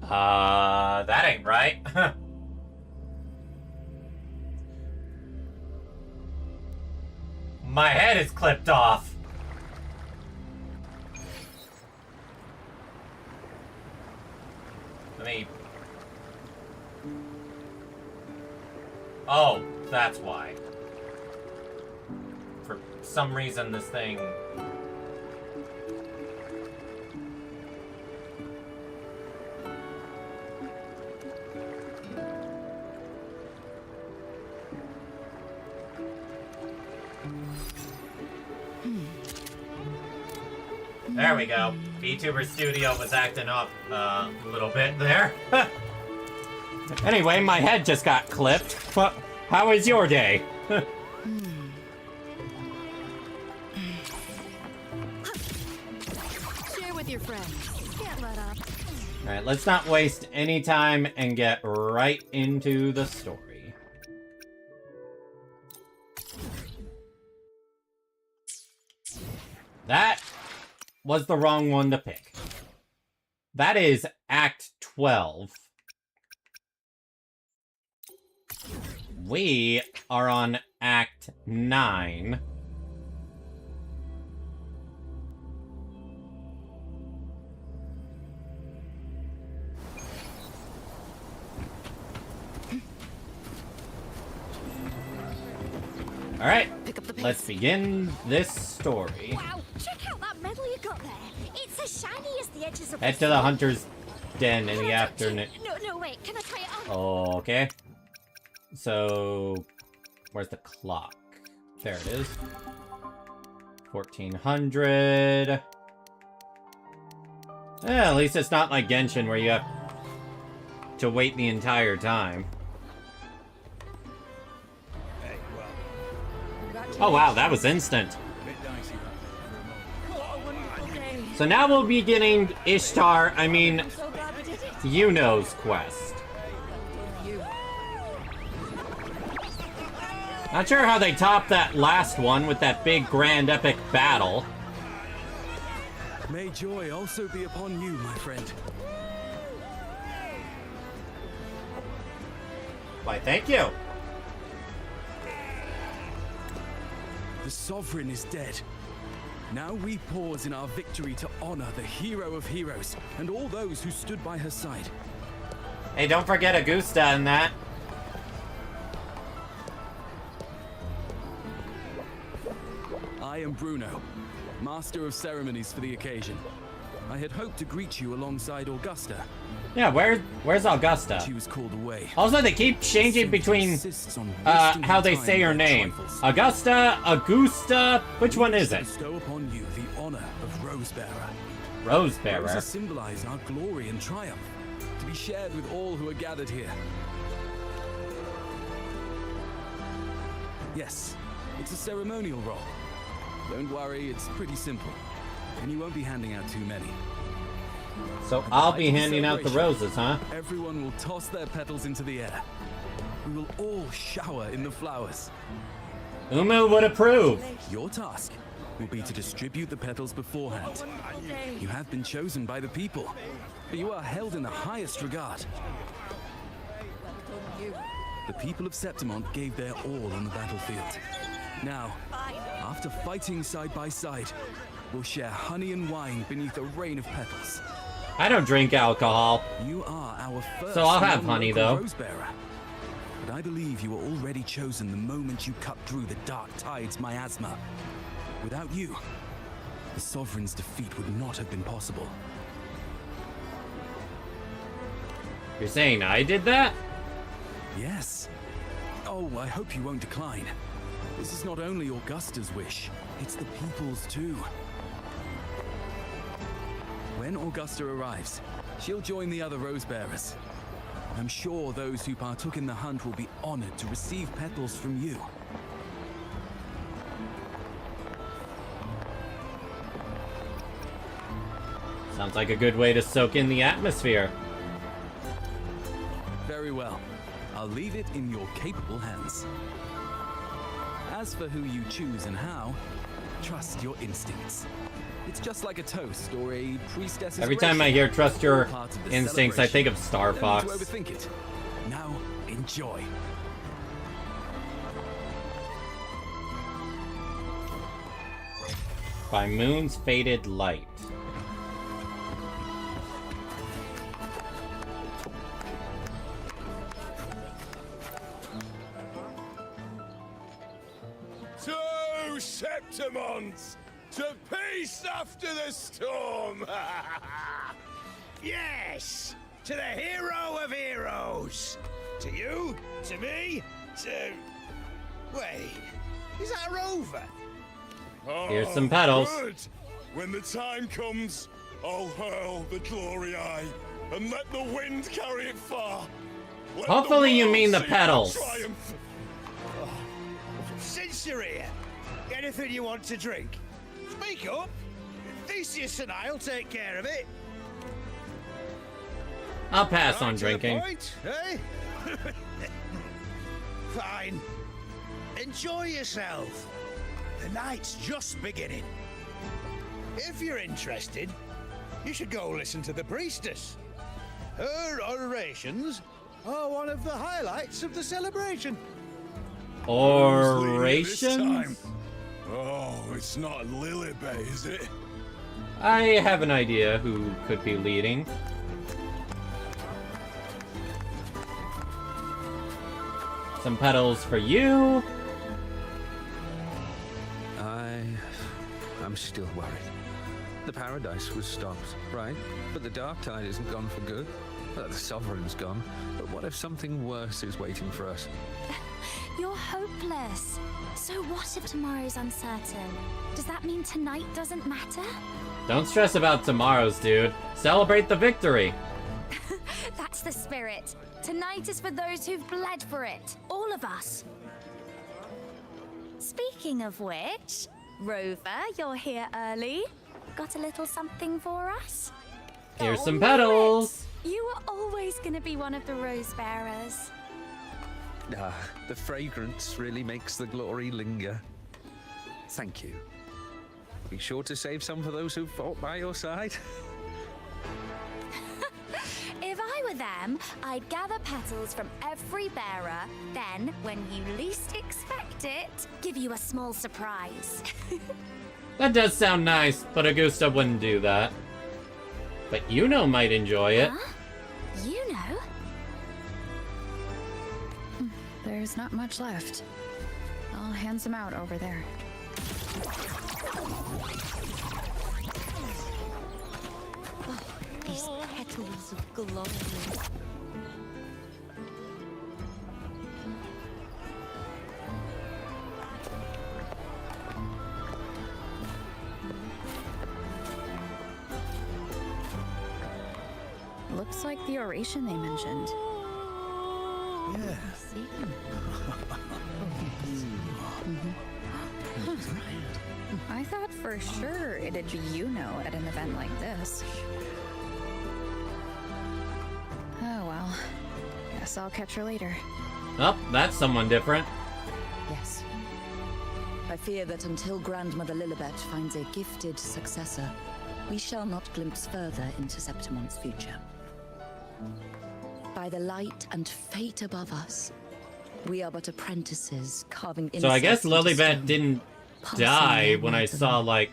That ain't right. My head is clipped off. Let me... Oh, that's why. For some reason, this thing... There we go. Vtuber Studio was acting up a little bit there. Anyway, my head just got clipped. How was your day? Share with your friends. Can't let up. Alright, let's not waste any time and get right into the story. That was the wrong one to pick. That is Act 12. We are on Act 9. Alright, let's begin this story. Wow, check out that medal you got there. It's as shiny as the edges of Head to the hunter's den in the afternoon. No, wait, can I try it on? Okay. So, where's the clock? There it is. 1400. At least it's not like Genshin where you have to wait the entire time. Oh wow, that was instant. So now we'll be getting Ishtar, Yuno's quest. Not sure how they topped that last one with that big grand epic battle. May joy also be upon you, my friend. Why, thank you. The Sovereign is dead. Now we pause in our victory to honor the hero of heroes and all those who stood by her side. Hey, don't forget Augusta in that. I am Bruno, Master of Ceremonies for the occasion. I had hoped to greet you alongside Augusta. Yeah, where's Augusta? She was called away. Also, they keep changing between how they say her name. Augusta, Augusta, which one is it? Bestow upon you the honor of Rosebearer. Rosebearer. Roses symbolize our glory and triumph, to be shared with all who are gathered here. Yes, it's a ceremonial role. Don't worry, it's pretty simple, and you won't be handing out too many. So I'll be handing out the roses, huh? Everyone will toss their petals into the air. We will all shower in the flowers. Umu would approve. Your task will be to distribute the petals beforehand. You have been chosen by the people, but you are held in the highest regard. The people of Septimont gave their all on the battlefield. Now, after fighting side by side, we'll share honey and wine beneath a rain of petals. I don't drink alcohol. You are our first So I'll have honey, though. Rosebearer. But I believe you were already chosen the moment you cut through the dark tide's miasma. Without you, the Sovereign's defeat would not have been possible. You're saying I did that? Yes. Oh, I hope you won't decline. This is not only Augusta's wish, it's the people's too. When Augusta arrives, she'll join the other Rosebearers. I'm sure those who partook in the hunt will be honored to receive petals from you. Sounds like a good way to soak in the atmosphere. Very well. I'll leave it in your capable hands. As for who you choose and how, Trust your instincts. It's just like a toast or a priestess's Every time I oration. hear trust your Part of the instincts, I think of Star celebration. Fox. Don't need to overthink it. Now, enjoy. By Moon's Faded Light. To Septimons! To peace after the storm! Yes! To the hero of heroes! To you, to me, to... Wait, is that a rover? Here's some petals. Good. When the time comes, I'll hurl the glory eye and let the wind carry it far. Let Hopefully the you world mean the see petals. our triumph. Since you're here, anything you want to drink? Speak up. Theseus and I'll take care of it. I'll pass on Right to the drinking. point, eh? Fine. Enjoy yourself. The night's just beginning. If you're interested, you should go listen to the priestess. Her orations are one of the highlights of the celebration. Who's leading it this time? Orations? Oh, it's not Lilibet, is it? I have an idea who could be leading. Some petals for you. I'm still worried. The paradise was stopped, right? But the dark tide isn't gone for good. The sovereign's gone. But what if something worse is waiting for us? You're hopeless. So what if tomorrow's uncertain? Does that mean tonight doesn't matter? Don't stress about tomorrow's, dude. Celebrate the victory. That's the spirit. Tonight is for those who've bled for it. All of us. Speaking of which, Rover, you're here early. Got a little something for us? Here's Oh, some knew it. petals. You were always gonna be one of the rose bearers. The fragrance really makes the glory linger. Thank you. Be sure to save some for those who fought by your side. If I were them, I'd gather petals from every bearer, then, when you least expect it, give you a small surprise. That does sound nice, but Augusta wouldn't do that. But Yuno might enjoy it. Huh? You know? There's not much left. I'll hand some out over there. These petals of glory. Looks like the oration they mentioned. Yeah. I thought for sure it'd be at an event like this. Oh well. Guess I'll catch her later. Oh, that's someone different. Yes. I fear that until Grandmother Lilibet finds a gifted successor, we shall not glimpse further into Septimon's future. By the light and fate above us, we are but apprentices carving So I guess insights into Lilibet stone, didn't passing die their when I words saw, along. like,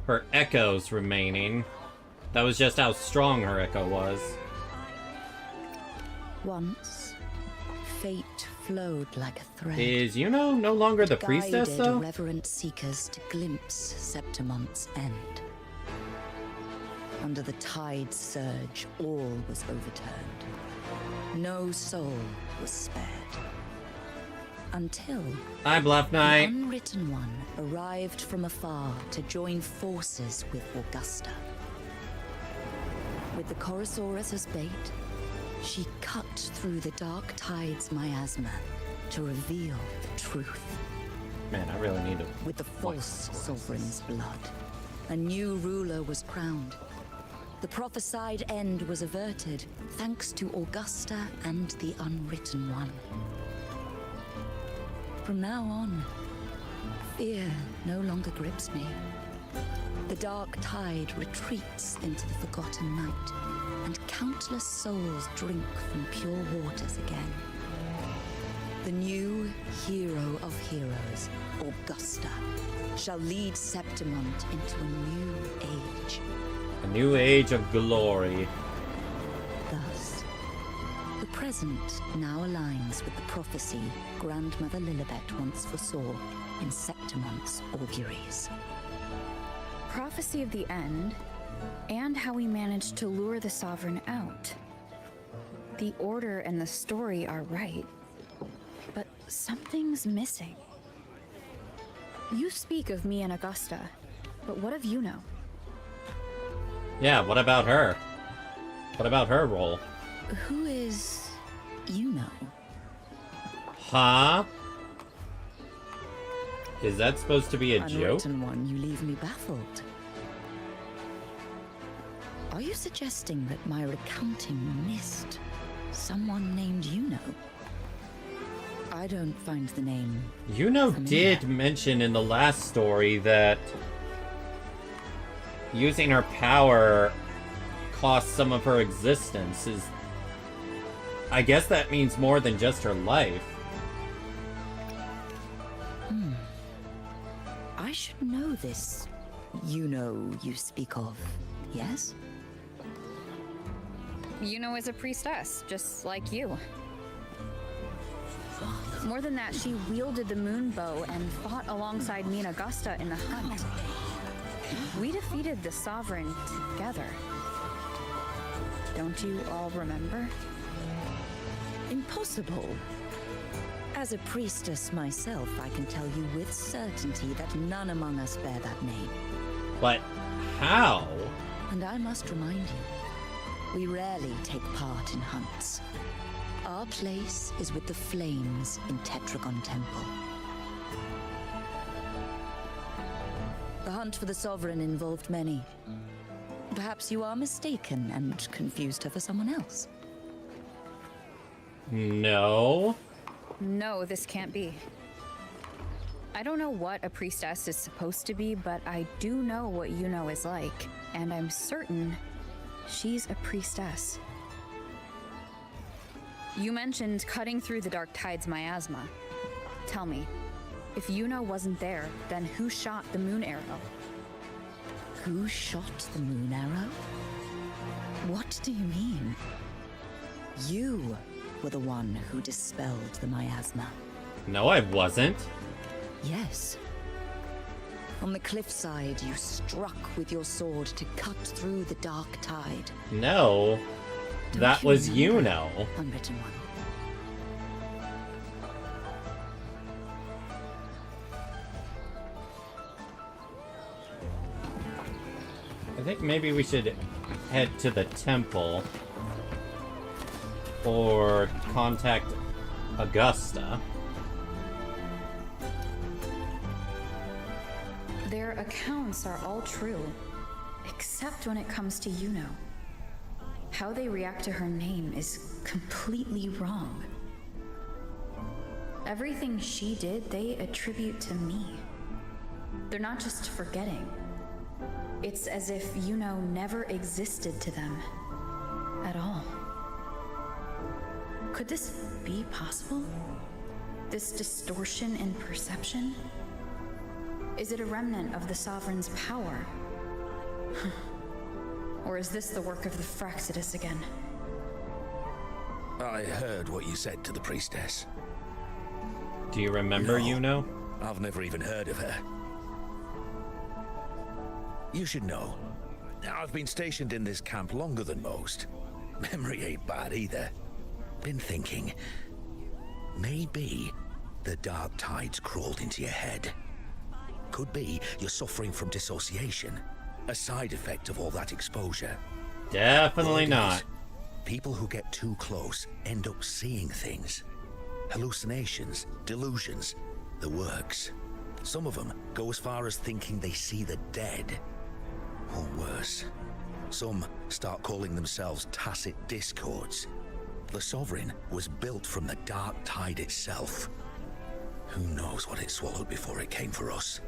her echoes remaining. That was just how strong her echo was. Once, fate flowed like a thread. Is Yuno no longer the priestess, guided though? irreverent seekers to glimpse Septimon's end. Under the tide's surge, all was overturned. No soul was spared. Until Hi, Bluff the Knight. Unwritten One arrived from afar to join forces with Augusta. With the Chorosaurus as bait, she cut through the dark tide's miasma to reveal the truth. Man, I really need to... With the false sovereign's blood, a new ruler was crowned. The prophesied end was averted thanks to Augusta and the Unwritten One. From now on, Fear no longer grips me. The dark tide retreats into the forgotten night, and countless souls drink from pure waters again. The new hero of heroes, Augusta, shall lead Septimont into a new age. A new age of glory. Thus, the present now aligns with the prophecy Grandmother Lilibet once foresaw in Septimont's auguries. Prophecy of the end, and how we managed to lure the Sovereign out. The order and the story are right, but something's missing. You speak of me and Augusta, but what of Yuno? Yeah, what about her? What about her role? Who is Yuno? Huh? Is that supposed to be a joke? Unwritten one, you leave me baffled. Are you suggesting that my recounting missed someone named Yuno? I don't find the name Yuno familiar. did mention in the last story that using her power cost some of her existence. I guess that means more than just her life. I should know this Yuno you speak of, yes? Yuno is a priestess, just like you. More than that, she wielded the moon bow and fought alongside me and Augusta in the hunt. We defeated the Sovereign together. Don't you all remember? Impossible. As a priestess myself, I can tell you with certainty that none among us bear that name. But how? And I must remind you, we rarely take part in hunts. Our place is with the flames in Tetragon Temple. The hunt for the Sovereign involved many. Perhaps you are mistaken and confused her for someone else. No. No, this can't be. I don't know what a priestess is supposed to be, but I do know what Yuno is like, and I'm certain she's a priestess. You mentioned cutting through the dark tide's miasma. Tell me, if Yuno wasn't there, then who shot the moon arrow? Who shot the moon arrow? What do you mean? You were the one who dispelled the miasma. No, I wasn't. Yes. On the cliffside, you struck with your sword to cut through the dark tide. No. Don't That you was remember, Yuno. Unwritten one. I think maybe we should head to the temple. Or contact Augusta. Their accounts are all true, except when it comes to Yuno. How they react to her name is completely wrong. Everything she did, they attribute to me. They're not just forgetting. It's as if Yuno never existed to them at all. Could this be possible? This distortion in perception? Is it a remnant of the Sovereign's power? Or is this the work of the Fraxidus again? I heard what you said to the priestess. Do you remember No. Yuno? I've never even heard of her. You should know, I've been stationed in this camp longer than most. Memory ain't bad either. Been thinking, maybe the dark tides crawled into your head. Could be you're suffering from dissociation, a side effect of all that exposure. Definitely All it not. is, people who get too close end up seeing things. Hallucinations, delusions, the works. Some of them go as far as thinking they see the dead. Or worse, some start calling themselves tacit discords. The Sovereign was built from the dark tide itself. Who knows what it swallowed before it came for us?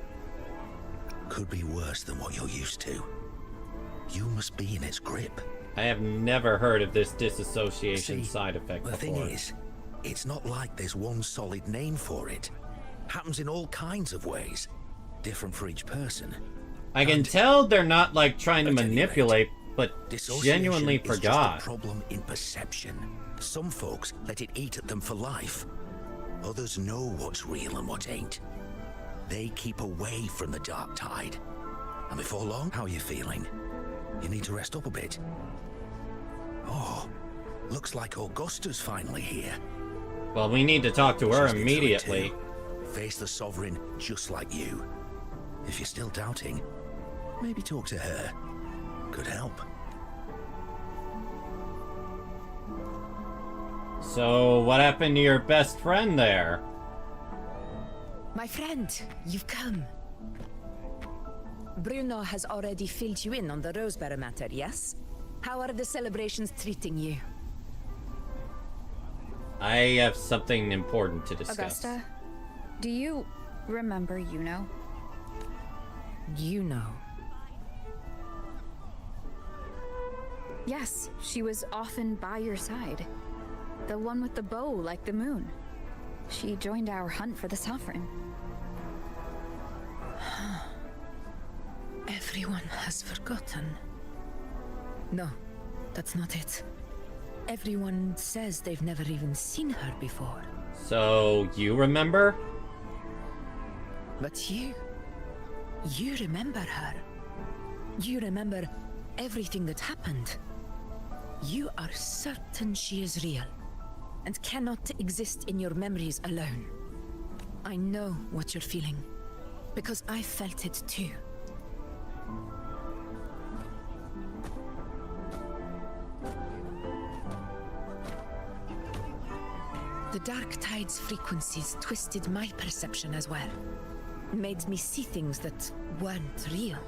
Could be worse than what you're used to. You must be in its grip. I have never heard of this disassociation side effect the before. thing is, it's not like there's one solid name for it. Happens in all kinds of ways. Different for each person. I can tell they're not like trying to At any manipulate, but genuinely Dissociation is forgot. just a problem in perception. Some folks let it eat at them for life. Others know what's real and what ain't. They keep away from the dark tide. And before long, how are you feeling? You need to rest up a bit. Oh, looks like Augusta's finally here. Well, we need to talk to her She's been through it immediately. too. Face the Sovereign just like you. If you're still doubting, maybe talk to her. Could help. So, what happened to your best friend there? My friend, you've come. Bruno has already filled you in on the Rosebearer matter, yes? How are the celebrations treating you? I have something important to discuss. Augusta, do you remember Yuno? Yuno. Yes, she was often by your side. The one with the bow like the moon. She joined our hunt for the Sovereign. Everyone has forgotten. No, that's not it. Everyone says they've never even seen her before. So, you remember? But you remember her. You remember everything that happened. You are certain she is real and cannot exist in your memories alone. I know what you're feeling, because I felt it too. The Dark Tide's frequencies twisted my perception as well. Made me see things that weren't real.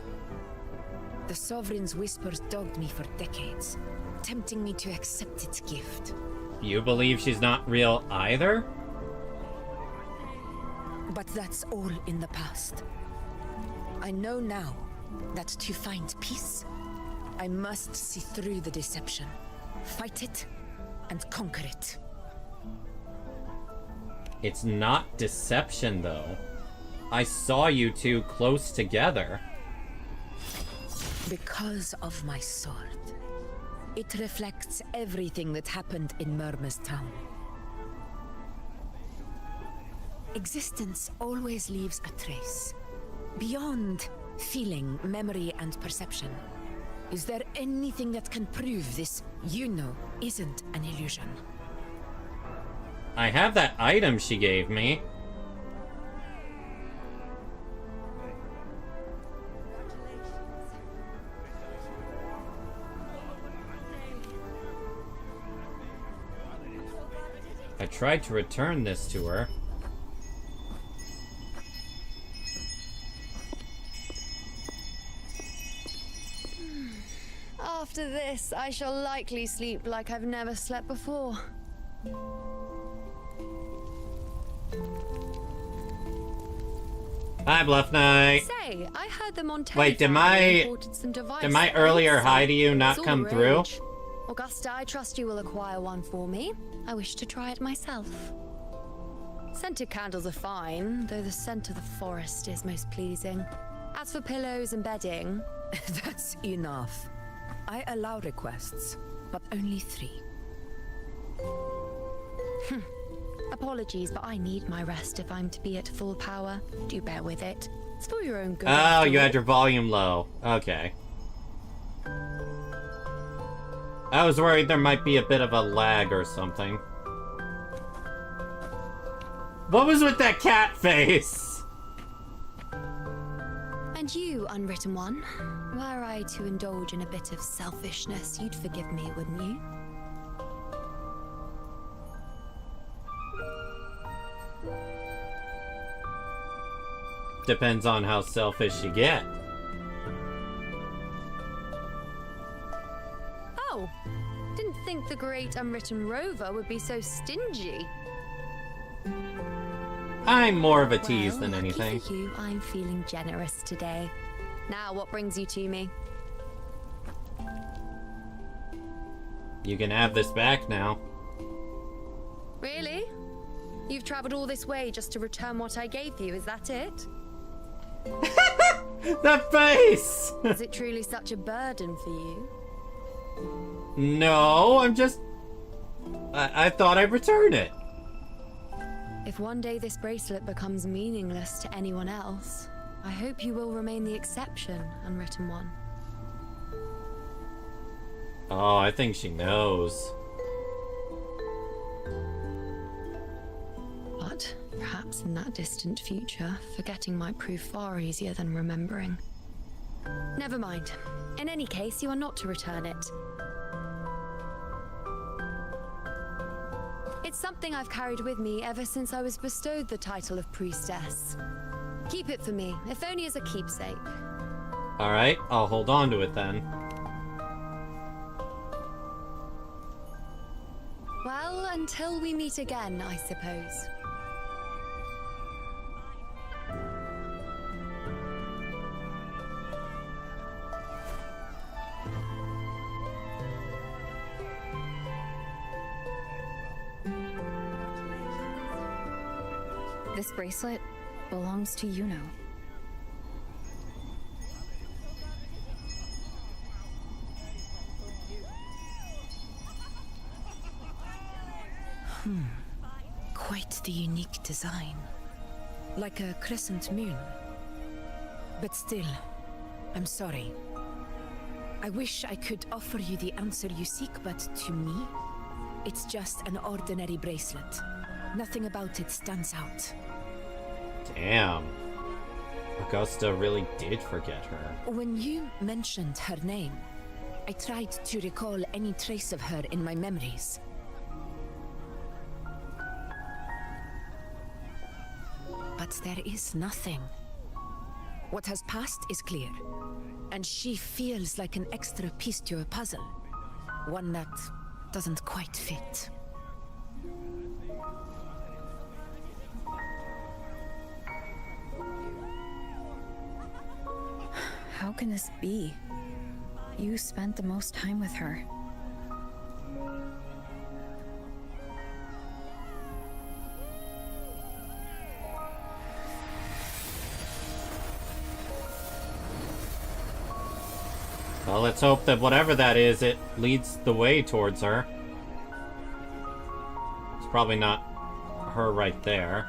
The Sovereign's whispers dogged me for decades, tempting me to accept its gift. You believe she's not real either? But that's all in the past. I know now that to find peace, I must see through the deception, fight it, and conquer it. It's not deception, though. I saw you two close together. Because of my sword. It reflects everything that happened in Murmur's town. Existence always leaves a trace. Beyond feeling, memory, and perception. Is there anything that can prove this, isn't an illusion? I have that item she gave me. I tried to return this to her. After this, I shall likely sleep like I've never slept before. Hi, Bluff Knight. Say, I heard them on Wait, did my earlier hi to you not come through? Augusta, I trust you will acquire one for me. I wish to try it myself. Scented candles are fine, though the scent of the forest is most pleasing. As for pillows and bedding... That's enough. I allow requests, but only 3. Apologies, but I need my rest if I'm to be at full power. Do bear with it. It's for your own good. Oh, you had your volume low. Okay. I was worried there might be a bit of a lag or something. What was with that cat face? And you, Unwritten One, were I to indulge in a bit of selfishness, you'd forgive me, wouldn't you? Depends on how selfish you get. Oh, didn't think the great Unwritten Rover would be so stingy. I'm more of a tease Well, than lucky anything. for you, I'm feeling generous today. Now, what brings you to me? You can have this back now. Really? You've traveled all this way just to return what I gave you, is that it? That face! Is it truly such a burden for you? No, I'm just... I thought I'd return it. If one day this bracelet becomes meaningless to anyone else, I hope you will remain the exception, unwritten one. Oh, I think she knows. But perhaps in that distant future, forgetting might prove far easier than remembering. Never mind. In any case, you are not to return it. It's something I've carried with me ever since I was bestowed the title of priestess. Keep it for me, if only as a keepsake. Alright, I'll hold on to it then. Well, until we meet again, I suppose. This bracelet belongs to Yuno. Quite the unique design. Like a crescent moon. But still, I'm sorry. I wish I could offer you the answer you seek, but to me, it's just an ordinary bracelet. Nothing about it stands out. Damn. Augusta really did forget her. When you mentioned her name, I tried to recall any trace of her in my memories. But there is nothing. What has passed is clear, and she feels like an extra piece to a puzzle. One that doesn't quite fit. How can this be? You spent the most time with her. Well, let's hope that whatever that is, it leads the way towards her. It's probably not her right there.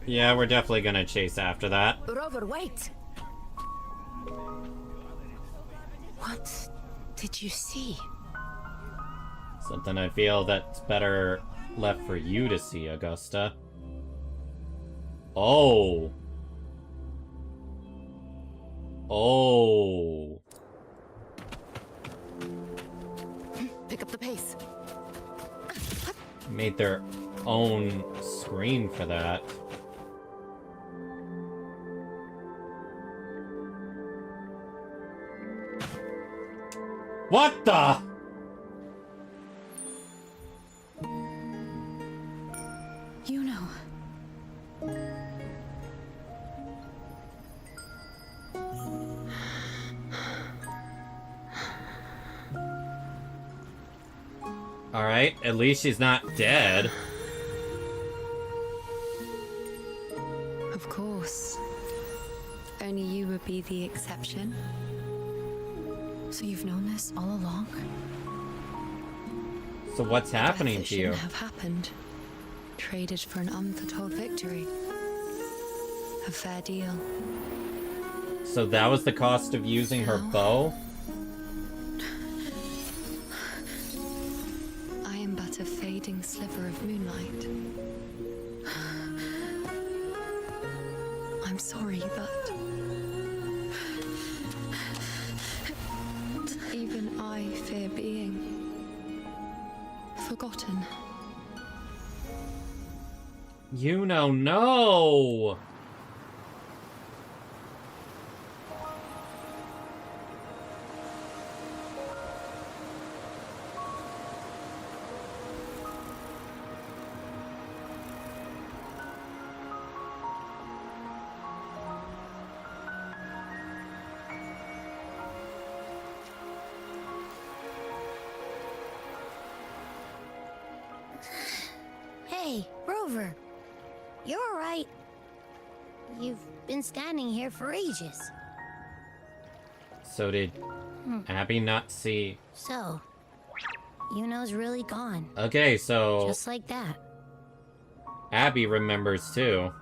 Yeah, we're definitely gonna chase after that. Rover, wait! What did you see? Something I feel that's better left for you to see, Augusta. Oh. Oh. Pick up the pace. Made their own screen for that. What the? You know. Alright, at least she's not dead. Of course. Only you would be the exception. So you've known this all along? So what's happening Death that to you? shouldn't have happened. Traded for an unforetold victory. A fair deal. So that was the cost of using her bow? I am but a fading sliver of moonlight. I'm sorry, but even I fear being forgotten. You know, no! Hey, Rover. You're all right. You've been standing here for ages. So did Abby not see? So, Yuno's really gone. Okay, so Just like that. Abby remembers too.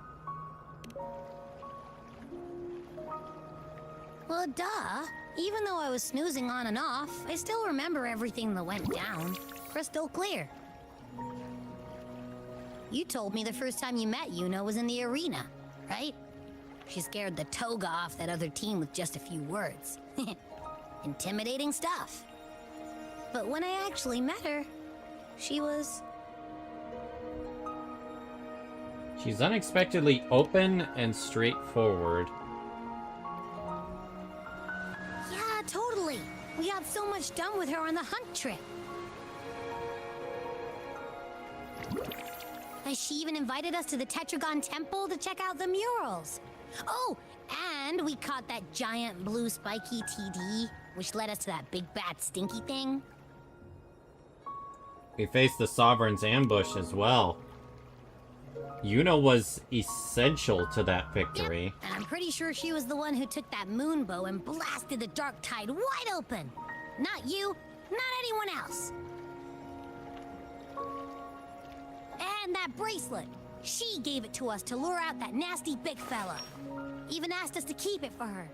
Well, duh. Even though I was snoozing on and off, I still remember everything that went down. Crystal clear. You told me the first time you met Yuno was in the arena, right? She scared the toga off that other team with just a few words. Intimidating stuff. But when I actually met her, she was... She's unexpectedly open and straightforward. Yeah, totally. We got so much done with her on the hunt trip. She even invited us to the Tetragon Temple to check out the murals. Oh, and we caught that giant blue spiky TD, which led us to that big bad stinky thing. We faced the Sovereign's ambush as well. Yuno was essential to that victory. Yep, and I'm pretty sure she was the one who took that moon bow and blasted the dark tide wide open. Not you, not anyone else. And that bracelet. She gave it to us to lure out that nasty big fella. Even asked us to keep it for her.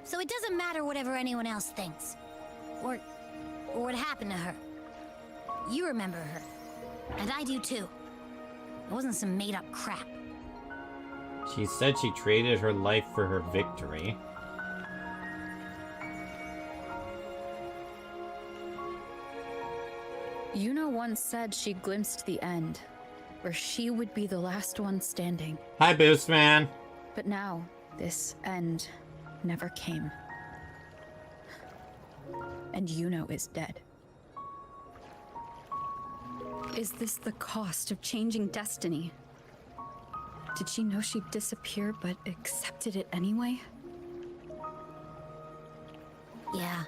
So it doesn't matter whatever anyone else thinks. Or what happened to her. You remember her. And I do too. It wasn't some made-up crap. She said she traded her life for her victory. Yuno once said she glimpsed the end, where she would be the last one standing. Hi, Boost Man. But now, this end never came. And Yuno is dead. Is this the cost of changing destiny? Did she know she'd disappear, but accepted it anyway? Yeah,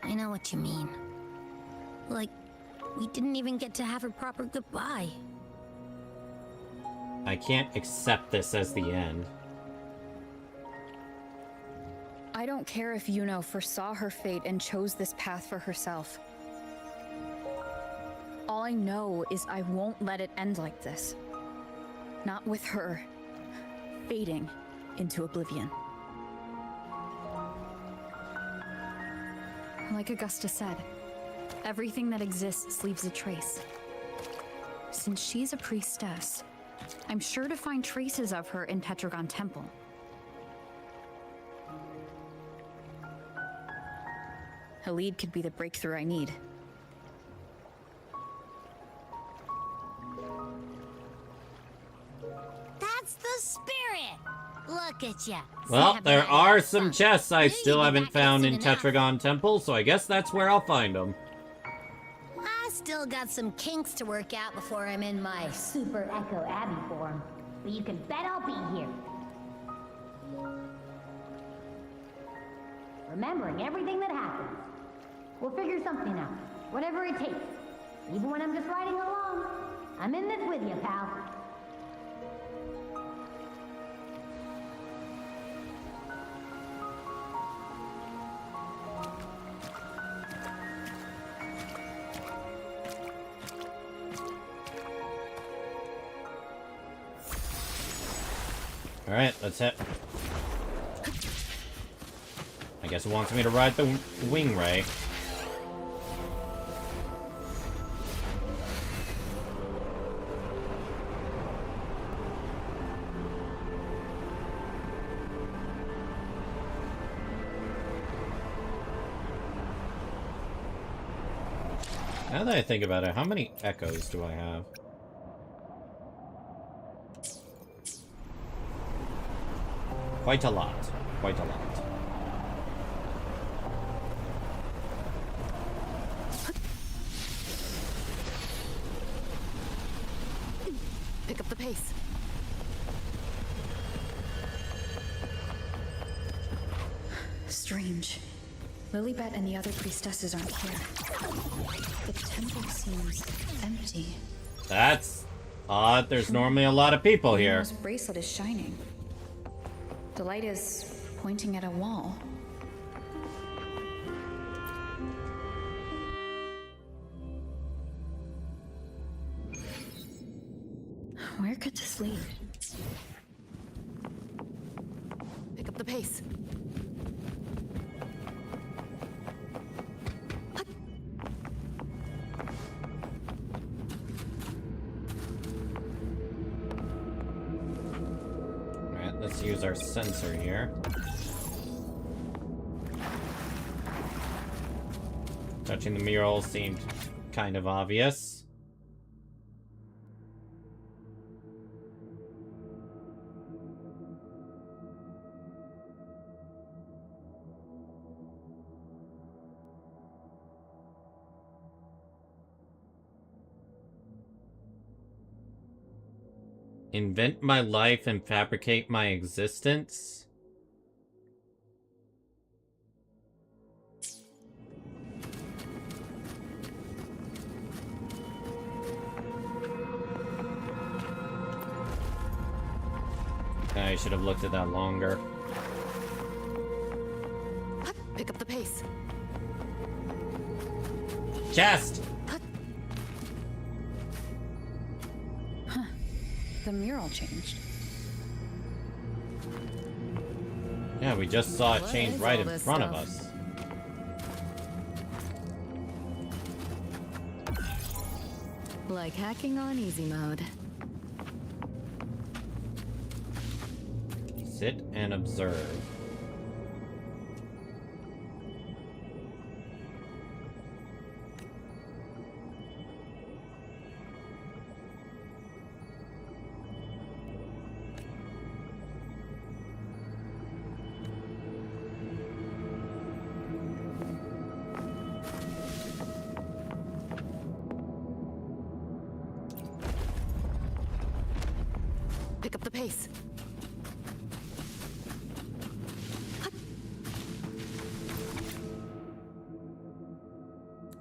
I know what you mean. Like, we didn't even get to have a proper goodbye. I can't accept this as the end. I don't care if Yuno foresaw her fate and chose this path for herself. All I know is I won't let it end like this. Not with her fading into oblivion. Like Augusta said, everything that exists leaves a trace. Since she's a priestess, I'm sure to find traces of her in Tetragon Temple. A lead could be the breakthrough I need. That's the spirit! Look at ya. Well, there are some chests I still haven't found in Tetragon Temple, so I guess that's where I'll find them. I still got some kinks to work out before I'm in my Super Echo Abbey form. But you can bet I'll be here. Remembering everything that happens. We'll figure something out. Whatever it takes. Even when I'm just riding along. I'm in this with you, pal. Alright, let's hit. I guess it wants me to ride the wing ray. Now that I think about it, how many echoes do I have? Quite a lot. Quite a lot. Pick up the pace. Strange. Lilibet and the other priestesses aren't here. The temple seems empty. That's odd. There's normally a lot of people here. Luna's bracelet is shining. The light is pointing at a wall. Where could this lead? Pick up the pace. Alright, let's use our sensor here. Touching the mural seemed kind of obvious. Invent my life and fabricate my existence? I should have looked at that longer. Pick up the pace. Chest! The mural changed. Yeah, we just saw it What change is right all in this front of stuff? us. Like hacking on easy mode. Sit and observe. Pick up the pace.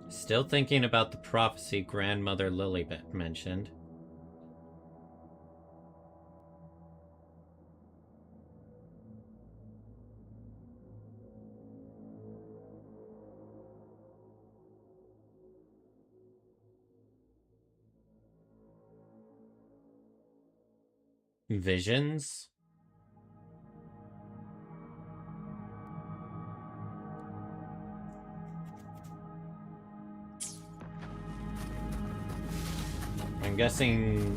Still thinking about the prophecy Grandmother Lilibet mentioned. Visions? I'm guessing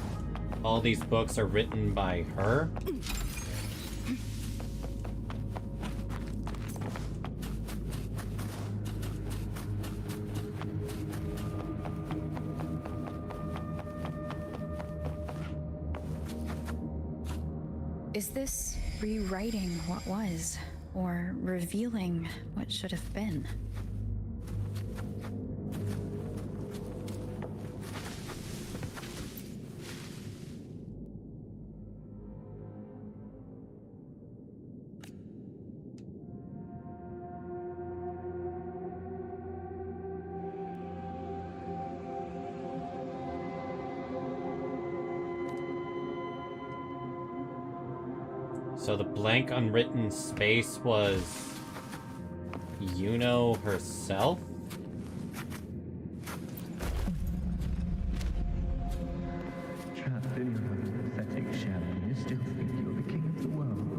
all these books are written by her? Is this rewriting what was, or revealing what should have been? So the blank unwritten space was Yuno herself? Trapped in your pathetic shell, you still think you're the king of the world.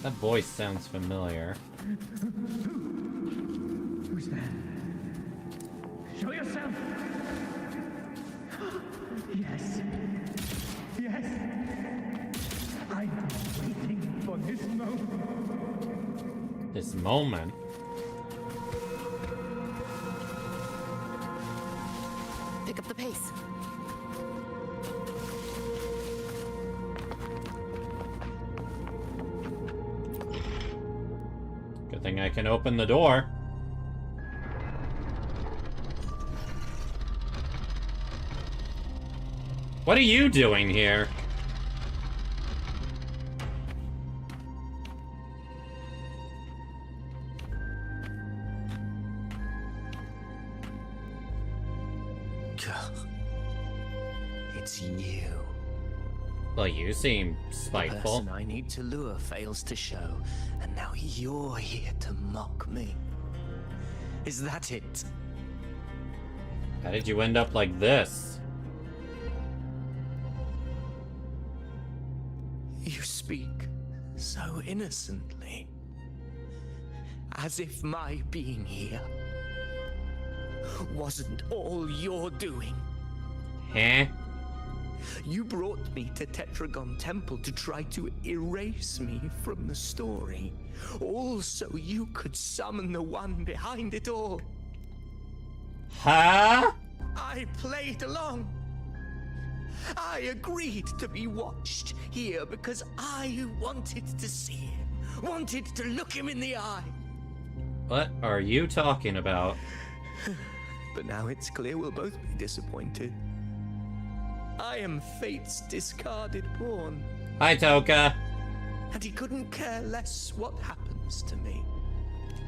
That voice sounds familiar. Who's there? Show yourself! Yes. Yes! I've been waiting for this moment. This moment? think I can open the door. What are you doing here? It's you. Well, you seem The spiteful. person I need to lure fails to show, and now you're here to mock me. Is that it? How did you end up like this? You speak so innocently. As if my being here wasn't all you're doing. Huh? You brought me to Tetragon Temple to try to erase me from the story, all so you could summon the one behind it all. Huh? I played along. I agreed to be watched here because I wanted to see him, wanted to look him in the eye. What are you talking about? But now it's clear we'll both be disappointed. I am fate's discarded pawn. Hi, Toka. And he couldn't care less what happens to me.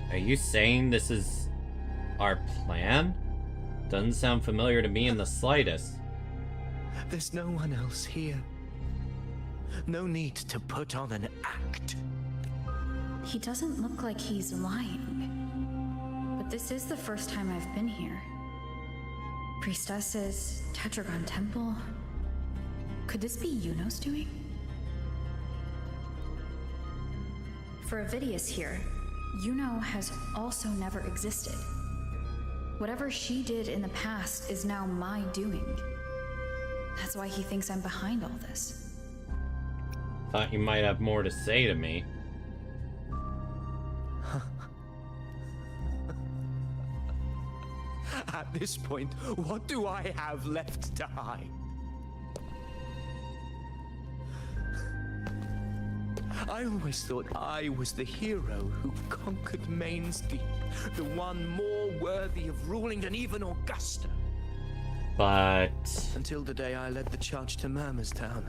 Are you saying this is our plan? Doesn't sound familiar to me in the slightest. There's no one else here. No need to put on an act. He doesn't look like he's lying. But this is the first time I've been here. Priestesses, Tetragon Temple. Could this be Yuno's doing? For Avidius here, Yuno has also never existed. Whatever she did in the past is now my doing. That's why he thinks I'm behind all this. Thought you might have more to say to me. At this point, what do I have left to hide? I always thought I was the hero who conquered Main's Deep, the one more worthy of ruling than even Augusta. But... Until the day I led the charge to Murmur's Town.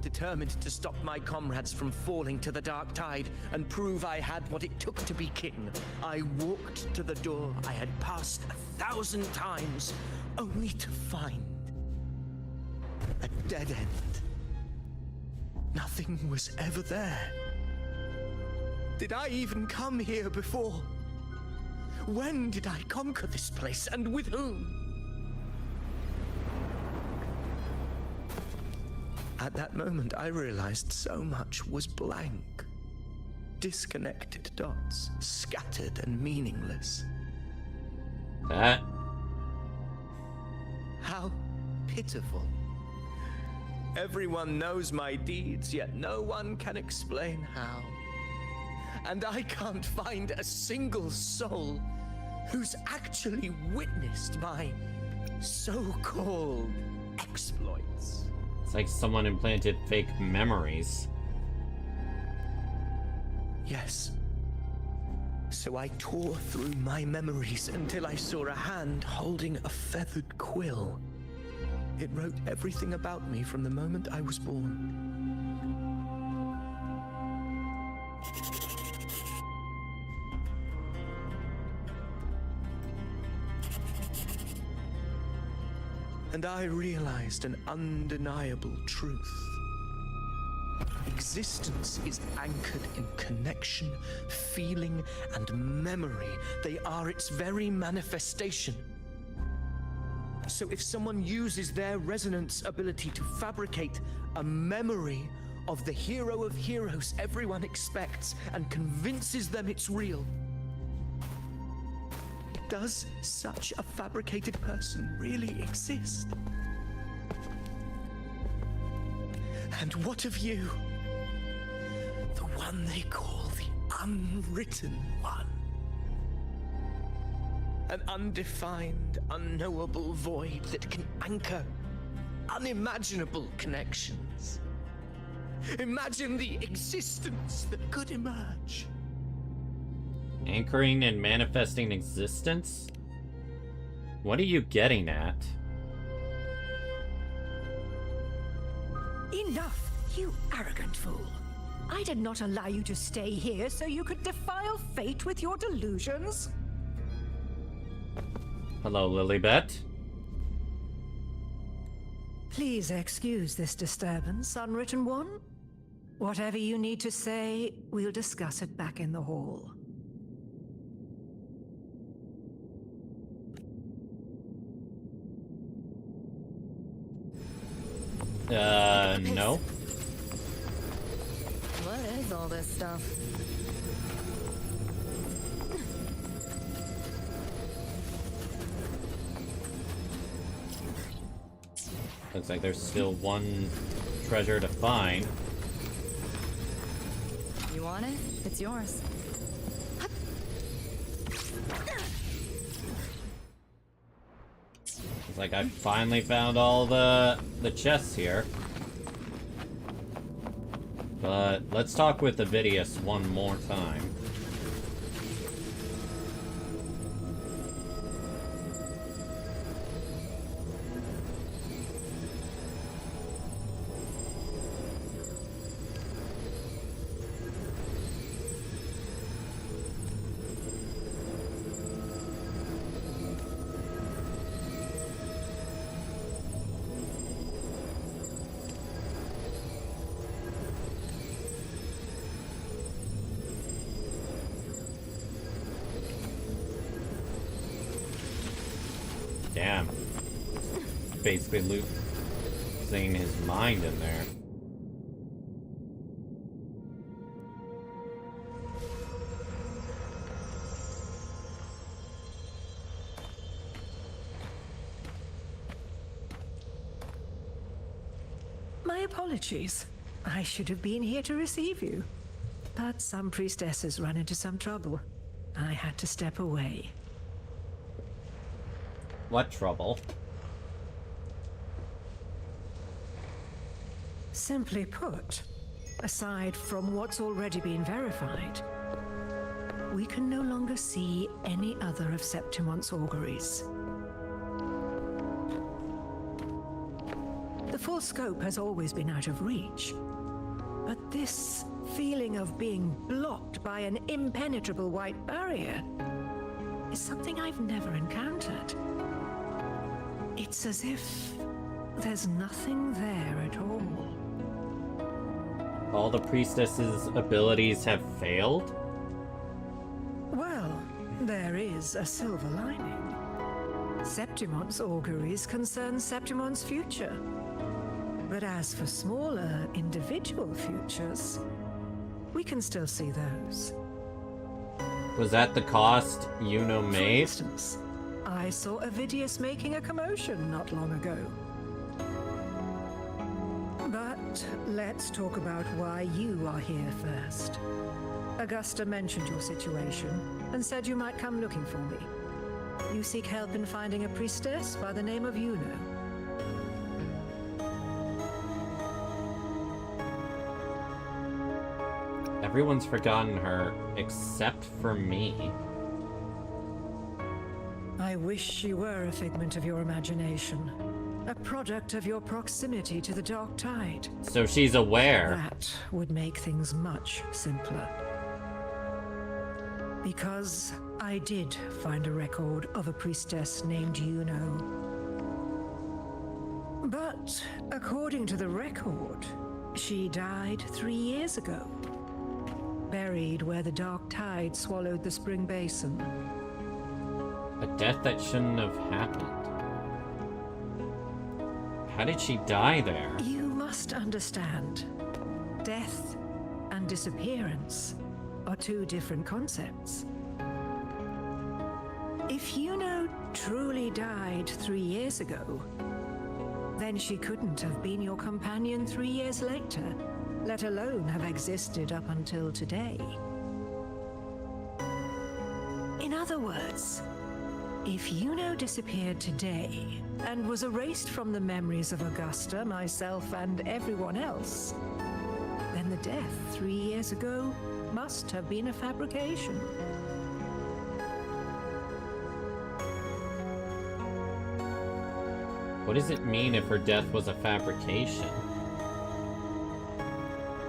Determined to stop my comrades from falling to the dark tide and prove I had what it took to be king, I walked to the door I had passed 1,000 times, only to find a dead end. Nothing was ever there. Did I even come here before? When did I conquer this place, and with whom? At that moment, I realized so much was blank. Disconnected dots, scattered and meaningless. That? How pitiful. Everyone knows my deeds, yet no one can explain how. And I can't find a single soul who's actually witnessed my so-called exploits. It's like someone implanted fake memories. Yes. So I tore through my memories until I saw a hand holding a feathered quill. It wrote everything about me from the moment I was born. And I realized an undeniable truth. Existence is anchored in connection, feeling, and memory. They are its very manifestation. So if someone uses their resonance ability to fabricate a memory of the hero of heroes everyone expects and convinces them it's real, does such a fabricated person really exist? And what of you? The one they call the unwritten one. An undefined, unknowable void that can anchor unimaginable connections. Imagine the existence that could emerge. Anchoring and manifesting existence? What are you getting at? Enough, you arrogant fool. I did not allow you to stay here so you could defile fate with your delusions. Hello, Lilybet. Please excuse this disturbance, Unwritten One. Whatever you need to say, we'll discuss it back in the hall. No. What is all this stuff? Looks like there's still one treasure to find. You want it? It's yours. Looks like I finally found all the chests here. But let's talk with Avidius one more time. Damn. Basically losing his mind in there. My apologies. I should have been here to receive you. But some priestesses ran into some trouble. I had to step away. What trouble? Simply put, aside from what's already been verified, we can no longer see any other of Septimon's auguries. The full scope has always been out of reach, but this feeling of being blocked by an impenetrable white barrier is something I've never encountered. It's as if there's nothing there at all. All the priestess's abilities have failed? Well, there is a silver lining. Septimon's auguries concern Septimon's future. But as for smaller, individual futures, we can still see those. Was that the cost Yuno For made? instance, I saw Avidius making a commotion not long ago. But let's talk about why you are here first. Augusta mentioned your situation and said you might come looking for me. You seek help in finding a priestess by the name of Yuno. Everyone's forgotten her, except for me. I wish she were a figment of your imagination. A product of your proximity to the Dark Tide. So she's aware. That would make things much simpler. Because I did find a record of a priestess named Yuno. But according to the record, she died 3 years ago. Buried where the Dark Tide swallowed the Spring Basin. A death that shouldn't have happened. How did she die there? You must understand. Death and disappearance are two different concepts. If Yuno truly died 3 years ago, then she couldn't have been your companion 3 years later, let alone have existed up until today. In other words, if Yuno disappeared today and was erased from the memories of Augusta, myself, and everyone else, then the death 3 years ago must have been a fabrication. What does it mean if her death was a fabrication?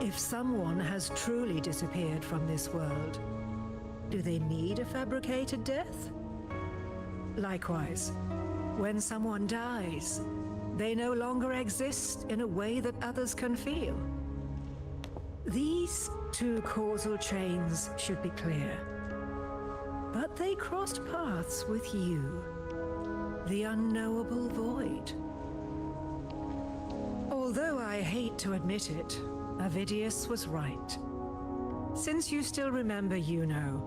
If someone has truly disappeared from this world, do they need a fabricated death? Likewise, when someone dies, they no longer exist in a way that others can feel. These two causal chains should be clear. But they crossed paths with you, the unknowable void. Although I hate to admit it, Avidius was right. Since you still remember Yuno,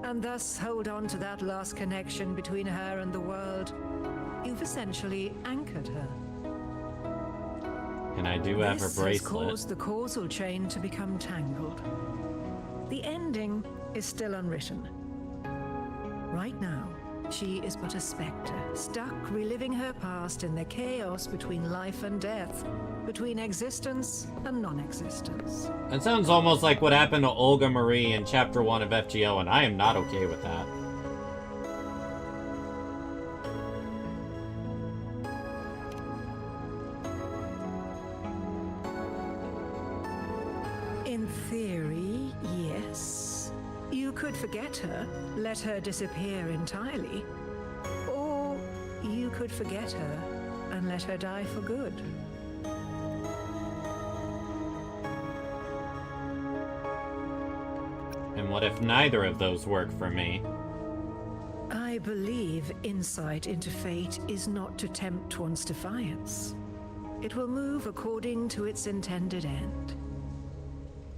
and thus hold on to that last connection between her and the world, you've essentially anchored her. And I do have her This bracelet. has caused the causal chain to become tangled. The ending is still unwritten. Right now, she is but a specter, stuck reliving her past in the chaos between life and death, between existence and non-existence. That sounds almost like what happened to Olga Marie in Chapter 1 of FGO, and I am not okay with that. In theory, yes. You could forget her, let her disappear entirely. Or you could forget her and let her die for good. And what if neither of those work for me? I believe insight into fate is not to tempt one's defiance. It will move according to its intended end.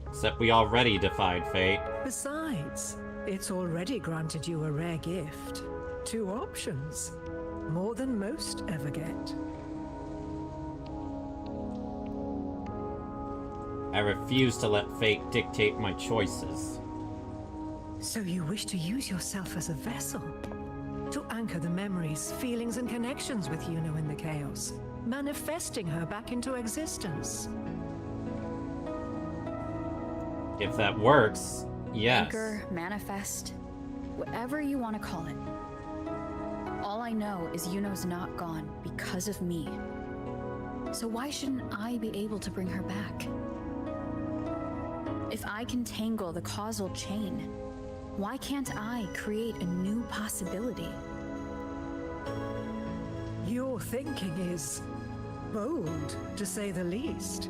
Except we already defied fate. Besides, it's already granted you a rare gift. 2 options. More than most ever get. I refuse to let fate dictate my choices. So you wish to use yourself as a vessel? To anchor the memories, feelings, and connections with Yuno in the chaos, manifesting her back into existence. If that works, yes. Anchor, manifest, whatever you want to call it. All I know is Yuno's not gone because of me. So why shouldn't I be able to bring her back? If I can tangle the causal chain, why can't I create a new possibility? Your thinking is bold, to say the least.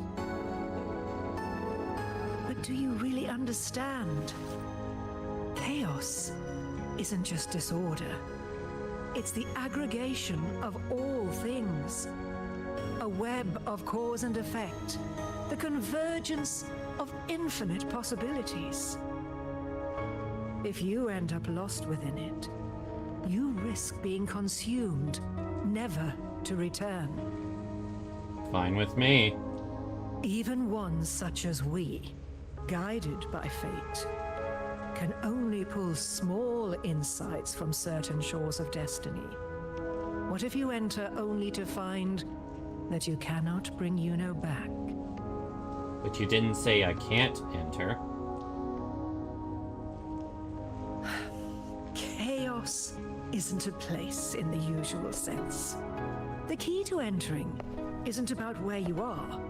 But do you really understand? Chaos isn't just disorder. It's the aggregation of all things. A web of cause and effect. The convergence of infinite possibilities. If you end up lost within it, you risk being consumed, never to return. Fine with me. Even ones such as we, guided by fate, can only pull small insights from certain shores of destiny. What if you enter only to find that you cannot bring Yuno back? But you didn't say I can't enter. Chaos isn't a place in the usual sense. The key to entering isn't about where you are,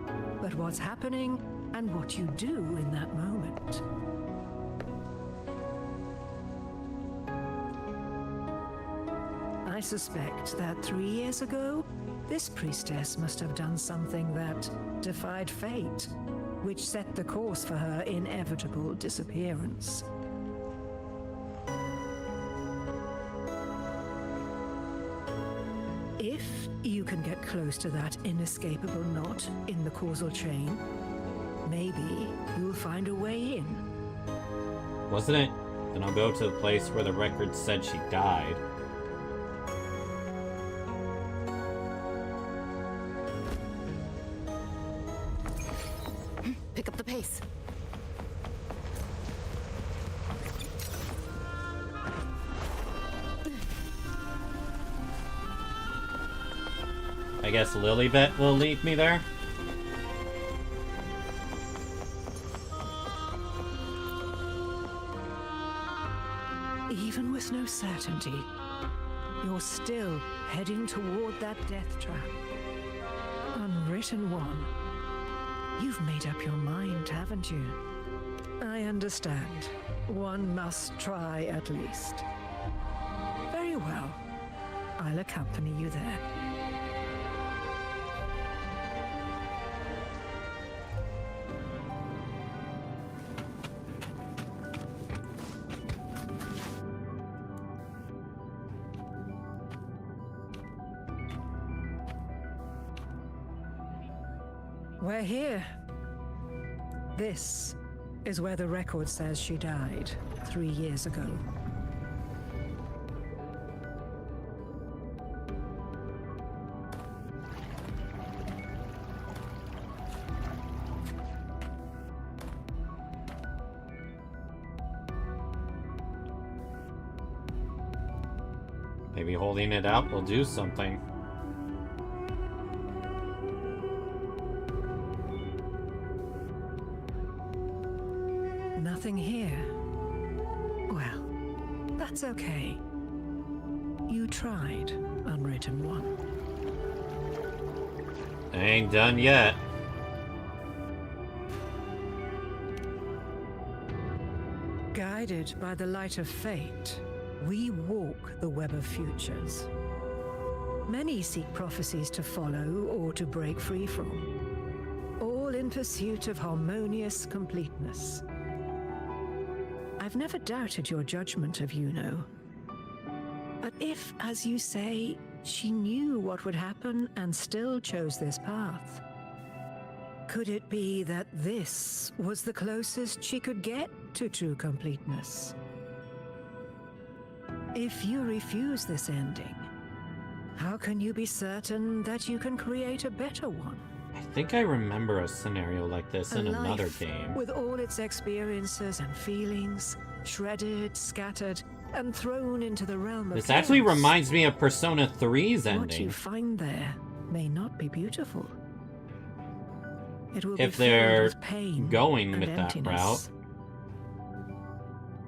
but what's happening and what you do in that moment. I suspect that 3 years ago, this priestess must have done something that defied fate, which set the course for her inevitable disappearance. If you can get close to that inescapable knot in the causal chain, maybe you'll find a way in. Wasn't it? Then I'll go to the place where the record said she died. Pick up the pace. I guess Lilybet will lead me there? Even with no certainty, you're still heading toward that death trap. Unwritten One. You've made up your mind, haven't you? I understand. One must try at least. Very well. I'll accompany you there. We're here. This is where the record says she died 3 years ago. Maybe holding it out will do something. Nothing here. Well, that's okay. You tried, Unwritten One. I ain't done yet. Guided by the light of fate, we walk the web of futures. Many seek prophecies to follow or to break free from, all in pursuit of harmonious completeness. I've never doubted your judgment of Yuno. But if, as you say, she knew what would happen and still chose this path, could it be that this was the closest she could get to true completeness? If you refuse this ending, how can you be certain that you can create a better one? I think I remember a scenario like this in another game. With all its experiences and feelings, shredded, scattered, and thrown into the realm of This actually chaos. reminds me of Persona 3's ending. What you find there may not be beautiful. It will If be filled they're with pain going and with that emptiness. route.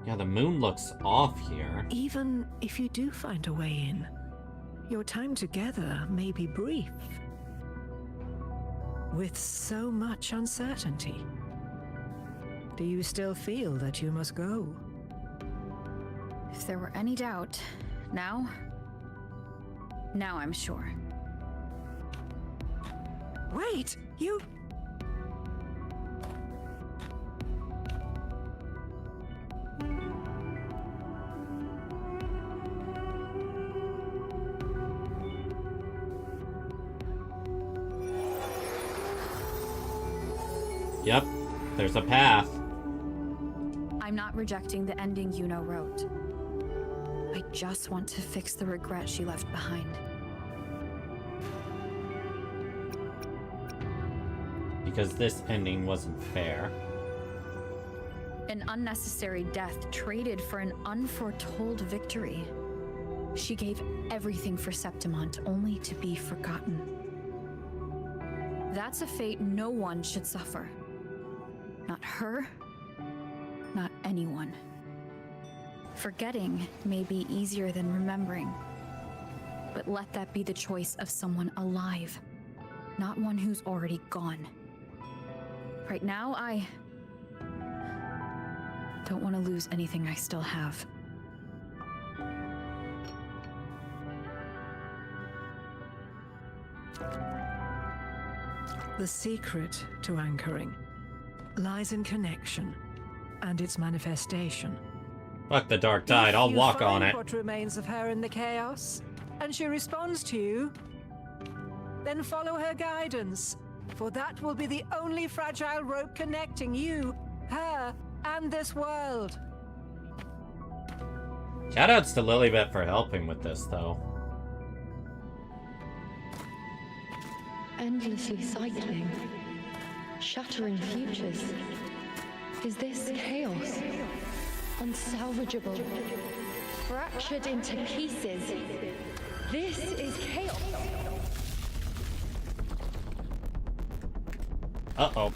Yeah, the moon looks off here. Even if you do find a way in, your time together may be brief. With so much uncertainty. Do you still feel that you must go? If there were any doubt, now I'm sure. Wait, you... Yep, there's a path. I'm not rejecting the ending Yuno wrote. I just want to fix the regret she left behind. Because this ending wasn't fair. An unnecessary death traded for an unforetold victory. She gave everything for Septimont only to be forgotten. That's a fate no one should suffer. Not her, not anyone. Forgetting may be easier than remembering, but let that be the choice of someone alive, not one who's already gone. Right now, I don't want to lose anything I still have. The secret to anchoring lies in connection and its manifestation. Fuck the dark tide, I'll walk on it. If you find what remains of her in the chaos, and she responds to you, then follow her guidance, for that will be the only fragile rope connecting you, her, and this world. Shoutouts to Lilybet for helping with this, though. Endlessly cycling, shattering futures. Is this chaos? Unsalvageable, fractured into pieces. This is chaos. Uh-oh.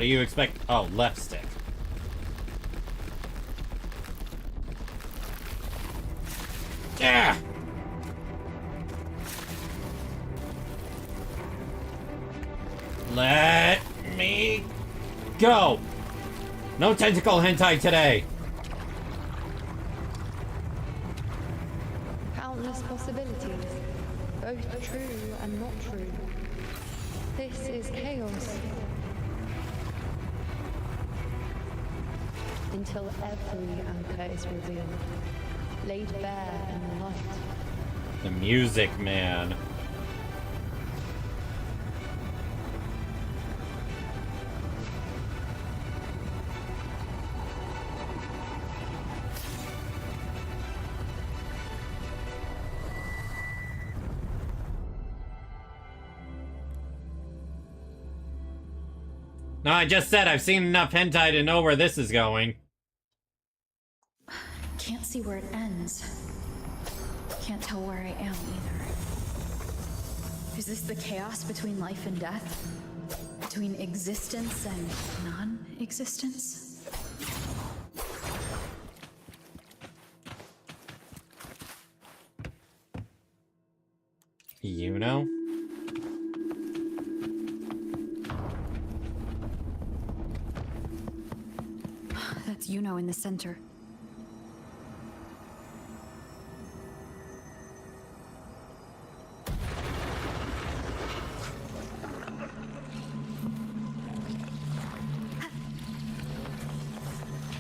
What do you expect? Oh, left stick. Ah! Let me go! No tentacle hentai today! Countless possibilities, both true and not true. This is chaos. Until every anchor is revealed, laid bare in the light. The music, man. No, I just said I've seen enough hentai to know where this is going. Can't see where it ends. Can't tell where I am either. Is this the chaos between life and death? Between existence and non-existence? You know? That's Yuno in the center.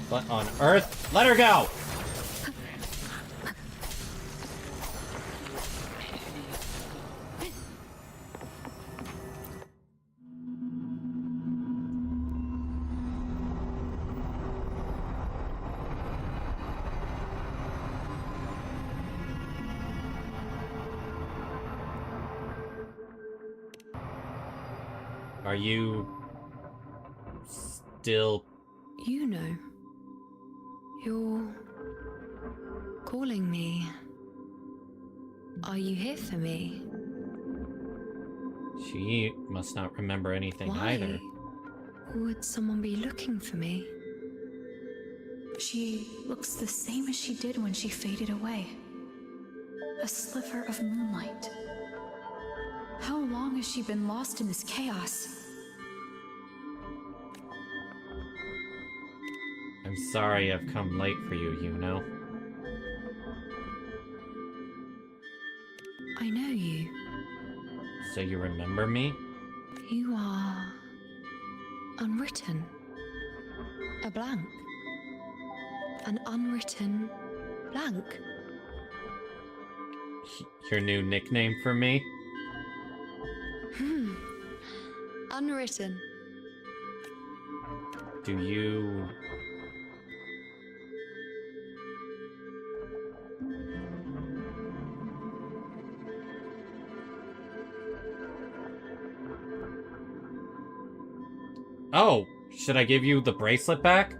What on earth? Let her go! Are you still... You know, you're calling me. Are you here for me? She must not remember anything Why either. would someone be looking for me? She looks the same as she did when she faded away. A sliver of moonlight. How long has she been lost in this chaos? I'm sorry I've come late for you, Yuno. I know you. So you remember me? You are unwritten. A blank. An unwritten blank. Your new nickname for me? Unwritten. Do you... Oh, should I give you the bracelet back?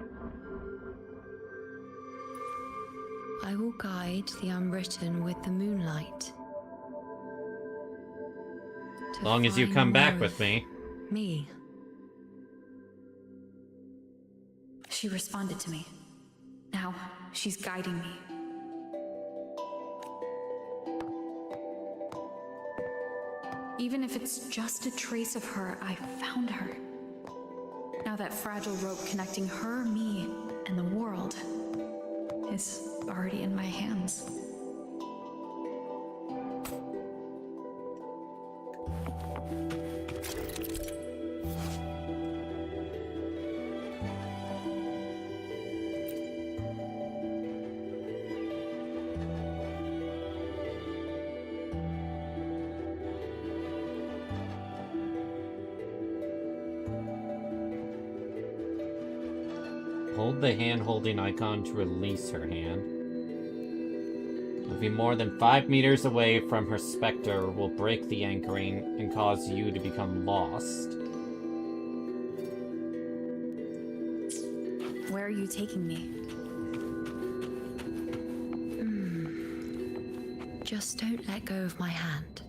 I will guide the unwritten with the moonlight. As long as you come back with me. Me. She responded to me. Now, she's guiding me. Even if it's just a trace of her, I found her. Now that fragile rope connecting her, me, and the world is already in my hands. Hold the hand-holding icon to release her hand. Moving more than 5 meters away from her specter will break the anchoring and cause you to become lost. Where are you taking me? Just don't let go of my hand.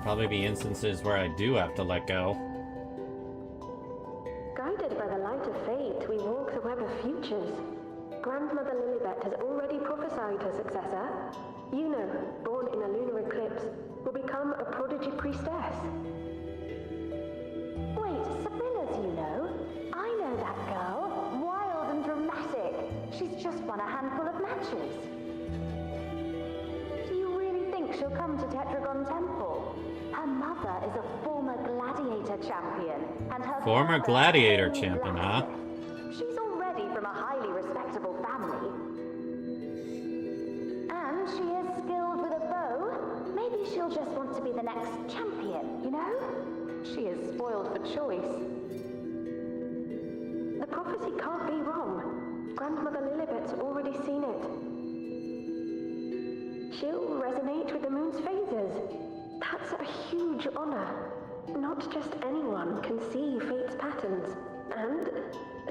Probably be instances where I do have to let go. Guided by the the light of fate, we walk the web of futures. Grandmother Lilibet has already prophesied her successor. Yuno, born in a lunar eclipse, will become a prodigy priestess. Wait, Sibylla's Yuno? I know that girl. Wild and dramatic. She's just won a handful of matches. Do you really think she'll come to Tetragon Temple? Her mother is a former gladiator champion, and her Former father gladiator a champion, huh? blacksmith. She's already from a highly respectable family. And she is skilled with a bow. Maybe she'll just want to be the next champion, you know? She is spoiled for choice. The prophecy can't be wrong. Grandmother Lilibet's already seen it. She'll resonate with the moon's phases. That's a huge honor. Not just anyone can see fate's patterns, and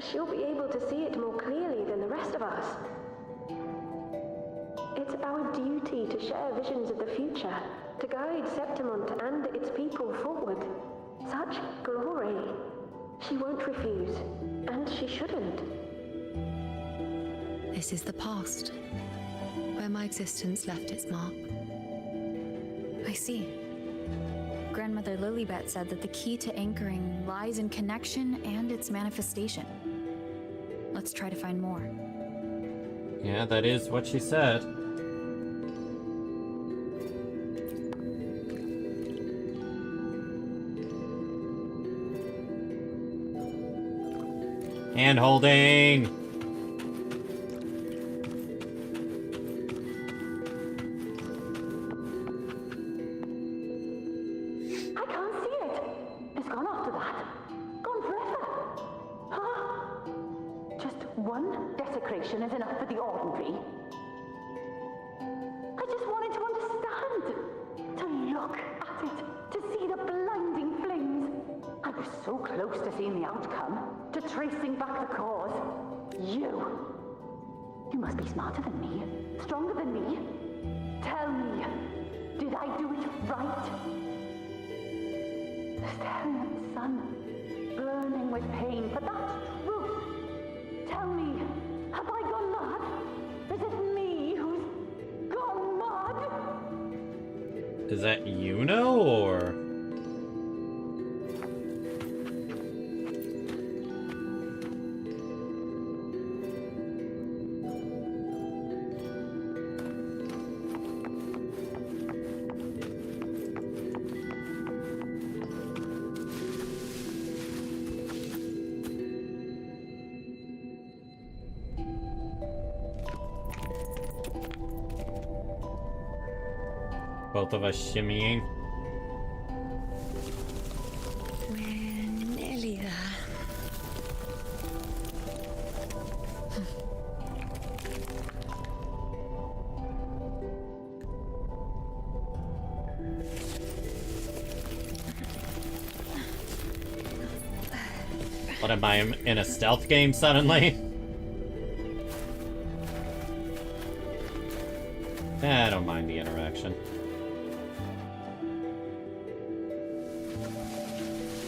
she'll be able to see it more clearly than the rest of us. It's our duty to share visions of the future, to guide Septimont and its people forward. Such glory. She won't refuse, and she shouldn't. This is the past, where my existence left its mark. I see. Grandmother Lilibet said that the key to anchoring lies in connection and its manifestation. Let's try to find more. Yeah, that is what she said. Hand holding. I can't see it. It's gone after that. Gone forever. Huh? Just one desecration is enough for the ordinary. I just wanted to understand. To look at it. To see the blinding flames. I was so close to seeing the outcome. To tracing back the cause. You must be smarter than me. Stronger than me. Tell me. Did I do it right? Staring at the sun, burning with pain, but that's truth. Tell me, have I gone mad? Is it me who's gone mad? Is that Yuno or? Both of us shimmying. We're nearly there. What am I in a stealth game suddenly? I don't mind the interaction.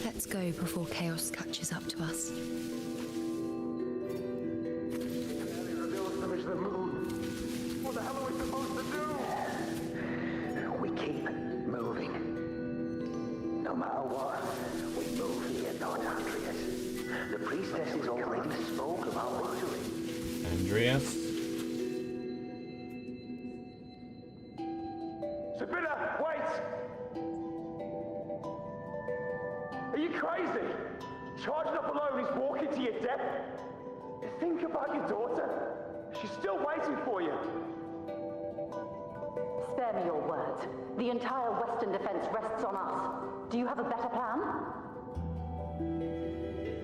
Let's go before chaos catches up to us. What the hell are we supposed to do? We keep moving. No matter what, we move here, not Andreas. The priestesses already spoke about victory. Andreas? Sibylla, wait! Are you crazy? Charging up alone is walking to your death. Think about your daughter. She's still waiting for you. Spare me your words. The entire Western defense rests on us. Do you have a better plan?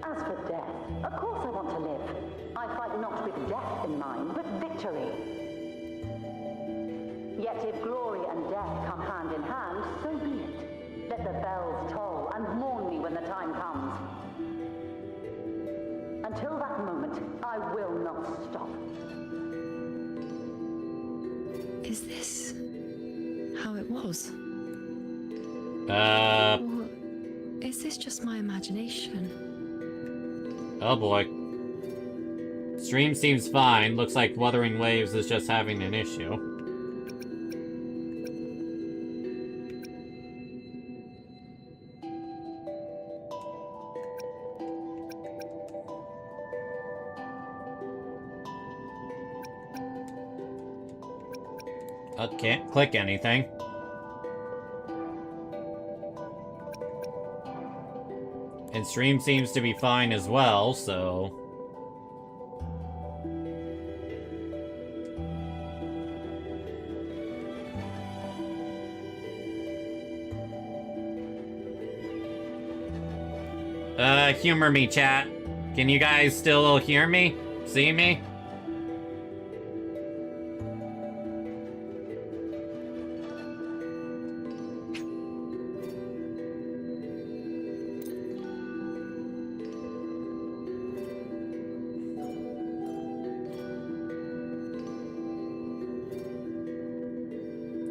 As for death, of course I want to live. I fight not with death in mind, but victory. Yet if glory and death come hand in hand, so be it. Let the bells toll and mourn me when the time comes. Until that moment, I will not stop. Is this how it was? Or is this just my imagination? Oh boy. Stream seems fine. Looks like Wuthering Waves is just having an issue. Can't click anything. And stream seems to be fine as well, so... humor me, chat. Can you guys still hear me? See me?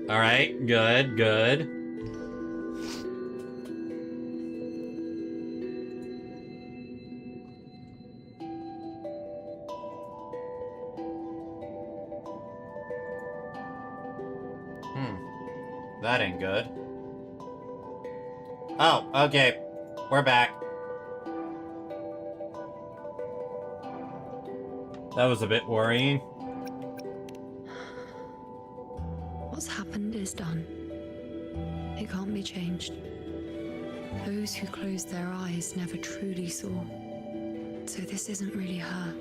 Alright, good, good. That ain't good. Oh, okay. We're back. That was a bit worrying. What's happened is done. It can't be changed. Those who closed their eyes never truly saw. So this isn't really her.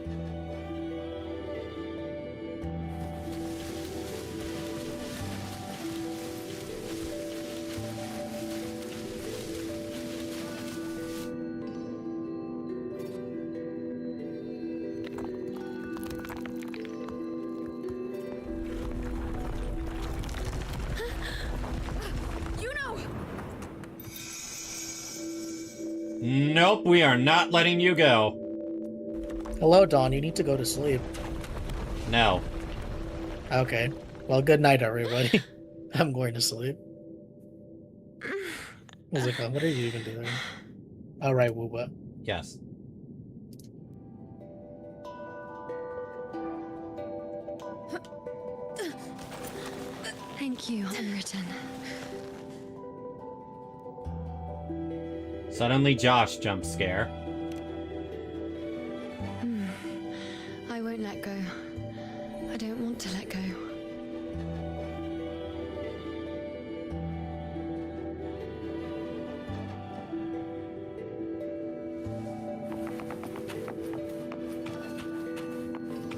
Nope, we are not letting you go. Hello, Dawn. You need to go to sleep. No. Okay. Well, good night, everybody. I'm going to sleep. Musica, what are you even doing? All right, Wooba. Yes. Thank you, unwritten. Suddenly Josh jump scare. I won't let go. I don't want to let go.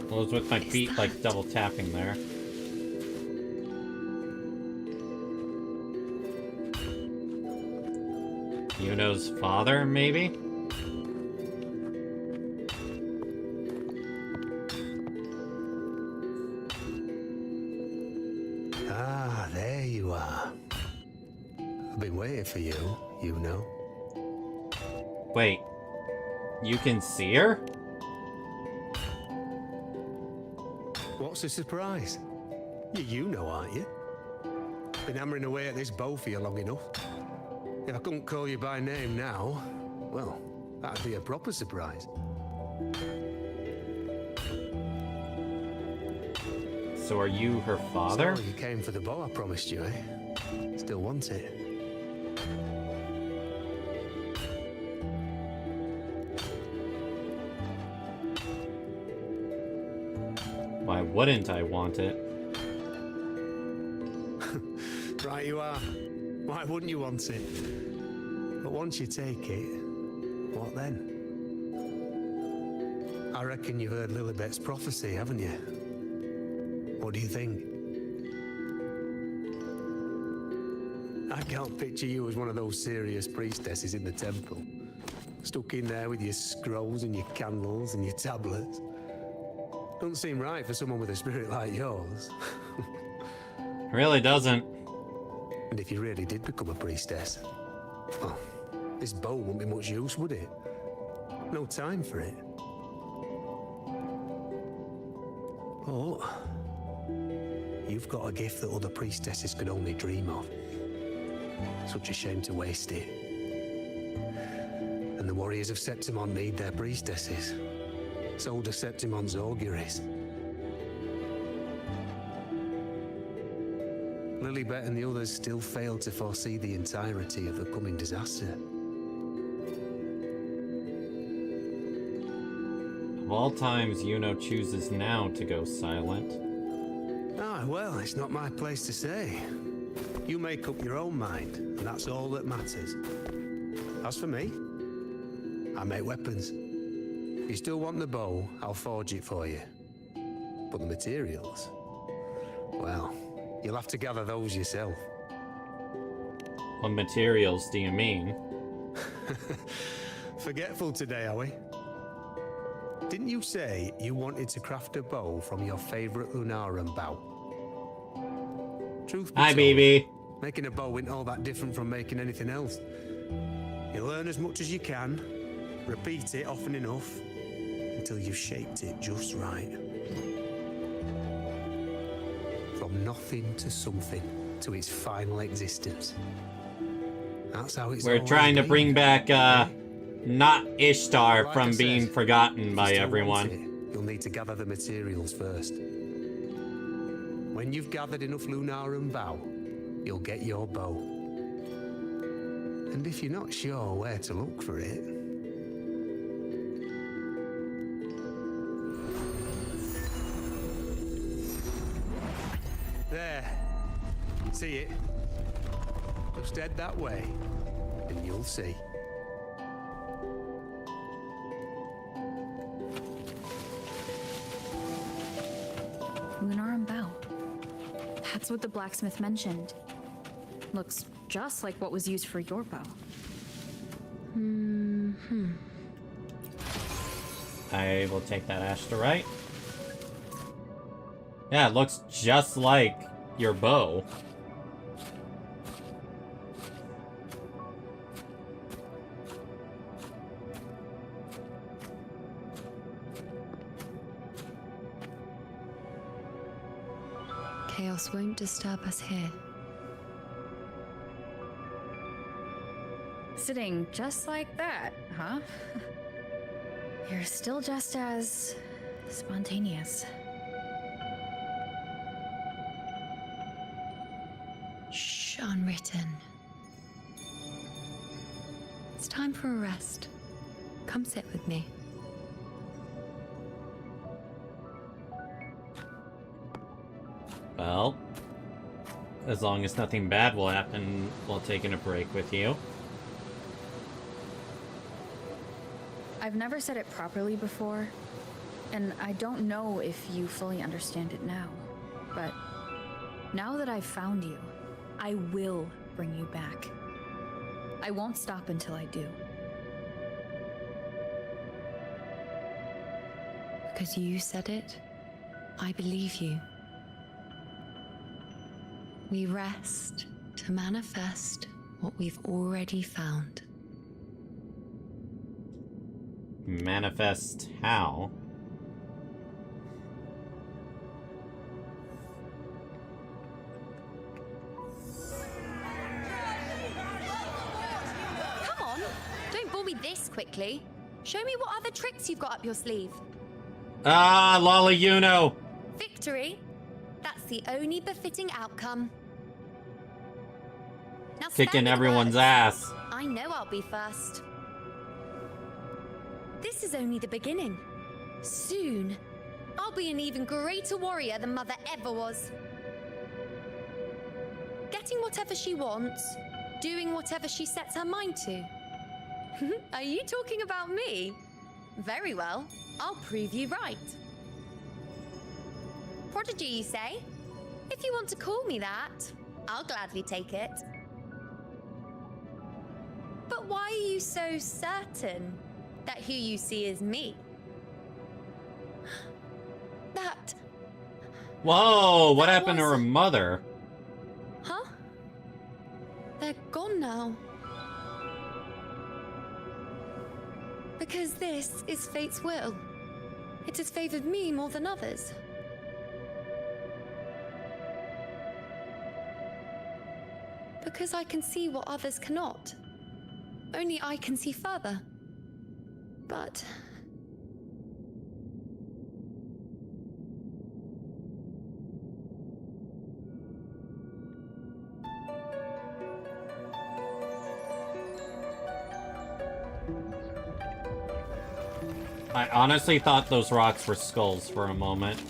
Well, it was with my feet like double tapping there. Yuno's father, maybe? Ah, there you are. I've been waiting for you, Yuno. Wait. You can see her? What's the surprise? You know, aren't you? Been hammering away at this bow for you long enough. If I couldn't call you by name now, well, that'd be a proper surprise. So are you her father? So you came for the bow I promised you, eh? Still want it? Why wouldn't I want it? Right you are. Why wouldn't you want it? But once you take it, what then? I reckon you've heard Lilibet's prophecy, haven't you? What do you think? I can't picture you as one of those serious priestesses in the temple. Stuck in there with your scrolls and your candles and your tablets. Doesn't seem right for someone with a spirit like yours. Really doesn't. And if you really did become a priestess, well, this bow wouldn't be much use, would it? No time for it. Oh, you've got a gift that other priestesses could only dream of. Such a shame to waste it. And the warriors of Septimon need their priestesses. So do Septimon's auguries. Lilibet and the others still failed to foresee the entirety of the coming disaster. Of all times, Yuno chooses now to go silent. Ah, well, it's not my place to say. You make up your own mind, and that's all that matters. As for me, I make weapons. If you still want the bow, I'll forge it for you. But the materials, well, you'll have to gather those yourself. What materials do you mean? Forgetful today, are we? Didn't you say you wanted to craft a bow from your favorite Lunarum bow? Truth be Hi, told, baby. making a bow isn't all that different from making anything else. You learn as much as you can, repeat it often enough, until you've shaped it just right. From nothing to something, to its final existence. That's how it's We're always trying to been. bring back, not Ishtar Like from I being said, forgotten if you by still want everyone. it, you'll need to gather the materials first. When you've gathered enough Lunarum bow, you'll get your bow. And if you're not sure where to look for it, there. See it? Just head that way, and you'll see. Lunarum bow. That's what the blacksmith mentioned. Looks just like what was used for your bow. I will take that ash to right. Yeah, it looks just like your bow. Chaos won't disturb us here. Sitting just like that, huh? You're still just as spontaneous. Shh, unwritten. It's time for a rest. Come sit with me. Well, as long as nothing bad will happen while taking a break with you. I've never said it properly before, and I don't know if you fully understand it now. But now that I've found you, I will bring you back. I won't stop until I do. Because you said it, I believe you. We rest to manifest what we've already found. Manifest how? Come on, don't bore me this quickly. Show me what other tricks you've got up your sleeve. Ah, Lolly Yuno! Victory? That's the only befitting outcome. Now Kicking everyone's ass. I know I'll be first. This is only the beginning. Soon, I'll be an even greater warrior than Mother ever was. Getting whatever she wants, doing whatever she sets her mind to. Are you talking about me? Very well, I'll prove you right. Prodigy, you say? If you want to call me that, I'll gladly take it. But why are you so certain that who you see is me? That... Whoa, what happened to her mother? Huh? They're gone now. Because this is fate's will. It has favored me more than others. Because I can see what others cannot. Only I can see further. but I honestly thought those rocks were skulls for a moment.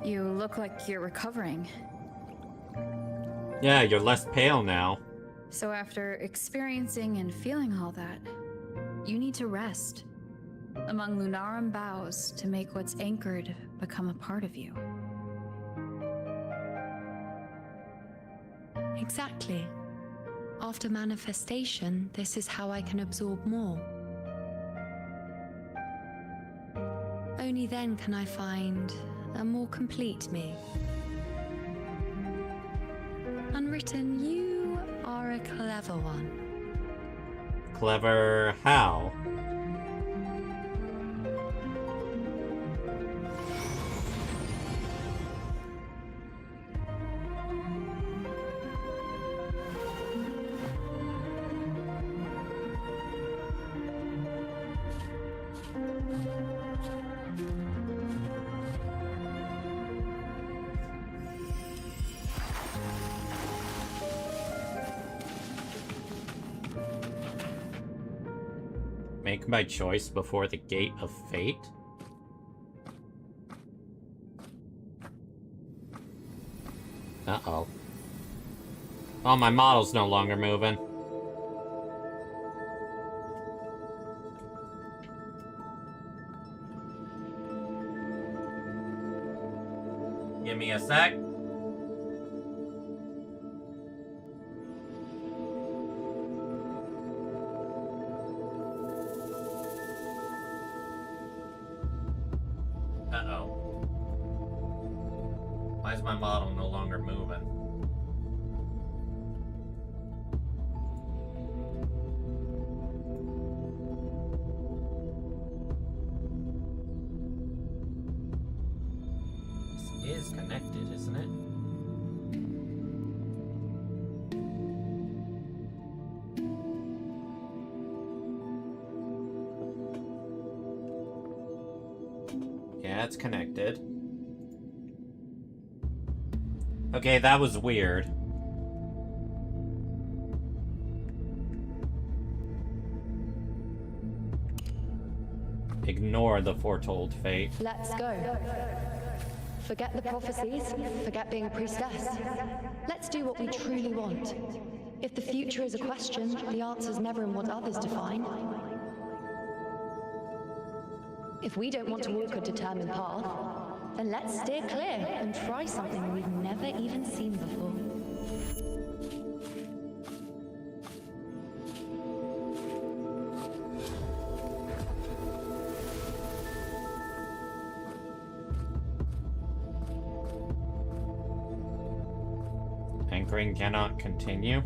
You look like you're recovering. Yeah, you're less pale now. So after experiencing and feeling all that, you need to rest among Lunarum boughs to make what's anchored become a part of you. exactly. After manifestation, this is how I can absorb more. Only then can I find a more complete me. Unwritten, you are a clever one. Clever how? Make my choice before the gate of fate? Uh-oh. Oh, my model's no longer moving. Give me a sec. Uh-oh. Why is my model no longer moving? This is connected, isn't it? Yeah, it's connected. Okay, that was weird. Ignore the foretold fate. Let's go. Forget the prophecies, forget being a priestess. Let's do what we truly want. If the future is a question, the answer's never in what others define. If we don't want to walk a determined path, then let's steer clear and try something we've never even seen before. Anchoring cannot continue.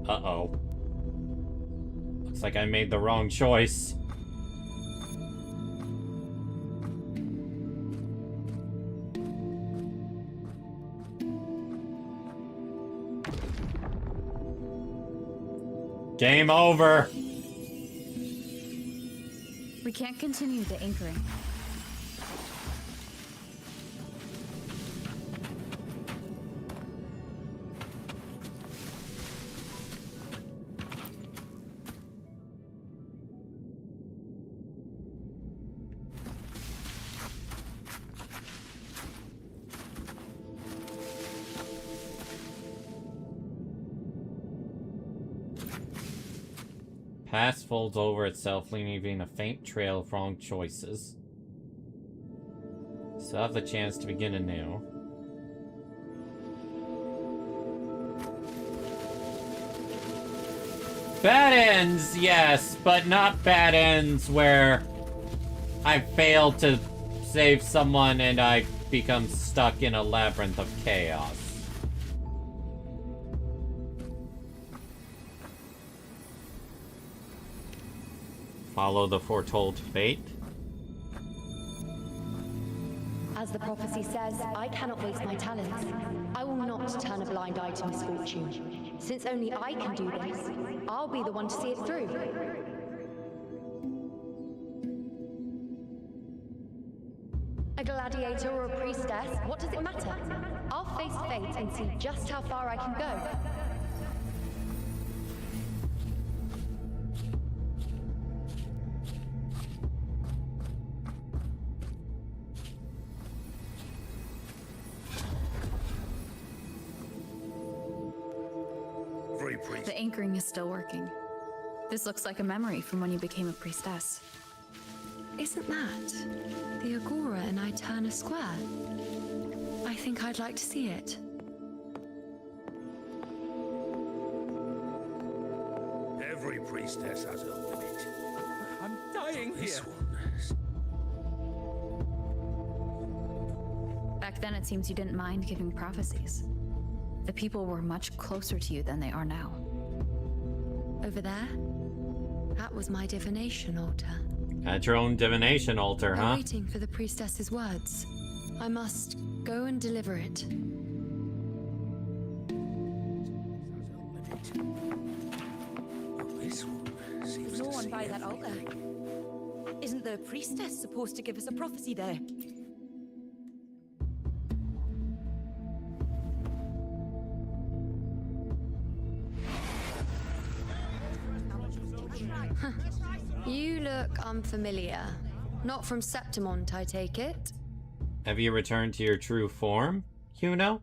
Uh-oh. Looks like I made the wrong choice. Game over. We can't continue the anchoring. Past folds over itself, leaving a faint trail of wrong choices. Still have the chance to begin anew. Bad ends, yes, but not bad ends where I failed to save someone and I become stuck in a labyrinth of chaos. Follow the foretold fate. As the prophecy says, I cannot waste my talents. I will not turn a blind eye to misfortune. Since only I can do this, I'll be the one to see it through. A gladiator or a priestess, what does it matter? I'll face fate and see just how far I can go. The anchoring is still working. This looks like a memory from when you became a priestess. Isn't that the Agora in Eterna Square? I think I'd like to see it. Every priestess has a limit. I'm dying This here. Back then, it seems you didn't mind giving prophecies. The people were much closer to you than they are now. Over there? That was my divination altar. At your own divination altar, I'm huh? waiting for the priestess's words. I must go and deliver it. There's no one by that altar. Isn't the priestess supposed to give us a prophecy there? You look unfamiliar. Not from Septimont, I take it? Have you returned to your true form, Juno?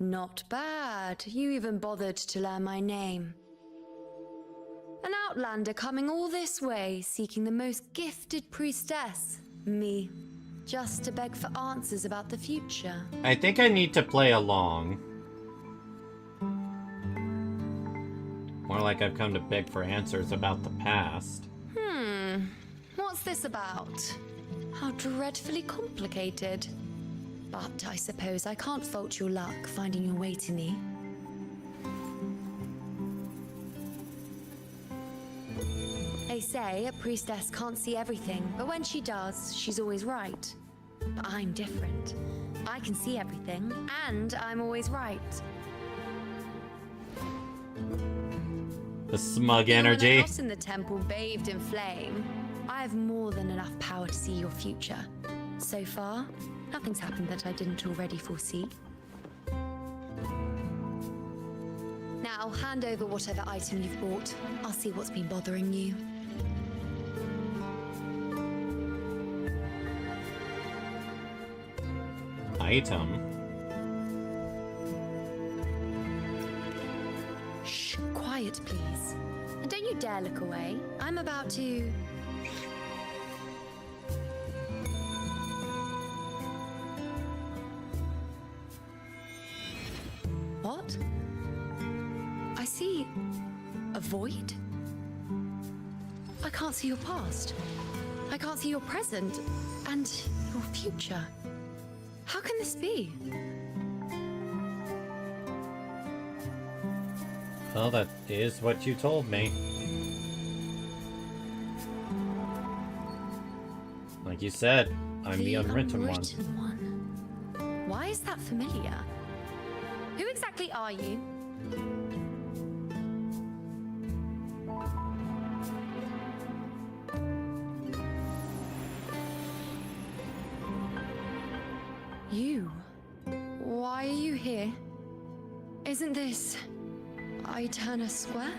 Not bad. You even bothered to learn my name. An outlander coming all this way, seeking the most gifted priestess, me, just to beg for answers about the future. I think I need to play along. More like I've come to beg for answers about the past. What's this about? How dreadfully complicated. But I suppose I can't fault your luck finding your way to me. They say a priestess can't see everything, but when she does, she's always right. But I'm different. I can see everything, and I'm always right. The smug Even when energy. the house in the temple bathed in flame, I have more than enough power to see your future. So far, nothing's happened that I didn't already foresee. Now, hand over whatever item you've bought. I'll see what's been bothering you. Item. Shh, quiet, please. And don't you dare look away. I'm about to... What? I see a void? I can't see your past. I can't see your present and your future. How can this be? Well, that is what you told me. Like you said, I'm the unwritten one. one. Why is that familiar? Who exactly are you? You? Why are you here? Isn't this Eterna Square?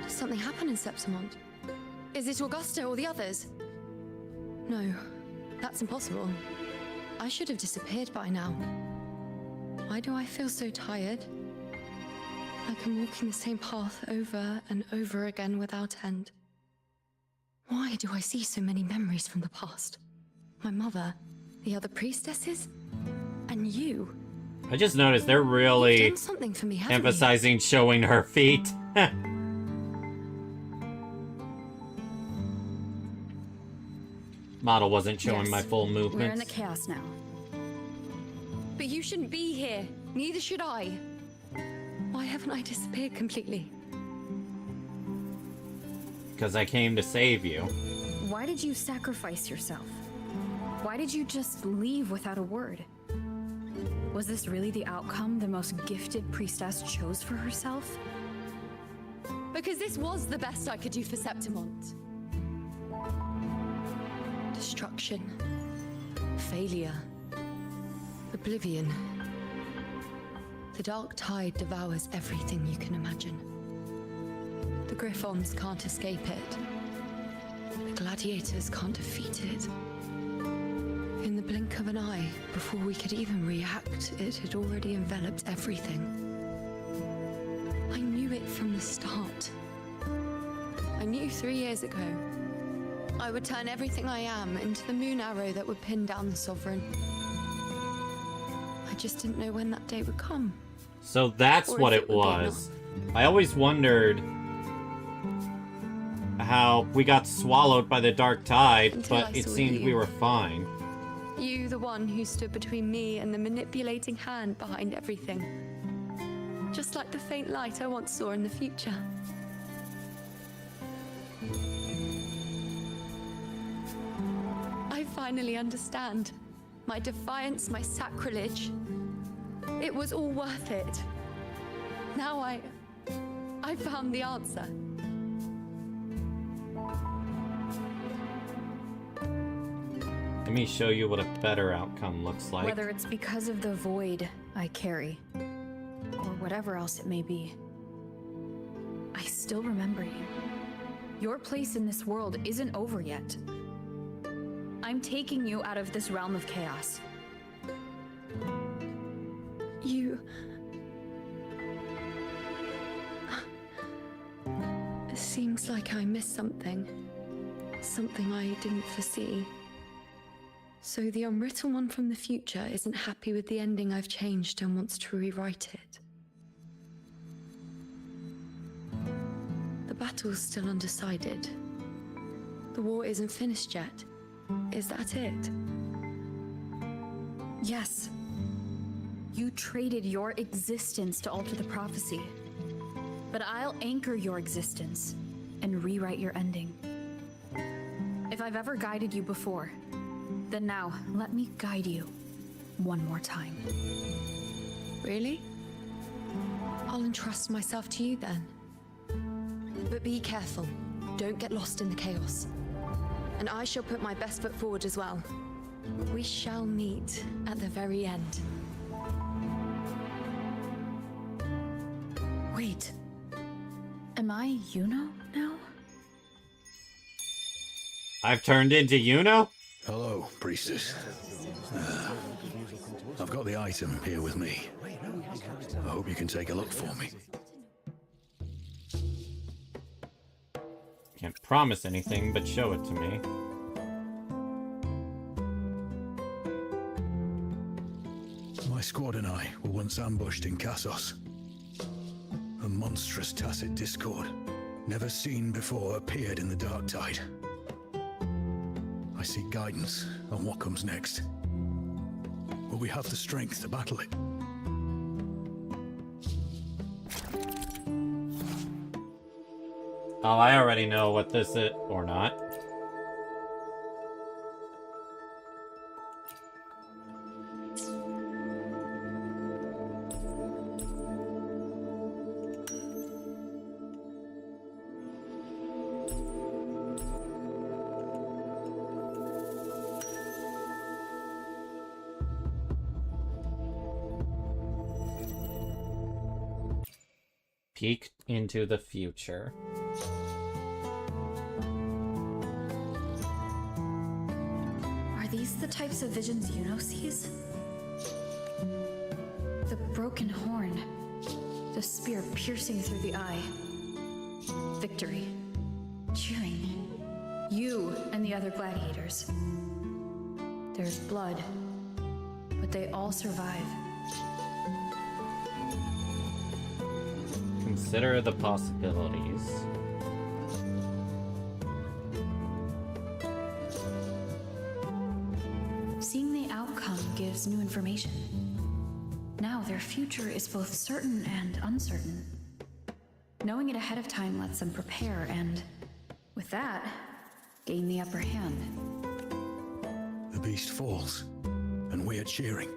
Did something happen in Septimont? Is it Augusta or the others? No, that's impossible. I should have disappeared by now. Why do I feel so tired? Like I'm walking the same path over and over again without end. Why do I see so many memories from the past? My mother, the other priestesses, and you. I just noticed they're really You've done something for me, haven't you? emphasizing showing her feet. Model wasn't showing Yes, my full We're in movements. the chaos now. But you shouldn't be here. Neither should I. Why haven't I disappeared completely? Because I came to save you. Why did you sacrifice yourself? Why did you just leave without a word? Was this really the outcome the most gifted priestess chose for herself? Because this was the best I could do for Septimont. Destruction. Failure. Oblivion. The dark tide devours everything you can imagine. The Griffons can't escape it. The gladiators can't defeat it. In the blink of an eye, before we could even react, it had already enveloped everything. I knew it from the start. I knew 3 years ago I would turn everything I am into the moon arrow that would pin down the Sovereign. I just didn't know when that day would come. So that's Or what if it it would be was. I always wondered how we got swallowed by the dark tide, Until I but it saw seemed you. we were fine. You, the one who stood between me and the manipulating hand behind everything. Just like the faint light I once saw in the future. I finally understand. My defiance, my sacrilege. It was all worth it. Now I found the answer. Let me show you what a better outcome looks like. Whether it's because of the void I carry, or whatever else it may be, I still remember you. Your place in this world isn't over yet. I'm taking you out of this realm of chaos. You... It seems like I missed something. Something I didn't foresee. So the unwritten one from the future isn't happy with the ending I've changed and wants to rewrite it. The battle's still undecided. The war isn't finished yet. Is that it? Yes. You traded your existence to alter the prophecy. But I'll anchor your existence and rewrite your ending. If I've ever guided you before, then now let me guide you one more time. Really? I'll entrust myself to you then. But be careful. Don't get lost in the chaos. And I shall put my best foot forward as well. We shall meet at the very end. Wait. Am I Yuno now? I've turned into Yuno? Hello, priestess. I've got the item here with me. I hope you can take a look for me. Can't promise anything, but show it to me. My squad and I were once ambushed in Kassos. A monstrous tacit discord, never seen before, appeared in the dark tide. I seek guidance on what comes next. Will we have the strength to battle it? Oh, I already know what this is, or not. Peek into the future. Are these the types of visions Yuno sees? The broken horn, the spear piercing through the eye, victory, cheering, you and the other gladiators. There's blood, but they all survive. Consider the possibilities. Seeing the outcome gives new information. now, their future is both certain and uncertain. Knowing it ahead of time lets them prepare and, with that, gain the upper hand. The beast falls, and we are cheering.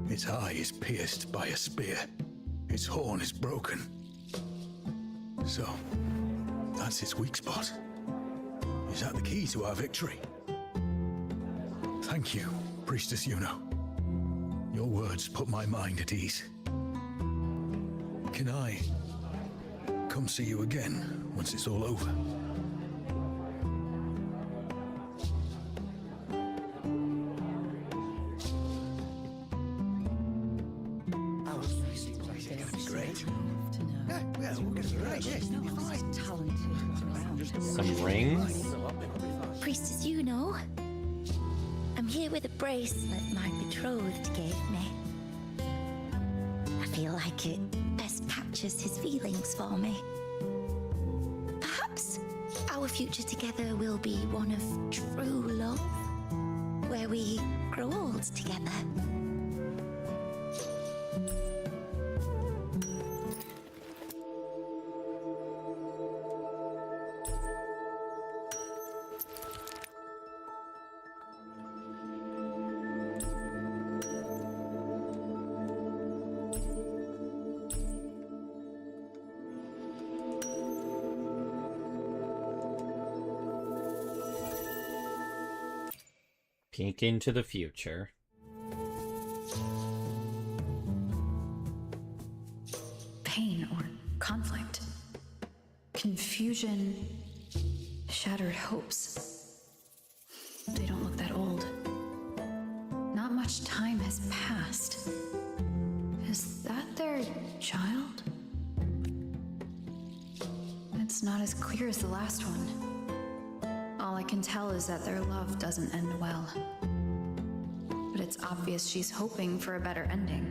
Its eye is pierced by a spear. Its horn is broken. So, that's its weak spot. Is that the key to our victory? Thank you, Priestess Yuno. Your words put my mind at ease. Can I come see you again once it's all over? Some rings? Priestess Yuno, I'm here with a bracelet my betrothed gave me. I feel like it best captures his feelings for me. Perhaps our future together will be one of true love, where we grow old together. Peek into the future. Pain or conflict, confusion, shattered hopes. They don't look that old. Not much time has passed. Is that their child? It's not as clear as the last one. All I can tell is that their love doesn't end well. But it's obvious she's hoping for a better ending.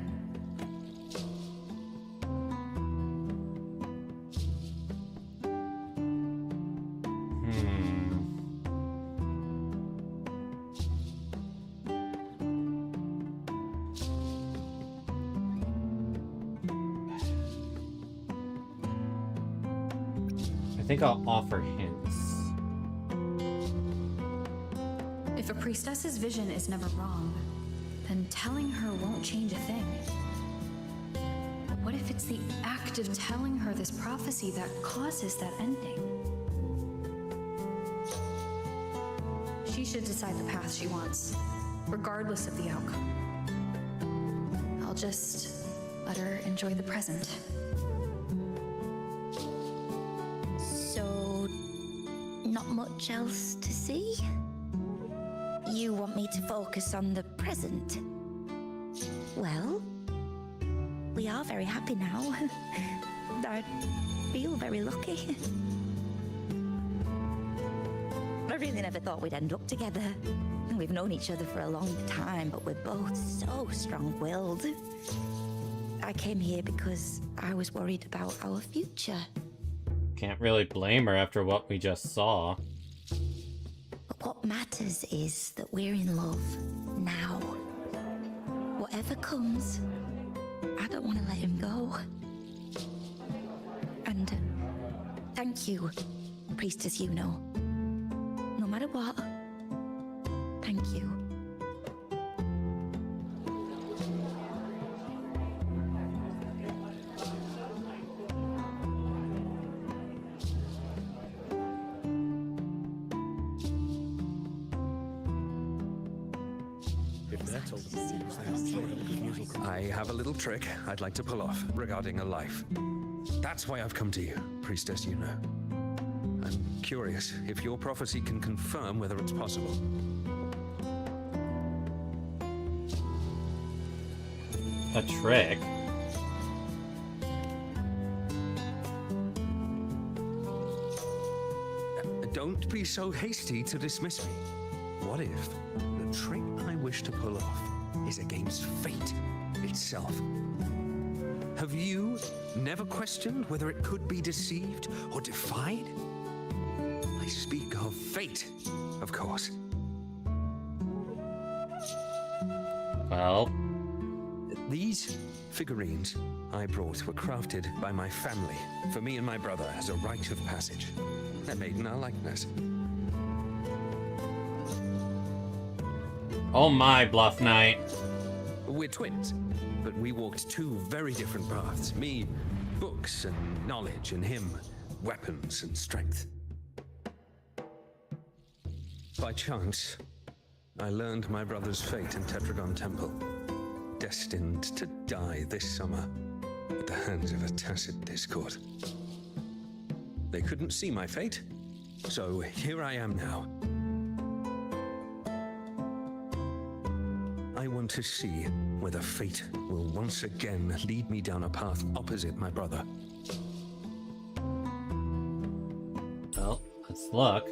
I think I'll offer hints. If a priestess's vision is never wrong, then telling her won't change a thing. But what if it's the act of telling her this prophecy that causes that ending? She should decide the path she wants, regardless of the outcome. I'll just let her enjoy the present. So, not much else to see? You want me to focus on the present? Well, we are very happy now. I feel very lucky. I really never thought we'd end up together. We've known each other for a long time, but we're both so strong-willed. I came here because I was worried about our future. Can't really blame her after what we just saw. But what matters is that we're in love now. Whatever comes, I don't want to let him go. And thank you, Priestess Yuno. No matter what, thank you. I have a little trick I'd like to pull off regarding a life. That's why I've come to you, Priestess Yuno. I'm curious if your prophecy can confirm whether it's possible. A trick? Don't be so hasty to dismiss me. What if the trick I wish to pull off is against fate itself? Have you never questioned whether it could be deceived or defied? I speak of fate, of course. Well, these Figurines I brought were crafted by my family for me and my brother as a rite of passage. They're made in our likeness. Oh my, Bluff Knight. We're twins, but we walked two very different paths. Me, books and knowledge, and him, weapons and strength. By chance, I learned my brother's fate in Tetragon Temple. Destined to die this summer at the hands of a tacit discord. They couldn't see my fate, so here I am now. I want to see whether fate will once again lead me down a path opposite my brother. Well, let's look.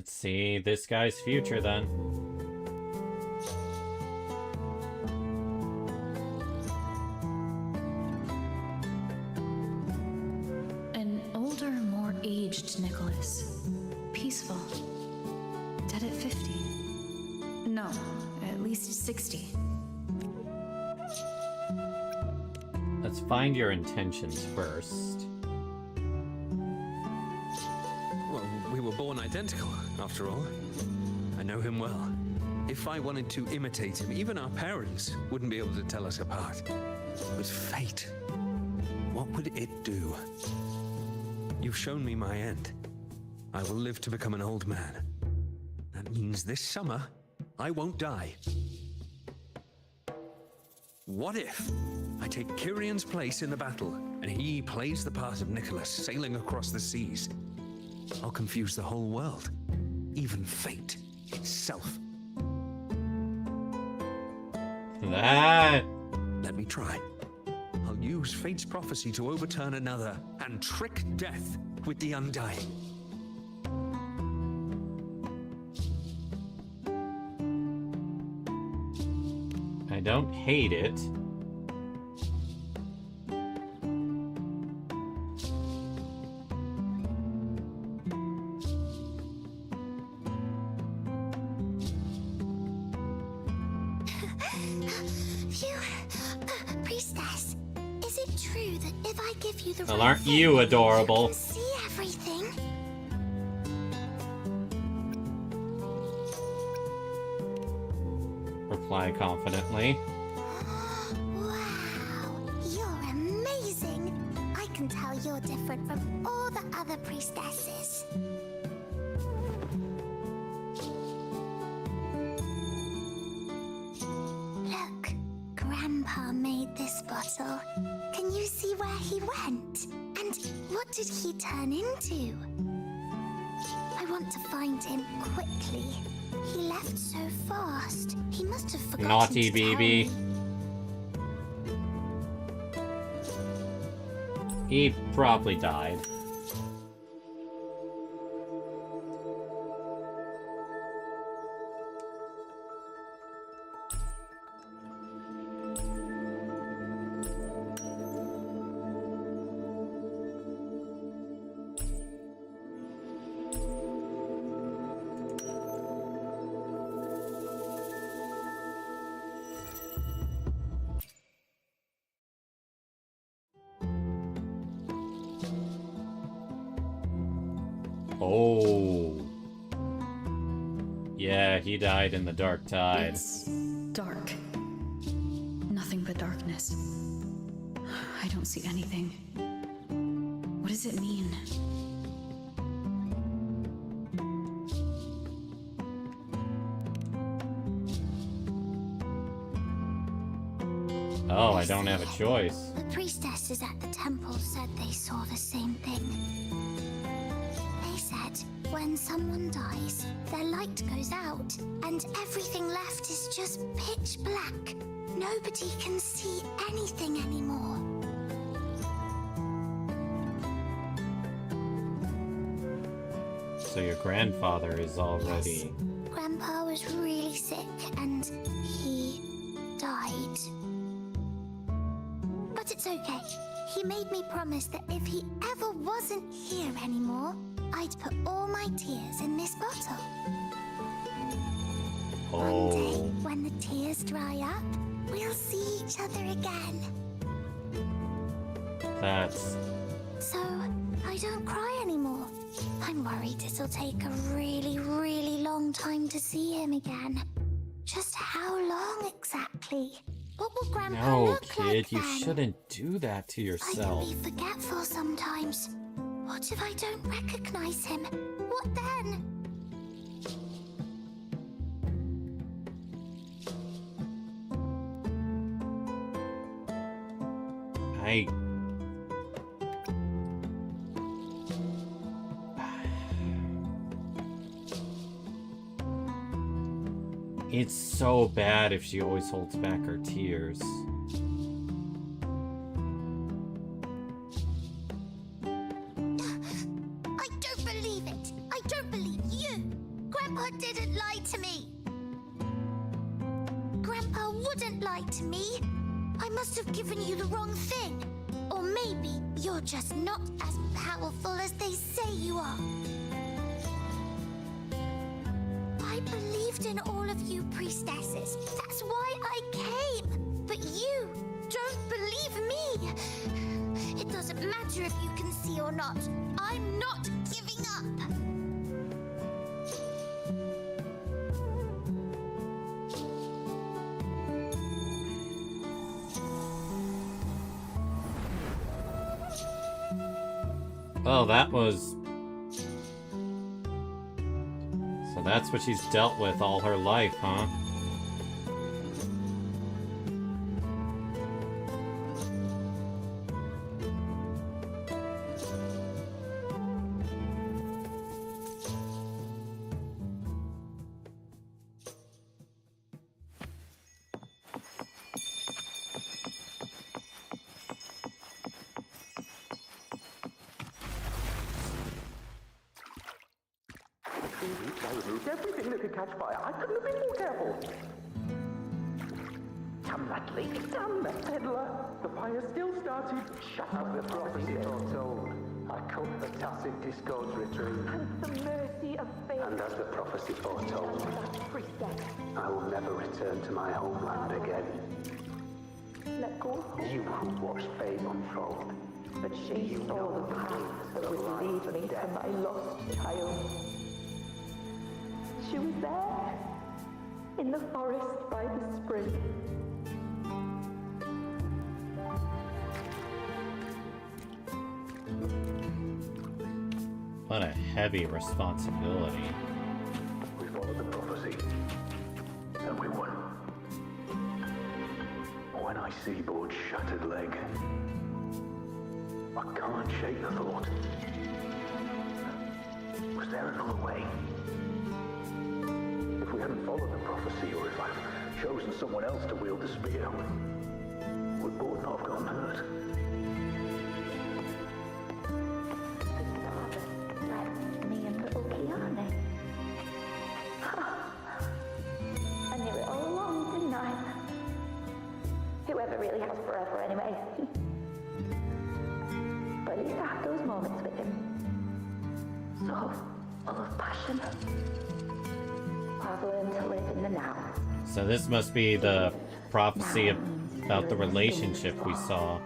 See this guy's future then. An older, more aged Nicholas. Peaceful. Dead at 50. No, at least 60. Let's find your intentions first. We were born identical, after all. I know him well. If I wanted to imitate him, even our parents wouldn't be able to tell us apart. But fate, what would it do? You've shown me my end. I will live to become an old man. That means this summer, I won't die. What if I take Kyrion's place in the battle, and he plays the part of Nicholas, sailing across the seas? I'll confuse the whole world, even fate itself. That. Let me try. I'll use fate's prophecy to overturn another and trick death with the undying. I don't hate it. Priestess, is it true that if I give you the Well, right aren't you thing, adorable? you can see everything? Reply confidently. Wow, you're amazing. I can tell you're different from all the other priestesses. Look, Grandpa made this bottle. Can you see where he went? And what did he turn into? I want to find him quickly. He left so fast. He must have forgotten Naughty to tell BB. me. He probably died. Oh. Yeah, he died in the dark tide. It's dark. Nothing but darkness. I don't see anything. What does it mean? Oh, I don't have a choice. The priestesses at the temple said they saw the same thing. They said when someone dies, their light goes out, and everything left is just pitch black. Nobody can see anything anymore. So your grandfather is already... Grandpa was really sick and he died. But it's okay. He made me promise that if he ever wasn't here anymore, I'd put all my tears in this bottle. One day, when the tears dry up, we'll see each other again. That's... So, I don't cry anymore. I'm worried it'll take a really, really long time to see him again. Just how long exactly? What will Grandpa No, look kid, like you then? shouldn't do that to I yourself. can be forgetful sometimes. What if I don't recognize him? What then? It's so bad if she always holds back her tears. I don't believe it. I don't believe you. Grandpa didn't lie to me. Grandpa wouldn't lie to me. I must have given you the wrong thing. Or maybe you're just not as powerful as they say you are. I believed in all of you priestesses. That's why I came. But you don't believe me. It doesn't matter if you can see or not. I'm not giving up. Oh, that was... So that's what she's dealt with all her life, huh? I removed everything that could catch fire. I couldn't have been more careful. Come, that lady, come, that peddler. The fire still started. Shut up, the prophecy foretold. I cut the tacit discords retreat. And the mercy of fate. And as the prophecy foretold, I will never return to my homeland again. Let go. You who watched fate unfold. But she saw the path that would lead me to my lost child. She was there, in the forest by the spring. What a heavy responsibility. We followed the prophecy, and we won. When I see Board's shattered leg, I can't shake the thought. Was there another way? If we hadn't followed the prophecy, or if I'd chosen someone else to wield the spear, would Board not have gone hurt? Me and little Kiani. I knew it all along, didn't I? Whoever really has forever anyway. But at least I had those moments with him. So full of passion. I've learned to live in the now. So this must be the prophecy about the relationship we saw.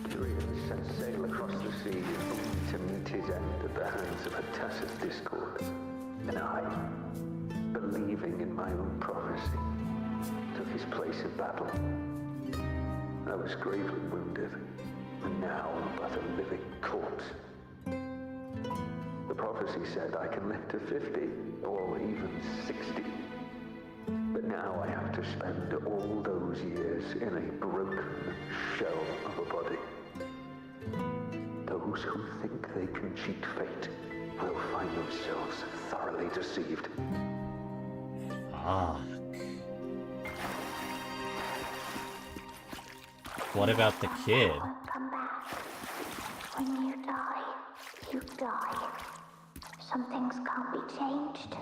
Tyrion set sail across the sea to meet his end at the hands of a tacit discord. And I, believing in my own prophecy, took his place in battle. I was gravely wounded, and now I'm but a living corpse. The prophecy said I can live to 50, or even 60. But now I have to spend all those years in a broken shell of a body. Those who think they can cheat fate will find themselves thoroughly deceived. Ah. What about the kid? Won't come back. When you die, you die. Some things can't be changed,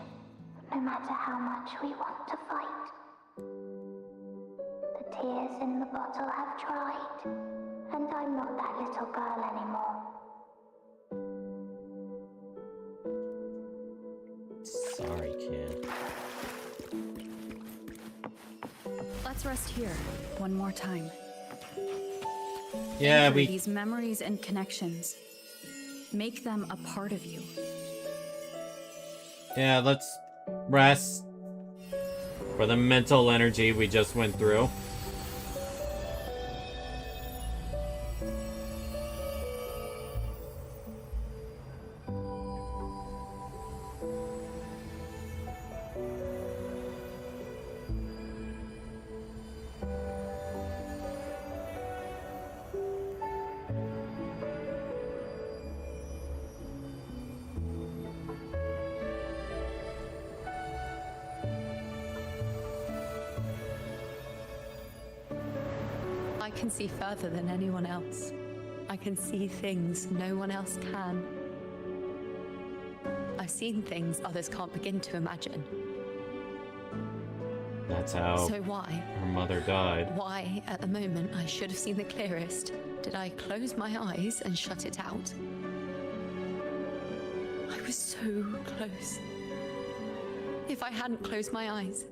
no matter how much we want to fight. The tears in the bottle have dried, and I'm not that little girl anymore. Sorry, kid. Let's rest here one more time. Yeah, Anchor these memories and connections. Make them a part of you. Yeah, let's rest for the mental energy we just went through. I can see further than anyone else. I can see things no one else can. I've seen things others can't begin to imagine. That's how So why? her mother died. Why, at the moment I should have seen the clearest, did I close my eyes and shut it out? I was so close. If I hadn't closed my eyes,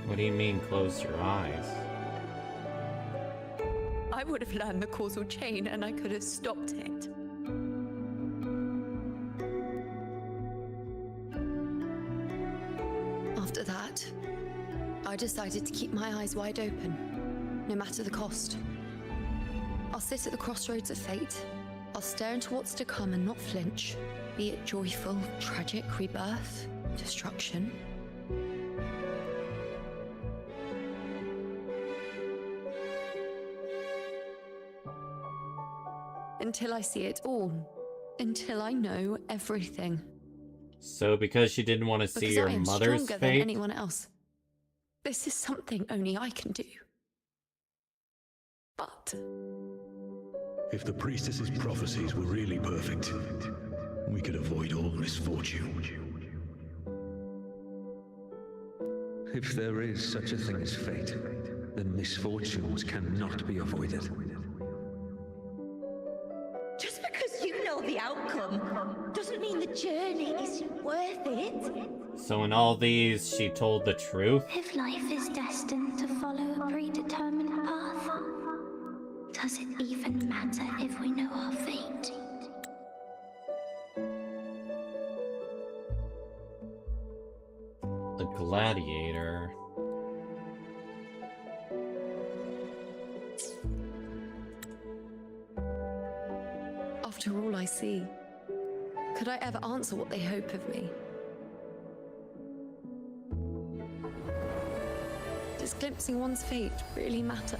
What do you mean, close your eyes? I would have learned the causal chain and I could have stopped it. After that, I decided to keep my eyes wide open, no matter the cost. I'll sit at the crossroads of fate. I'll stare into what's to come and not flinch, be it joyful, tragic, rebirth, destruction. Until I see it all. Until I know everything. So because she didn't want to see Because your I am mother's stronger fate? than anyone else. This is something only I can do. But If the priestess's prophecies were really perfect, we could avoid all misfortune. If there is such a thing as fate, then misfortunes cannot be avoided. Just because you know the outcome doesn't mean the journey isn't worth it. So in all these, she told the truth? If life is destined to follow a predetermined path, does it even matter if we know our fate? The gladiator. after all I see, could I ever answer what they hope of me? Does glimpsing one's fate really matter?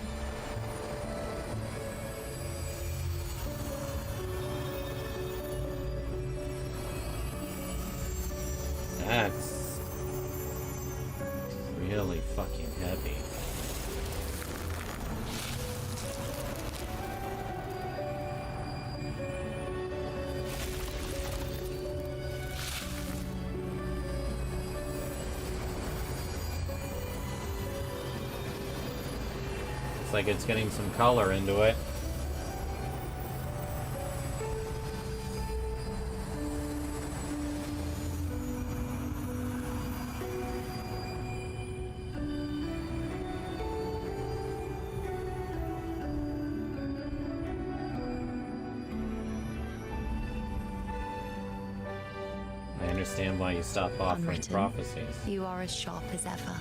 That's really fucking heavy. It's like it's getting some color into it. I understand why you stopped offering Unwritten, prophecies. you are as sharp as ever.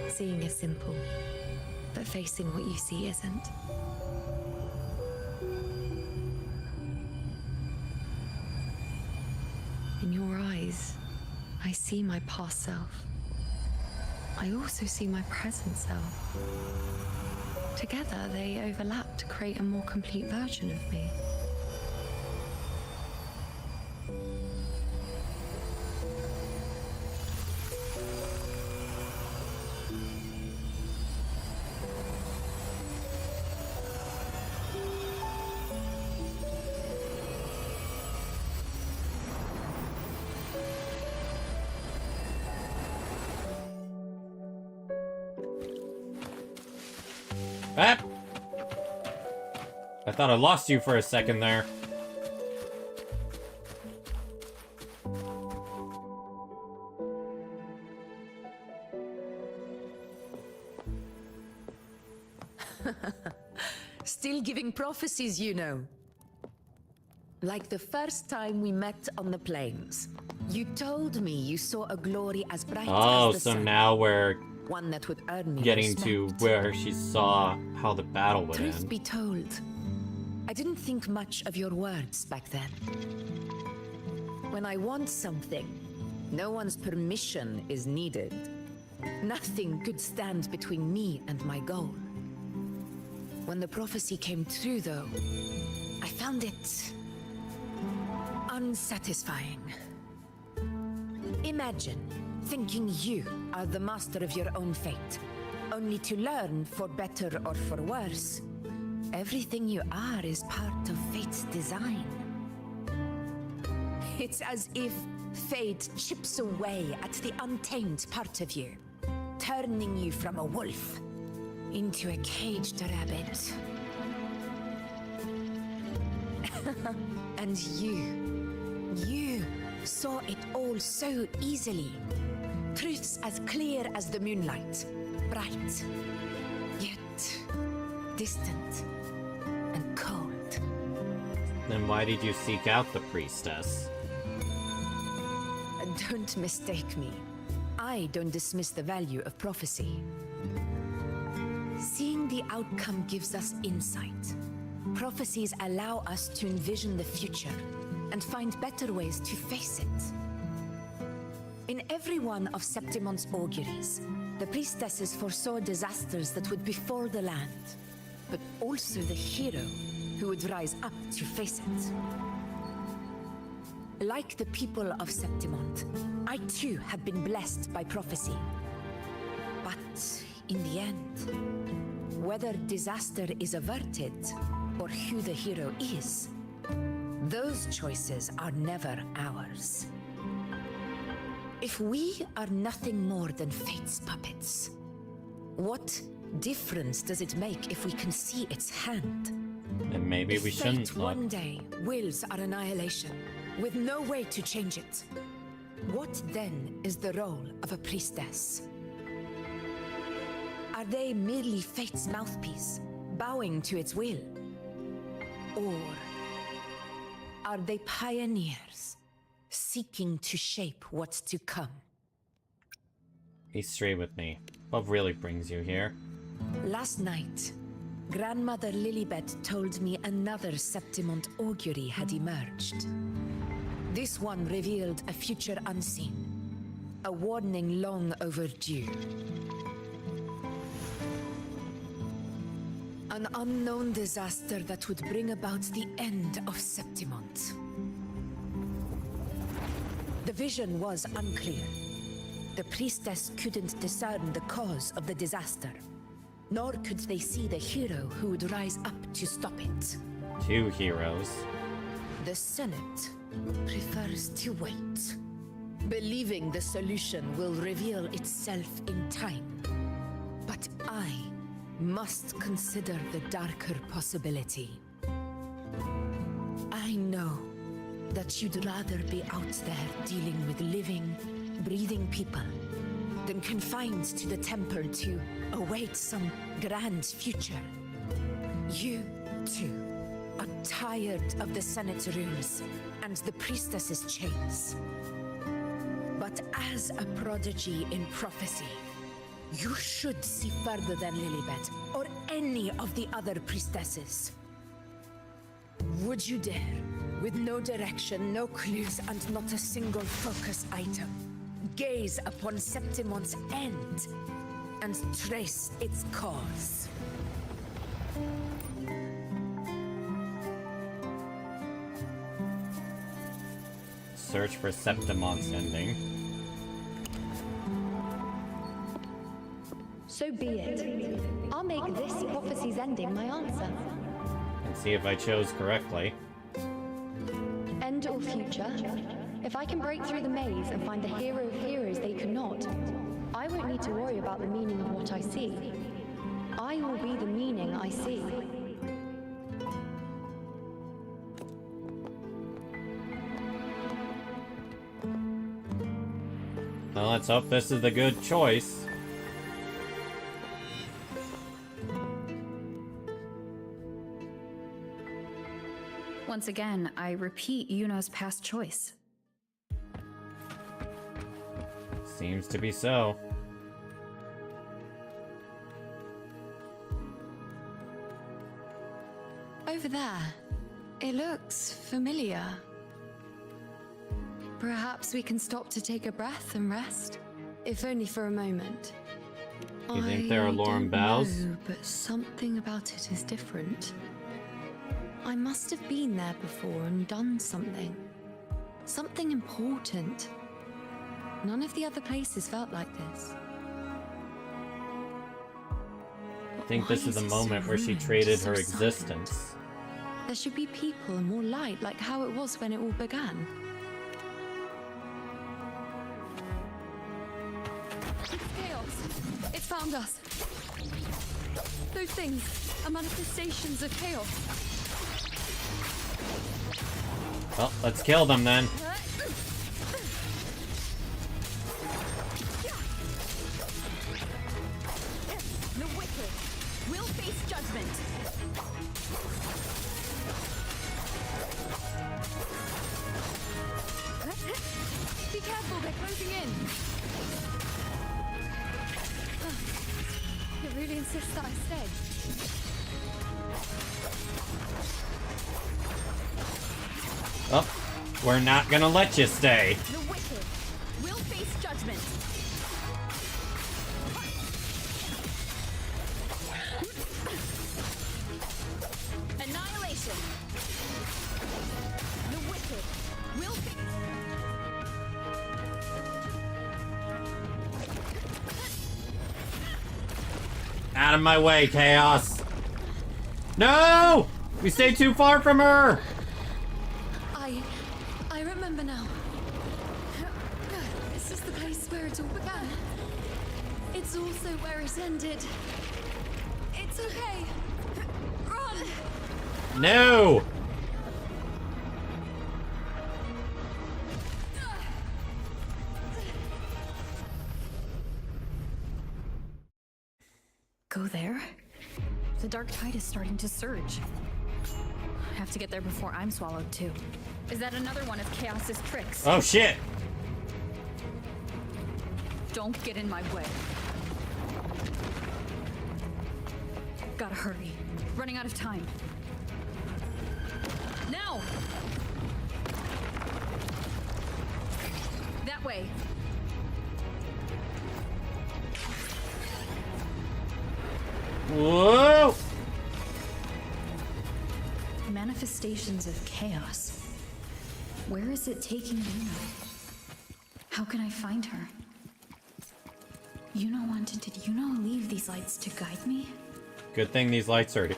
Seeing is simple, but facing what you see isn't. In your eyes, I see my past self. I also see my present self. Together, they overlap to create a more complete version of me. Ah! I thought I lost you for a second there. Still giving prophecies, you know. Like the first time we met on the plains. You told me you saw a glory as bright Oh, as the so sun. now we're One that would earn me getting respect. to where she saw how the battle would Truth end. be told, I didn't think much of your words back then. When I want something, no one's permission is needed. Nothing could stand between me and my goal. When the prophecy came true, though, I found it unsatisfying. Imagine thinking you are the master of your own fate, only to learn, for better or for worse, everything you are is part of fate's design. It's as if fate chips away at the untamed part of you, turning you from a wolf into a caged rabbit. And you saw it all so easily. Truths as clear as the moonlight, bright, yet distant and cold. Then why did you seek out the priestess? Don't mistake me. I don't dismiss the value of prophecy. Seeing the outcome gives us insight. Prophecies allow us to envision the future and find better ways to face it. In every one of Septimon's auguries, the priestesses foresaw disasters that would befall the land, but also the hero who would rise up to face it. Like the people of Septimont, I too have been blessed by prophecy. But in the end, whether disaster is averted or who the hero is, those choices are never ours. If we are nothing more than fate's puppets, what difference does it make if we can see its hand? And maybe we shouldn't Fate look. one day wills our annihilation, with no way to change it. What then is the role of a priestess? Are they merely fate's mouthpiece, bowing to its will? Or are they pioneers, seeking to shape what's to come? Be straight with me. What really brings you here? Last night, Grandmother Lilibet told me another Septimont augury had emerged. This one revealed a future unseen, a warning long overdue. An unknown disaster that would bring about the end of Septimont. The vision was unclear. The priestess couldn't discern the cause of the disaster, nor could they see the hero who would rise up to stop it. Two heroes. The Senate prefers to wait, believing the solution will reveal itself in time. But I must consider the darker possibility. I know that you'd rather be out there dealing with living, breathing people than confined to the temple to await some grand future. You, too, are tired of the Senate's rules and the priestess's chains. But as a prodigy in prophecy, you should see further than Lilibet or any of the other priestesses. Would you dare, with no direction, no clues, and not a single focus item, gaze upon Septimont's end and trace its cause? Search for Septimon's ending. So be it. I'll make this prophecy's ending my answer. And see if I chose correctly. End or future, if I can break through the maze and find the hero of heroes they could not, I won't need to worry about the meaning of what I see. I will be the meaning I see. Well, let's hope this is the good choice. Once again, I repeat Yuno's past choice. Seems to be so. Over there. It looks familiar. Perhaps we can stop to take a breath and rest, if only for a moment. You think there are Lauren Bows? No, but something about it is different. I must have been there before and done something. Something important. None of the other places felt like this. I think this is the moment where she traded her existence. There should be people and more light, like how it was when it all began. It's chaos. It found us. Those things are manifestations of chaos. Well, let's kill them then. The wicked will face judgment. Be careful, they're closing in. It really insists that I stay. Oh, we're not gonna let you stay. The wicked will face judgment. Annihilation. The wicked will face. Out of my way, Chaos. No! We stayed too far from her! I remember now. This is the place where it all began. It's also where it ended. It's okay. Run! No! Go there? The dark tide is starting to surge. I have to get there before I'm swallowed too. Is that another one of Chaos's tricks? Oh shit! Don't get in my way. Gotta hurry. Running out of time. Now! That way. Whoa! Manifestations of chaos. Where is it taking Yuno? How can I find her? Did Yuno leave these lights to guide me? Good thing these lights are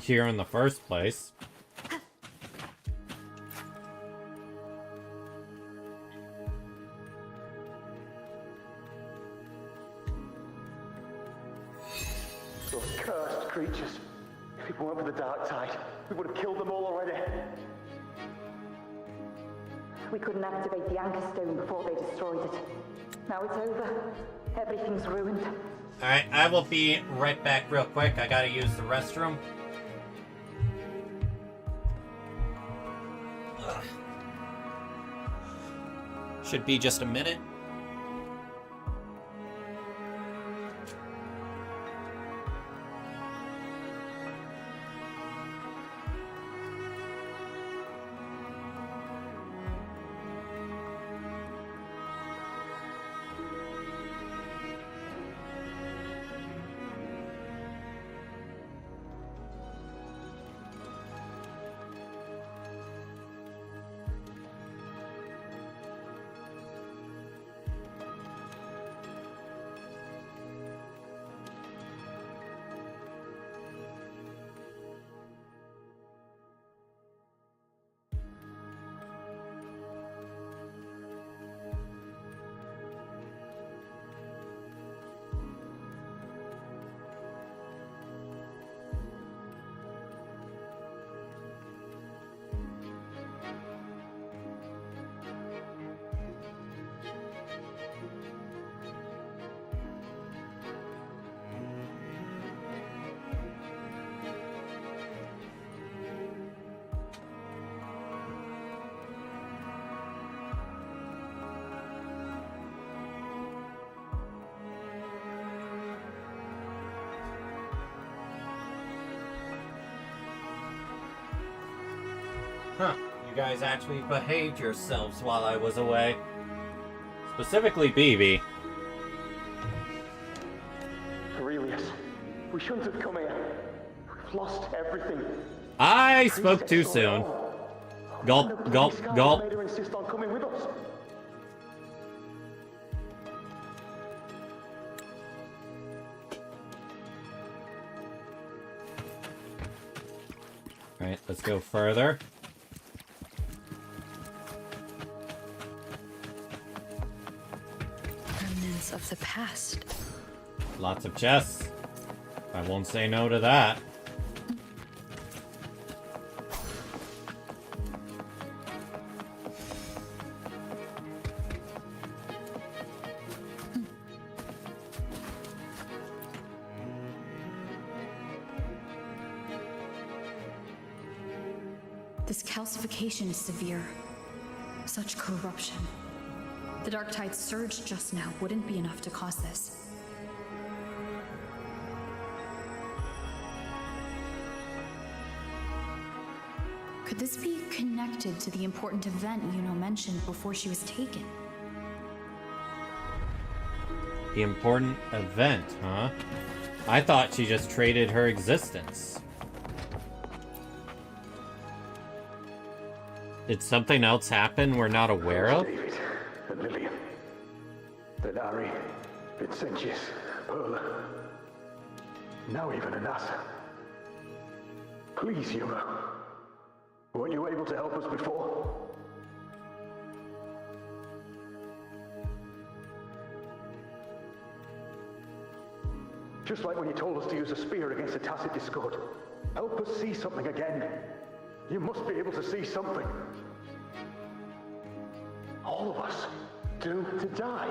here in the first place. Those cursed creatures. If it weren't for the dark tide, we would have killed them all already. We couldn't activate the anchor stone before they destroyed it. Now it's over. Everything's ruined. Alright, I will be right back real quick. I gotta use the restroom. Ugh. Should be just a minute. Huh. You guys actually behaved yourselves while I was away. Specifically, BB. Aurelius, we shouldn't have come here. We've lost everything. I spoke too soon. Gulp, gulp, gulp. Made her insist on coming with us. Alright, let's go further. Remnants of the past. Lots of chests. I won't say no to that. This calcification is severe. Such corruption. The Dark Tide surge just now wouldn't be enough to cause this. Could this be connected to the important event Yuno mentioned before she was taken? The important event, huh? I thought she just traded her existence. Did something else happen we're not aware of? David and Lillian. Denari, Vincentius, Perla. Now even Anasa. Please, Yuno. Weren't you able to help us before? Just like when you told us to use a spear against a tacit discord. Help us see something again. You must be able to see something. All of us doomed to die.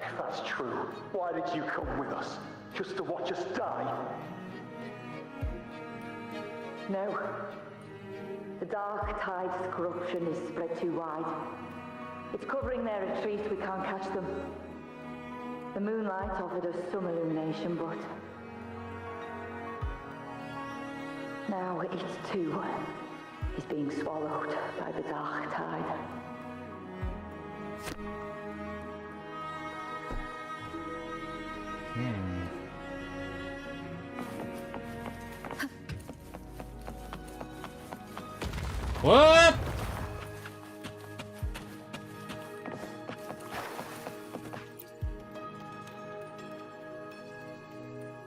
If that's true, why did you come with us? Just to watch us die? No. The Dark Tide's corruption is spread too wide. It's covering their retreat, we can't catch them. The moonlight offered us some illumination, but... now it too is being swallowed by the Dark Tide. What?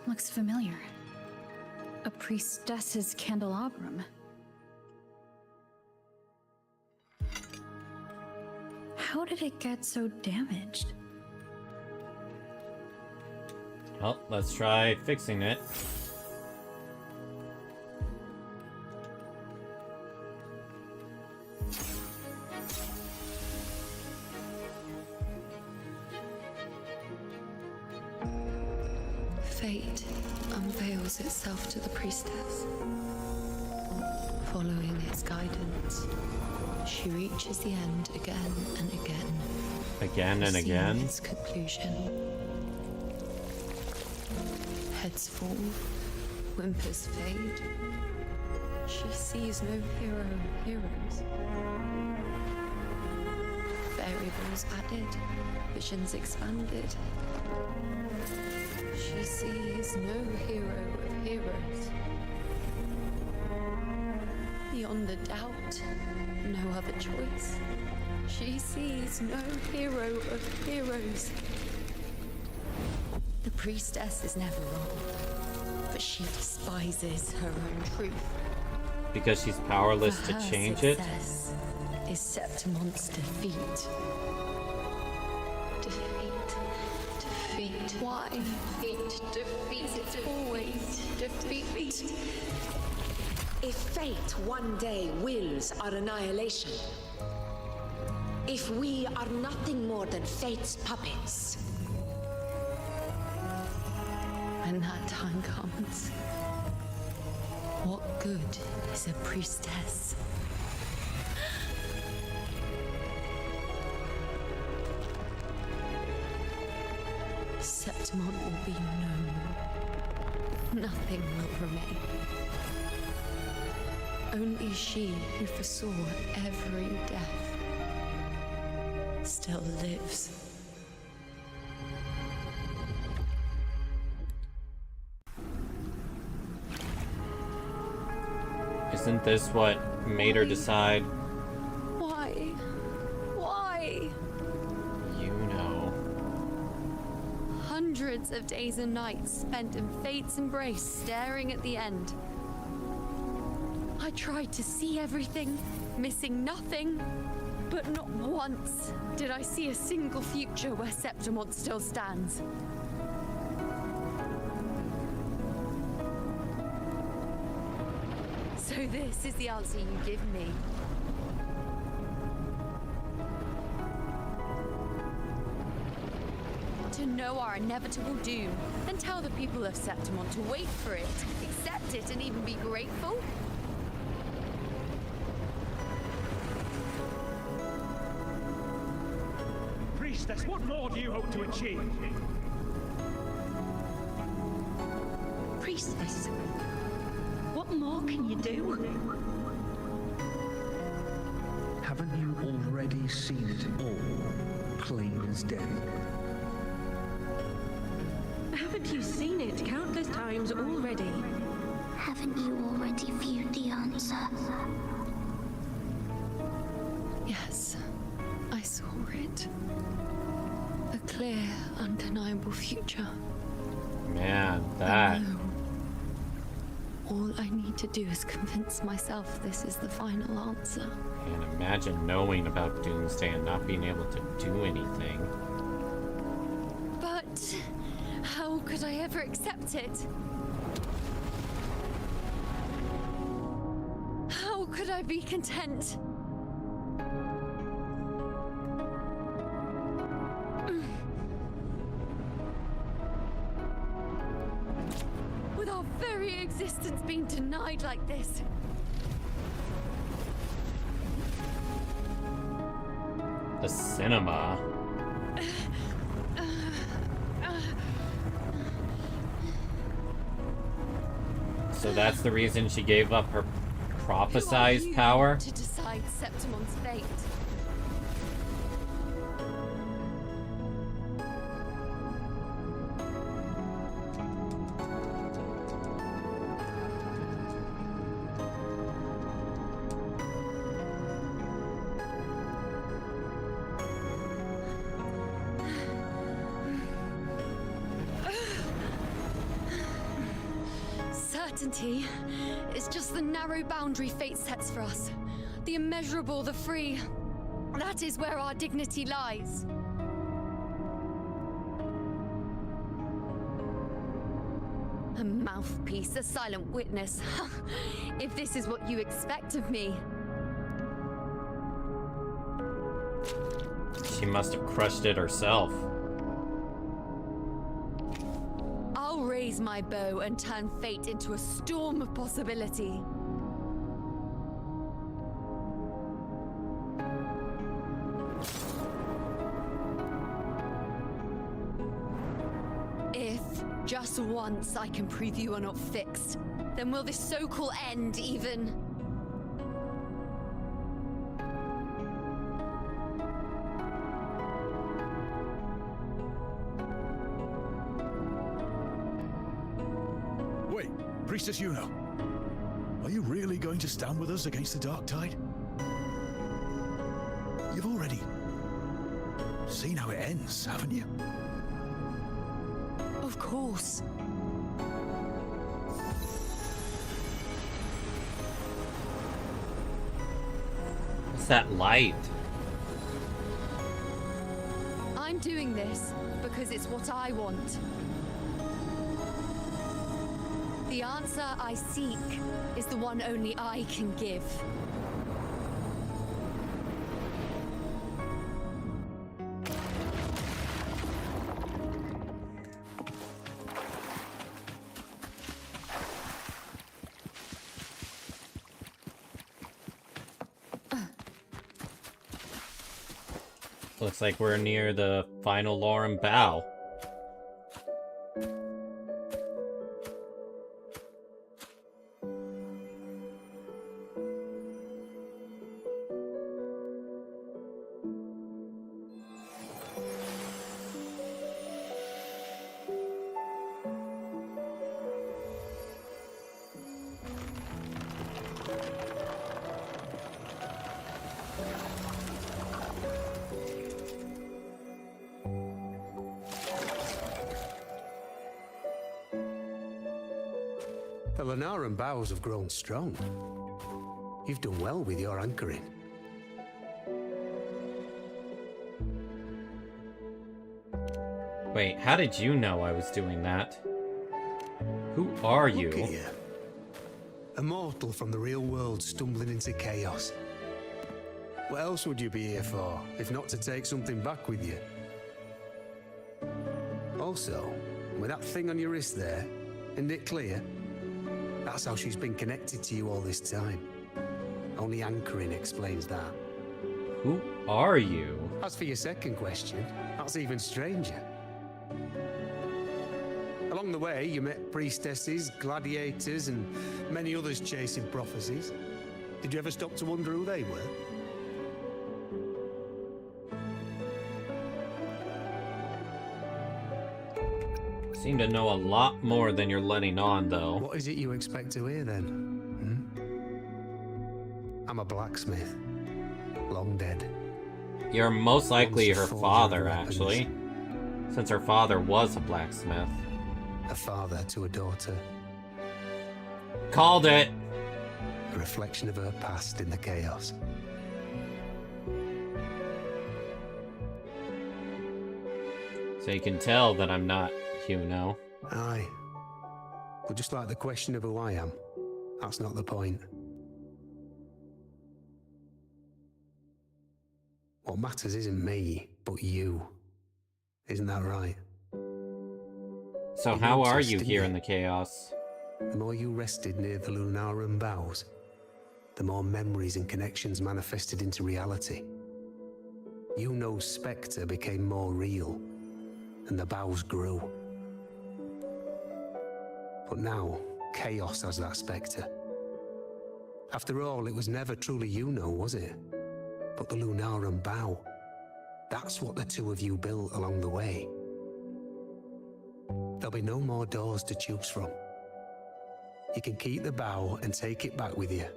Looks familiar. A priestess's candelabrum. How did it get so damaged? Well, let's try fixing it. Fate unveils itself to the priestess. Following its guidance, she reaches the end again and again. Again and again? Its conclusion. Heads fall, whimpers fade. She sees no heroes. Variables added, visions expanded. She sees no hero of heroes. Beyond a doubt, no other choice. She sees no hero of heroes. The priestess is never wrong, but she despises her own truth. Because she's powerless For to her change it? success is Septimon's defeat. Defeat. Why? Defeat. It's always defeat. If fate one day wills our annihilation, if we are nothing more than fate's puppets, When that time comes, what good is a priestess? Septimon will be known. Nothing will remain. Only she who foresaw every death still lives. Isn't this what made her decide? Why? Why? You know. Hundreds of days and nights spent in fate's embrace, staring at the end. I tried to see everything, missing nothing, but not once did I see a single future where Septimont still stands. So this is the answer you give me. To know our inevitable doom, then tell the people of Septimont to wait for it, accept it, and even be grateful? Priestess, what more do you hope to achieve? Priestess, what more can you do? Haven't you already seen it all, plain as day? Haven't you seen it countless times already? Haven't you already viewed the answer? Yes, I saw it. A clear, undeniable future. Man, that. I know. All I need to do is convince myself this is the final answer. And imagine knowing about Doomsday and not being able to do anything. But how could I ever accept it? How could I be content? With our very existence being denied like this. The cinema. So that's the reason she gave up her prophesized power? To decide Septimon's fate. Certainty is just the narrow boundary fate sets for us. The immeasurable, the free. That is where our dignity lies. A mouthpiece, a silent witness. If this is what you expect of me. She must have crushed it herself. I'll raise my bow and turn fate into a storm of possibility. If, just once, I can prove you are not fixed, then will this so-called end even... Priestess Yuno, are you really going to stand with us against the Dark Tide? You've already seen how it ends, haven't you? Of course. What's that light? I'm doing this because it's what I want. The answer I seek is the one only I can give. Looks like we're near the final Lorem Bow. The Lunaran bows have grown strong. You've done well with your anchoring. Wait, how did you know I was doing that? Who are you? Look at you. A mortal from the real world stumbling into chaos. What else would you be here for, if not to take something back with you? Also, with that thing on your wrist there, isn't it clear? That's how she's been connected to you all this time. Only anchoring explains that. Who are you? As for your second question, that's even stranger. Along the way, you met priestesses, gladiators, and many others chasing prophecies. Did you ever stop to wonder who they were? Seem to know a lot more than you're letting on, though. What is it you expect to hear, then? I'm a blacksmith. Long dead. You're most likely Once her forger of father, weapons. actually. Since her father was a blacksmith. A father to a daughter. Called it! A reflection of her past in the chaos. So you can tell that I'm not Huno. Aye. But just like the question of who I am, that's not the point. What matters isn't me, but you. Isn't that right? So how are you here in the chaos? The more you rested near the Lunaran bows, the more memories and connections manifested into reality. Yuno's spectre became more real, and the bows grew. But now, chaos has that spectre. After all, it was never truly Yuno, was it? But the Lunaran bow. That's what the two of you built along the way. There'll be no more doors to choose from. You can keep the bow and take it back with you.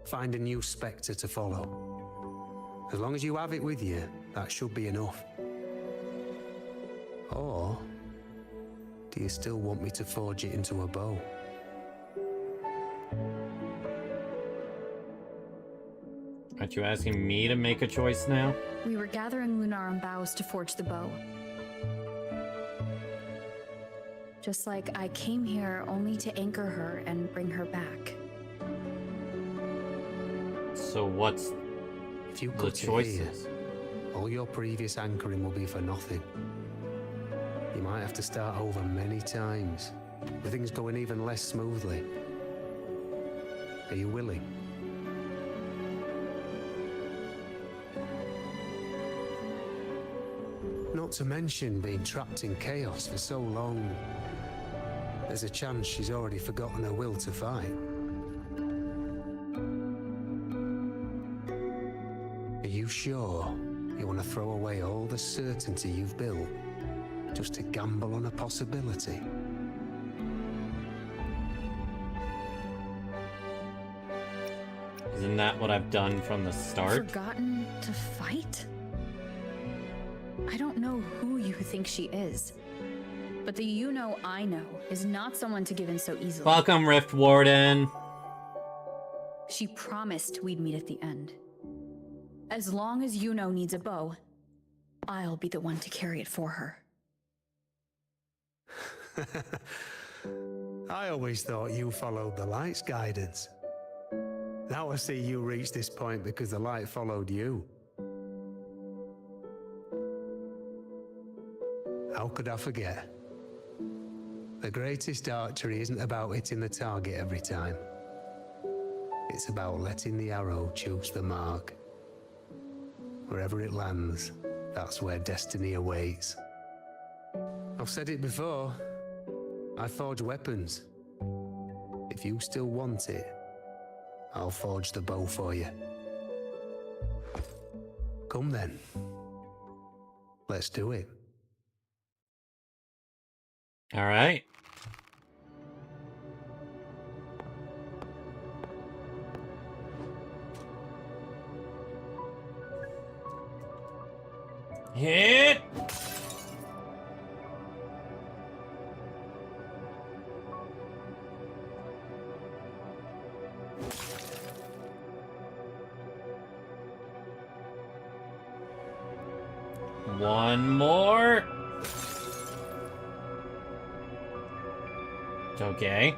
Find a new spectre to follow. As long as you have it with you, that should be enough. Or do you still want me to forge it into a bow? Aren't you asking me to make a choice now? We were gathering Lunaran boughs to forge the bow. Just like I came here only to anchor her and bring her back. So what's if you the choices? All your previous anchoring will be for nothing. You might have to start over many times, with things going even less smoothly. Are you willing? Not to mention being trapped in chaos for so long. There's a chance she's already forgotten her will to fight. Are you sure you want to throw away all the certainty you've built just to gamble on a possibility? Isn't that what I've done from the start? Forgotten to fight? I don't know who you think she is, but the Yuno I know is not someone to give in so easily. Welcome, Rift Warden. She promised we'd meet at the end. As long as Yuno needs a bow, I'll be the one to carry it for her. I always thought you followed the light's guidance. Now I see you reach this point because the light followed you. How could I forget? The greatest archery isn't about hitting the target every time. It's about letting the arrow choose the mark. Wherever it lands, that's where destiny awaits. I've said it before. I forge weapons. If you still want it, I'll forge the bow for you. Come then. Let's do it. All right. Hit! One more. Okay.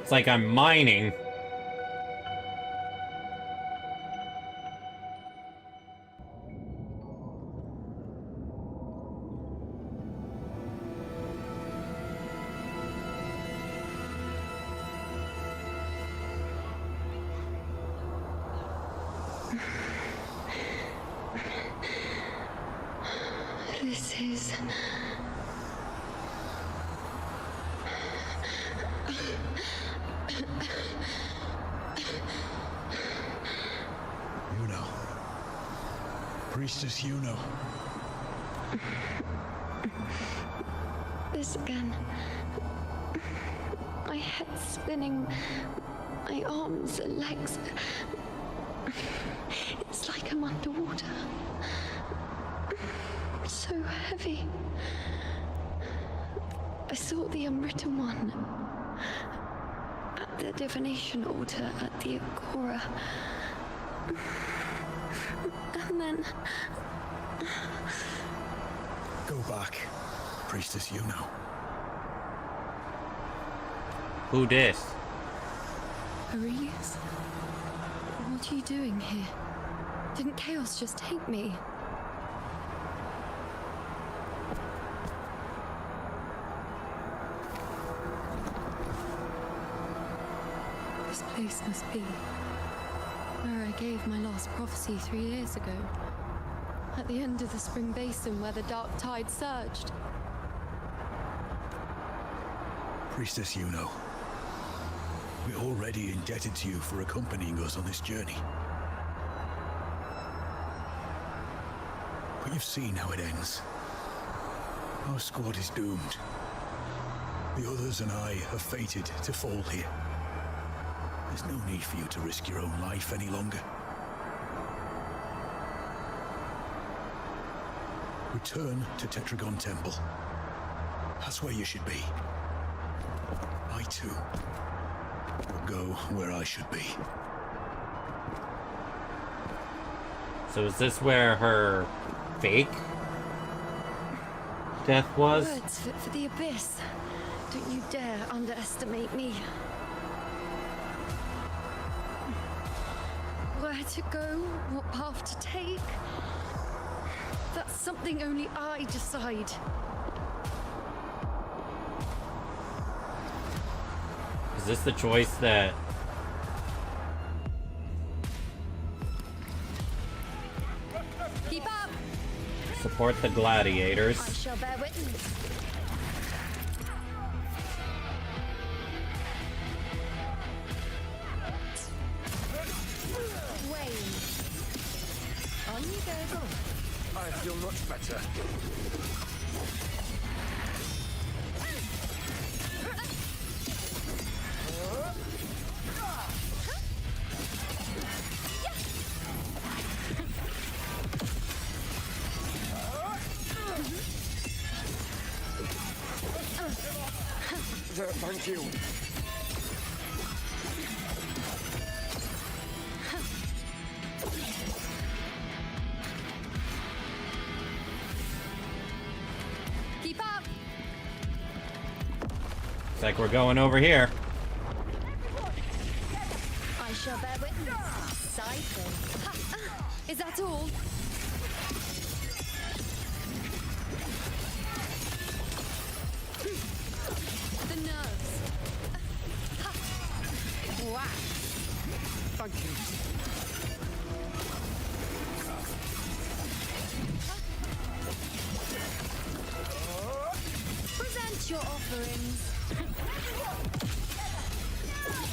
It's like I'm mining. This is... Yuno. Priestess Yuno. This again. My head spinning. My arms and legs. It's like I'm underwater. So heavy. I saw the unwritten one at the divination altar at the Agora. And then... Go back, Priestess Yuno. Who dis? Aurelius? What are you doing here? Didn't Chaos just take me? This place must be where I gave my last prophecy 3 years ago. At the end of the spring basin where the dark tide surged. Priestess Yuno. We're already indebted to you for accompanying us on this journey. But you've seen how it ends. Our squad is doomed. The others and I have fated to fall here. There's no need for you to risk your own life any longer. Return to Tetragon Temple. That's where you should be. I too will go where I should be. So is this where her fake death was? Words fit for the abyss. Don't you dare underestimate me. Where to go, what path to take, that's something only I decide. Is this the choice that... Keep up! Support the gladiators. I shall bear witness. Wayne. On you go. I feel much better. Thank you. Keep up! Looks like we're going over here. I shall bear witness. Cycle. Is that all? The nerves. Wow. Thank you. Present your offerings.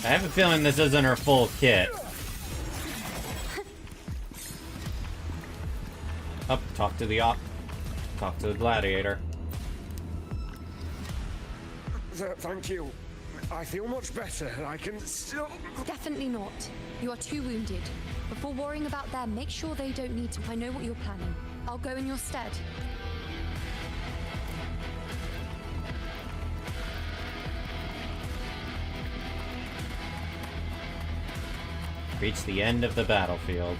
I have a feeling this isn't her full kit. Up, talk to the talk to the gladiator. Thank you. I feel much better. I can still... Definitely not. You are too wounded. Before worrying about them, make sure they don't need to. I know what you're planning. I'll go in your stead. Reach the end of the battlefield.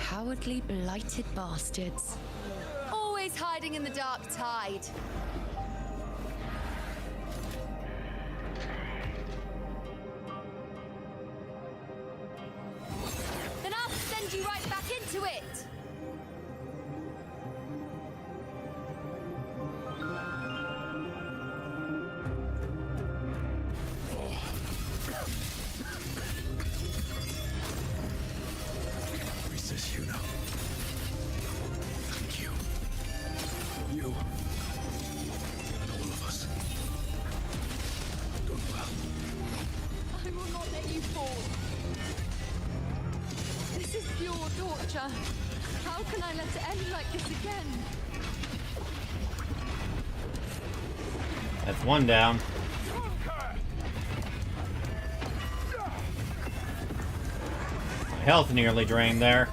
Cowardly, blighted bastards. Always hiding in the dark tide. Then I'll send you right back into it! Princess Yuna. Thank you. You. And all of us. Done well. I will not let you fall. This is pure torture. How can I let it end like this again? That's one down. My health nearly drained there.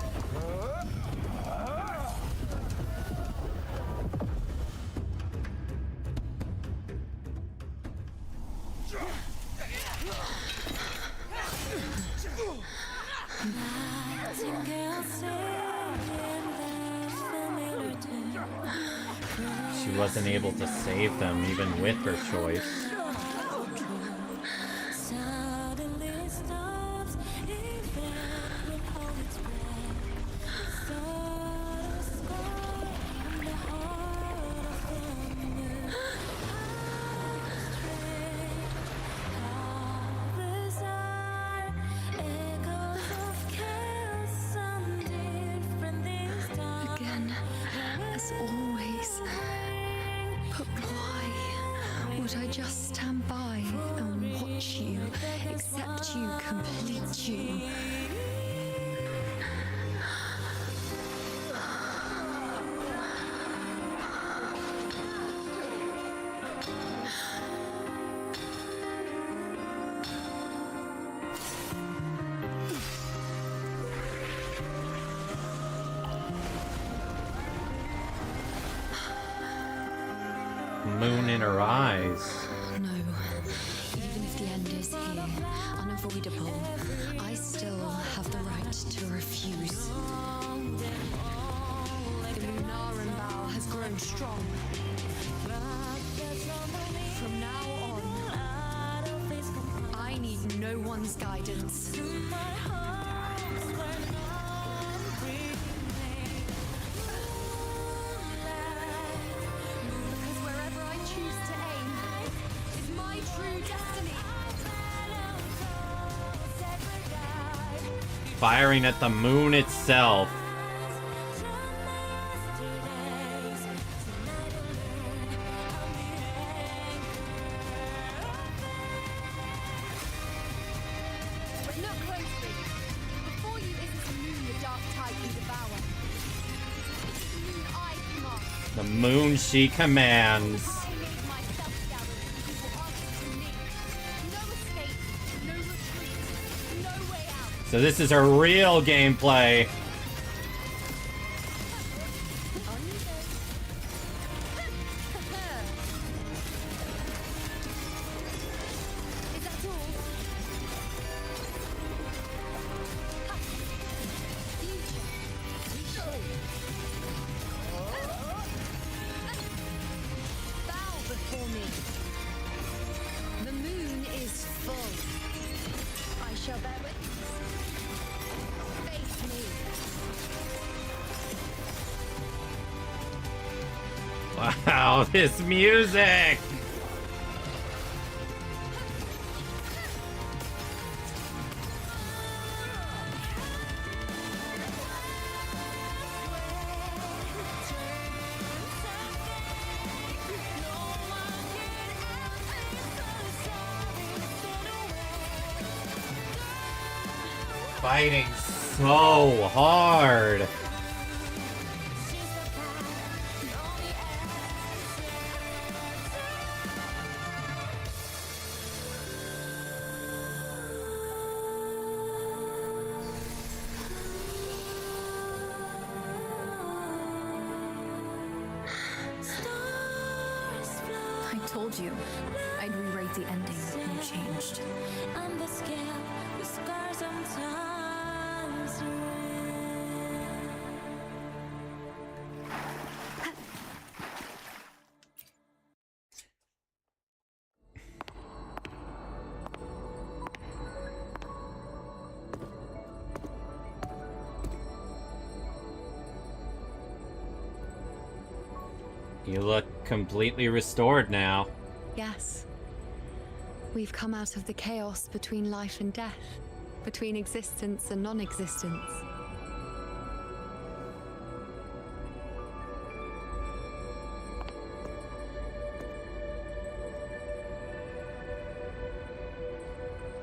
She wasn't able to save them even with her choice. Again, as always. But why would I just stand by and watch you, accept you, complete you? Moon in her eyes. No. Even if the end is here, unavoidable, I still have the right to refuse. The Lunaran bow has grown strong. From now on, I need no one's guidance. Because wherever I choose to aim is my true destiny. Firing at the moon itself. But look closely. Before you isn't the moon the dark tide can devour. It's the moon I command. The moon she commands. I made myself gather the people answer to me. No escape, no retreat, no way out. So this is her real gameplay. Is that all? Future. Bow before me. The moon is full. I shall bear witness. Face me. Wow, this music! Fighting so hard. told you I'd rewrite the ending when you changed. On the scale, the scars sometimes You look completely restored now. Yes. We've come out of the chaos between life and death, between existence and non-existence.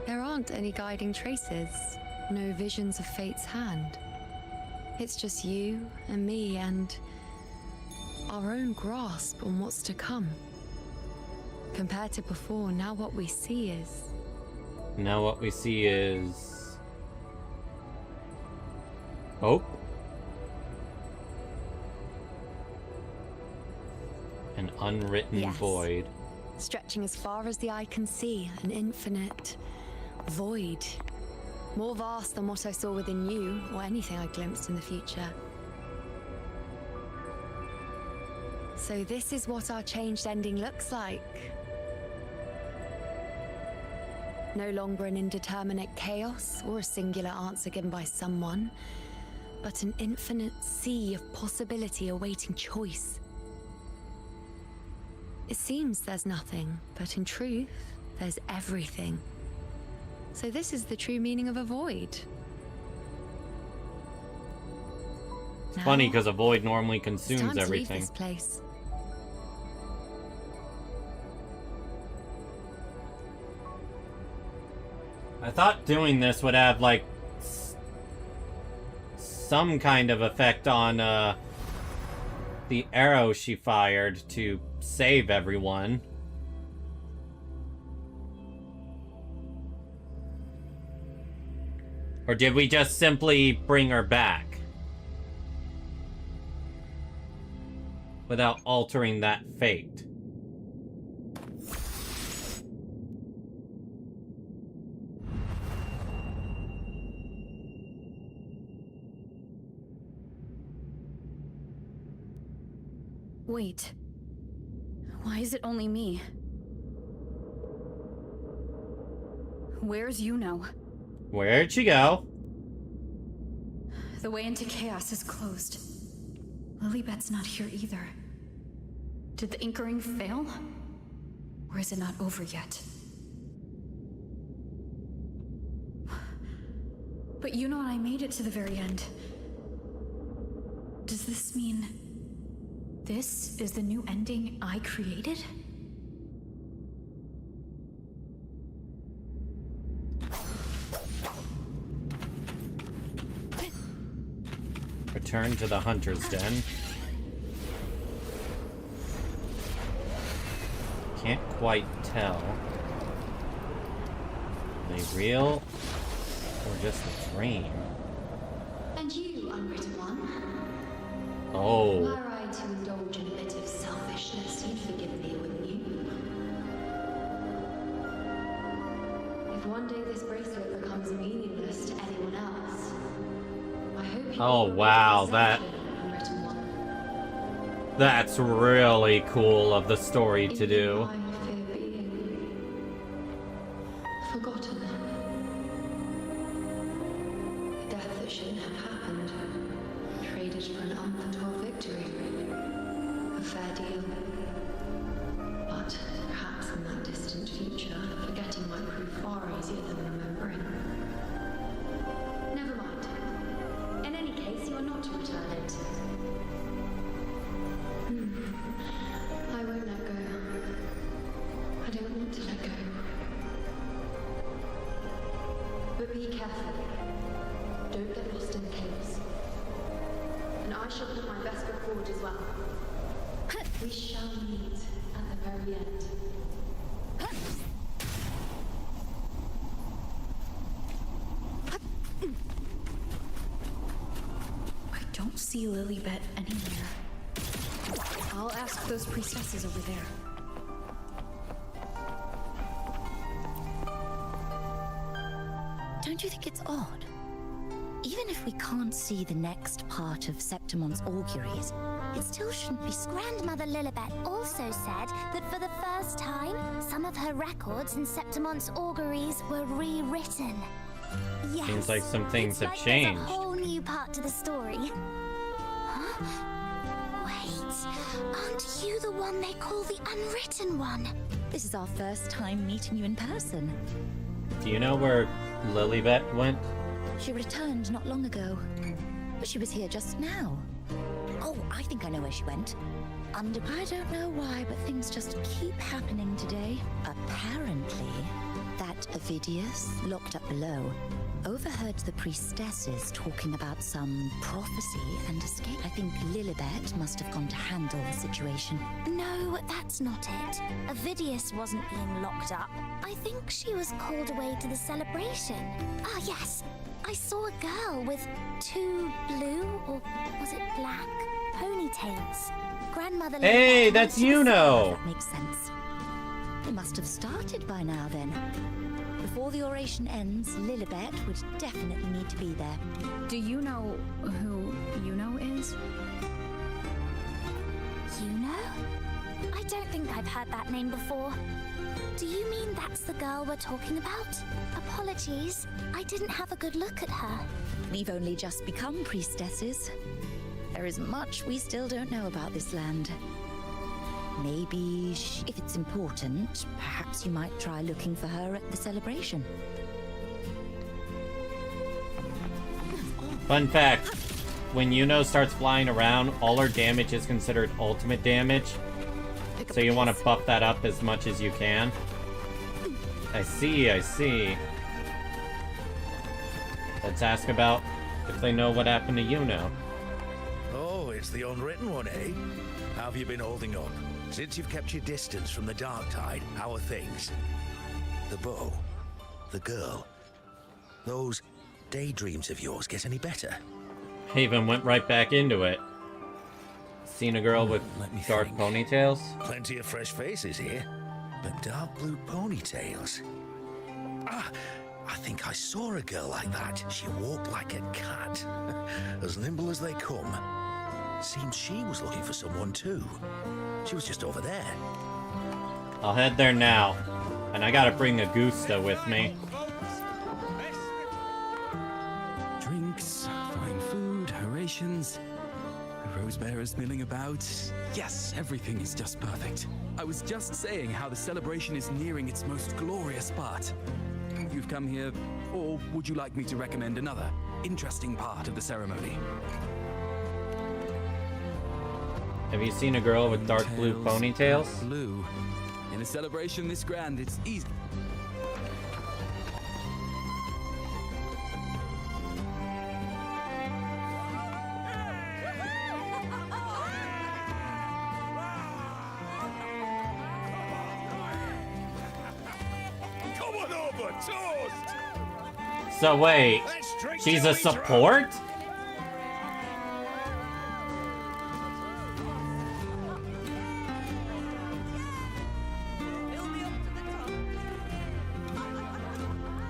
There aren't any guiding traces, no visions of fate's hand. It's just you and me and our own grasp on what's to come. Compared to before, now what we see is... Now what we see is... hope? An unwritten void. Stretching as far as the eye can see, an infinite void. More vast than what I saw within you, or anything I glimpsed in the future. So this is what our changed ending looks like. No longer an indeterminate chaos or a singular answer given by someone, but an infinite sea of possibility awaiting choice. It seems there's nothing, but in truth, there's everything. So this is the true meaning of a void. It's funny because a void normally consumes it's time everything. To leave this place. I thought doing this would have, like, some kind of effect on, the arrow she fired to save everyone. Or did we just simply bring her back? Without altering that fate? Wait. Why is it only me? Where's Yuno? Where'd she go? The way into chaos is closed. Lilybet's not here either. Did the anchoring fail? Or is it not over yet? But Yuno and I made it to the very end. Does this mean... this is the new ending I created? Return to the Hunter's Den. Can't quite tell. Are they real? Or just a dream? And you, unwritten one? Oh. Were I to indulge in a bit of selfishness, you'd forgive me, wouldn't you? If one day this bracelet becomes meaningless to anyone else, I hope you... Oh wow, that's really cool of the story to do. Forgotten. Death that shouldn't have happened. Traded for an unforetold victory. A fair deal. But perhaps in that distant future, forgetting might prove far easier than remembering. Never mind. In any case, you are not to return it. I won't let go. I don't want to let go. But be careful. Don't get lost in the chaos. And I shall put my best foot forward as well. We shall meet at the very end. I don't see Lilybet anywhere. I'll ask those priestesses over there. Don't you think it's odd? Even if we can't see the next part of Septimon's auguries, it still shouldn't be... Grandmother Lilibet also said that for the first time, some of her records in Septimon's auguries were rewritten. Yes. Seems like some things have There's changed. a whole new part to the story. Huh? Wait, aren't you the one they call the unwritten one? This is our first time meeting you in person. Do you know where Lilibet went? She returned not long ago, but she was here just now. Oh, I think I know where she went. I don't know why, but things just keep happening today. Apparently, that Ovidius, locked up below, overheard the priestesses talking about some prophecy and escape. I think Lilibet must have gone to handle the situation. No, that's not it. Ovidius wasn't being locked up. I think she was called away to the celebration. Ah, yes. I saw a girl with 2 blue, or was it black, ponytails. Grandmother... Hey, that's Yuno! That makes sense. It must have started by now then. Before the oration ends, Lilibet would definitely need to be there. Do you know who Yuno is? Yuno? I don't think I've heard that name before. Do you mean that's the girl we're talking about? Apologies, I didn't have a good look at her. We've only just become priestesses. There is much we still don't know about this land. Maybe, if it's important, perhaps you might try looking for her at the celebration. Fun fact, when Yuno starts flying around, all her damage is considered ultimate damage. So you want to buff that up as much as you can. I see, I see. Let's ask about if they know what happened to Yuno. Oh, it's the unwritten one, eh? How have you been holding up? Since you've kept your distance from the dark tide, how are things? The bow, the girl, those daydreams of yours get any better? I even went right back into it. Seen a girl with dark ponytails? Plenty of fresh faces here, but dark blue ponytails. Ah, I think I saw a girl like that. She walked like a cat, as nimble as they come. Seems she was looking for someone too. She was just over there. I'll head there now. And I gotta bring Augusta with me. Drinks, fine food, orations, rose bearers milling about. Yes, everything is just perfect. I was just saying how the celebration is nearing its most glorious part. You've come here, or would you like me to recommend another interesting part of the ceremony? Have you seen a girl with dark blue ponytails? Blue. In a celebration this grand, it's easy. Come on over, toast! So wait, she's a support?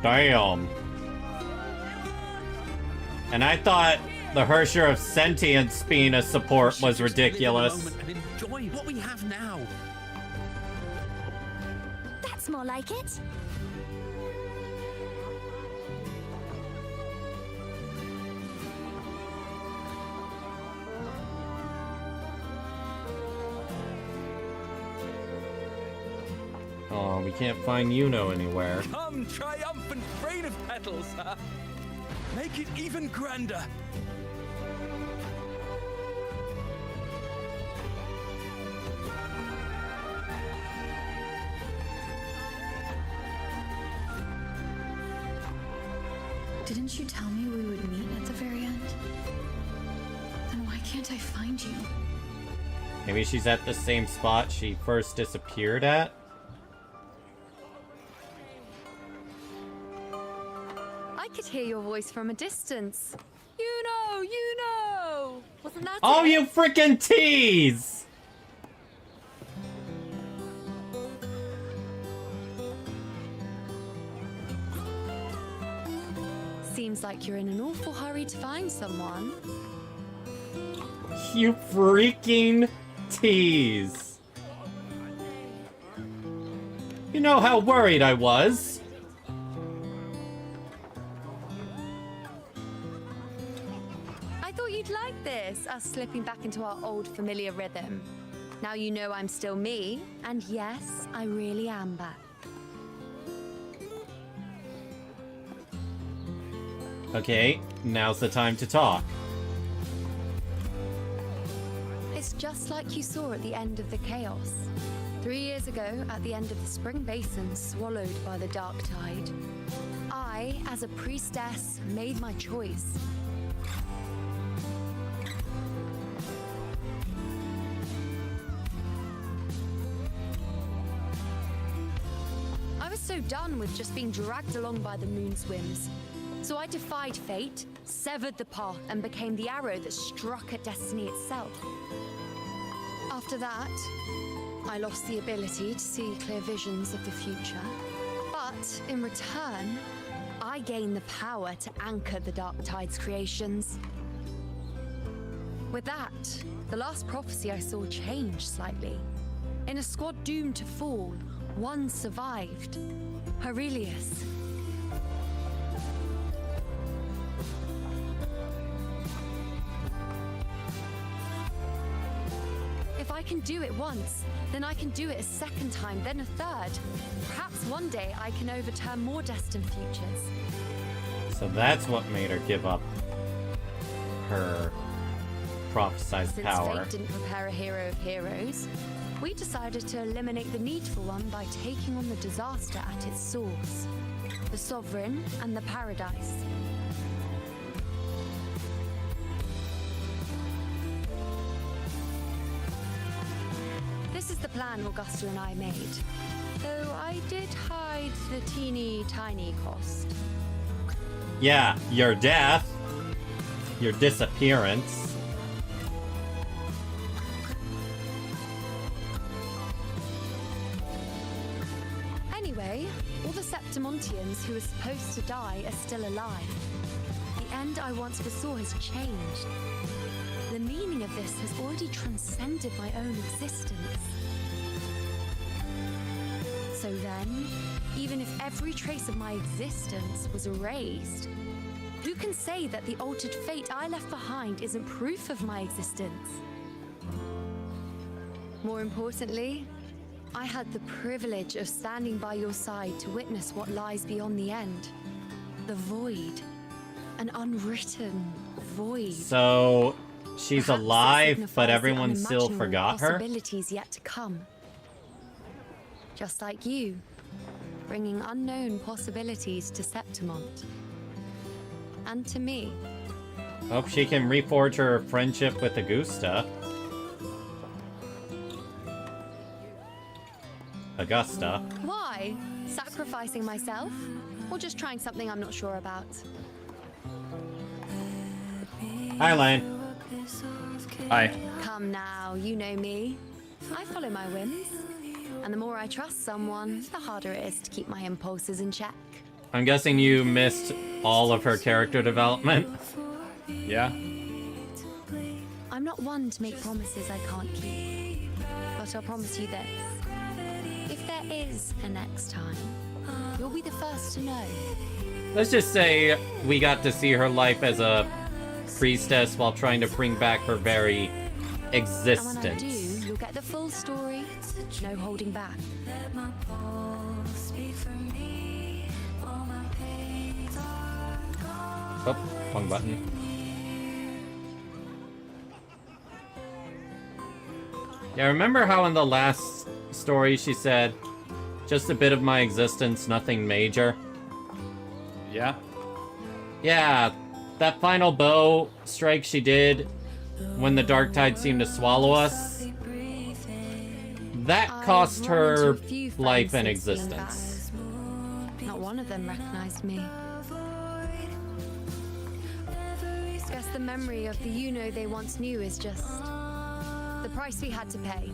Damn. And I thought the Hersher of Sentience being a support was ridiculous. And enjoy what we have now. That's more like it. Oh, we can't find Yuno anywhere. Come, triumphant rain of petals, huh? Make it even grander. Didn't you tell me we would meet at the very end? Then why can't I find you? Maybe she's at the same spot she first disappeared at? I could hear your voice from a distance. You know! Wasn't that Oh, it? you freaking tease! like you're in an awful hurry to find someone. You freaking tease. You know how worried I was. I thought you'd like this, us slipping back into our old familiar rhythm. Now you know I'm still me, and yes, I really am back. Okay, now's the time to talk. It's just like you saw at the end of the chaos. 3 years ago, at the end of the Spring Basin swallowed by the Dark Tide, I, as a priestess, made my choice. I was so done with just being dragged along by the moon's whims. So I defied fate, severed the path, and became the arrow that struck at destiny itself. After that, I lost the ability to see clear visions of the future. But in return, I gained the power to anchor the Dark Tide's creations. With that, the last prophecy I saw changed slightly. In a squad doomed to fall, one survived. Aurelius. If I can do it once, then I can do it a second time, then a third. Perhaps one day I can overturn more destined futures. So that's what made her give up her prophesized power. Since fate didn't prepare a hero of heroes, we decided to eliminate the need for one by taking on the disaster at its source. The Sovereign and the Paradise. This is the plan Augusta and I made. Though I did hide the teeny tiny cost. Yeah, your death. Your disappearance. Anyway, all the Septimontians who were supposed to die are still alive. The end I once foresaw has changed. The meaning of this has already transcended my own existence. So then, even if every trace of my existence was erased, who can say that the altered fate I left behind isn't proof of my existence? More importantly, I had the privilege of standing by your side to witness what lies beyond the end. The void. An unwritten void. So she's Perhaps alive, but the everyone still unimaginable forgot her? Possibilities yet to come. Just like you, bringing unknown possibilities to Septimont. And to me. Hope she can reforge her friendship with Augusta. Why? Sacrificing myself? Or just trying something I'm not sure about? Hi, Lane. Hi. Come now, you know me. I follow my whims. And the more I trust someone, the harder it is to keep my impulses in check. I'm guessing you missed all of her character development. Yeah. I'm not one to make promises I can't keep. But I'll promise you this. If there is a next time, you'll be the first to know. Let's just say we got to see her life as a priestess while trying to bring back her very existence. And when I do, you'll get the full story. No holding back. Oh, wrong button. Yeah, remember how in the last story she said, just a bit of my existence, nothing major? Yeah. Yeah, that final bow strike she did when the Dark Tide seemed to swallow us, that cost her life and existence. Not one of them recognized me. Guess the memory of the you-know they once knew is just the price we had to pay.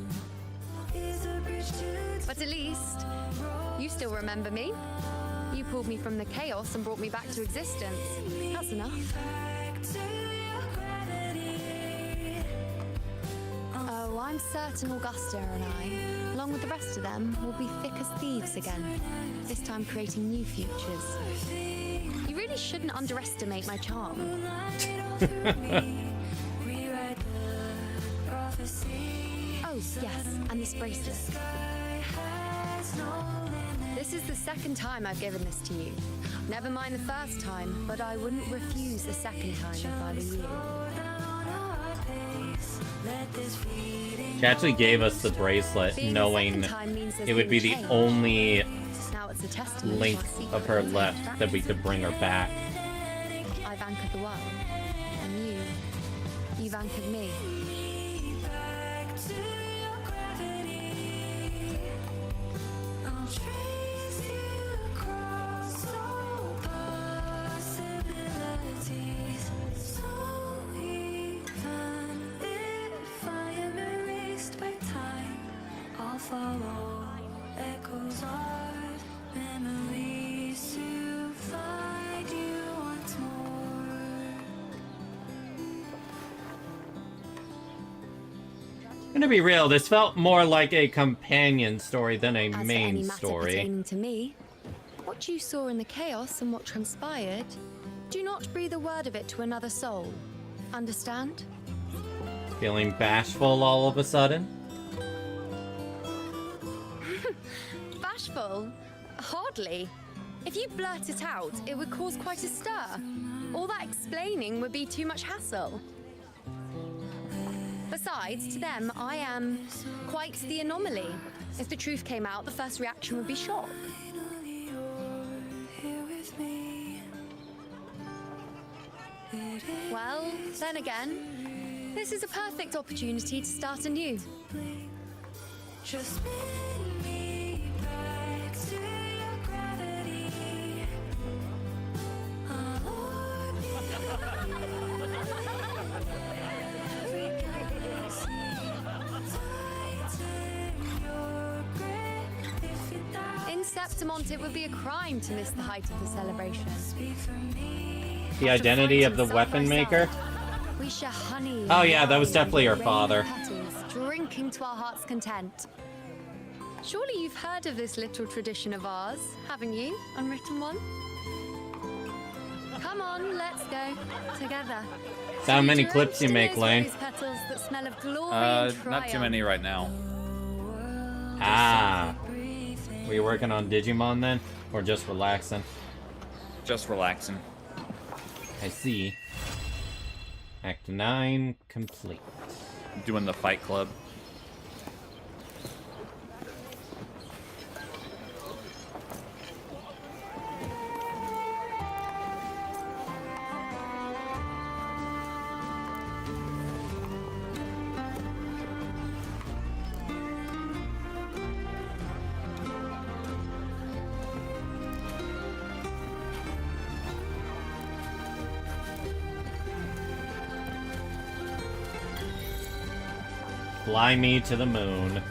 But at least, you still remember me. You pulled me from the chaos and brought me back to existence. That's enough. Oh, I'm certain Augusta and I, along with the rest of them, will be thick as thieves again, this time creating new futures. You really shouldn't underestimate my charm. Oh, yes, and this bracelet. This is the second time I've given this to you. Never mind the first time, but I wouldn't refuse the second time if I were you. She actually gave us the bracelet knowing it would be the only link of her left that we could bring her back. I've anchored the world, and you've anchored me. Follow echoes of memories to find you once more. I'm gonna be real, this felt more like a companion story than a As for main any matter story. pertaining to me, what you saw in the chaos and what transpired, do not breathe a word of it to another soul. Understand? Feeling bashful all of a sudden? Bashful? Hardly. If you blurt it out, it would cause quite a stir. All that explaining would be too much hassle. Besides, to them, I am quite the anomaly. If the truth came out, the first reaction would be shock. Well, then again, this is a perfect opportunity to start anew. Just bring me back to your gravity. In Septimont, it would be a crime to miss the height of the celebration. The identity of the weapon maker? We share honey. Oh yeah, that was definitely her father. Petals, drinking to our heart's content. Surely you've heard of this little tradition of ours, haven't you, unwritten one? Come on, let's go together. That's how many clips you make, Lane. Rose petals that smell of glory and Not too triumph. many right now. Ah. Were you working on Digimon then? Or just relaxing? Just relaxing. I see. Act 9 complete. Doing the Fight Club. Fly me to the moon.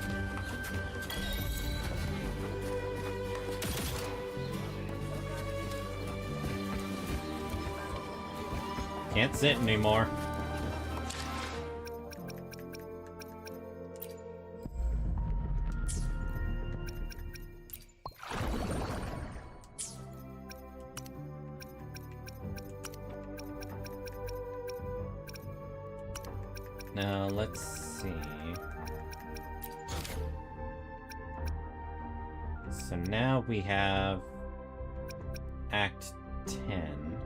Can't sit anymore. Now, let's see. So now we have Act 10.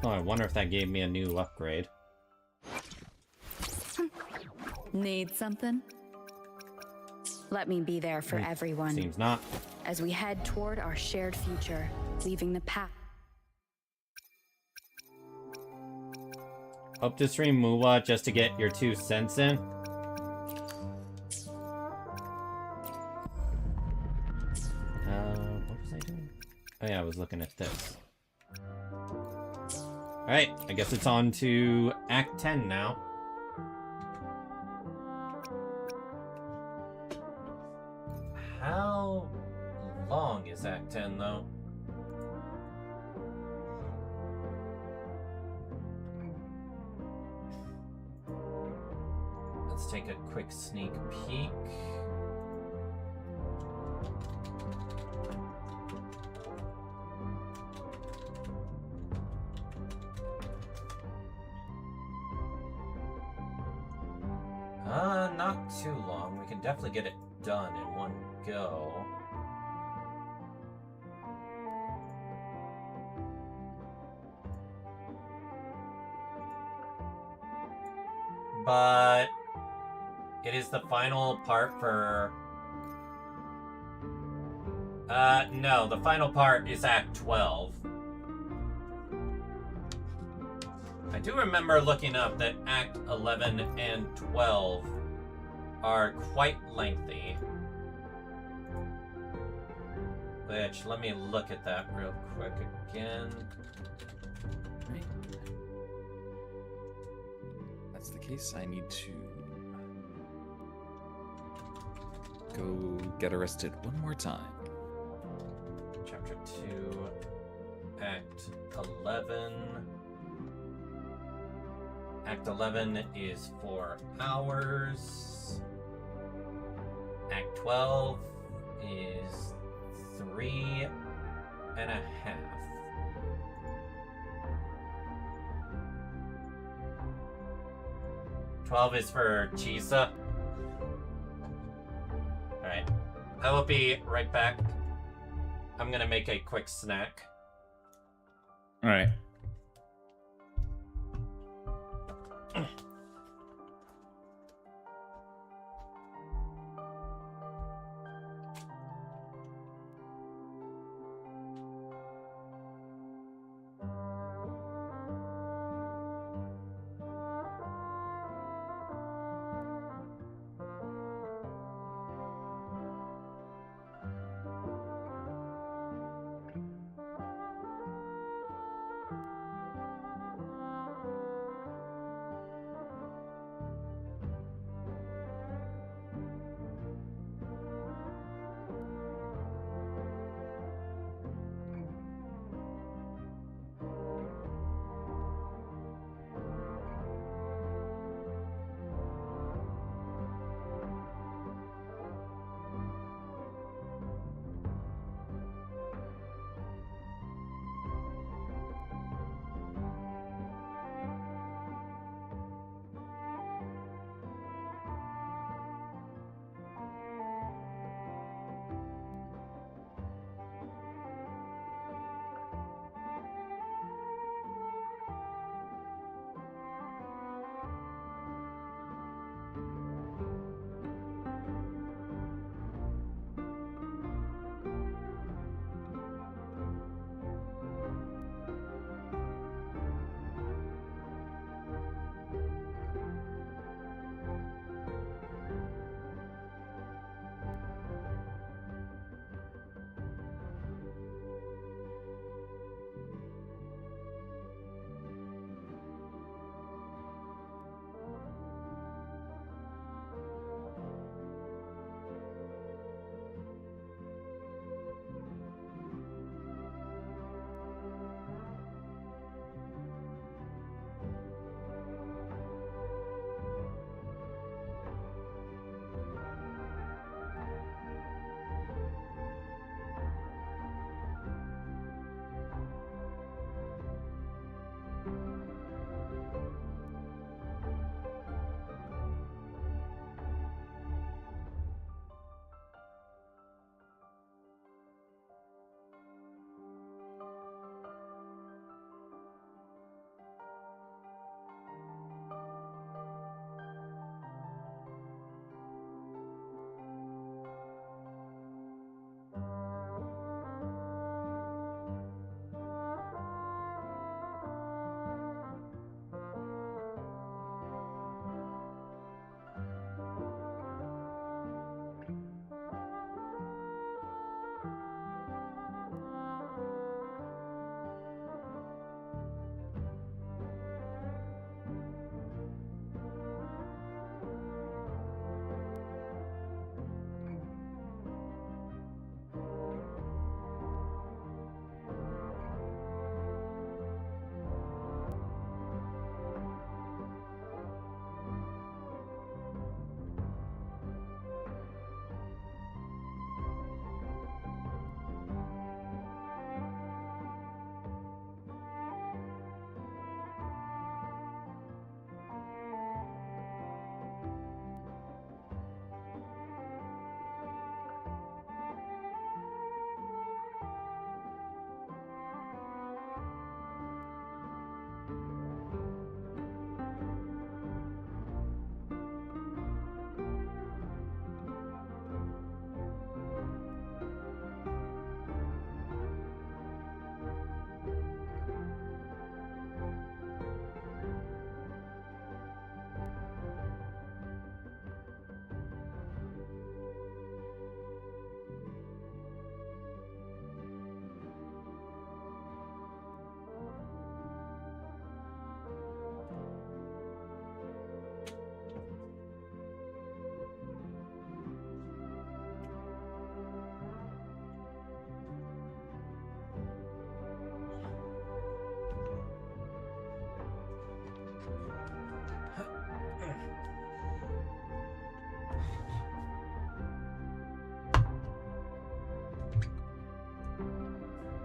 Oh, I wonder if that gave me a new upgrade. Need something? Let me be there for everyone. Seems not. As we head toward our shared future, leaving the past. Hope to stream Muwa just to get your 2 cents in. What was I doing? Oh yeah, I was looking at this. Alright, I guess it's on to Act 10 now. is Act 10, though. Let's take a quick sneak peek. Not too long. We can definitely get it done in one go. But it is the final part for... no, the final part is Act 12. I do remember looking up that Act 11 and 12 are quite lengthy. Which, let me look at that real quick again. That's the case. I need to go get arrested one more time. Chapter 2, Act 11. Act 11 is 4 hours. Act 12 is 3.5. 12 is for Chisa. Alright. I will be right back. I'm gonna make a quick snack. Alright.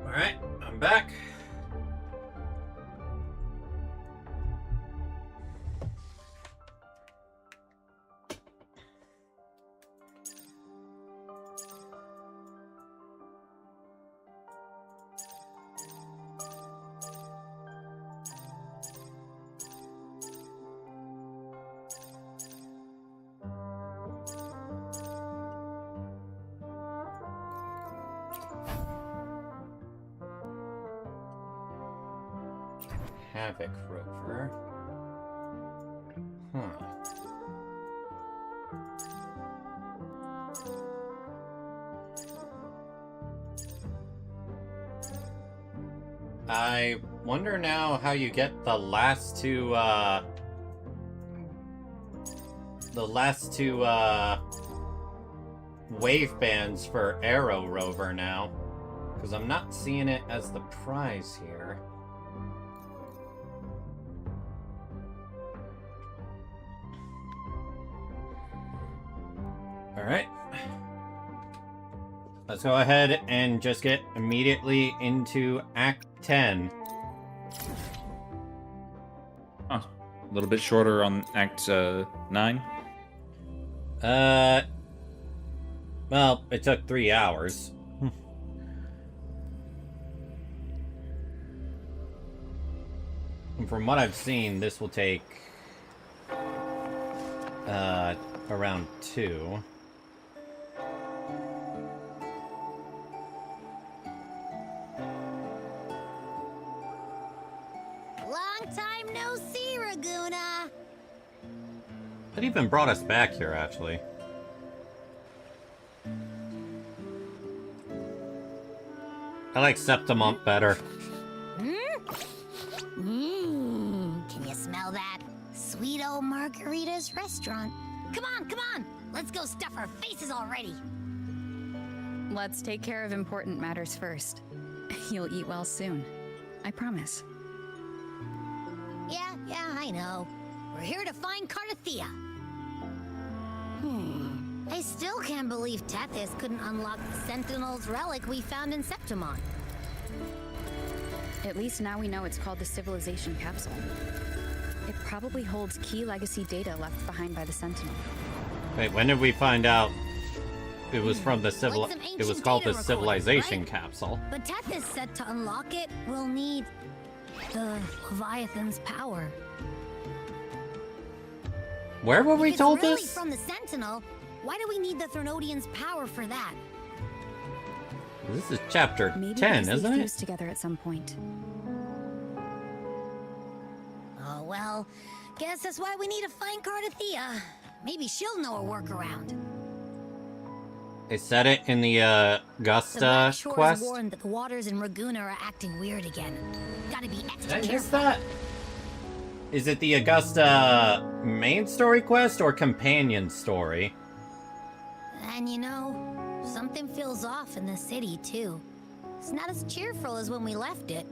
Alright, I'm back. Havoc Rover. Huh. I wonder now how you get the last two wave bands for Arrow Rover now, because I'm not seeing it as the prize here. Alright. Let's go ahead and just get immediately into Act 10. Huh. A little bit shorter on Act 9? Well, it took 3 hours. And from what I've seen, this will take around 2. Long time no see, Raguna. That even brought us back here, actually. I like Septimont better. Can you smell that? Sweet old Margarita's restaurant. Come on, come on! Let's go stuff our faces already! Let's take care of important matters first. You'll eat well soon. I promise. Yeah, I know. We're here to find Cardathea. I still can't believe Tethys couldn't unlock the Sentinel's relic we found in Septimont. At least now we know it's called the Civilization Capsule. It probably holds key legacy data left behind by the Sentinel. Wait, when did we find out it was from the Like some it was ancient called the data Civilization recording, right? Capsule? But Tethys said to unlock it, we'll need the Leviathan's power. Where were we If told it's really this? from the Sentinel, why do we need the Thermodian's power for that? This is chapter Maybe 10, because they isn't it? fused together at some point. Oh well, guess that's why we need to find Cardathea. Maybe she'll know a workaround. They said it in the The Gusta Black Shores quest. warned that the waters in Raguna are acting weird again. Gotta be Did extra I miss careful. that? Is it the Augusta main story quest or companion story? And you know, something feels off in the city too. It's not as cheerful as when we left it.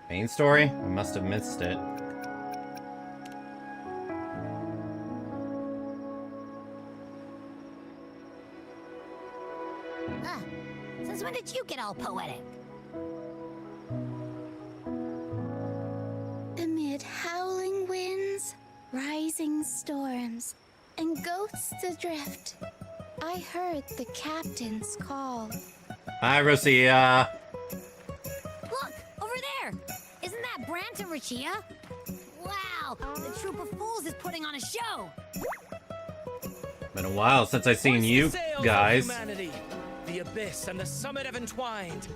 Main story? I must have missed it. Huh. Since when did you get all poetic? Amid howling winds, rising storms, and ghosts adrift, I heard the captain's call. Hi, Rosia. Look, over there! Isn't that Brant and Rachia? Wow, the troop of fools is putting on a show! Been a while since I've seen you Sails of guys. humanity. The abyss and the summit have entwined.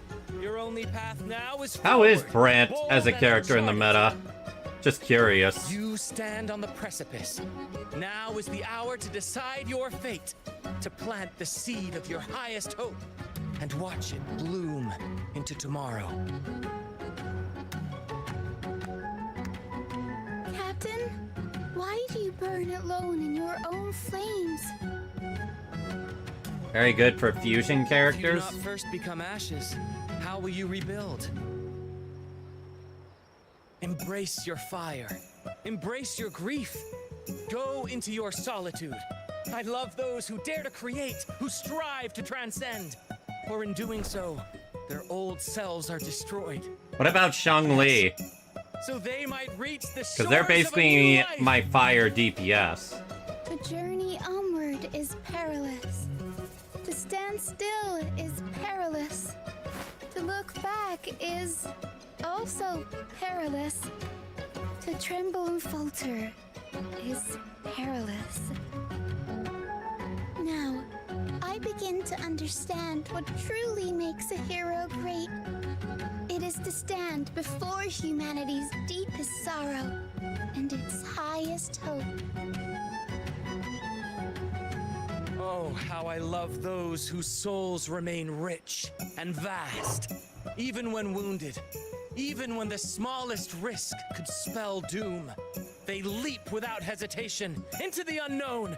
Your only path now is How is forward. Brant Bold as a and character in the meta? Just curious. You stand on the precipice. Now is the hour to decide your fate, to plant the seed of your highest hope, and watch it bloom into tomorrow. Captain, why do you burn alone in your own flames? Very good for fusion If you characters. do not first become ashes, how will you rebuild? Embrace your fire. Embrace your grief. Go into your solitude. I love those who dare to create, who strive to transcend. For in doing so, their old selves are destroyed. What about Shang-Li? So they might reach the shores Because they're basically of a new life. my fire DPS. The journey onward is perilous. To stand still is perilous. To look back is also perilous. To tremble and falter is perilous. Now, I begin to understand what truly makes a hero great. It is to stand before humanity's deepest sorrow and its highest hope. Oh, how I love those whose souls remain rich and vast, even when wounded, even when the smallest risk could spell doom. They leap without hesitation into the unknown.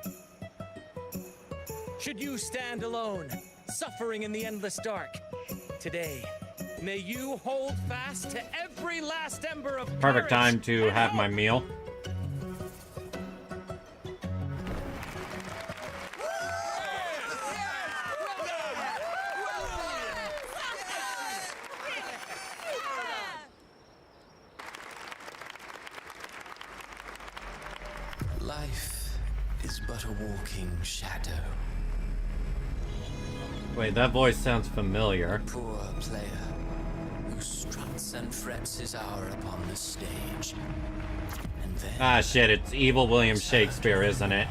Should you stand alone, suffering in the endless dark, today, may you hold fast to every last ember of Perfect courage time to and have hope. my meal. Life is but a walking shadow. Wait, that voice sounds familiar. Poor player who struts and frets his hour upon the stage. And then Ah, shit, it's evil William Shakespeare, isn't it?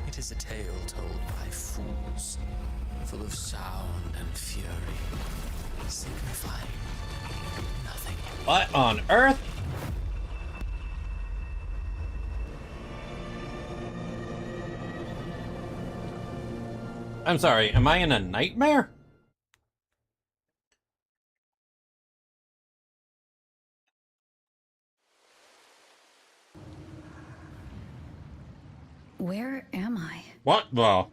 it is a tale told by fools, full of sound and fury, signifying nothing. What on earth? I'm sorry, am I in a nightmare? Where am I? What the?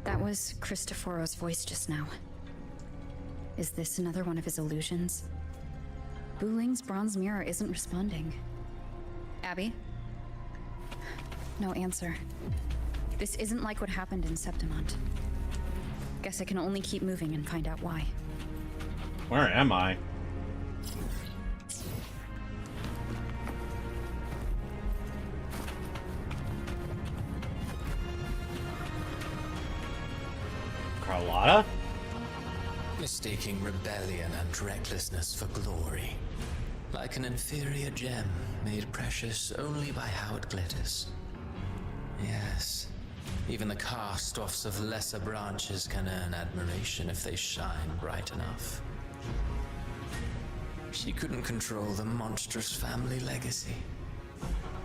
That was Cristoforo's voice just now. Is this another one of his illusions? Buling's bronze mirror isn't responding. Abby? No answer. This isn't like what happened in Septimont. Guess I can only keep moving and find out why. Where am I? Carlotta? Mistaking rebellion and recklessness for glory. Like an inferior gem made precious only by how it glitters. Yes, even the cast-offs of lesser branches can earn admiration if they shine bright enough. She couldn't control the monstrous family legacy.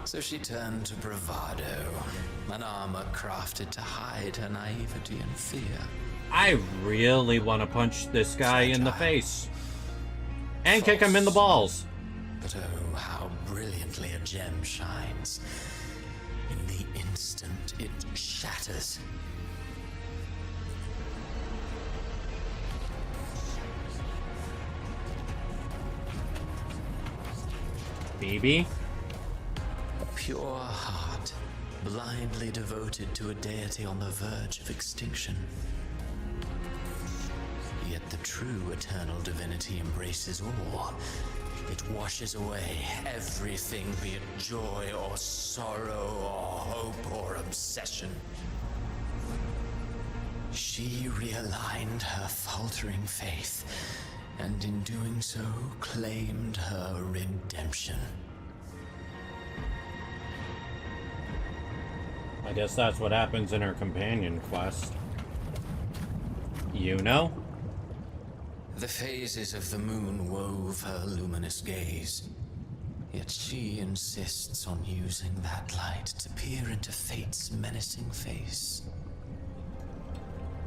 So she turned to bravado, an armor crafted to hide her naivety and fear. I really want to punch this guy in the face. And kick him in the balls. But oh, how brilliantly a gem shines. In the instant it shatters. Baby? Pure heart, blindly devoted to a deity on the verge of extinction. Yet the true eternal divinity embraces all. It washes away everything, be it joy or sorrow or hope or obsession. She realigned her faltering faith, and in doing so, claimed her redemption. I guess that's what happens in her companion quest. You know? The phases of the moon wove her luminous gaze. Yet she insists on using that light to peer into fate's menacing face.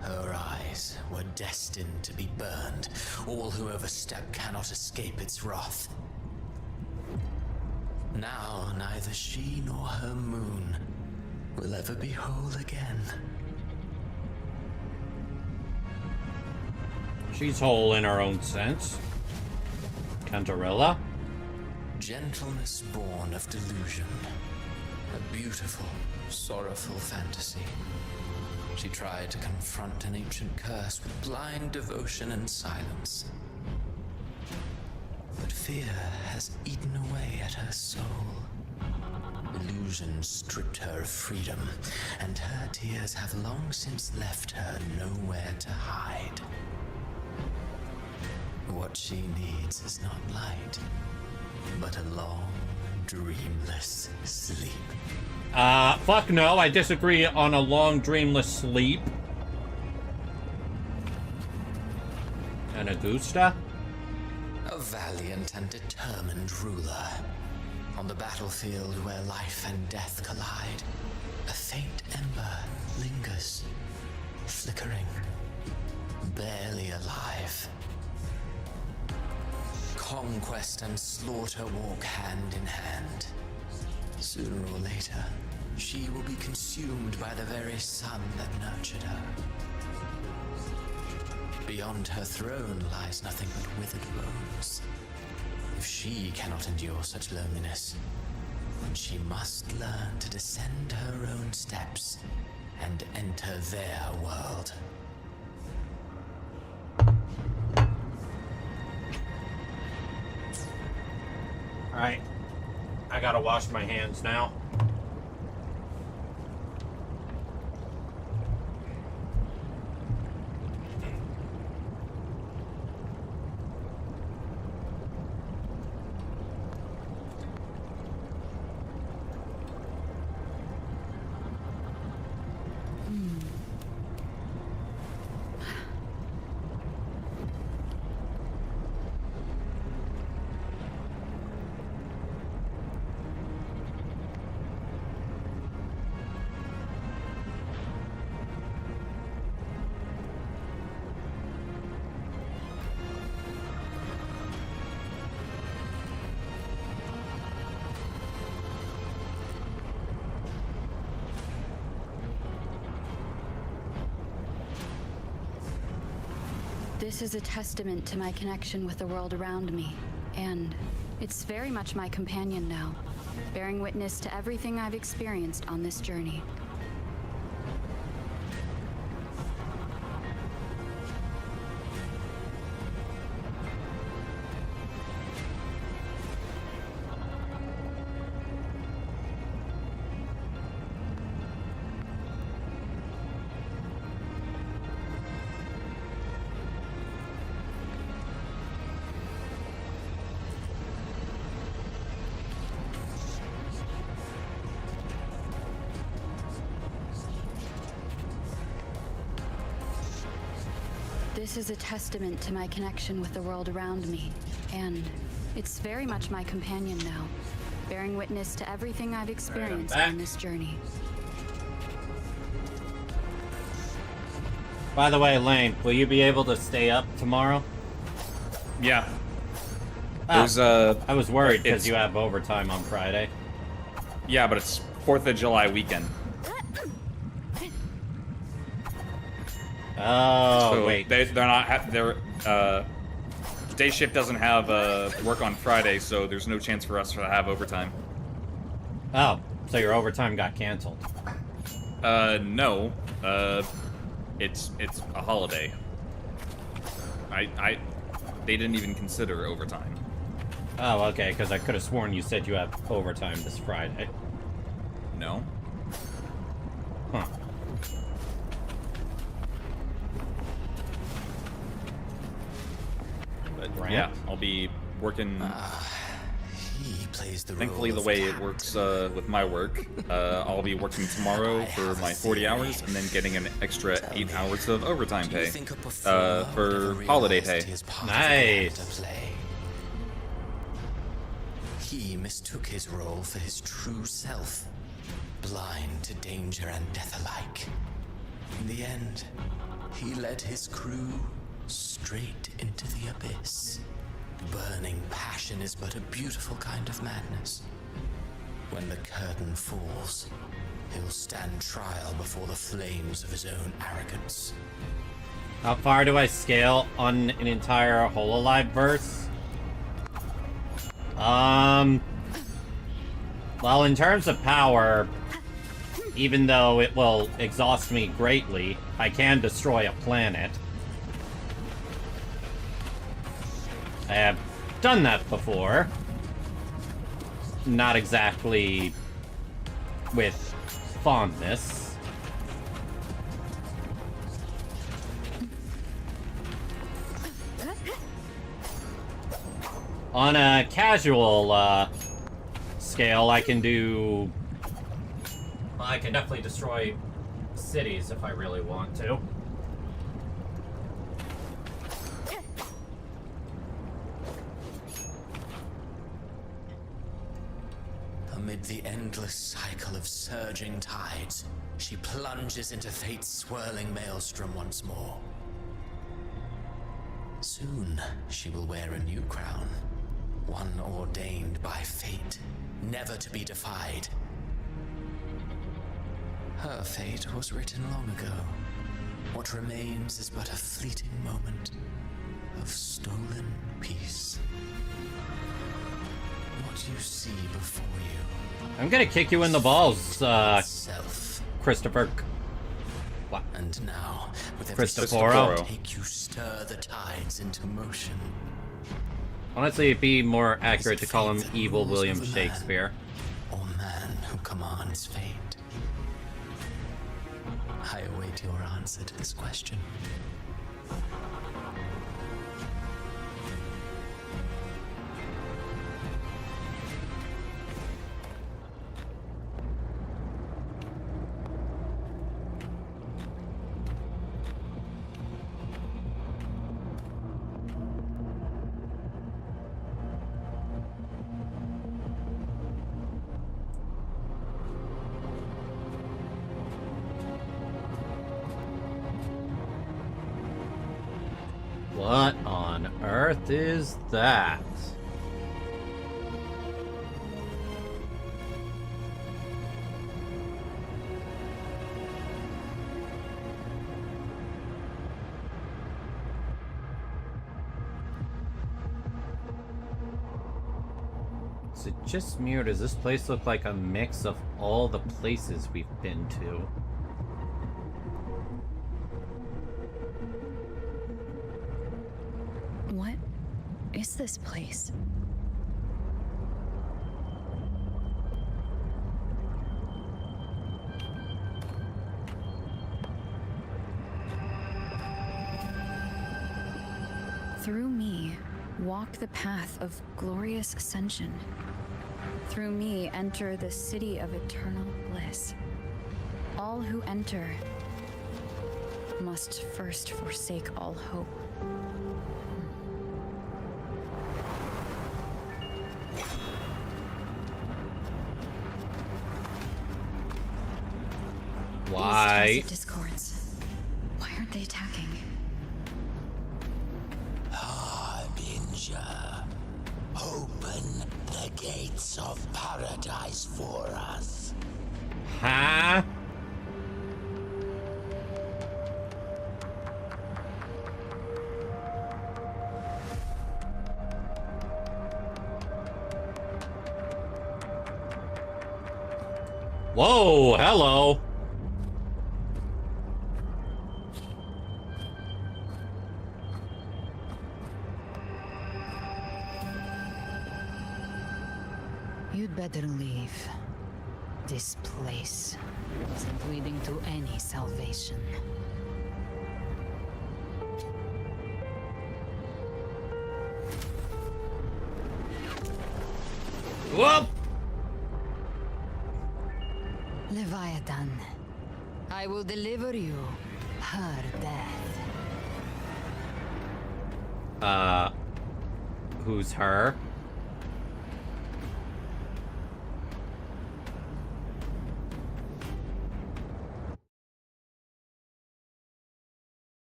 Her eyes were destined to be burned. All who overstep cannot escape its wrath. Now neither she nor her moon will ever be whole again. She's whole in her own sense. Cantarella? Gentleness born of delusion. A beautiful, sorrowful fantasy. She tried to confront an ancient curse with blind devotion and silence. But fear has eaten away at her soul. Illusion stripped her of freedom, and her tears have long since left her nowhere to hide. What she needs is not light, but a long, dreamless sleep. Fuck no, I disagree on a long, dreamless sleep. And Augusta? A valiant and determined ruler. On the battlefield where life and death collide, a faint ember lingers, flickering, barely alive. Conquest and slaughter walk hand in hand. Sooner or later, she will be consumed by the very sun that nurtured her. Beyond her throne lies nothing but withered bones. If she cannot endure such loneliness, then she must learn to descend her own steps and enter their world. Alright. I gotta wash my hands now. This is a testament to my connection with the world around me, and it's very much my companion now, bearing witness to everything I've experienced on this journey. This is a testament to my connection with the world around me, and it's very much my companion now, bearing witness to everything I've experienced on this journey. By the way, Lane, will you be able to stay up tomorrow? Yeah. Oh, I was worried because you have overtime on Friday. Yeah, but it's 4th of July weekend. Oh, so wait. They're not. Day shift doesn't have work on Friday, so there's no chance for us to have overtime. Oh, so your overtime got canceled? No. It's a holiday. They didn't even consider overtime. Oh, okay, because I could have sworn you said you have overtime this Friday. No. Huh. But yeah, I'll be working. He plays the Thankfully, the way it works with my work, I'll be working tomorrow for my 40 hours and then getting an extra 8 hours of overtime pay for holiday pay. Nice. He mistook his role for his true self, blind to danger and death alike. In the end, he led his crew straight into the abyss. Burning passion is but a beautiful kind of madness. When the curtain falls, he'll stand trial before the flames of his own arrogance. How far do I scale on an entire Hololive verse? Well, in terms of power, even though it will exhaust me greatly, I can destroy a planet. I have done that before. Not exactly with fondness. On a casual, scale, I can do... Well, I can definitely destroy cities if I really want to. Amid the endless cycle of surging tides, she plunges into fate's swirling maelstrom once more. Soon, she will wear a new crown, one ordained by fate, never to be defied. Her fate was written long ago. What remains is but a fleeting moment of stolen peace. What you see before you. I'm gonna kick you in the balls, Christopher. What? And now, with every take you stir the tides into motion. Honestly, it'd be more accurate to call him Evil William Shakespeare. Or man who commands fate. I await your answer to this question. What on earth is that? Is it just me, or does this place look like a mix of all the places we've been to? What is this place? Through me, walk the path of glorious ascension. Through me, enter the city of eternal bliss. All who enter must first forsake all hope. Why? These discords. Why aren't they attacking? Harbinger, open the gates of paradise for us. Huh? Whoa, hello. You'd better leave. This place isn't leading to any salvation. Whoop! Leviathan, I will deliver you her death. Who's her?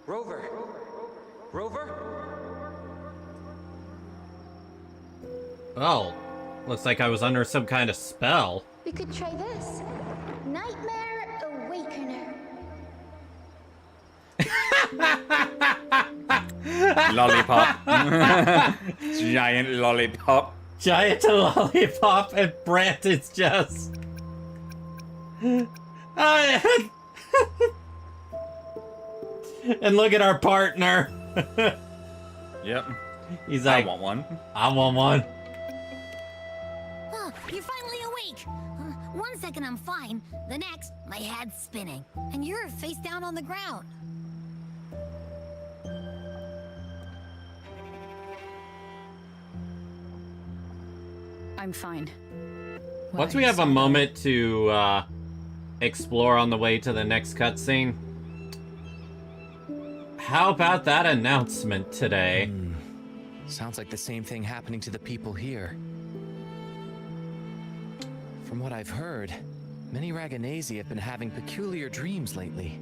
Rover! Rover? Oh, looks like I was under some kind of spell. We could try this. Nightmare Awakener. Lollipop. Giant lollipop. Giant lollipop, and Brant is just... And look at our partner. Yep. He's like, I want one. I want one. Oh, you're finally awake. 1 second I'm fine. The next, my head's spinning. And you're face down on the ground. I'm fine. Once we have a moment to explore on the way to the next cutscene, how about that announcement today? Sounds like the same thing happening to the people here. From what I've heard, many Raganesi have been having peculiar dreams lately.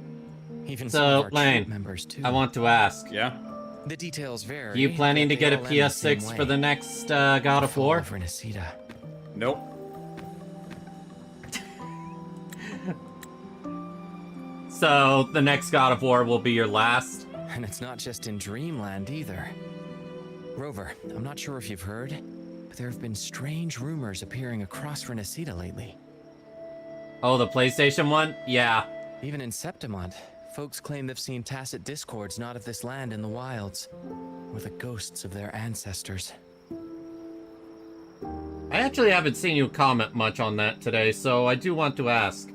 Even some of So, our Lane, troop members too. I want to ask. Yeah? The details vary. You planning to but get they a all end the same PS6 way. for the next God of War? Nope. So, the next God of War will be your last? And it's not just in Dreamland either. Rover, I'm not sure if you've heard, but there have been strange rumors appearing across Renacida lately. Oh, the PlayStation one? Yeah. Even in Septimont, folks claim they've seen tacit discords not of this land in the wilds, or the ghosts of their ancestors. I actually haven't seen you comment much on that today, so I do want to ask.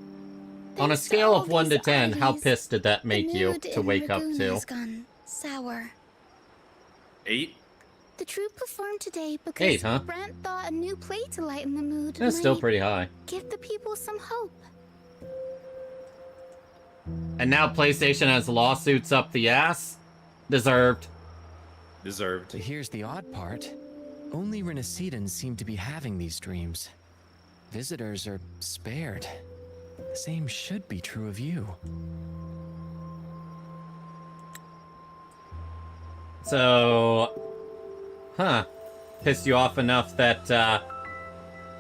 On a scale of 1 to 10, how pissed did that make you to wake up to? Has gone sour. 8? The troop performed today because 8, huh? Brent thought a new play to lighten the mood That's still might pretty high. give the people some hope. And now PlayStation has lawsuits up the ass? Deserved. Deserved. But here's the odd part. Only Renacidans seem to be having these dreams. Visitors are spared. The same should be true of you. So... Huh. Pissed you off enough that,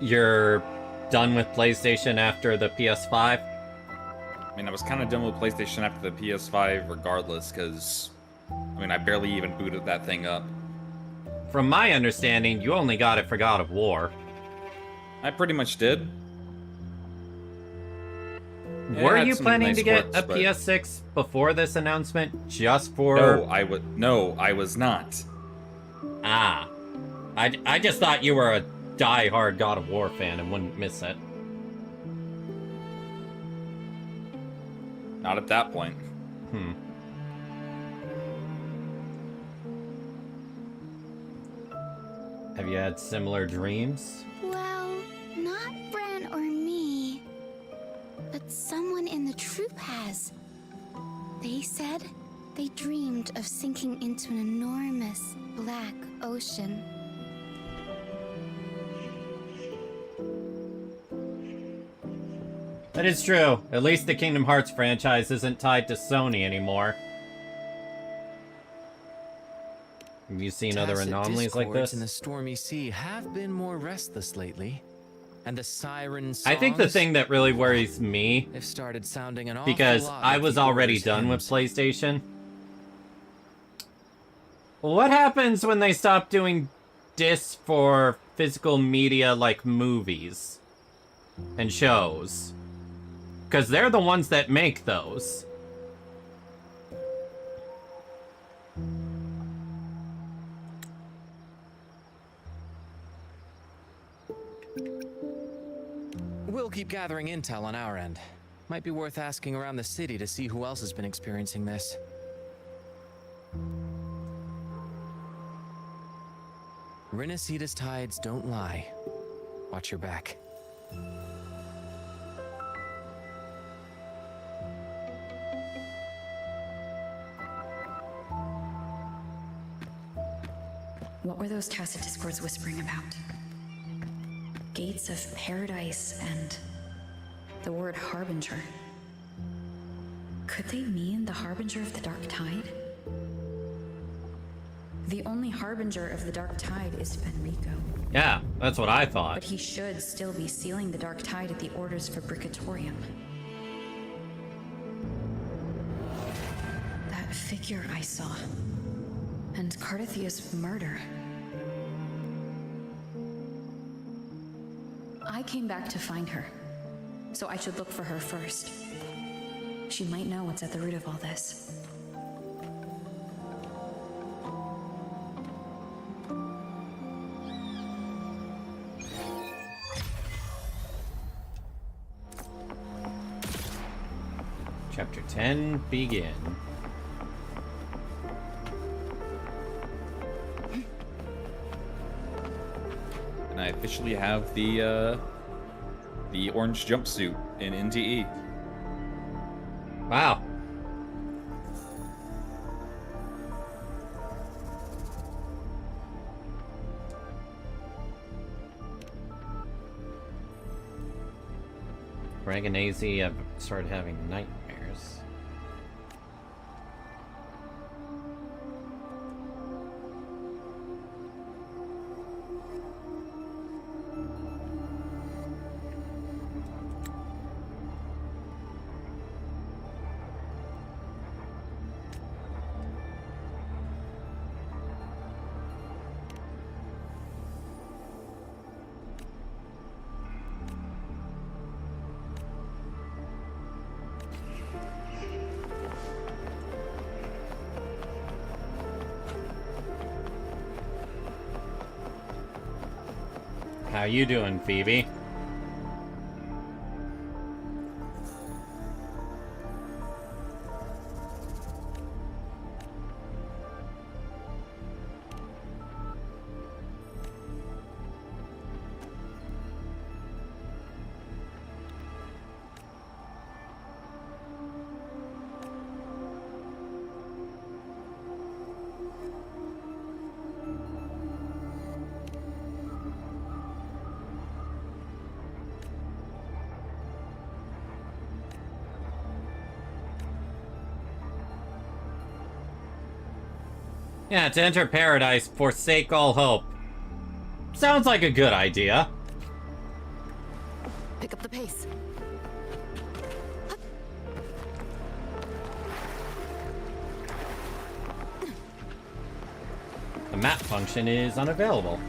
you're done with PlayStation after the PS5? I mean, I was kind of done with PlayStation after the PS5 regardless, because, I mean, I barely even booted that thing up. From my understanding, you only got it for God of War. I pretty much did. Were you planning to get a PS6 before this announcement, just for... No, I was not. Ah. I just thought you were a die-hard God of War fan and wouldn't miss it. Not at that point. Have you had similar dreams? Well, not Bran or me, but someone in the troop has. They said they dreamed of sinking into an enormous black ocean. That is true. At least the Kingdom Hearts franchise isn't tied to Sony anymore. Have you seen other Tacit anomalies like discords this? in the stormy sea have been more restless lately, and the siren songs, I think the thing that really worries me, they've started sounding an awful because lot I like was the already Order's done with hymns. PlayStation. What happens when they stop doing discs for physical media like movies and shows? Because they're the ones that make those. We'll keep gathering intel on our end. Might be worth asking around the city to see who else has been experiencing this. Renacida's tides don't lie. Watch your back. What were those tacit discords whispering about? Gates of paradise and the word harbinger. Could they mean the harbinger of the dark tide? The only harbinger of the dark tide is Fenrico. Yeah, that's what I thought. But he should still be sealing the dark tide at the orders for Bricatorium. That figure I saw. And Cardathia's murder. I came back to find her, so I should look for her first. She might know what's at the root of all this. Chapter 10, begin. And I officially have the orange jumpsuit in NTE. Wow. Dragonazi have started having nightmares. How you doing, Phoebe? Yeah, to enter paradise, forsake all hope. Sounds like a good idea. Pick up the pace. The map function is unavailable.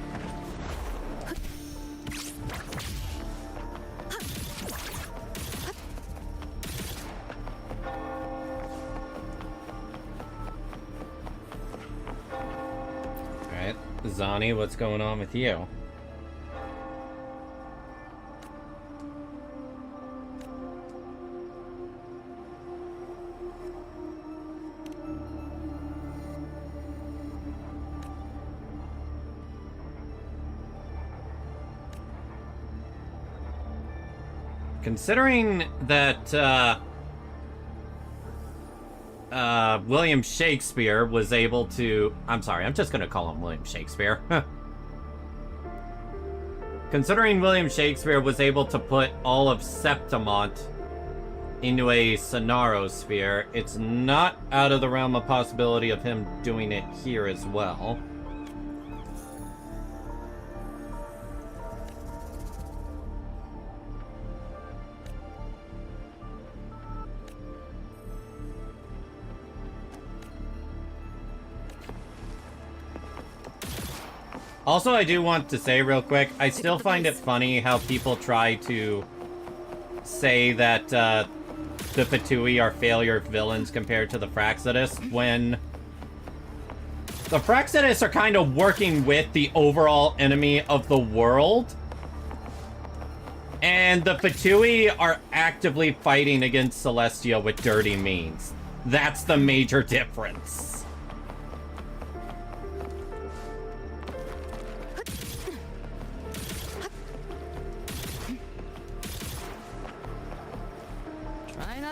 Zani, what's going on with you? Considering that, William Shakespeare was able to... I'm sorry, I'm just gonna call him William Shakespeare. Considering William Shakespeare was able to put all of Septimont into a Sonaro sphere, it's not out of the realm of possibility of him doing it here as well. Also, I do want to say real quick, I still find it funny how people try to say that the Fatui are failure villains compared to the Fraxidus, when the Fraxidus are kind of working with the overall enemy of the world, and the Fatui are actively fighting against Celestia with dirty means. That's the major difference.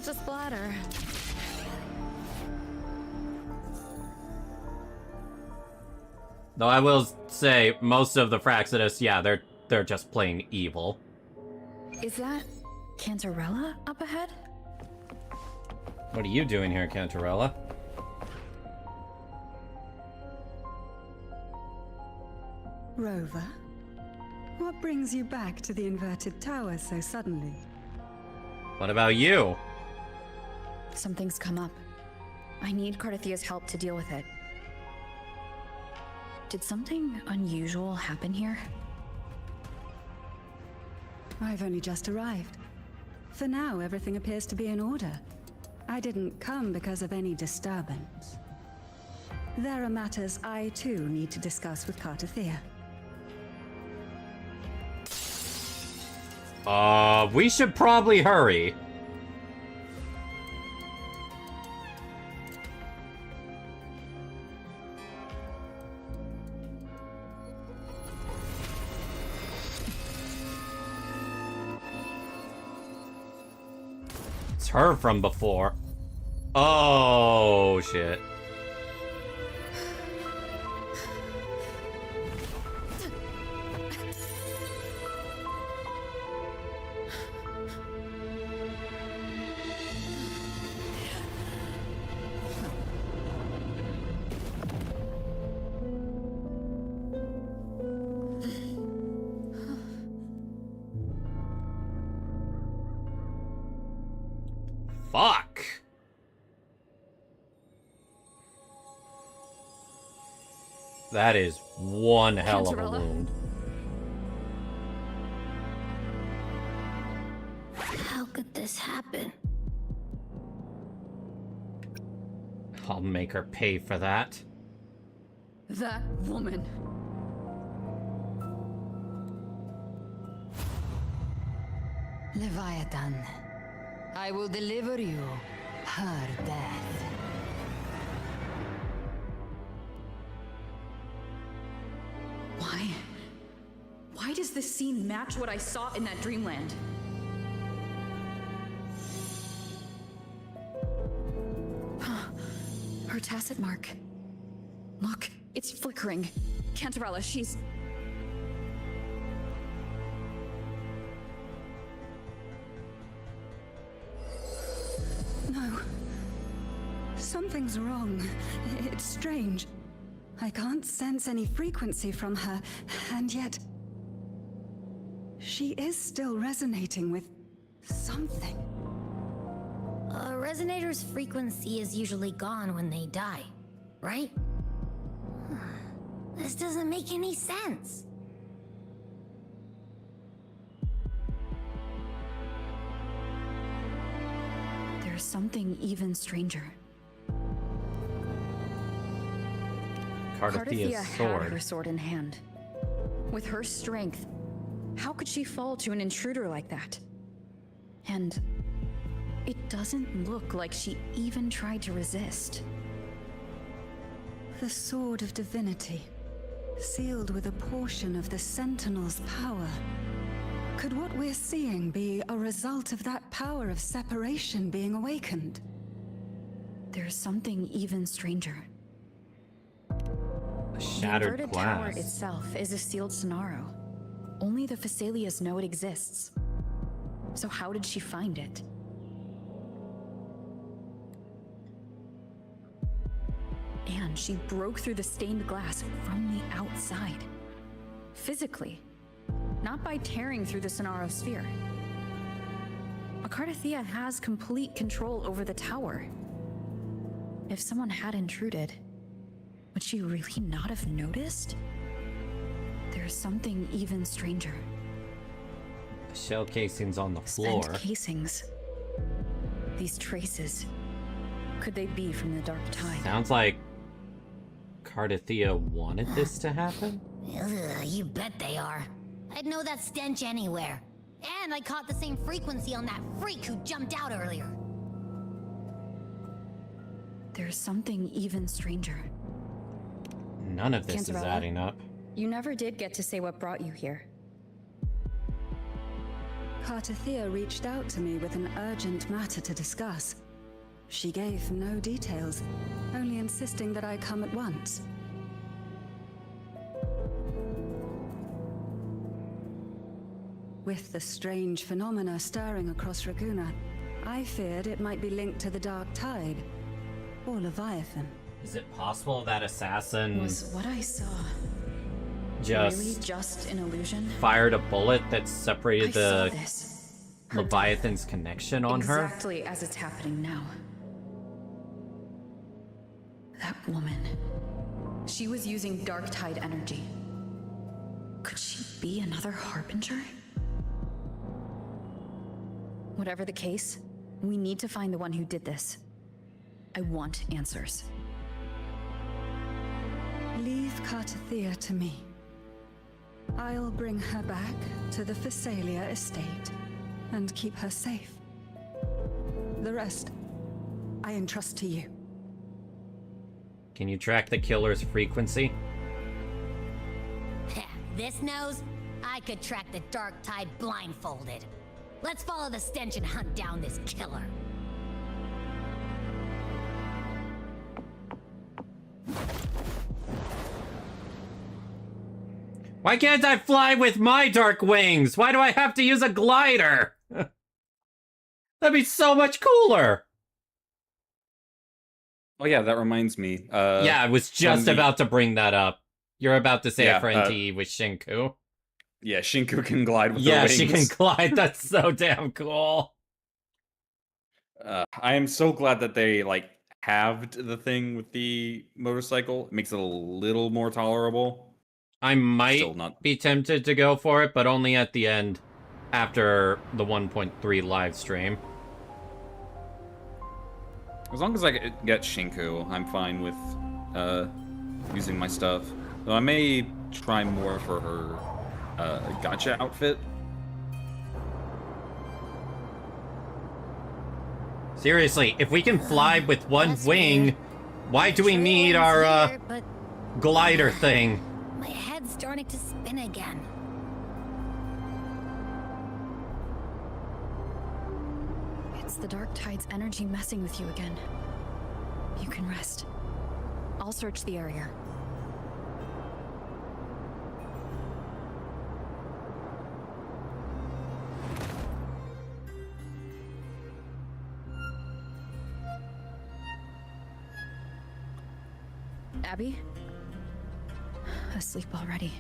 To splatter. Though I will say, most of the Fraxidus, yeah, they're just plain evil. Is that Cantarella up ahead? What are you doing here, Cantarella? Rover, what brings you back to the inverted tower so suddenly? What about you? Something's come up. I need Cardathia's help to deal with it. Did something unusual happen here? I've only just arrived. For now, everything appears to be in order. I didn't come because of any disturbance. There are matters I too need to discuss with Cardathia. We should probably hurry. It's her from before. Oh, shit. Fuck. That is one hell of a wound. How could this happen? I'll make her pay for that. That woman. Leviathan, I will deliver you her death. Why? Why does this scene match what I saw in that dreamland? Her tacit mark. Look, it's flickering. Cantarella, she's... No. Something's wrong. It's strange. I can't sense any frequency from her, and yet... she is still resonating with something. A resonator's frequency is usually gone when they die, right? This doesn't make any sense. There's something even stranger. Cardathia's Cardathia sword. had her sword in hand. With her strength, how could she fall to an intruder like that? And it doesn't look like she even tried to resist. The Sword of Divinity, sealed with a portion of the Sentinel's power. Could what we're seeing be a result of that power of separation being awakened? There's something even stranger. A The shattered inverted tower glass. itself is a sealed Sonaro. Only the Phasaelias know it exists. So how did she find it? And she broke through the stained glass from the outside. Physically. Not by tearing through the Sonaro sphere. Cardathia has complete control over the tower. If someone had intruded, would she really not have noticed? There's something even stranger. The shell casings on the floor. Spent casings. These traces. Could they be from the Dark Tide? Sounds like Cardathia wanted this to happen? Ugh, you bet they are. I'd know that stench anywhere. And I caught the same frequency on that freak who jumped out earlier. There's something even stranger. None of this is Cantarella, adding up. You never did get to say what brought you here. Cardathia reached out to me with an urgent matter to discuss. She gave no details, only insisting that I come at once. With the strange phenomena stirring across Raguna, I feared it might be linked to the Dark Tide, or Leviathan. Is it possible that assassin Was what I saw just an illusion? fired a bullet that separated I saw the this. Leviathan's connection on her. Exactly as it's happening now. That woman. She was using dark tide energy. Could she be another harbinger? Whatever the case, we need to find the one who did this. I want answers. Leave Cartathea to me. I'll bring her back to the Phasalia estate and keep her safe. The rest, I entrust to you. Can you track the killer's frequency? This nose? I could track the dark tide blindfolded. Let's follow the stench and hunt down this killer. Why can't I fly with my dark wings? Why do I have to use a glider? That'd be so much cooler. Oh yeah, that reminds me. Yeah, I was just about to bring that up. You're about to say Yeah, it for NTE with Shinku. Yeah, Shinku can glide with her Yeah, wings. she can glide. That's so damn cool. I am so glad that they like halved the thing with the motorcycle. It makes it a little more tolerable. I might Still not. be tempted to go for it, but only at the end, after the 1.3 live stream. As long as I get Shinku, I'm fine with using my stuff. So I may try more for her gotcha outfit. Seriously, if we can fly with one wing, why do we need our glider thing? My head's starting to spin again. It's the dark tide's energy messing with you again. You can rest. I'll search the area. Abby? Asleep already.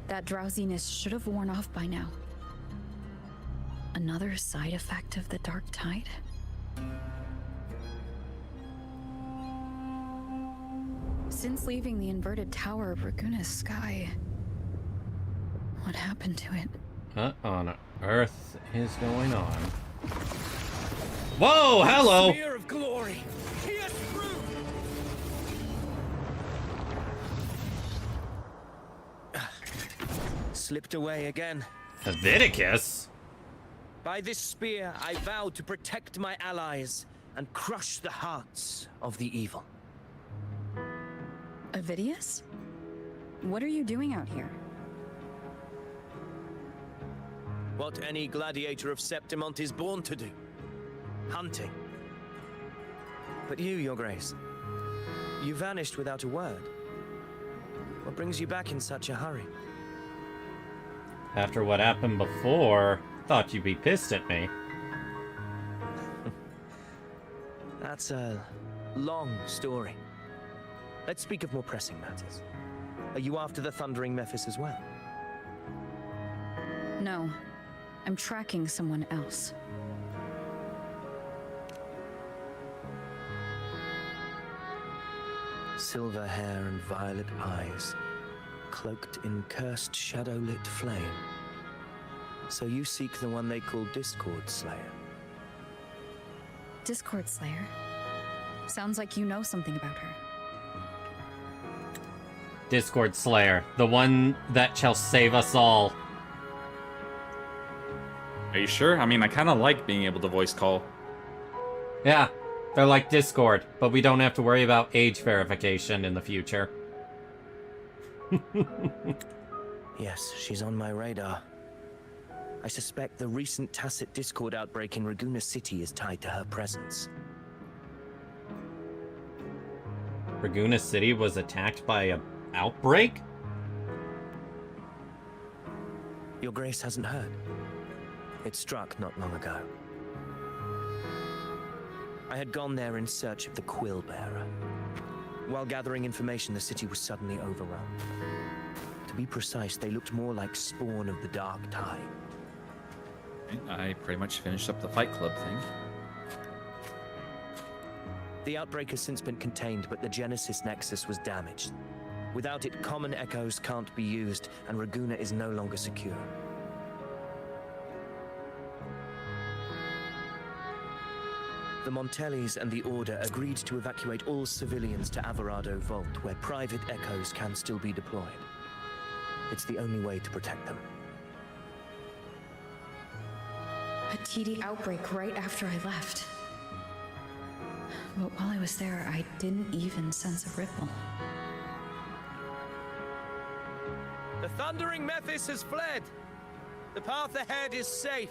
That drowsiness should have worn off by now. Another side effect of the dark tide? Since leaving the inverted tower of Raguna's sky, what happened to it? What on earth is going on? Whoa, hello! Spear of glory! Pierce through! Slipped away again. Leviticus? By this spear, I vow to protect my allies and crush the hearts of the evil. Avidius? What are you doing out here? What any gladiator of Septimont is born to do. Hunting. But you, Your Grace, you vanished without a word. What brings you back in such a hurry? After what happened before, thought you'd be pissed at me. That's a long story. Let's speak of more pressing matters. Are you after the Thundering Mephis as well? No. I'm tracking someone else. Silver hair and violet eyes, cloaked in cursed shadow-lit flame. So you seek the one they call Discord Slayer. Discord Slayer? Sounds like you know something about her. Discord Slayer, the one that shall save us all. Are you sure? I mean, I kind of like being able to voice call. Yeah, they're like Discord, but we don't have to worry about age verification in the future. Yes, she's on my radar. I suspect the recent tacit Discord outbreak in Raguna City is tied to her presence. Raguna City was attacked by a outbreak? Your Grace hasn't heard. It struck not long ago. I had gone there in search of the Quill Bearer. While gathering information, the city was suddenly overrun. To be precise, they looked more like spawn of the Dark Tide. I pretty much finished up the Fight Club thing. The outbreak has since been contained, but the Genesis Nexus was damaged. Without it, common echoes can't be used, and Raguna is no longer secure. The Montellis and the Order agreed to evacuate all civilians to Averado Vault, where private echoes can still be deployed. It's the only way to protect them. A TD outbreak right after I left. But while I was there, I didn't even sense a ripple. The Thundering Mephis has fled! The path ahead is safe!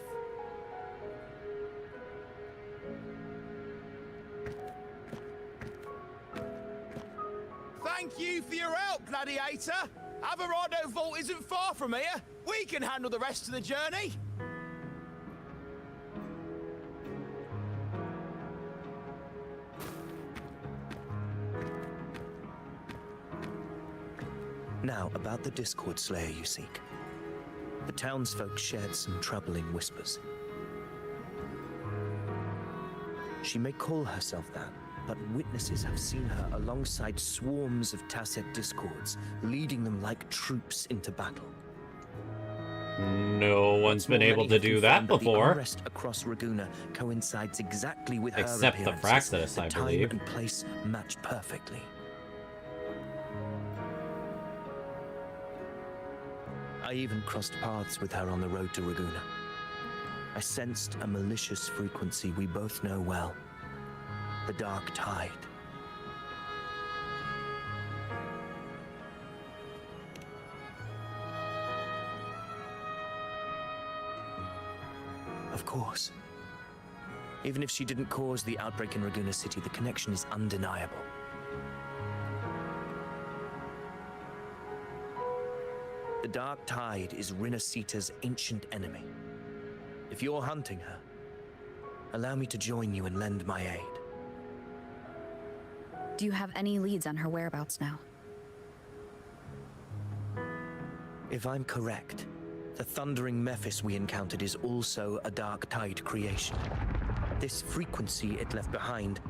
Thank you for your help, Gladiator! Averado Vault isn't far from here. We can handle the rest of the journey. Now, about the Discord Slayer you seek. The townsfolk shared some troubling whispers. She may call herself that, but witnesses have seen her alongside swarms of Tacet Discords, leading them like troops into battle. No one's been able to do that before. The unrest across Raguna coincides exactly with her Except the appearances. Fraxis, I the time believe. and place match perfectly. I even crossed paths with her on the road to Raguna. I sensed a malicious frequency we both know well. The Dark Tide. Of course. Even if she didn't cause the outbreak in Raguna City, the connection is undeniable. The Dark Tide is Rinasita's ancient enemy. If you're hunting her, allow me to join you and lend my aid. Do you have any leads on her whereabouts now? If I'm correct, the Thundering Mephis we encountered is also a Dark Tide creation. This frequency it left behind,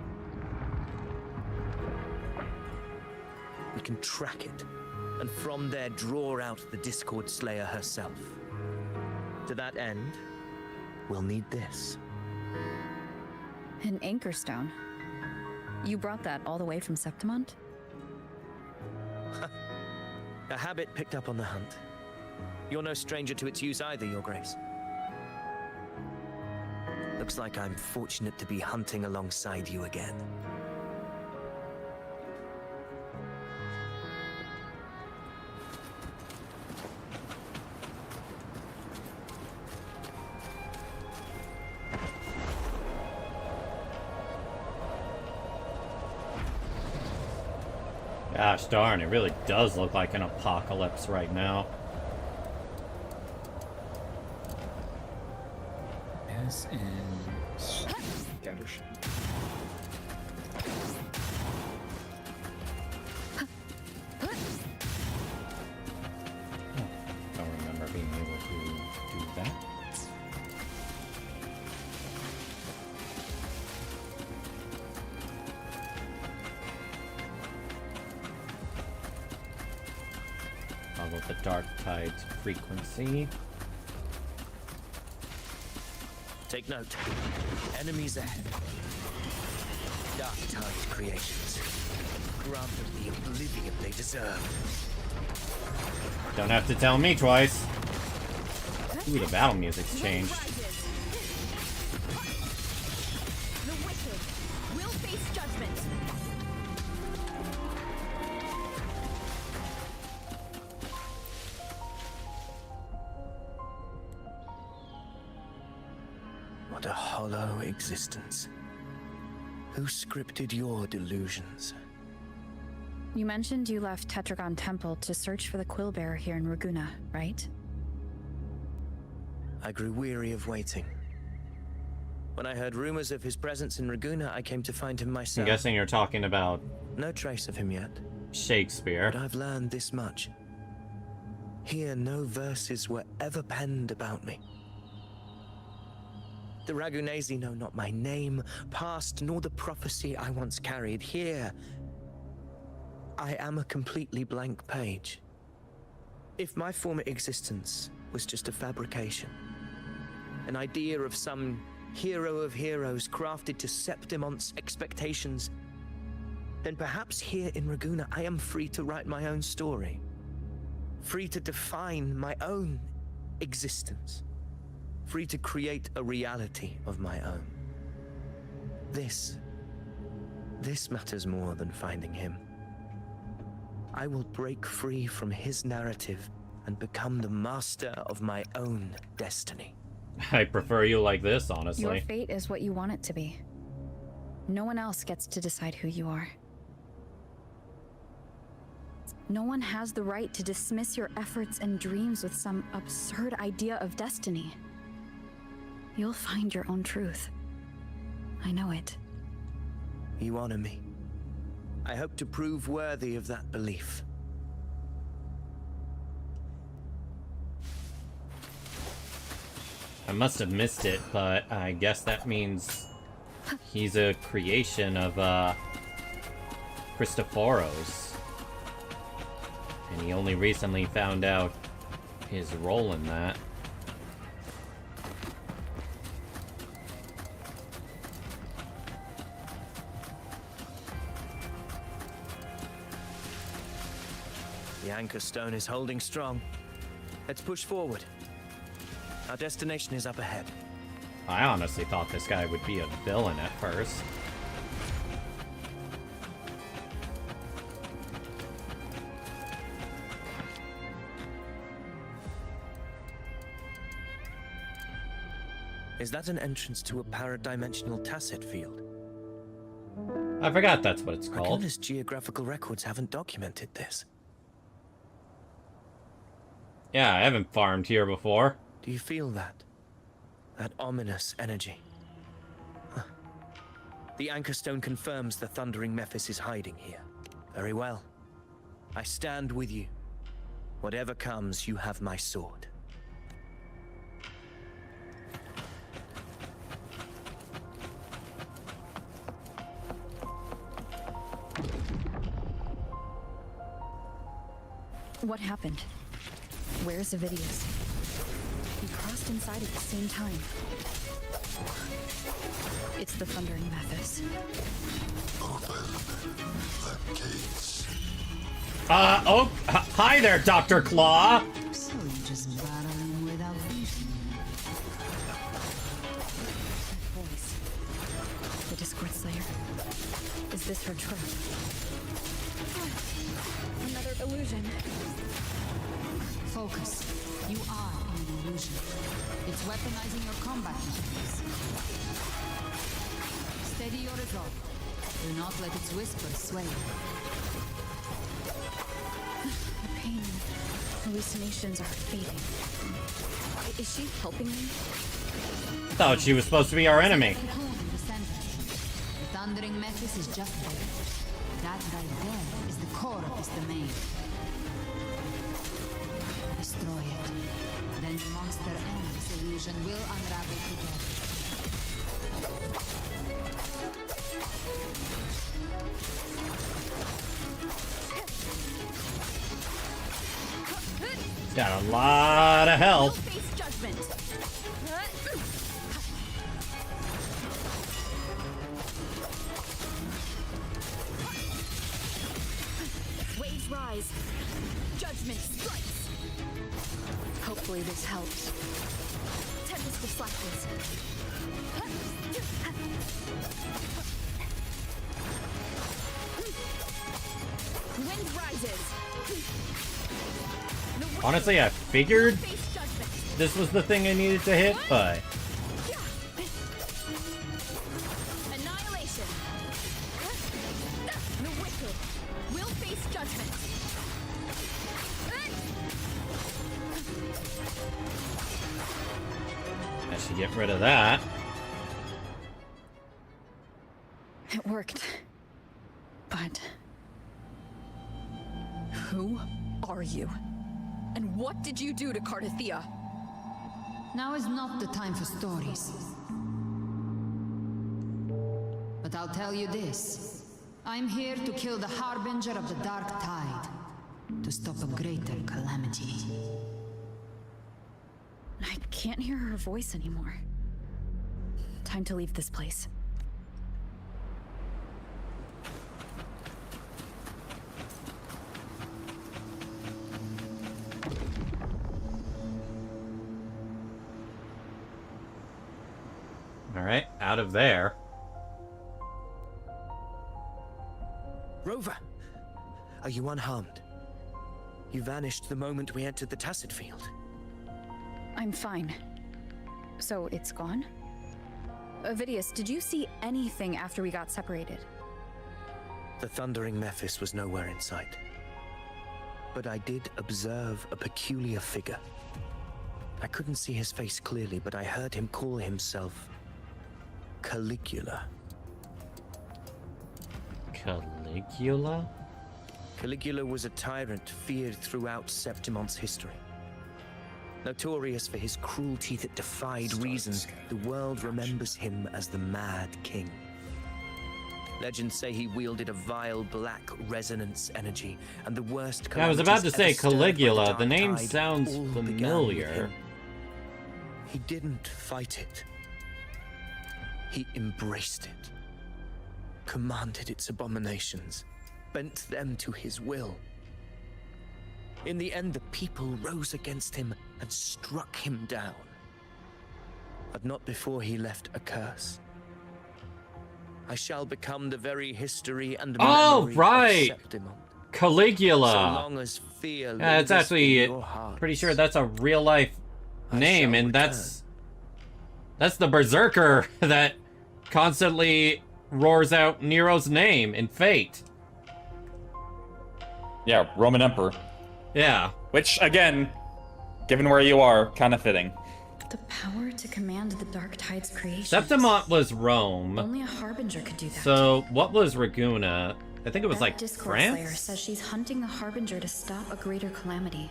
we can track it, and from there draw out the Discord Slayer herself. To that end, we'll need this. An anchor stone. You brought that all the way from Septimont? A habit picked up on the hunt. You're no stranger to its use either, Your Grace. Looks like I'm fortunate to be hunting alongside you again. Gosh darn, it really does look like an apocalypse right now. As in Gattership. Don't remember being able to do that. Follow the Dark Tide's frequency. Take note. Enemies ahead. Dark Tide creations. Grant them the oblivion they deserve. Don't have to tell me twice. Ooh, the battle music's changed. The wicked will face judgment. What a hollow existence. Who scripted your delusions? You mentioned you left Tetragon Temple to search for the Quillbearer here in Raguna, right? I grew weary of waiting. When I heard rumors of his presence in Raguna, I came to find him myself. I'm guessing you're talking about no trace of him yet. Shakespeare. But I've learned this much. Here no verses were ever penned about me. The Ragunesi know not my name, past, nor the prophecy I once carried. Here, I am a completely blank page. If my former existence was just a fabrication, an idea of some hero of heroes crafted to Septimont's expectations, then perhaps here in Raguna I am free to write my own story, free to define my own existence, free to create a reality of my own. This matters more than finding him. I will break free from his narrative and become the master of my own destiny. I prefer you like this, Your honestly. fate is what you want it to be. No one else gets to decide who you are. No one has the right to dismiss your efforts and dreams with some absurd idea of destiny. You'll find your own truth. I know it. You honor me. I hope to prove worthy of that belief. I must have missed it, but I guess that means he's a creation of Christophoros. And he only recently found out his role in that. The anchor stone is holding strong. Let's push forward. Our destination is up ahead. I honestly thought this guy would be a villain at first. Is that an entrance to a paradimensional tacit field? I forgot that's what it's called. Raguna's geographical records haven't documented this. Yeah, I haven't farmed here before. Do you feel that? That ominous energy? Huh. The anchor stone confirms the thundering Mephis is hiding here. Very well. I stand with you. Whatever comes, you have my sword. What happened? Where's Avidius? We crossed inside at the same time. It's the Thundering Mephis. Open the gates. Hi there, Dr. Claw! So you just battling without thinking. That voice. The Discord Slayer. Is this her trap? Another illusion. Focus. You are an illusion. It's weaponizing your combat methods. Steady your resolve. Do not let its whispers sway you. The pain and hallucinations are fading. Is she helping me? I thought she was supposed to be our enemy. The Thundering Mephis is just there. That right there is the core of this domain. Destroy it. Then the monster and this illusion will unravel together. Got a lot of health. Face judgment. Waves rise. Judgment strikes. Hopefully this helps. Tempest of slackness. Wind rises. Honestly, I figured this was the thing I needed to hit, but... Annihilation. The wicked will face judgment. I should get rid of that. It worked. But... who are you? And what did you do to Cardathia? Now is not the time for stories. But I'll tell you this. I'm here to kill the Harbinger of the Dark Tide. To stop a greater calamity. I can't hear her voice anymore. Time to leave this place. Alright, out of there. Rover! Are you unharmed? You vanished the moment we entered the Tacit Field. I'm fine. So it's gone? Vidius, did you see anything after we got separated? The thundering Mephis was nowhere in sight. But I did observe a peculiar figure. I couldn't see his face clearly, but I heard him call himself Caligula. Caligula? Caligula was a tyrant feared throughout Septimon's history. Notorious for his cruelty that defied reason, the world remembers him as the Mad King. Legends say he wielded a vile black resonance energy, and the worst I was about to say ever stirred by the Caligula. Dark The name Tide sounds all began with familiar. him. He didn't fight it. He embraced it, commanded its abominations, bent them to his will. In the end, the people rose against him and struck him down. But not before he left a curse. I shall become the very history and memory right! of Septimon. Caligula. So long as fear Yeah, it's lingers actually in your heart, pretty sure that's a real life name, shall and return. that's the berserker that constantly roars out Nero's name in Fate. Yeah, Roman Emperor. Yeah. Which, again, given where you are, kind of fitting. The power to command the Dark Tide's creation. Septimont was Rome. Only a Harbinger could do that. So what was Raguna? I think it was That like Discord Slayer France? says she's hunting the Harbinger to stop a greater calamity.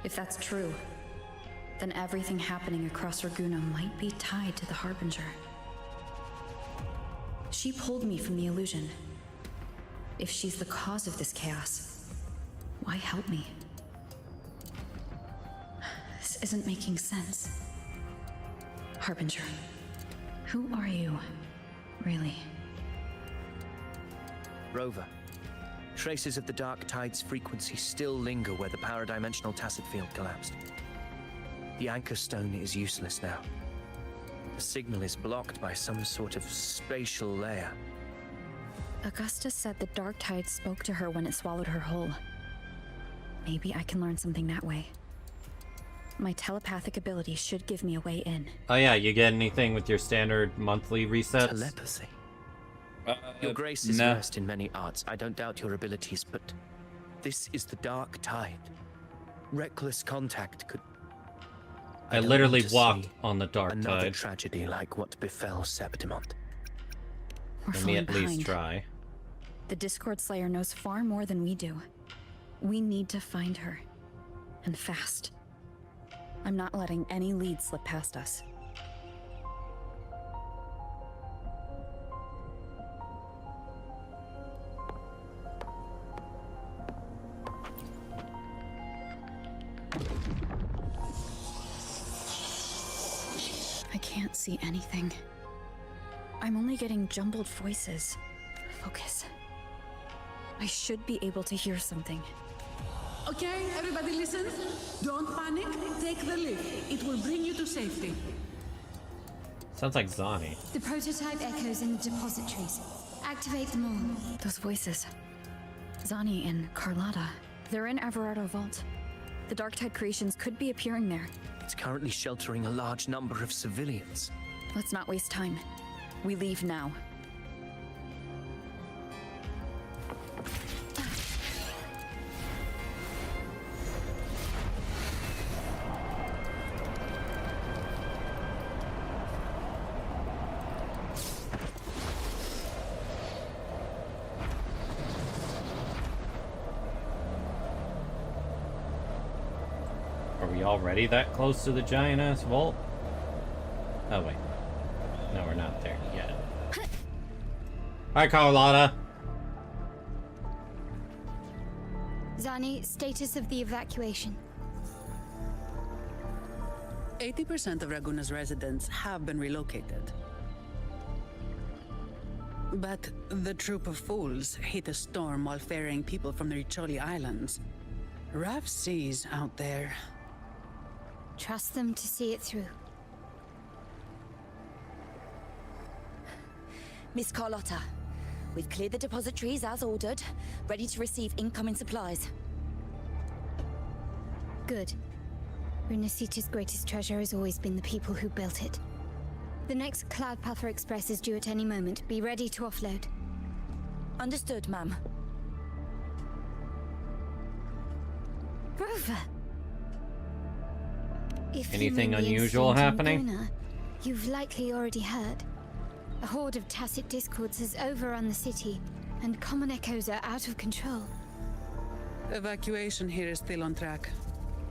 If that's true, then everything happening across Raguna might be tied to the Harbinger. She pulled me from the illusion. If she's the cause of this chaos, why help me? This isn't making sense. Harbinger, who are you, really? Rover, traces of the Dark Tide's frequency still linger where the paradimensional Tacit Field collapsed. The anchor stone is useless now. The signal is blocked by some sort of spatial layer. Augusta said the Dark Tide spoke to her when it swallowed her whole. Maybe I can learn something that way. My telepathic ability should give me a way in. Oh yeah, you get anything with your standard monthly resets? Telepathy. Your grace is versed in many arts. I don't doubt your abilities, but this is the Dark Tide. Reckless contact could... I don't literally want to walked see on the Dark another Tide. tragedy like what befell Septimont. Let me at least try. The Discord Slayer knows far more than we do. We need to find her. And fast. I'm not letting any lead slip past us. I can't see anything. I'm only getting jumbled voices. Focus. I should be able to hear something. Okay, everybody listen. Don't panic. Take the lift. It will bring you to safety. Sounds like Zani. The prototype echoes in the depositories. Activate them all. Those voices. Zani and Carlotta. They're in Everardo Vault. The Dark Tide creations could be appearing there. It's currently sheltering a large number of civilians. Let's not waste time. We leave now. Are we already that close to the giant-ass vault? Oh, wait. No, we're not there yet. Hi, Carlotta. Zani, status of the evacuation. 80% of Raguna's residents have been relocated. But the troop of fools hit a storm while ferrying people from the Riccioli Islands. Rough seas out there. Trust them to see it through. Miss Carlotta, we've cleared the depositories as ordered, ready to receive incoming supplies. Good. Runacita's greatest treasure has always been the people who built it. The next Cloudpather Express is due at any moment. Be ready to offload. Understood, ma'am. Rover! If Anything you mean the unusual incident in happening? Gona, you've likely already heard. A horde of tacit discords has overrun the city, and common echoes are out of control. Evacuation here is still on track.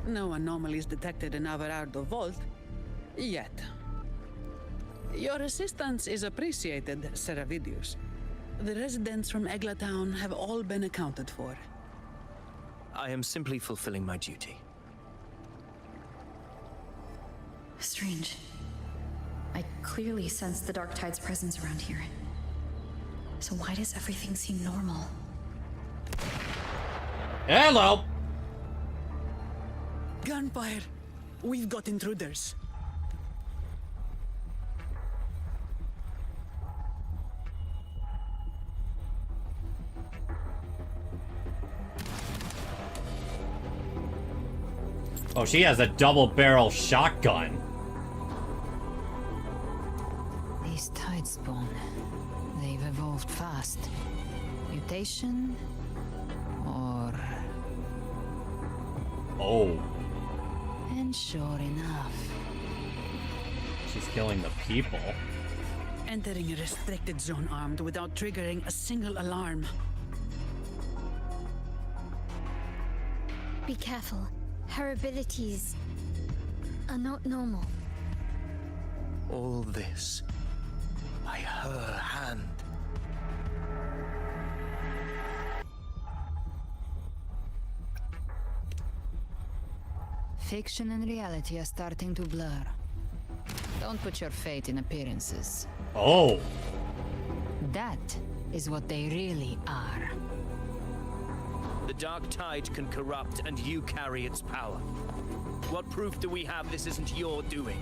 No anomalies detected in Averardo Vault. Yet. Your assistance is appreciated, Seravidius. The residents from Eglatown have all been accounted for. I am simply fulfilling my duty. Strange. I clearly sense the Dark Tide's presence around here. So why does everything seem normal? Hello! Gunfire! We've got intruders. Oh, she has a double-barrel shotgun. These Tidespawn, they've evolved fast. Mutation? Or... Oh. And sure enough. She's killing the people. Entering a restricted zone armed without triggering a single alarm. Be careful. Her abilities are not normal. All this by her hand. Fiction and reality are starting to blur. Don't put your faith in appearances. Oh. That is what they really are. The Dark Tide can corrupt, and you carry its power. What proof do we have this isn't your doing?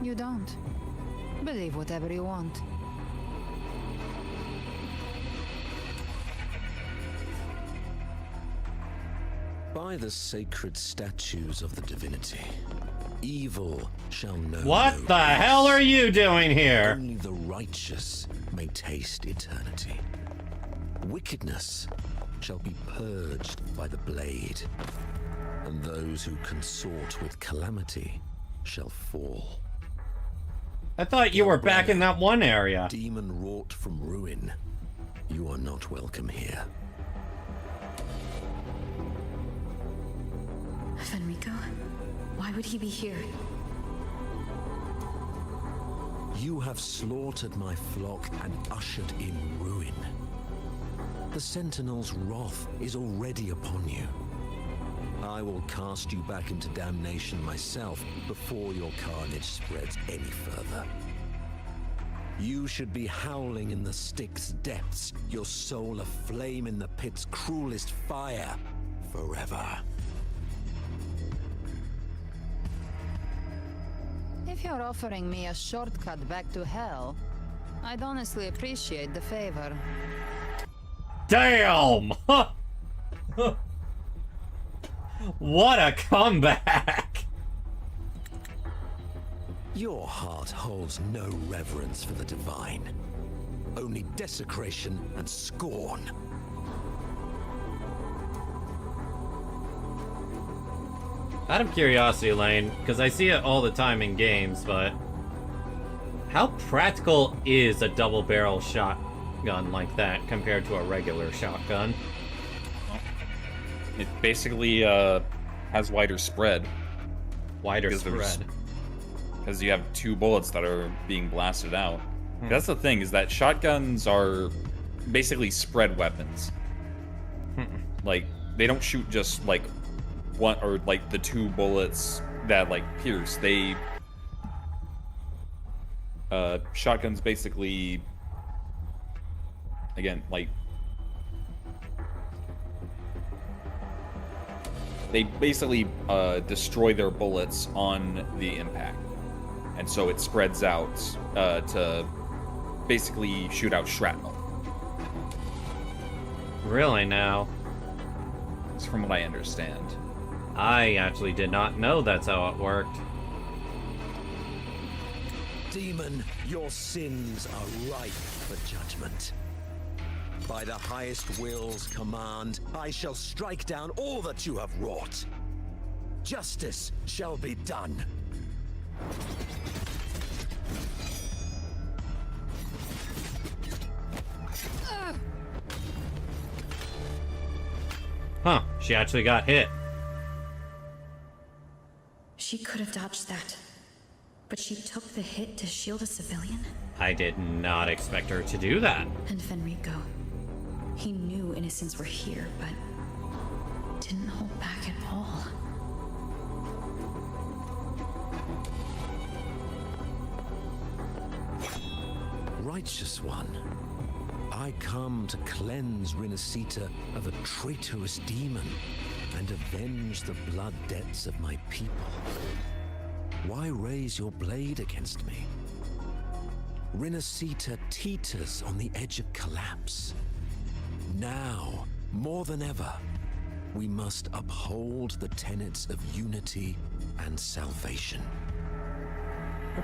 You don't. Believe whatever you want. By the sacred statues of the divinity, evil shall know What no the hell are you doing here? Only the righteous may taste eternity. Wickedness shall be purged by the blade, and those who consort with calamity shall fall. I thought you were back in that one area. Demon wrought from ruin, you are not welcome here. Fenrico? Why would he be here? You have slaughtered my flock and ushered in ruin. The Sentinel's wrath is already upon you. I will cast you back into damnation myself before your carnage spreads any further. You should be howling in the Styx depths, your soul aflame in the pit's cruelest fire, forever. If you're offering me a shortcut back to hell, I'd honestly appreciate the favor. Damn! What a comeback! Your heart holds no reverence for the divine, only desecration and scorn. Out of curiosity, Lane, because I see it all the time in games, but how practical is a double-barrel shotgun like that compared to a regular shotgun? It basically has wider spread. Wider spread. Because you have 2 bullets that are being blasted out. That's the thing, is that shotguns are basically spread weapons. Like, they don't shoot just, like, one, or, like, the 2 bullets that, like, pierce. They... shotguns basically... Again, like... They basically destroy their bullets on the impact. And so it spreads out to basically shoot out shrapnel. Really now? It's from what I understand. I actually did not know that's how it worked. Demon, your sins are ripe for judgment. By the highest will's command, I shall strike down all that you have wrought. Justice shall be done. Huh, she actually got hit. She could have dodged that, but she took the hit to shield a civilian? I did not expect her to do that. And Fenrico, he knew innocents were here, but didn't hold back at all. Righteous one, I come to cleanse Rinascita of a traitorous demon and avenge the blood debts of my people. Why raise your blade against me? Rinascita teeters on the edge of collapse. Now, more than ever, we must uphold the tenets of unity and salvation.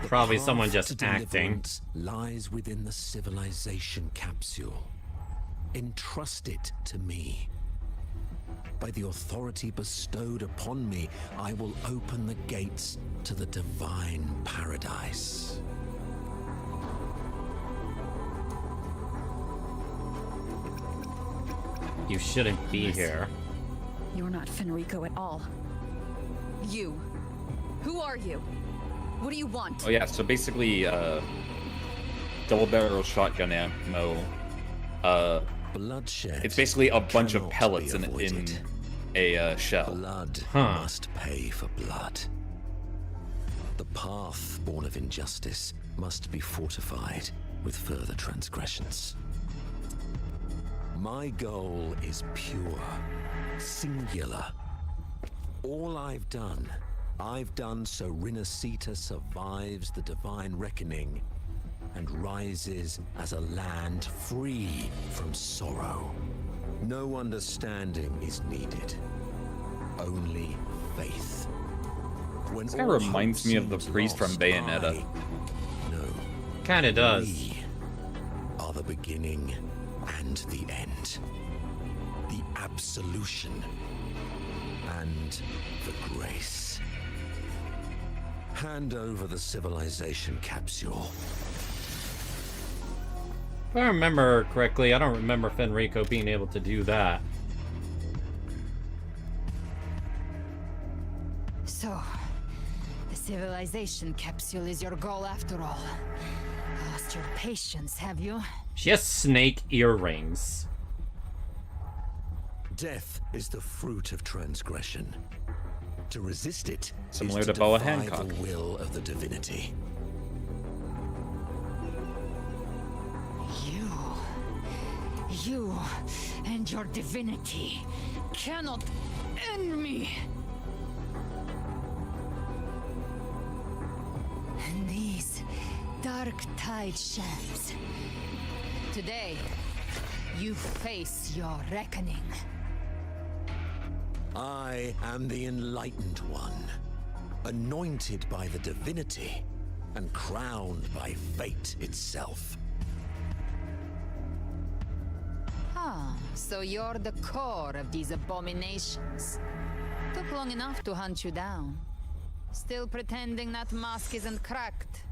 Probably someone just acting. Lies within the civilization capsule. Entrust it to me. By the authority bestowed upon me, I will open the gates to the divine paradise. You shouldn't be here. You're not Fenrico at all. You. Who are you? What do you want? Oh yeah, so basically, double-barrel shotgun ammo, bloodshed. It's basically a bunch of pellets in a shell. Blood must pay for blood. The path born of injustice must be fortified with further transgressions. My goal is pure, singular. All I've done so Rinascita survives the divine reckoning and rises as a land free from sorrow. No understanding is needed, only faith. When this guy reminds me of the priest from Bayonetta. Kinda does. We are the beginning and the end. The absolution and the grace. Hand over the civilization capsule. If I remember correctly, I don't remember Fenrico being able to do that. So, the civilization capsule is your goal after all. Lost your patience, have you? She has snake earrings. Death is the fruit of transgression. To resist it Similar is to to Boa defy Hancock. the will of the divinity. You and your divinity cannot end me. And these dark tide shams. Today, you face your reckoning. I am the enlightened one, anointed by the divinity and crowned by fate itself. Ah, so you're the core of these abominations. Took long enough to hunt you down. Still pretending that mask isn't cracked.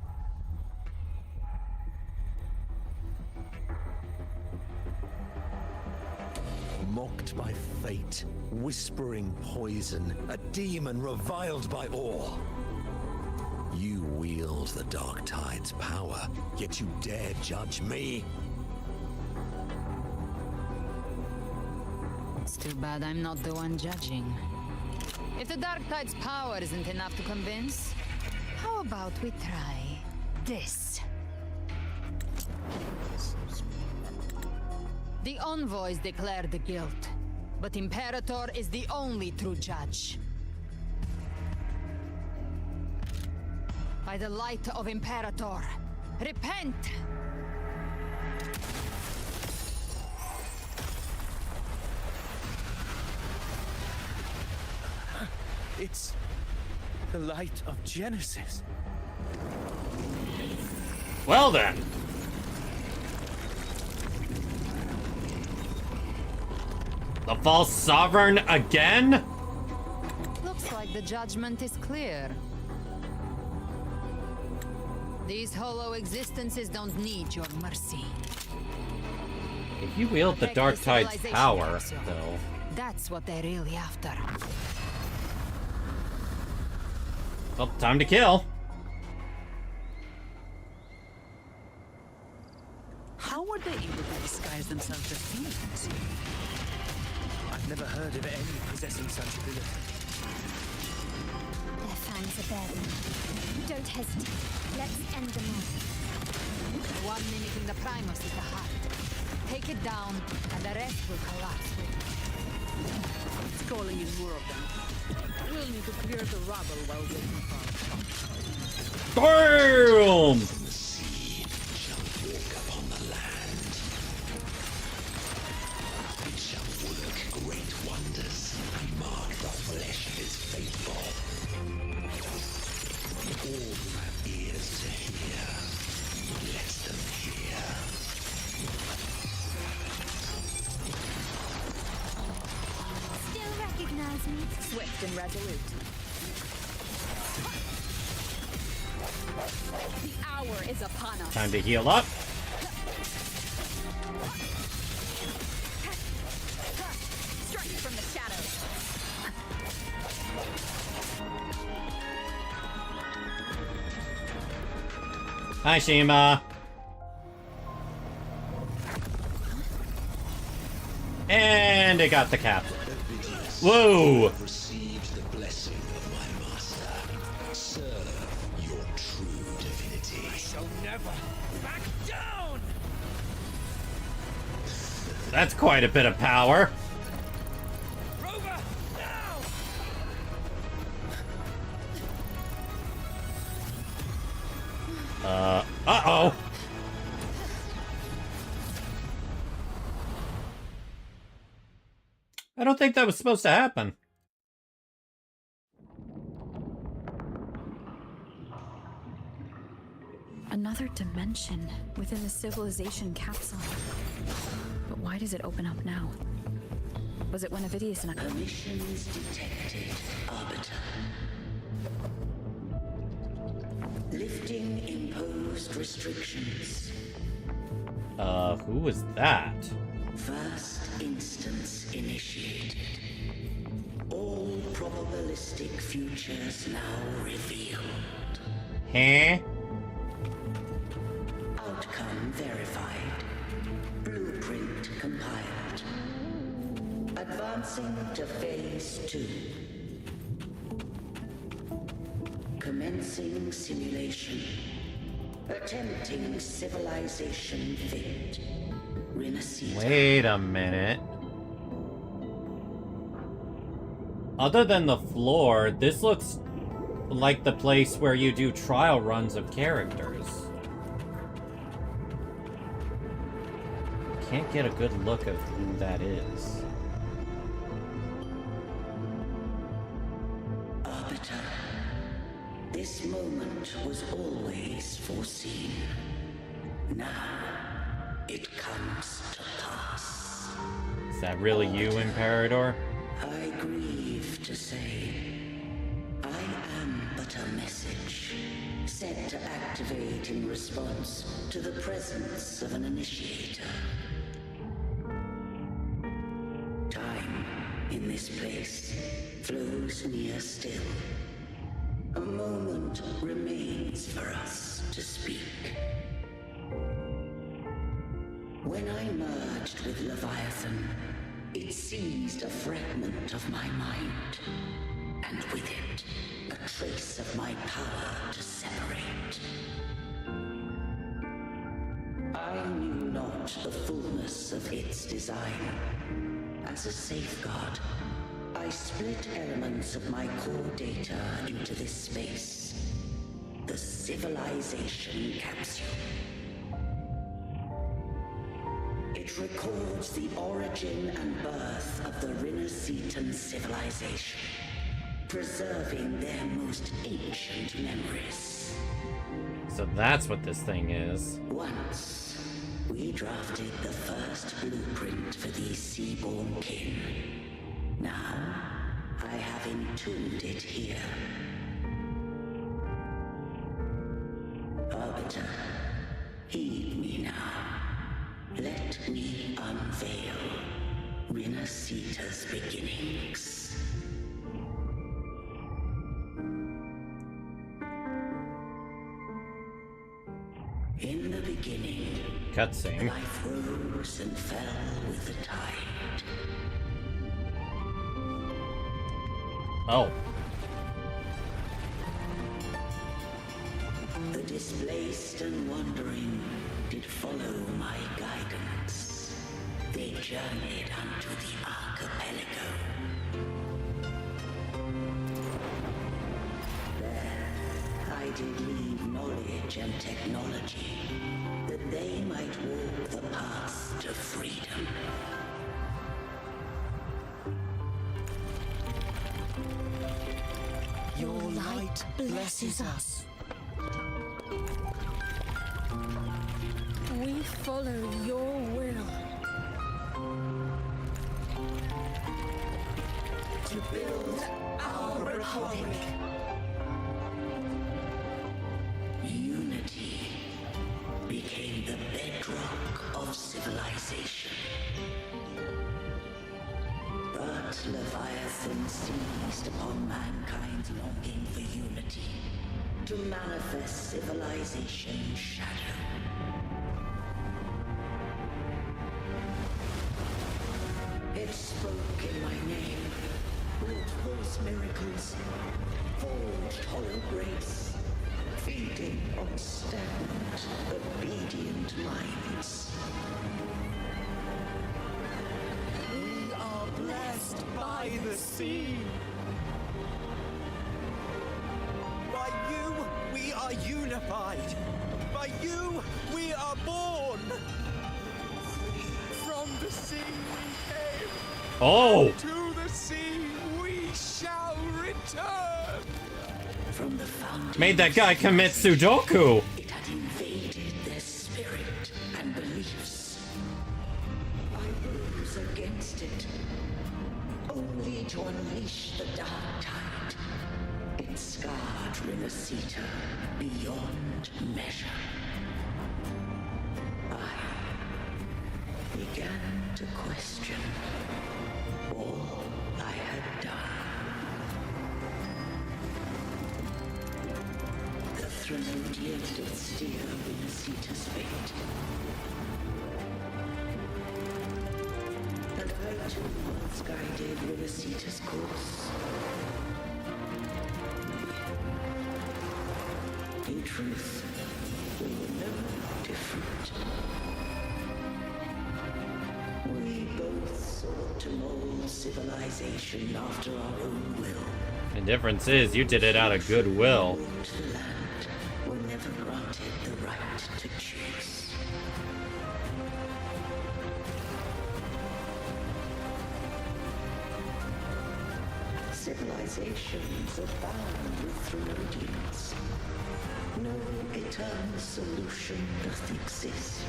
mocked by fate, whispering poison, a demon reviled by all. You wield the Dark Tide's power, yet you dare judge me? It's too bad I'm not the one judging. If the Dark Tide's power isn't enough to convince, how about we try this? The envoys declare the guilt, but Imperator is the only true judge. By the light of Imperator, repent! It's the light of Genesis. Well then. The false sovereign again? Looks like the judgment is clear. These hollow existences don't need your mercy. If you wield the Dark Tide's power, though... That's what they're really after. Well, time to kill. How were they able to disguise themselves as fiends? I've never heard of any possessing such ability. Their fangs are bared. Don't hesitate. Let's end them all. The one mimicking the Primus is the heart. Take it down, and the rest will collapse with it. It's calling in more of them. We'll need to clear the rubble while waiting for our Damn! The sea shall walk upon the land. It shall work great wonders and mark the flesh of his faithful. All who have ears to hear, let them hear. Still recognize me? Swift and resolute. The hour is upon us. Time to heal up. Strike from the shadows. Hi, Shima. And it got the captain. Whoa! Received the blessing of my master. Serve your true divinity. I shall never back down! That's quite a bit of power. Rover, now! Uh-oh. I don't think that was supposed to happen. Another dimension within the civilization capsule. But why does it open up now? Was it when Avidius and I... Emissions detected, Arbiter. Lifting imposed restrictions. Who was that? First instance initiated. All probabilistic futures now revealed. Huh? Outcome verified. Blueprint compiled. Advancing to phase 2. Commencing simulation. Attempting civilization fit. Renacita. Wait a minute. Other than the floor, this looks like the place where you do trial runs of characters. Can't get a good look of who that is. Arbiter, this moment was always foreseen. Now, it comes to pass. Is that really you, Imperator? I grieve to say, I am but a message, sent to activate in response to the presence of an initiator. in this place flows near still. A moment remains for us to speak. When I merged with Leviathan, it seized a fragment of my mind, and with it, a trace of my power to separate. I knew not the fullness of its design. As a safeguard, I split elements of my core data into this space, the civilization capsule. It records the origin and birth of the Rinnesetan civilization, preserving their most ancient memories. So that's what this thing is. Once, we drafted the first blueprint for these seaborn kin. Now, I have entombed it here. Arbiter, heed me now. Let me unveil Rinneseta's beginnings. In the beginning, cutscene. Life rose and fell with the tide. Oh. The displaced and wandering did follow my guidance. They journeyed unto the archipelago. There, I did leave knowledge and technology, that they might walk the path to freedom. Your light blesses us. We follow your will. To build our republic. Unity became the bedrock of civilization. But Leviathan seized upon mankind's longing for unity to manifest civilization's shadow. It spoke in my name, wrought false miracles, forged hollow grace, feeding on stagnant, obedient minds. We are blessed by the sea. By you, we are unified. By you, we are born. From the sea we came. Oh! To the sea we shall return. From the fountain Made that guy commit Sudoku! it had invaded their spirit and beliefs. I rose against it, only to unleash the dark tide. It scarred Rinneseta beyond measure. I began to question all I had done. The Threnodian did steer Rinneseta's fate. And I too once guided Rinneseta's course. In truth, we were no different. We both sought to mold civilization after our own will. The difference is you did it out of goodwill. To the land were never granted the right to choose. Civilizations abound with Threnodians. No eternal solution doth exist.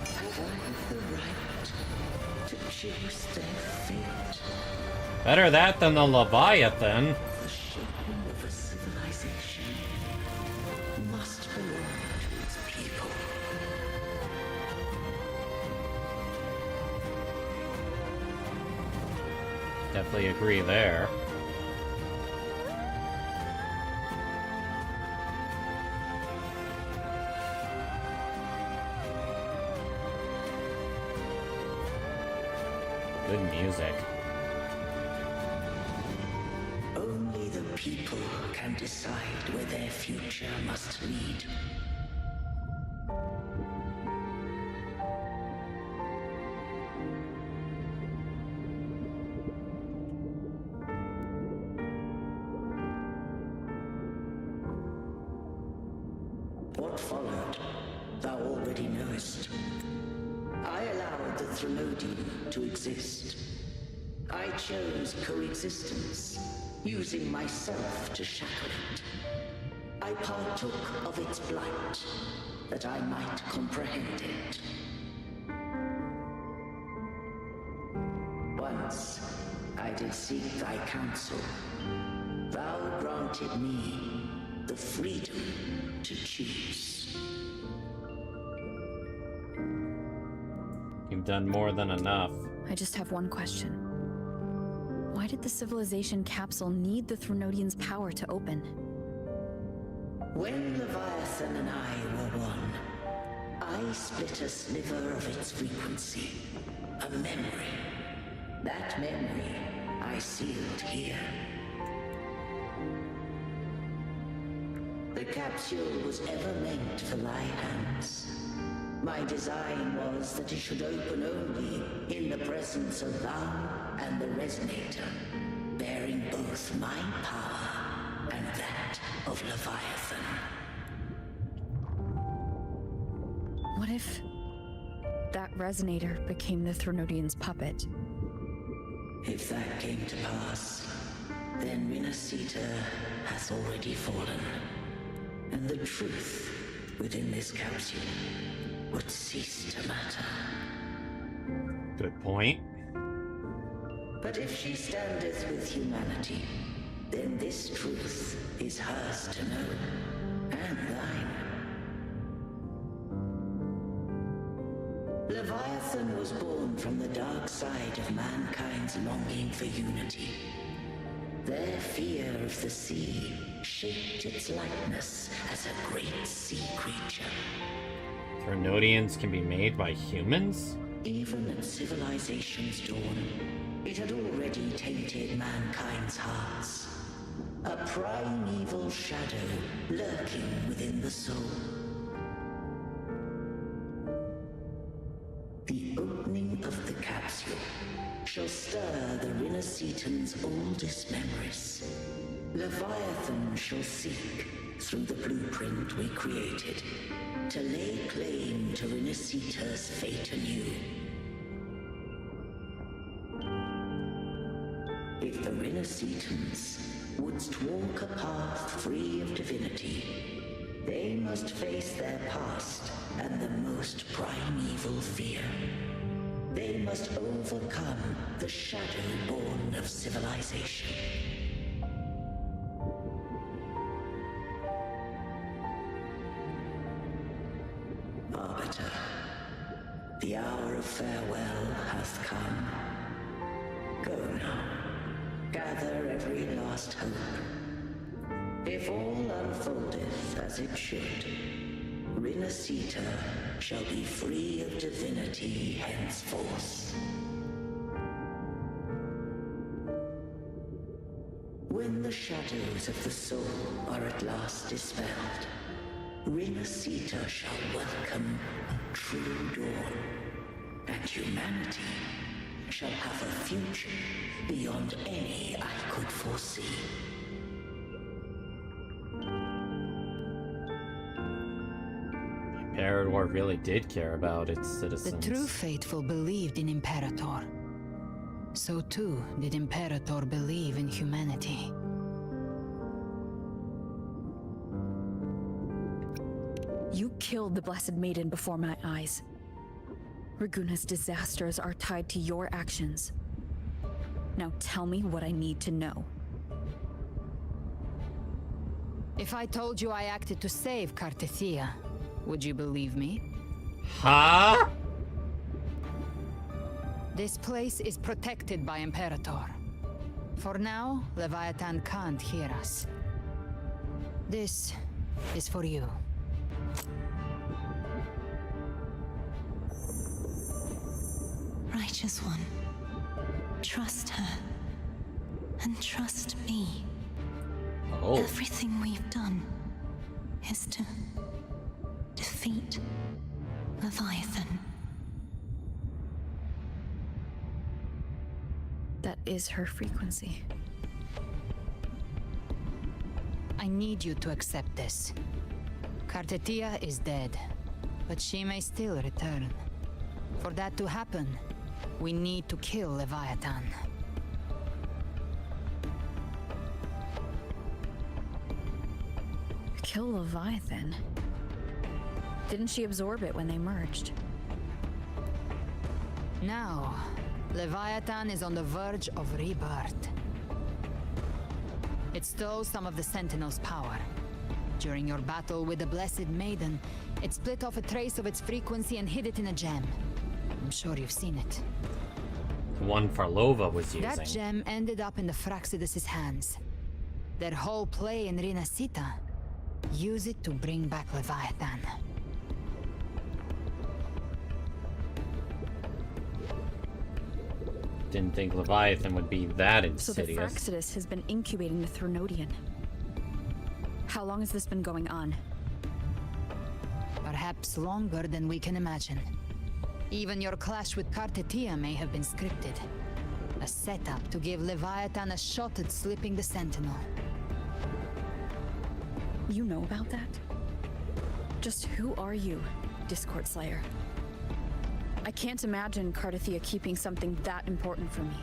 Have I the right to choose their fate? Better that than the Leviathan. The shaping of a civilization must belong to its people. Definitely agree there. Good music. Only the people can decide where their future must lead. What followed, thou already knowest. I allowed the Threnodian to exist. I chose coexistence, using myself to shackle it. I partook of its blight, that I might comprehend it. Once I did seek thy counsel. Thou granted me the freedom to choose. You've done more than enough. I just have one question. Why did the civilization capsule need the Threnodian's power to open? When Leviathan and I were one, I split a sliver of its frequency, a memory. That memory I sealed here. The capsule was ever meant for thy hands. My design was that it should open only in the presence of thou and the Resonator, bearing both my power and that of Leviathan. What if that Resonator became the Threnodian's puppet? If that came to pass, then Renacita has already fallen, and the truth within this capsule would cease to matter. Good point. But if she standeth with humanity, then this truth is hers to know, and thine. Leviathan was born from the dark side of mankind's longing for unity. Their fear of the sea shaped its likeness as a great sea creature. Threnodians can be made by humans? Even at civilization's dawn, it had already tainted mankind's hearts. A primeval shadow lurking within the soul. The opening of the capsule shall stir the Renacetan's oldest memories. Leviathan shall seek, through the blueprint we created, to lay claim to Renacita's fate anew. If the Renacitans wouldst walk a path free of divinity, they must face their past and the most primeval fear. They must overcome the shadow born of civilization. Arbiter, the hour of farewell hath come. Go now, gather every last hope. If all unfoldeth as it should, Renacita shall be free of divinity henceforth. When the shadows of the soul are at last dispelled, Renacita shall welcome a true dawn, and humanity shall have a future beyond any I could foresee. Imperator really did care about its citizens. The true faithful believed in Imperator. So too did Imperator believe in humanity. You killed the Blessed Maiden before my eyes. Raguna's disasters are tied to your actions. Now tell me what I need to know. If I told you I acted to save Cartethia, would you believe me? Huh? This place is protected by Imperator. For now, Leviathan can't hear us. This is for you. Righteous One, trust her. And trust me. Oh. Everything we've done is to defeat Leviathan. That is her frequency. I need you to accept this. Kartetia is dead, but she may still return. For that to happen, we need to kill Leviathan. Kill Leviathan? Didn't she absorb it when they merged? Now, Leviathan is on the verge of rebirth. It stole some of the Sentinel's power. During your battle with the Blessed Maiden, it split off a trace of its frequency and hid it in a gem. I'm sure you've seen it. The one Farlova was using. That gem ended up in the Fraxidus' hands. Their whole play in Rinasita. Use it to bring back Leviathan. Didn't think Leviathan would be that So the insidious. Fraxidus has been incubating the Thronodian. How long has this been going on? Perhaps longer than we can imagine. Even your clash with Kartetia may have been scripted. A setup to give Leviathan a shot at slipping the Sentinel. You know about that? Just who are you, Discord Slayer? I can't imagine Kartetia keeping something that important from me.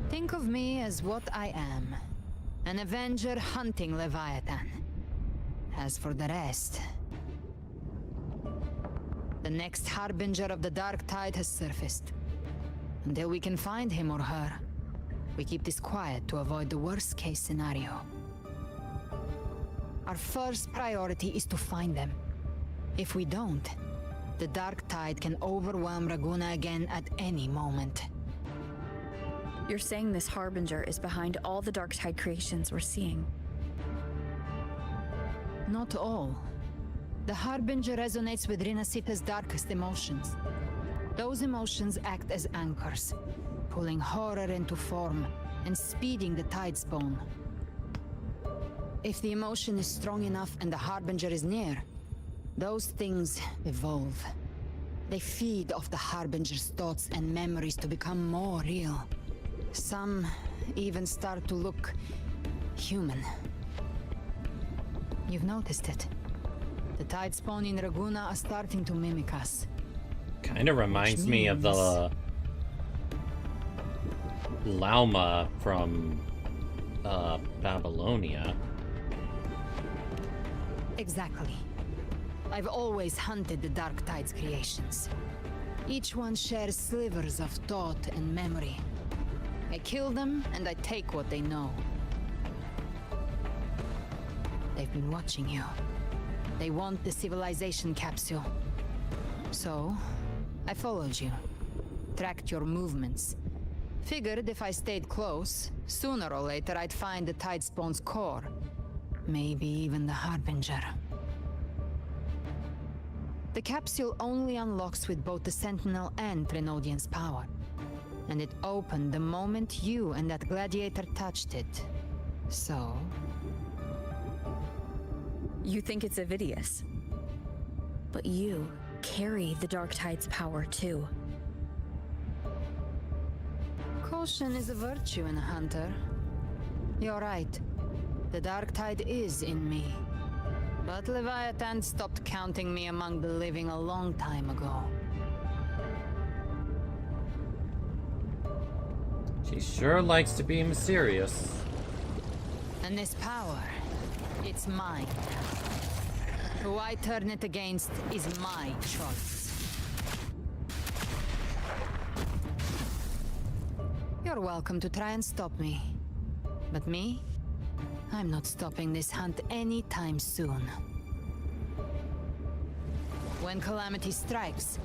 Think of me as what I am. An Avenger hunting Leviathan. As for the rest... The next Harbinger of the Dark Tide has surfaced. Until we can find him or her, we keep this quiet to avoid the worst-case scenario. Our first priority is to find them. If we don't, the Dark Tide can overwhelm Raguna again at any moment. You're saying this Harbinger is behind all the Dark Tide creations we're seeing? Not all. The Harbinger resonates with Rinasita's darkest emotions. Those emotions act as anchors, pulling horror into form and speeding the Tidespawn. If the emotion is strong enough and the Harbinger is near, those things evolve. They feed off the Harbinger's thoughts and memories to become more real. Some even start to look human. You've noticed it. The Tidespawn in Raguna are starting to mimic us. Kind of reminds me of the Lauma from Babylonia. Exactly. I've always hunted the Dark Tide's creations. Each one shares slivers of thought and memory. I kill them and I take what they know. They've been watching you. They want the civilization capsule. So, I followed you. Tracked your movements. Figured if I stayed close, sooner or later I'd find the Tidespawn's core. Maybe even the Harbinger. The capsule only unlocks with both the Sentinel and Threnodian's power. And it opened the moment you and that gladiator touched it. So... You think it's Avidius. But you carry the Dark Tide's power too. Caution is a virtue in a hunter. You're right. The Dark Tide is in me. But Leviathan stopped counting me among the living a long time ago. She sure likes to be mysterious. And this power, it's mine. Who I turn it against is my choice. You're welcome to try and stop me. But me? I'm not stopping this hunt anytime soon. When calamity strikes,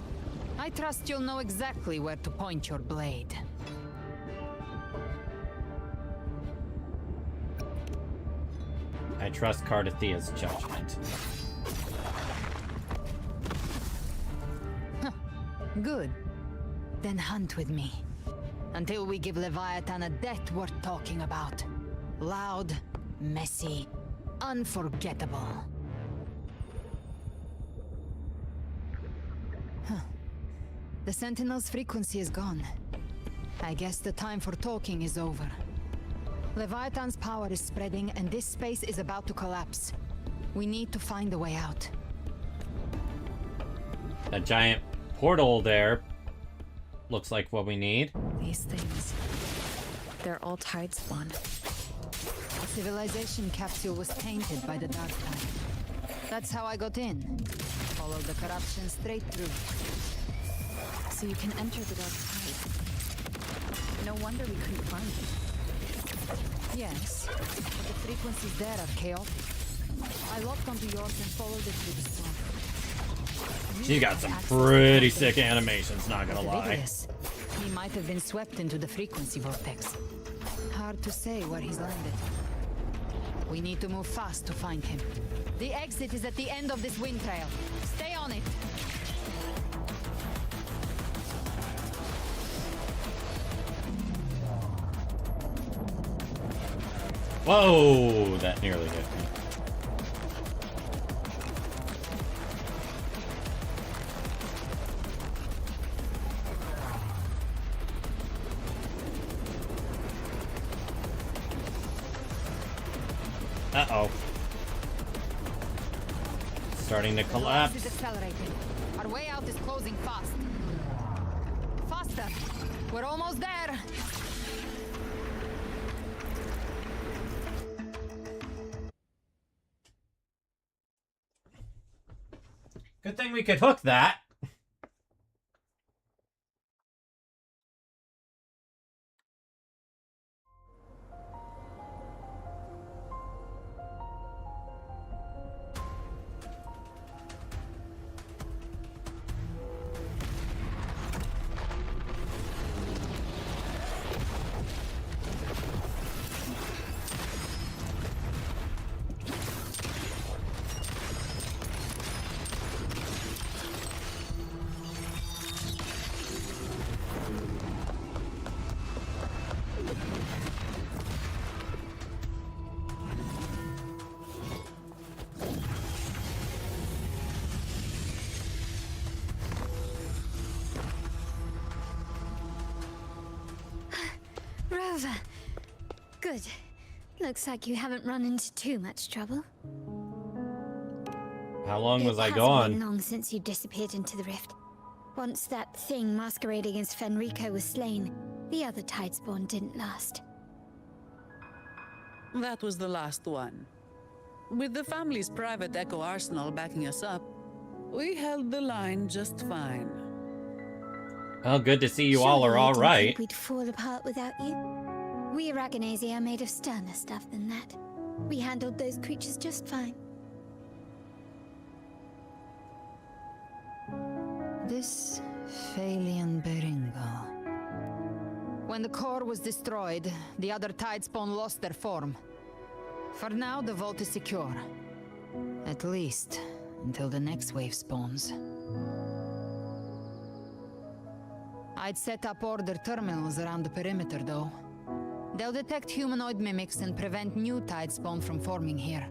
I trust you'll know exactly where to point your blade. I trust Cardathea's judgment. Good. Then hunt with me. Until we give Leviathan a death worth talking about. Loud, messy, unforgettable. The Sentinel's frequency is gone. I guess the time for talking is over. Leviathan's power is spreading and this space is about to collapse. We need to find a way out. That giant portal there looks like what we need. These things, they're all tide spawn. The civilization capsule was tainted by the dark tide. That's how I got in. Followed the corruption straight through. So you can enter the dark tide. No wonder we couldn't find it. Yes, but the frequencies there are chaotic. I locked onto yours and followed it through the storm. She's got some pretty sick animations, not gonna lie. He might have been swept into the frequency vortex. Hard to say where he's landed. We need to move fast to find him. The exit is at the end of this wind trail. Stay on it. Whoa, that nearly hit me. Uh-oh. Starting to collapse. The blast is accelerating. Our way out is closing fast. Faster. We're almost there. Good thing we could hook that. Rover. Good. Looks like you haven't run into too much trouble. How long was I It gone? hasn't been long since you disappeared into the rift. Once that thing masquerading as Fenrico was slain, the other Tidespawn didn't last. That was the last one. With the family's private Echo Arsenal backing us up, we held the line just fine. Well, good to see you all are all Surely you didn't right. think we'd fall apart without you? We Aragonese are made of sterner stuff than that. We handled those creatures just fine. This Phalian Beringo. When the core was destroyed, the other Tidespawn lost their form. For now, the vault is secure. At least, until the next wave spawns. I'd set up order terminals around the perimeter, though. They'll detect humanoid mimics and prevent new Tidespawn from forming here.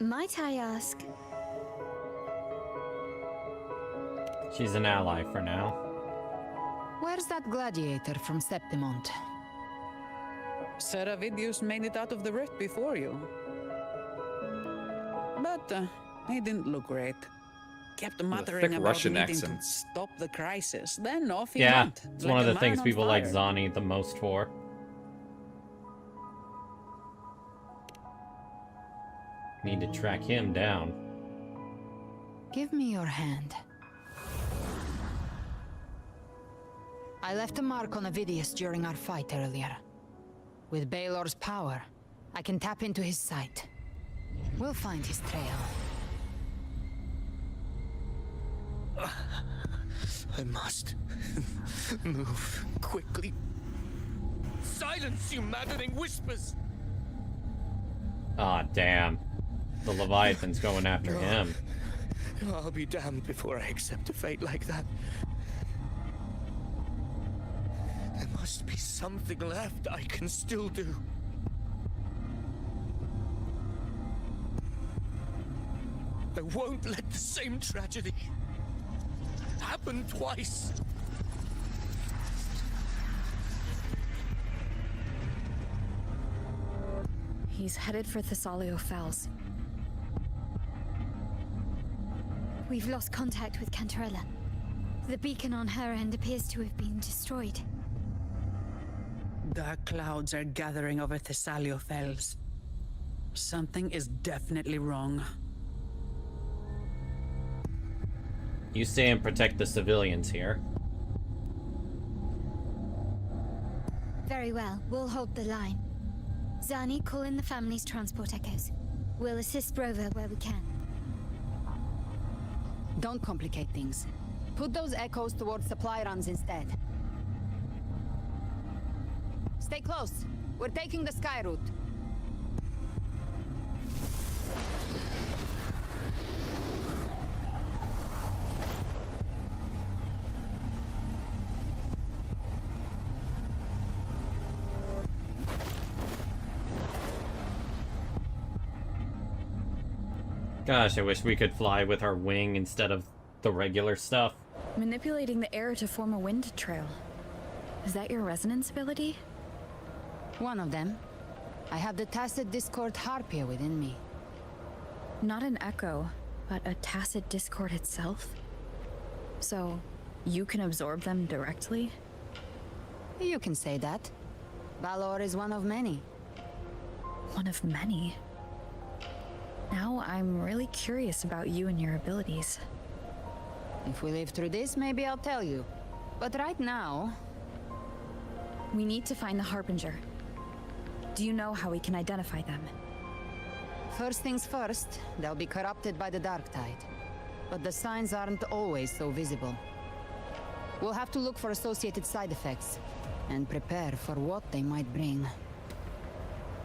Might I ask? She's an ally for now. Where's that gladiator from Septimont? Seravidius made it out of the rift before you. But he didn't look great. Kept muttering thick about Russian needing accent. to stop the crisis. Then off he Yeah, went. it's like one of a the man things on people like fire. Zani the most for. Need to track him down. Give me your hand. I left a mark on Avidius during our fight earlier. With Baelor's power, I can tap into his sight. We'll find his trail. I must move quickly. Silence, you maddening whispers! Ah, damn. The Leviathan's going after him. I'll be damned before I accept a fate like that. There must be something left I can still do. I won't let the same tragedy happen twice. He's headed for Thessalio Fells. We've lost contact with Cantarella. The beacon on her end appears to have been destroyed. Dark clouds are gathering over Thessalio Fells. Something is definitely wrong. You stay and protect the civilians here. Very well, we'll hold the line. Zani, call in the family's transport echoes. We'll assist Rover where we can. Don't complicate things. Put those echoes towards supply runs instead. Stay close. We're taking the sky route. Gosh, I wish we could fly with our wing instead of the regular stuff. Manipulating the air to form a wind trail. Is that your resonance ability? One of them. I have the Tacit Discord Harpia within me. Not an echo, but a tacit discord itself? So, you can absorb them directly? You can say that. Balor is one of many. One of many? Now I'm really curious about you and your abilities. If we live through this, maybe I'll tell you. But right now... We need to find the Harbinger. Do you know how we can identify them? First things first, they'll be corrupted by the dark tide. But the signs aren't always so visible. We'll have to look for associated side effects, and prepare for what they might bring.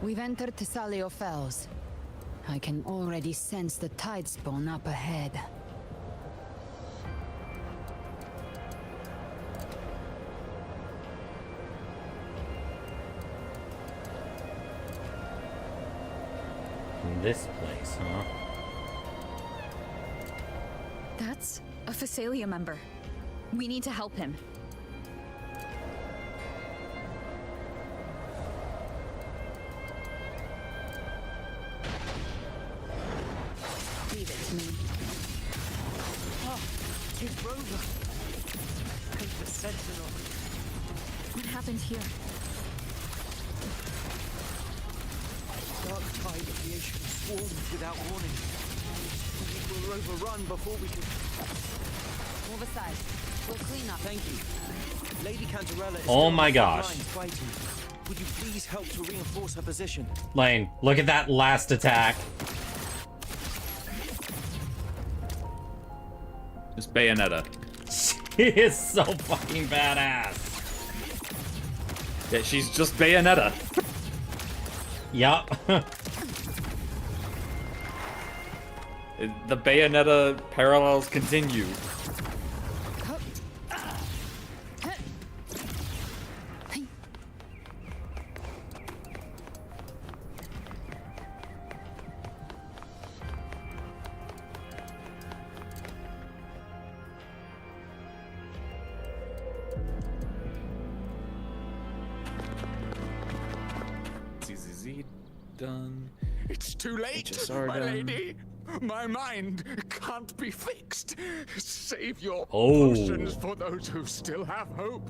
We've entered Thessalio Fells. I can already sense the tide spawn up ahead. This place, huh? That's a Phasalia member. We need to help him. Leave it to me. Oh, it's Rover. And the Sentinel. What happened here? Dark tide aviation swarmed without warning. We will overrun before we can... Move aside. We'll clean up. Thank you. Lady Cantarella is Oh still my on the gosh. front lines fighting. Would you please help to reinforce her position? Lane, look at that last attack. It's Bayonetta. She is so fucking badass. Yeah, she's just Bayonetta. Yup. The Bayonetta parallels continue. ZZZ done. It's too late, HSR my done. lady. My mind can't be fixed. Save your Oh. potions for those who still have hope.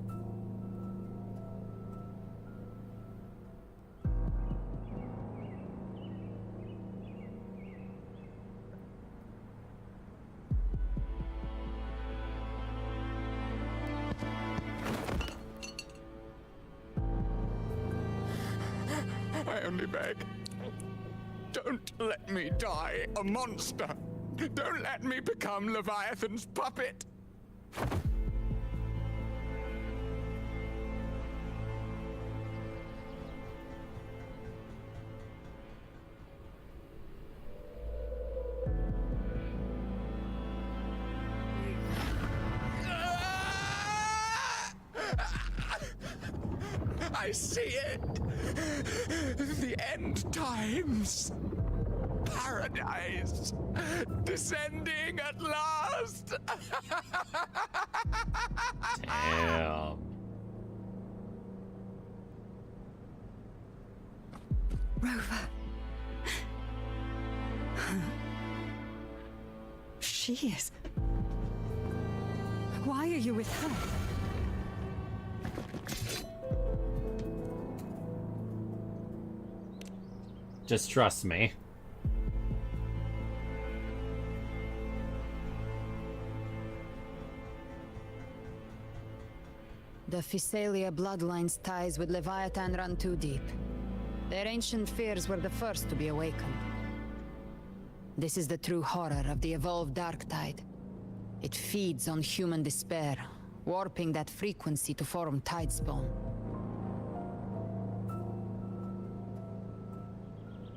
I only beg. Don't let me die a monster. Don't let me become Leviathan's puppet! I see it! The end times! Paradise! Descending at last! Damn. Rover. She is. Why are you with her? Just trust me. The Physalia bloodline's ties with Leviathan run too deep. Their ancient fears were the first to be awakened. This is the true horror of the evolved dark tide. It feeds on human despair, warping that frequency to form tidespawn.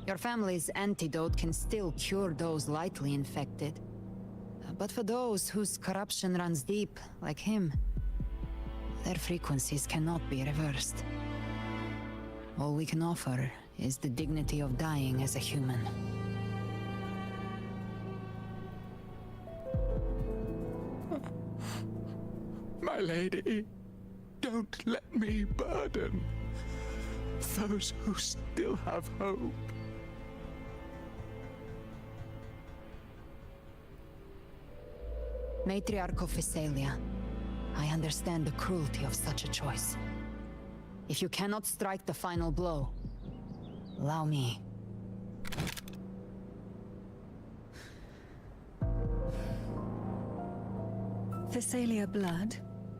Your family's antidote can still cure those lightly infected. But for those whose corruption runs deep, like him, their frequencies cannot be reversed. All we can offer is the dignity of dying as a human. My lady, don't let me burden those who still have hope. Matriarch of Physalia, I understand the cruelty of such a choice. If you cannot strike the final blow, allow me. Physalia blood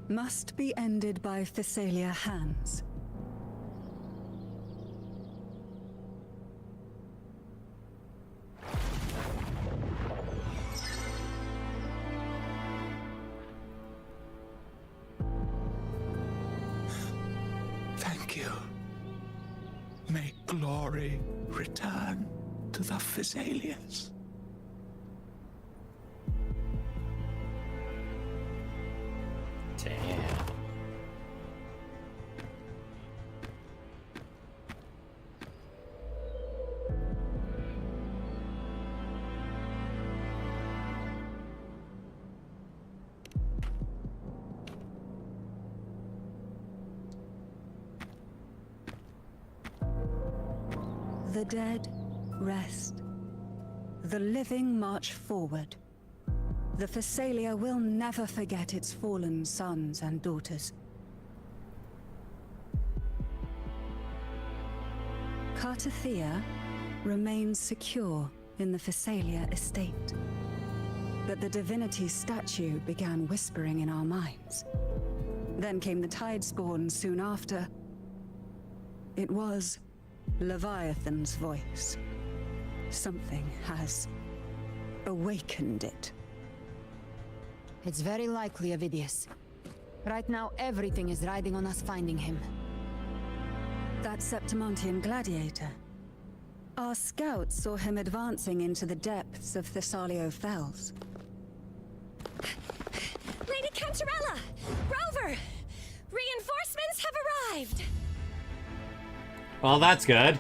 must be ended by Physalia hands. Thank you. May glory return to the Physalians. Damn. The dead rest. The living march forward. The Physalia will never forget its fallen sons and daughters. Cartathea remains secure in the Physalia estate. But the divinity's statue began whispering in our minds. Then came the Tidespawn soon after. It was Leviathan's voice. Something has awakened it. It's very likely, Avidius. Right now, everything is riding on us finding him. That Septimontian gladiator. Our scouts saw him advancing into the depths of Thessalio Fells. Lady Cantarella! Rover! Reinforcements have arrived! Well, that's good.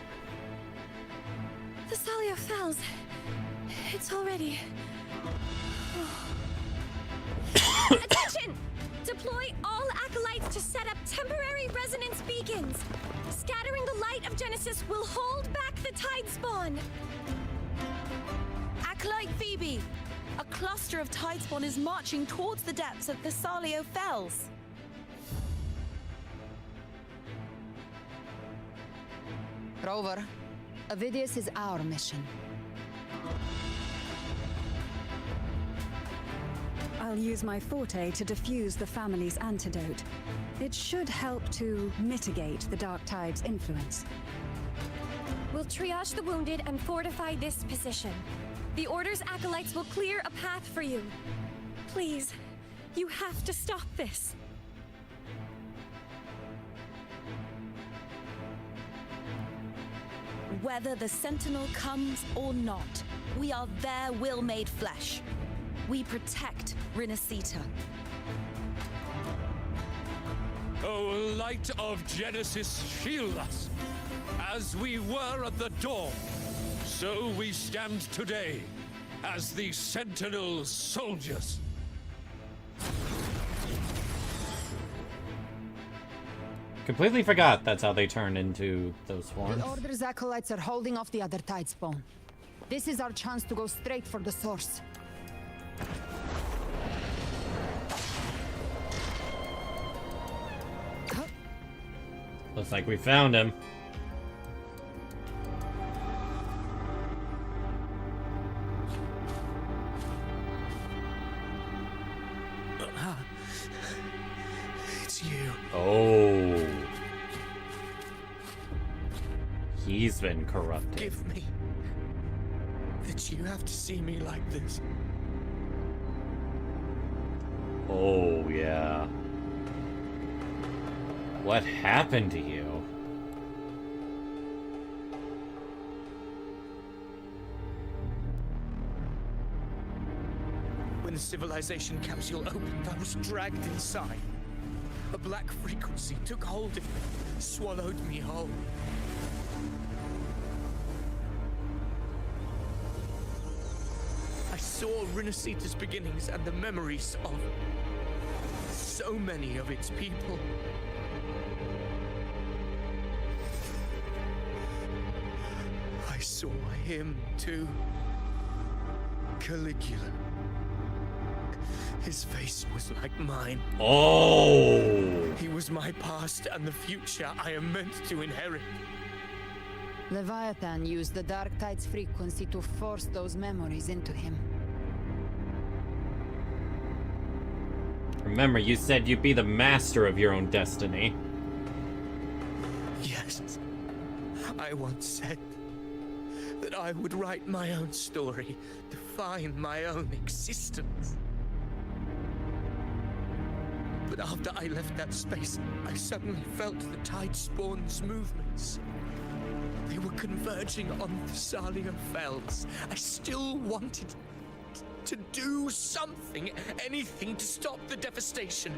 Thessalio Fells. It's already... Attention! Deploy all acolytes to set up temporary resonance beacons. Scattering the light of Genesis will hold back the Tidespawn. Acolyte Phoebe, a cluster of Tidespawn is marching towards the depths of Thessalio Fells. Rover, Avidius is our mission. I'll use my forte to defuse the family's antidote. It should help to mitigate the Dark Tide's influence. We'll triage the wounded and fortify this position. The Order's acolytes will clear a path for you. Please, you have to stop this. Whether the Sentinel comes or not, we are their will made flesh. We protect Rinasita. Oh, light of Genesis, shield us. As we were at the dawn, so we stand today as the Sentinel soldiers. Completely forgot that's how they turn into those forms. The Order's acolytes are holding off the other Tidespawn. This is our chance to go straight for the source. Looks like we found him. It's you. Oh. He's been corrupted. Forgive me that you have to see me like this. Oh, yeah. What happened to you? When the civilization capsule opened, I was dragged inside. A black frequency took hold of me, swallowed me whole. I saw Rinasita's beginnings and the memories of so many of its people. I saw him too. Caligula. His face was like mine. Oh! He was my past and the future I am meant to inherit. Leviathan used the Dark Tide's frequency to force those memories into him. Remember, you said you'd be the master of your own destiny. Yes. I once said that I would write my own story, define my own existence. But after I left that space, I suddenly felt the Tidespawn's movements. They were converging on the Thalia Fells. I still wanted to do something, anything to stop the devastation.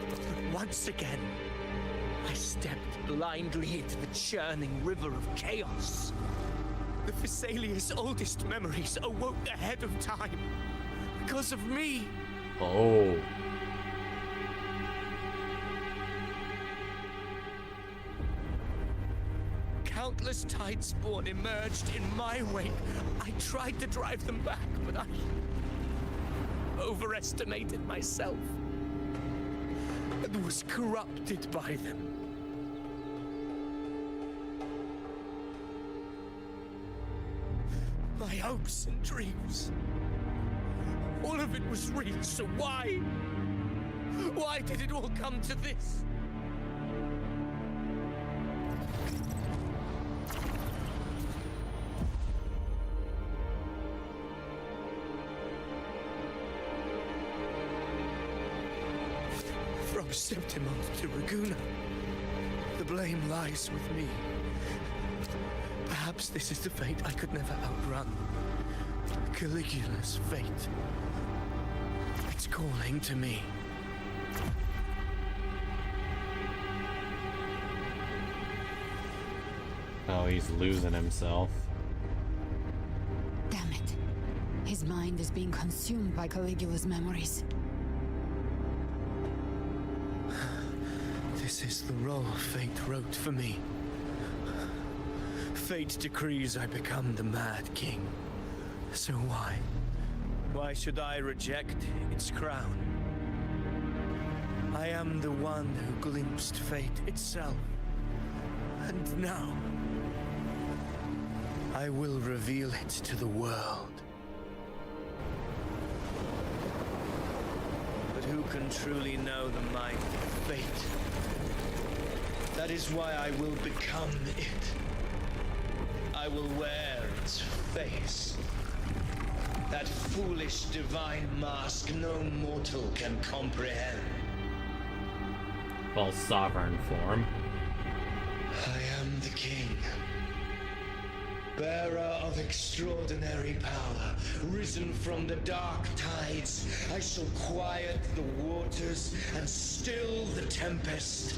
But once again, I stepped blindly into the churning river of chaos. The Thessalia's oldest memories awoke ahead of time because of me. Oh. Countless Tidespawn emerged in my wake. I tried to drive them back, but I overestimated myself and was corrupted by them. My hopes and dreams. All of it was real, so why? Why did it all come to this? From Septimont to Raguna, the blame lies with me. Perhaps this is the fate I could never outrun. Caligula's fate. It's calling to me. Oh, he's losing himself. Damn it. His mind is being consumed by Caligula's memories. This is the role fate wrote for me. Fate decrees I become the Mad King. So why? Why should I reject its crown? I am the one who glimpsed fate itself. And now, I will reveal it to the world. But who can truly know the mind of fate? That That is why I will become it. I will wear its face. That foolish divine mask no mortal can comprehend. False sovereign form. I am the king. Bearer of extraordinary power, risen from the dark tides, I shall quiet the waters and still the tempest.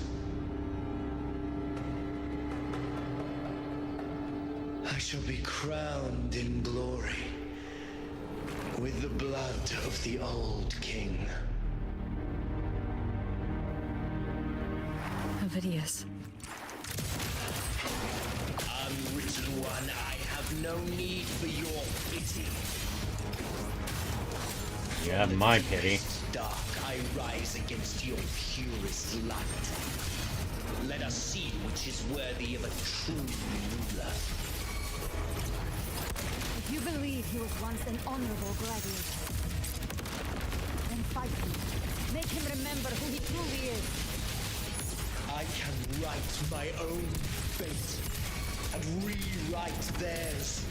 I shall be crowned in glory with the blood of the old king. Ovidius. Unwritten one, I have no need for your pity. You have my pity. Dark, I rise against your purest light. Let us see which is worthy of a true ruler. If you believe he was once an honorable gladiator, then fight him. Make him remember who he truly is. I can write my own fate and rewrite theirs.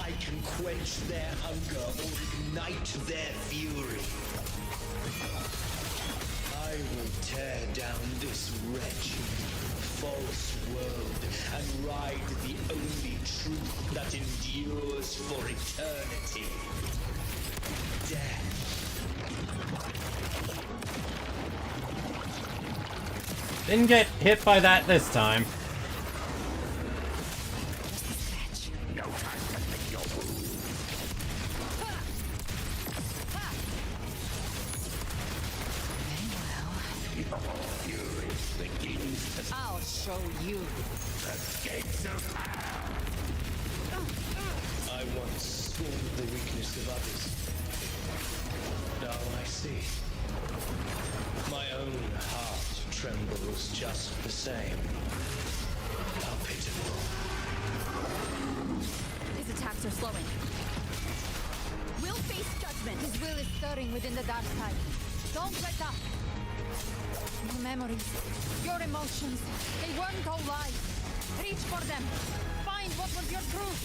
I can quench their hunger or ignite their fury. I will tear down this wretched, false world and ride the only truth that endures for eternity. Death. Didn't get hit by that this time. No time to make your move. I'll show you. The gates of hell. I once scorned the weakness of others. Now I see. My own heart trembles just the same. How pitiful. His attacks are slowing. We'll face judgment. His will is stirring within the dark side. Don't let up. Your memories, your emotions, they weren't all lies. Reach for them. Find what was your truth.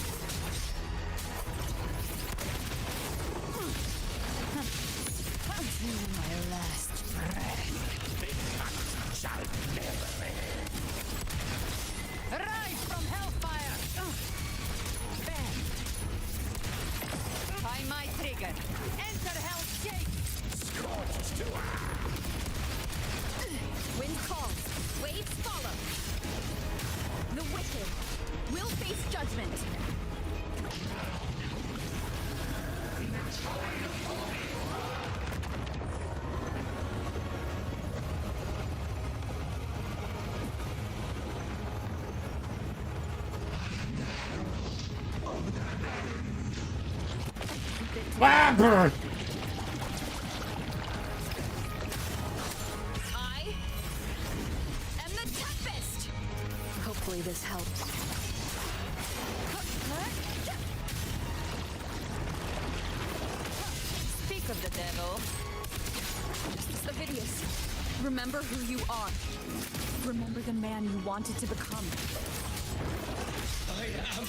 Until my last breath. Shall never end. Rise from hellfire! Bend! Find my trigger! Enter Hell's Gate! Scorched to Wind calls, waves follow. The wicked will face judgment. Wabber! I am the Tempest! Hopefully this helps. Speak of the devil. Ovidius, remember who you are. Remember the man you wanted to become. I am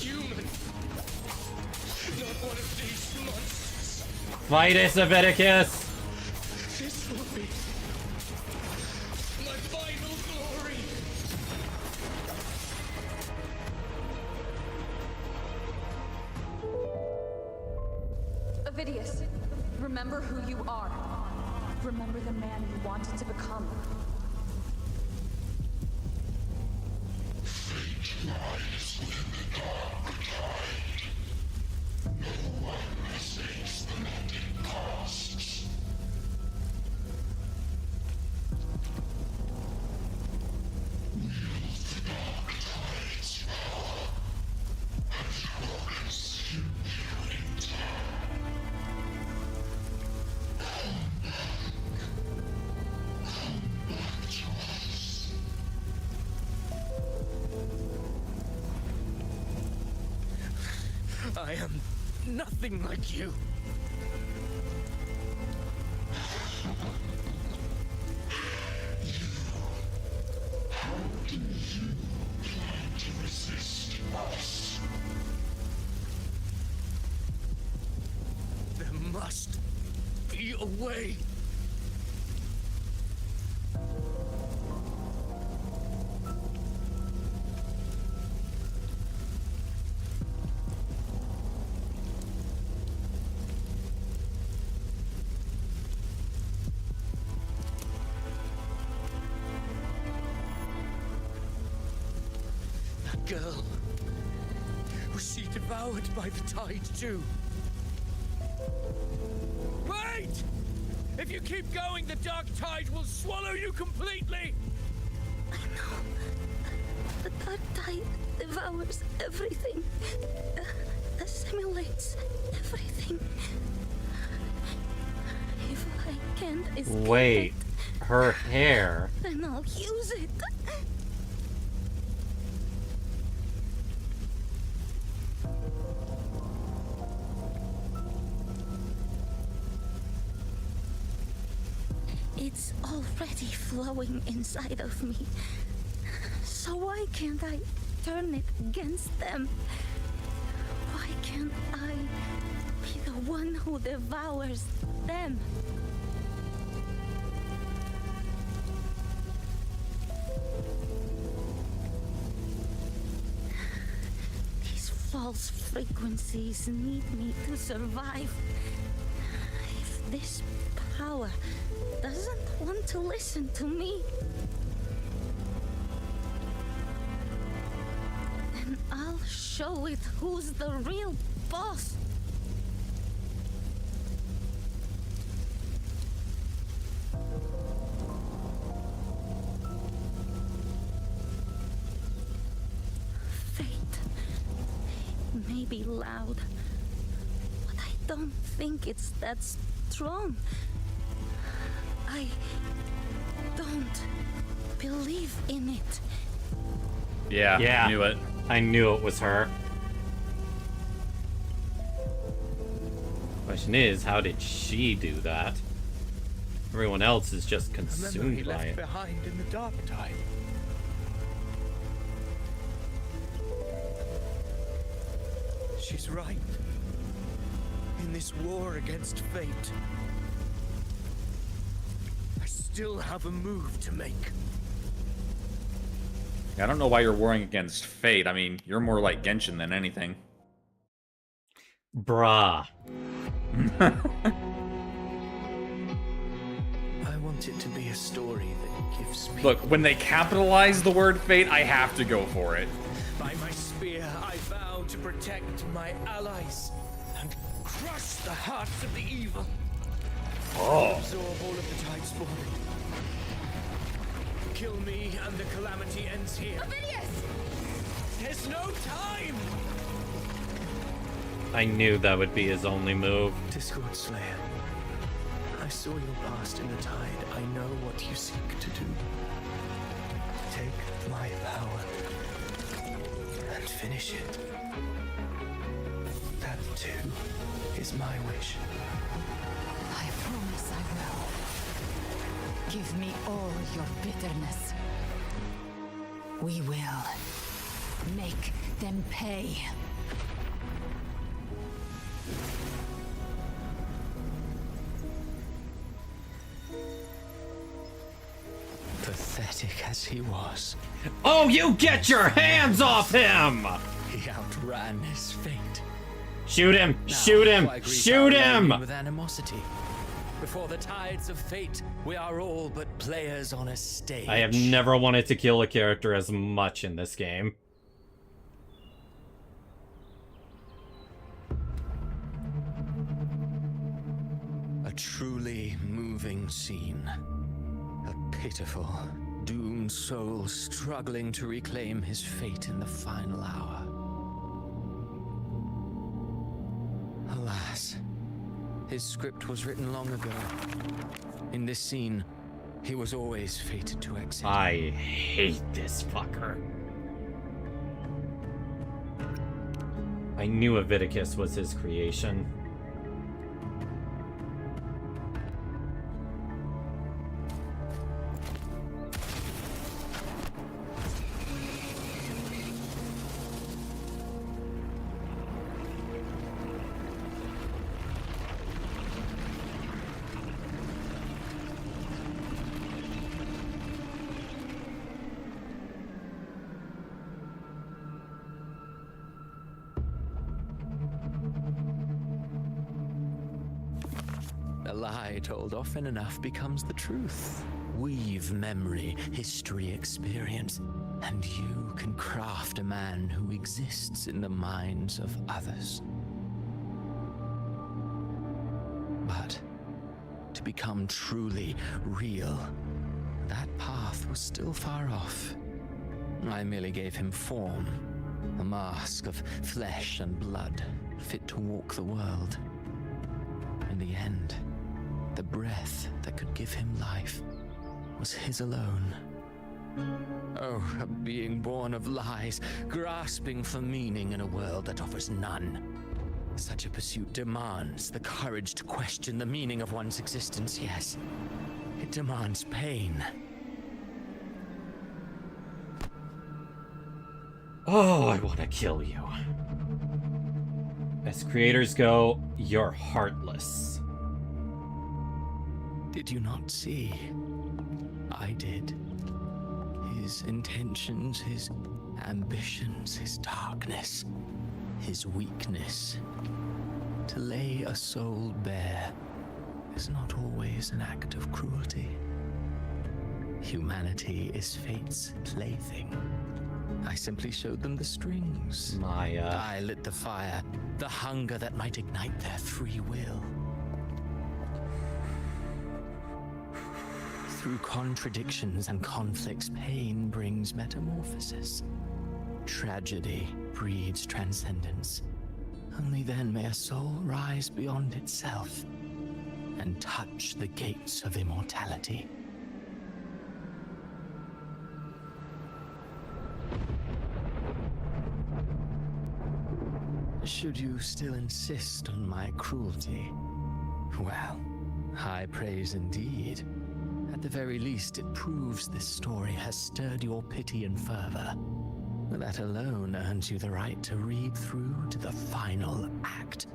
human. Not one of these monsters. Fight us, Leviticus! This will be my final glory. Ovidius, remember who you are. Remember the man you wanted to become. Fate lies within the dark tide. No one mistakes the net it casts. Wield the dark tide's power, and it will consume you in time. Come back to us. I am nothing like you. You Plan to resist us. There must be a way. That girl. Was she devoured by the tide too? Wait! If you keep going, the dark tide will swallow you completely! I know. The dark tide devours everything. Assimilates everything. If I can't escape Wait, it, her hair. then I'll use it. It's already flowing inside of me. So why can't I turn it against them? Why can't I be the one who devours them? These false frequencies need me to survive. If this power doesn't want to listen to me, then I'll show it who's the real boss. Fate may be loud, but I don't think it's that strong. I don't believe in it. Yeah, Yeah. knew it. I knew it was her. Question is, how did she do that? Everyone else is just A memory consumed by left it. behind in the dark tide. She's right. In this war against fate, I still have a move to make. I don't know why you're warring against fate. I mean, you're more like Genshin than anything. Bruh. I want it to be a story that gives me... Look, when they capitalize the word fate, I have to go for it. By my spear, I vow to protect my allies and crush the hearts of the evil. Oh. Absorb all of the tide spawn. Kill me and the calamity ends here. There's no time! I knew that would be his only move. Discord Slayer, I saw your past in the tide. I know what you seek to do. Take my power and finish it. That too is my wish. I promise I will. Give me all your bitterness. We will make them pay. Pathetic as he was, Oh, you get your hands off him! he outran his fate. Shoot him! Now, Shoot him! why greet Shoot our him! longing with animosity? Before the tides of fate, we are all but players on a stage. I have never wanted to kill a character as much in this game. A truly moving scene. A pitiful, doomed soul struggling to reclaim his fate in the final hour. Alas, his script was written long ago. In this scene, he was always fated to exit. I hate this fucker. I knew Leviticus was his creation. A lie told often enough becomes the truth. Weave memory, history, experience, and you can craft a man who exists in the minds of others. But to become truly real, that path was still far off. I merely gave him form, a mask of flesh and blood, fit to walk the world. In the end, the breath that could give him life was his alone. Oh, a being born of lies, grasping for meaning in a world that offers none. Such a pursuit demands the courage to question the meaning of one's existence, yes. It demands pain. Oh, I want to kill you. As creators go, you're heartless. Did you not see? I did. His intentions, his ambitions, his darkness, his weakness. To lay a soul bare is not always an act of cruelty. Humanity is fate's plaything. I simply showed them the strings. Maya. I lit the fire, the hunger that might ignite their free will. Through contradictions and conflicts, pain brings metamorphosis. Tragedy breeds transcendence. Only then may a soul rise beyond itself and touch the gates of immortality. Should you still insist on my cruelty? Well, high praise indeed. At the very least, it proves this story has stirred your pity and fervor. That alone earns you the right to read through to the final act.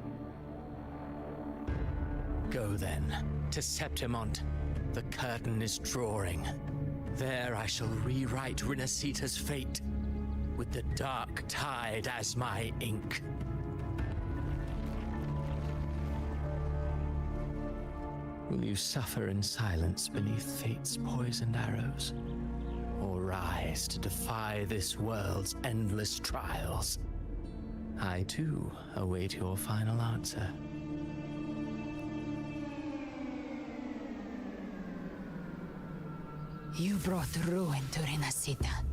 Go then, to Septimont. The curtain is drawing. There I shall rewrite Rinasita's fate, with the dark tide as my ink. Will you suffer in silence beneath fate's poisoned arrows? Or rise to defy this world's endless trials? I too await your final answer. You brought ruin to Rinasita.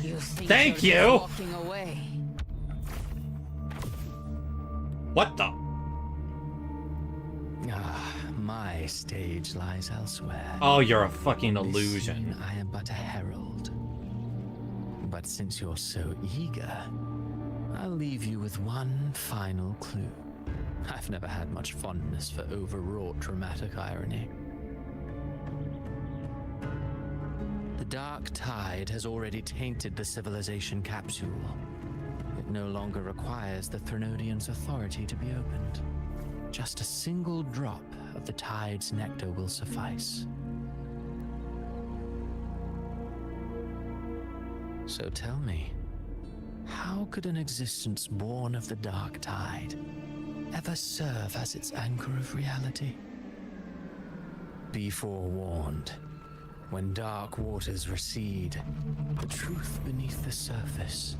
You think Thank you're you. just walking away. What the? Ah, my stage lies elsewhere. Oh, you're a fucking illusion. I am but a herald. But since you're so eager, I'll leave you with one final clue. I've never had much fondness for overwrought dramatic irony. The dark tide has already tainted the civilization capsule. It no longer requires the Threnodian's authority to be opened. Just a single drop of the tide's nectar will suffice. So tell me, how could an existence born of the dark tide ever serve as its anchor of reality? Be forewarned. When dark waters recede, the truth beneath the surface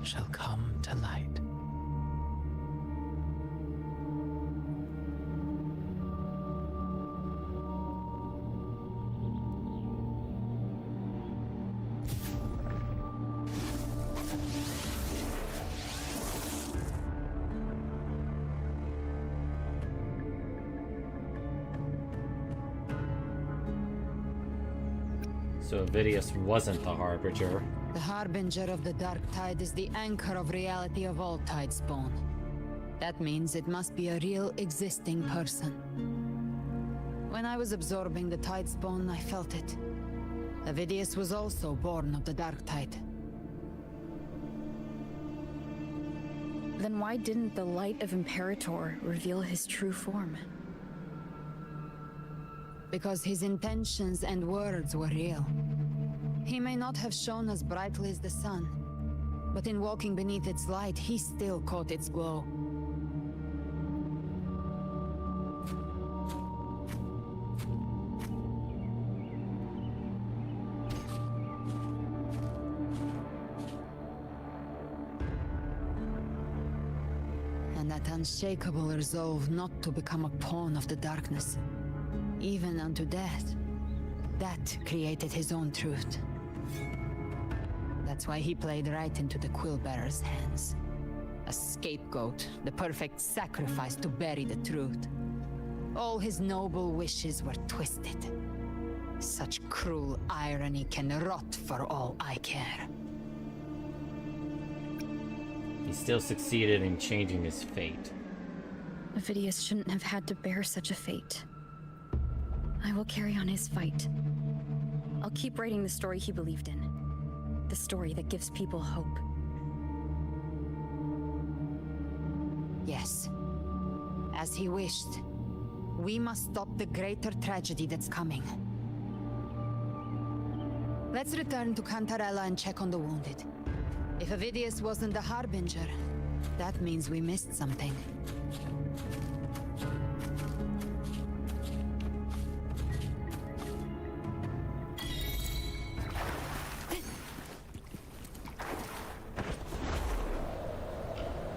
shall come to light. So Avidius wasn't the Harbinger. The Harbinger of the Dark Tide is the anchor of reality of all Tidespawn. That means it must be a real existing person. When I was absorbing the Tidespawn, I felt it. Avidius was also born of the Dark Tide. Then why didn't the light of Imperator reveal his true form? Because his intentions and words were real. He may not have shone as brightly as the sun, but in walking beneath its light, he still caught its glow. and that unshakable resolve not to become a pawn of the darkness, even unto death. That created his own truth. That's why he played right into the Quillbearer's hands. A scapegoat, the perfect sacrifice to bury the truth. All his noble wishes were twisted. Such cruel irony can rot for all I care. He still succeeded in changing his fate. Avidius shouldn't have had to bear such a fate. I will carry on his fight. I'll keep writing the story he believed in. The story that gives people hope. Yes. As he wished. We must stop the greater tragedy that's coming. Let's return to Cantarella and check on the wounded. If Avidius wasn't the Harbinger, that means we missed something.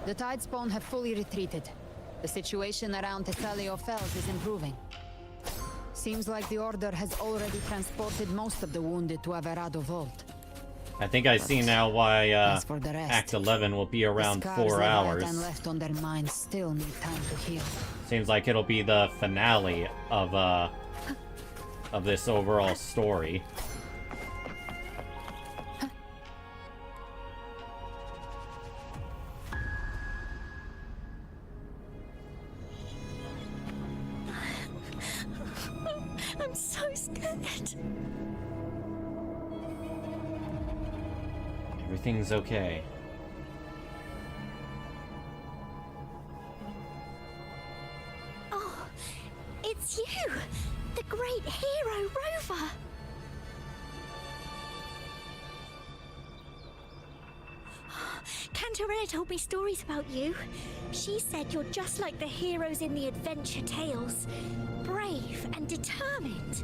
The Tidespawn have fully retreated. The situation around Tessalio Fells is improving. Seems like the Order has already transported most of the wounded to Averado Vault. I think I see now why As for the rest, Act 11 will be around the 4 scars they've hours. had and left on their minds still need time to heal. Seems like it'll be the finale of this overall story. I'm so scared. Everything's okay. Oh, it's you! The great hero Rover! Cantarella told me stories about you. She said you're just like the heroes in the adventure tales. Brave and determined.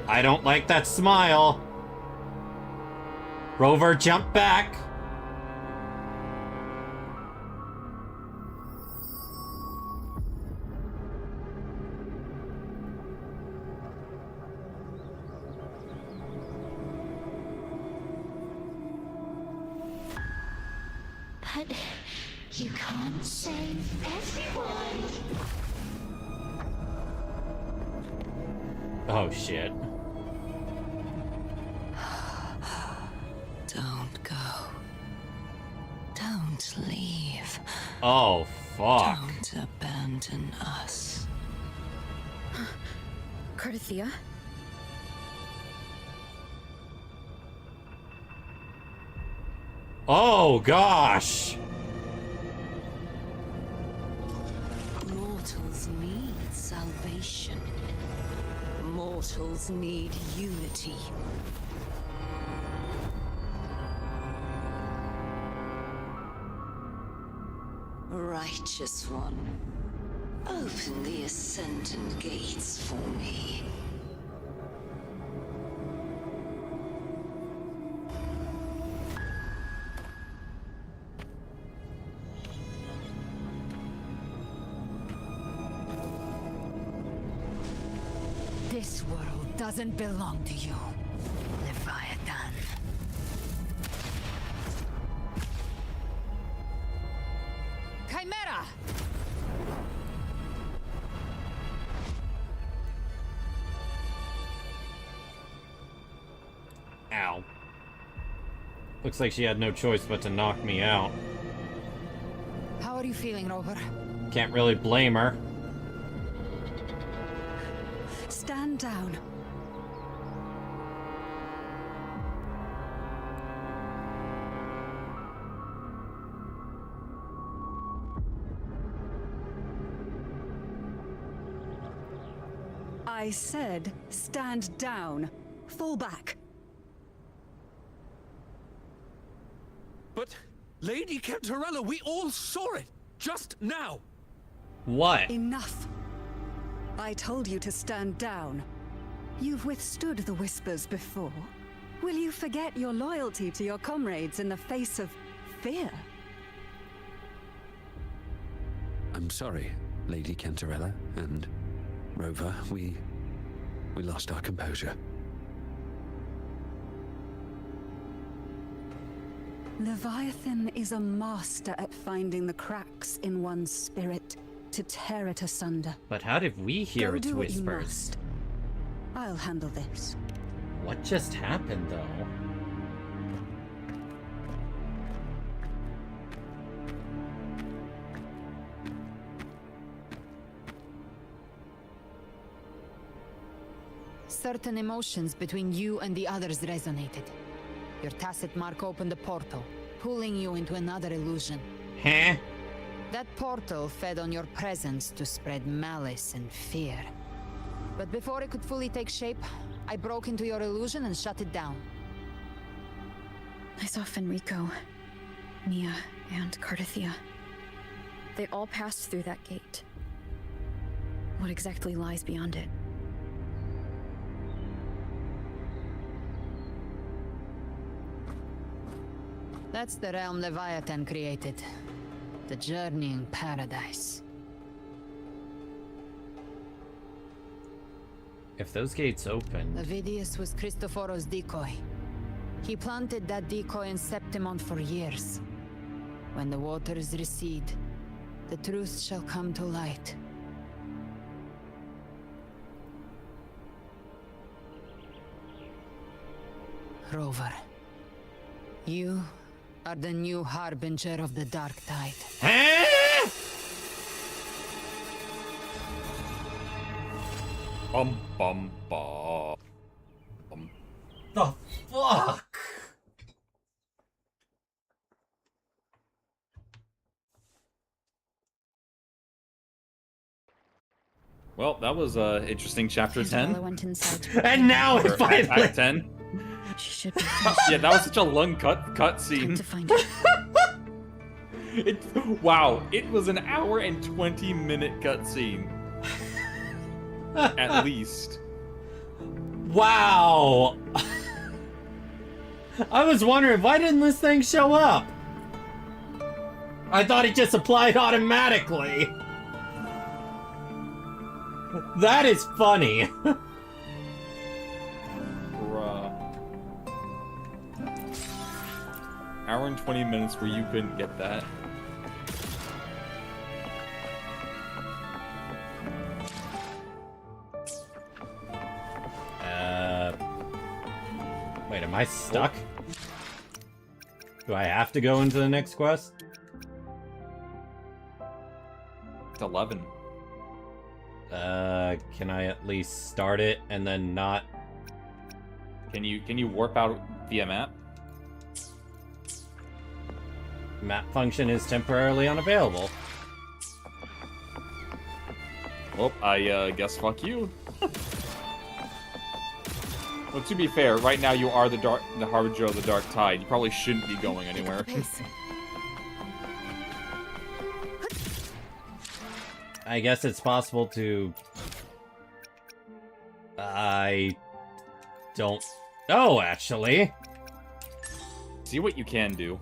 I don't like that smile. Rover, jump back. But you can't save everyone. Oh shit. Don't go. Don't leave. Oh fuck. Don't abandon us. Cardathea? Oh gosh. Mortals need salvation. Mortals need unity. Righteous One, open the Ascendant gates for me. This world doesn't belong to you, Leviathan. Chimera! Ow. Looks like she had no choice but to knock me out. How are you feeling, Rover? Can't really blame her. Stand down. I said, stand down. Fall back. But, Lady Cantarella, we all saw it! Just now! What? Enough. I told you to stand down. You've withstood the whispers before. Will you forget your loyalty to your comrades in the face of fear? I'm sorry, Lady Cantarella and Rover. We lost our composure. Leviathan is a master at finding the cracks in one's spirit to tear it asunder. But how did we hear Go its do what you whispers? must. I'll handle this. What just happened, though? Certain emotions between you and the others resonated. Your tacit mark opened a portal, pulling you into another illusion. Huh? That portal fed on your presence to spread malice and fear. But before it could fully take shape, I broke into your illusion and shut it down. I saw Fenrico, Mia, and Cardathia. They all passed through that gate. What exactly lies beyond it? That's the realm Leviathan created. The journeying paradise. If those gates open... Avidius was Cristoforo's decoy. He planted that decoy in Septimon for years. When the waters recede, the truth shall come to light. Rover, you are the new harbinger of the dark tide. Bum bum bum. The fuck? Well, that was interesting chapter 10. Went inside And now it Or finally... Act 10. She should be Yeah, that was such a long cut scene. to find her. Wow, it was an hour and 20-minute cutscene. At least. Wow! I was wondering, why didn't this thing show up? I thought it just applied automatically. That is funny. Bruh. Hour and 20 minutes where you couldn't get that. Wait, am I stuck? Do I have to go into the next quest? It's 11. Can I at least start it and then not? Can you warp out via map? Map function is temporarily unavailable. Well, I guess fuck you. Well, to be fair, right now you are the harbinger of the dark tide. You probably shouldn't be going anywhere. I guess it's possible to... I don't know, actually. See what you can do.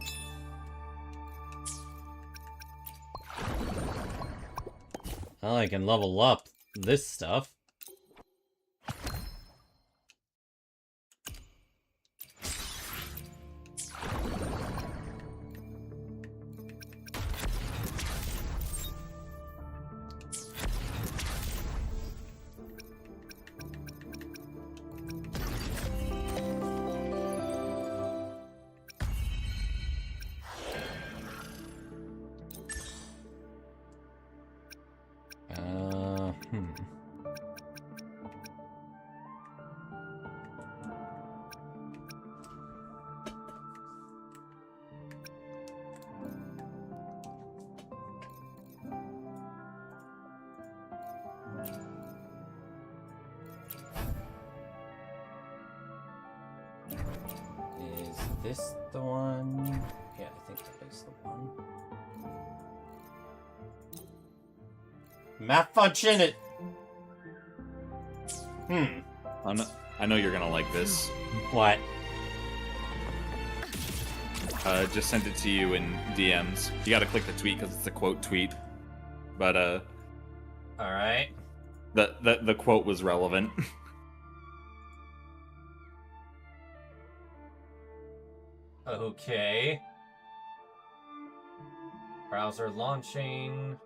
Well, I can level up this stuff. Is this the one? Yeah, I think that is the one. Map function it. I know you're gonna like this. What? Just sent it to you in DMs. You gotta click the tweet because it's a quote tweet. But All right. The quote was relevant. Okay. Browser launching.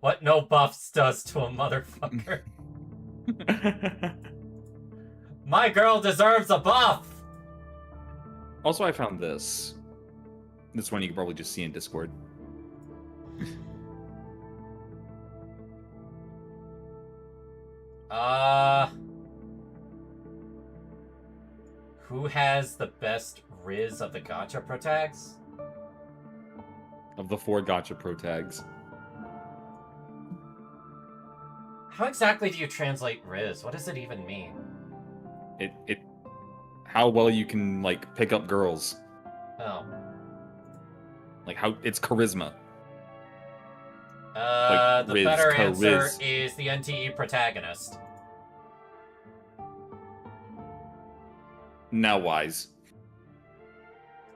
What no buffs does to a motherfucker. My girl deserves a buff! Also, I found this. This one you can probably just see in Discord. Who has the best Riz of the gacha protags? Of the 4 gacha pro tags. How exactly do you translate Riz? What does it even mean? It how well you can like pick up girls. Oh. Like how it's charisma. The Riz, better answer Riz. is the NTE protagonist. Now wise.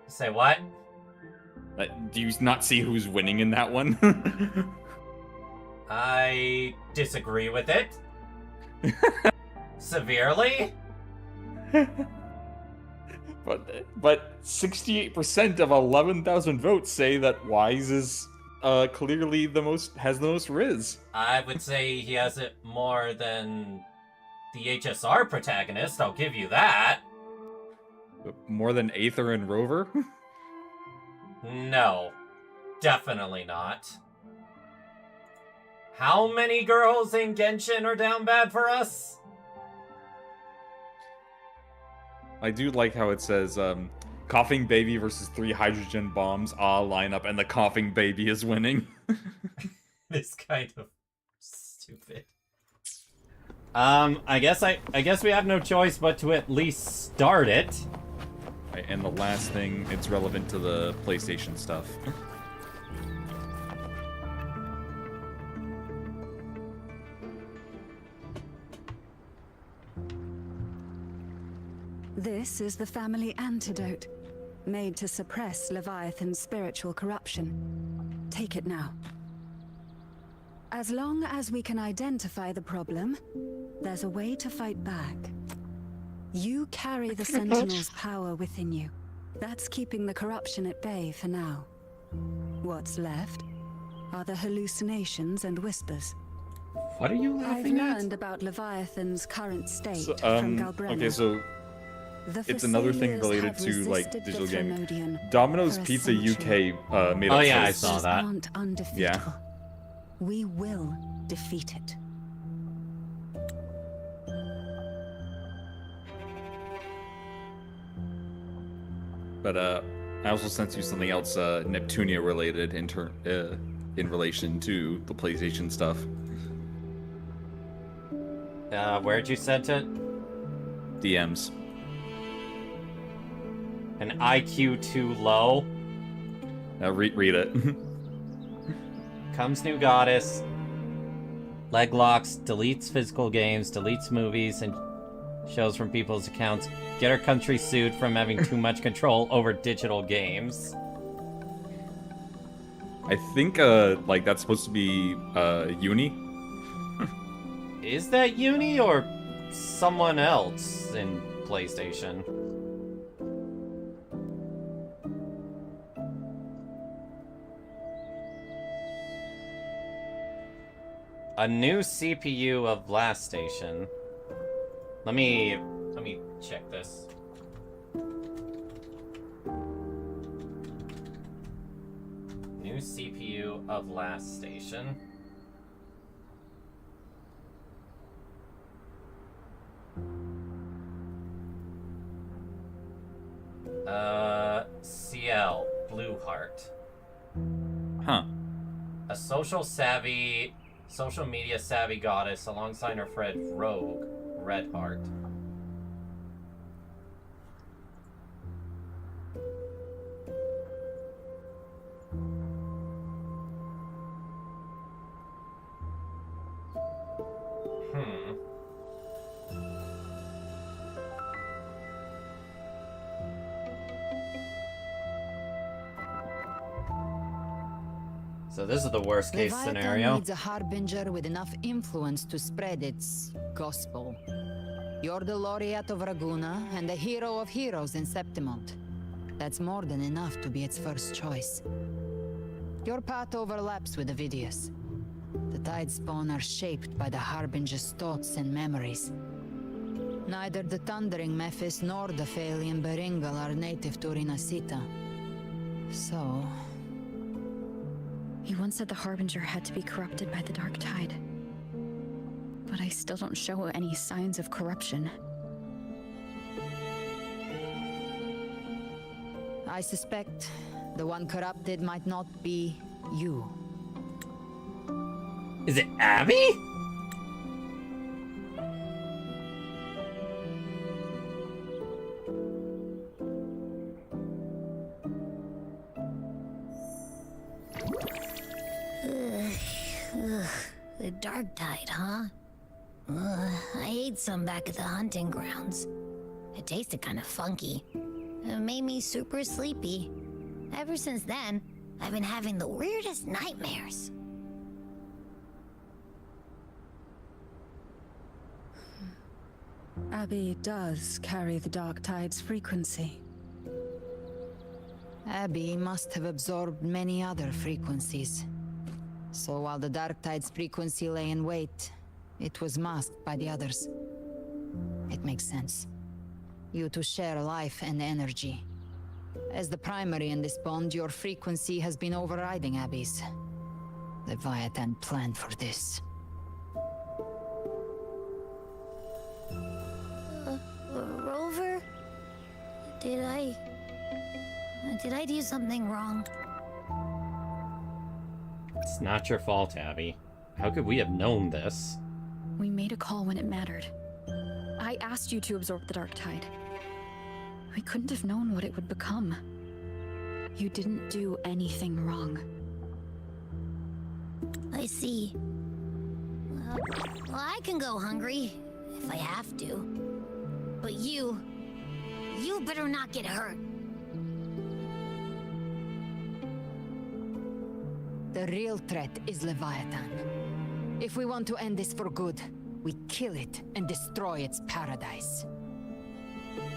Say what? Do you not see who's winning in that one? I disagree with it. Severely? But 68% of 11,000 votes say that Wise is clearly has the most Riz. I would say he has it more than the HSR protagonist, I'll give you that. More than Aether and Rover? No. Definitely not. How many girls in Genshin are down bad for us? I do like how it says, coughing baby versus 3 hydrogen bombs, lineup, and the coughing baby is winning. This kind of stupid. I guess we have no choice but to at least start it. Right, and the last thing, it's relevant to the PlayStation stuff. This is the family antidote, made to suppress Leviathan's spiritual corruption. Take it now. As long as we can identify the problem, there's a way to fight back. You carry the Sentinel's power within you. That's keeping the corruption at bay for now. What's left are the hallucinations and whispers. What are you laughing I've at? learned about Leviathan's current state So, from Galbrenna. okay, so it's another thing related to like digital gaming. Domino's Pizza UK made a I post. saw that. Aren't undefeatable. Yeah. We will defeat it. But I also sent you something else Neptunia related in relation to the PlayStation stuff. Where'd you send it? DMs. An IQ too low? Now read it. Comes new goddess. Leg locks, deletes physical games, deletes movies and shows from people's accounts. Get our country sued from having too much control over digital games. I think like that's supposed to be Uni. Is that Uni or someone else in PlayStation? A new CPU of Blast Station. Let me check this. New CPU of Last Station. CL Blue Heart. Huh. A social savvy Social media savvy goddess alongside her friend Rogue Redheart. So this is the worst case Leviathan scenario. needs a harbinger with enough influence to spread its gospel. You're the laureate of Raguna and the hero of heroes in Septimont. That's more than enough to be its first choice. Your path overlaps with Avidius. The Tidespawn are shaped by the harbinger's thoughts and memories. Neither the Thundering Mephis nor the Phalian Beringal are native to Rinasita. So... You once said the Harbinger had to be corrupted by the Dark Tide. But I still don't show any signs of corruption. I suspect the one corrupted might not be you. Is it Abby? The Dark Tide, huh? I ate some back at the hunting grounds. It tasted kind of funky. It made me super sleepy. Ever since then, I've been having the weirdest nightmares. Abby does carry the Dark Tide's frequency. Abby must have absorbed many other frequencies. So while the Dark Tide's frequency lay in wait, it was masked by the others. It makes sense. You two share life and energy. As the primary in this bond, your frequency has been overriding Abby's. Leviathan planned for this. Rover? Did I do something wrong? It's not your fault, Abby. How could we have known this? We made a call when it mattered. I asked you to absorb the Dark Tide. We couldn't have known what it would become. You didn't do anything wrong. I see. Well, I can go hungry, if I have to. But you better not get hurt. The real threat is Leviathan. If we want to end this for good, we kill it and destroy its paradise.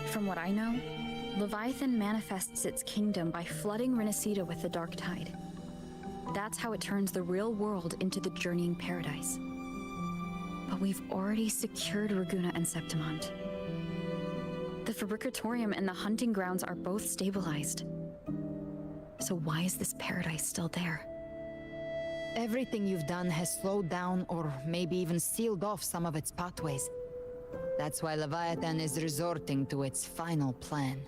From what I know, Leviathan manifests its kingdom by flooding Rinasita with the Dark Tide. That's how it turns the real world into the journeying paradise. But we've already secured Raguna and Septimont. The Fabricatorium and the hunting grounds are both stabilized. So why is this paradise still there? Everything you've done has slowed down or maybe even sealed off some of its pathways. That's why Leviathan is resorting to its final plan.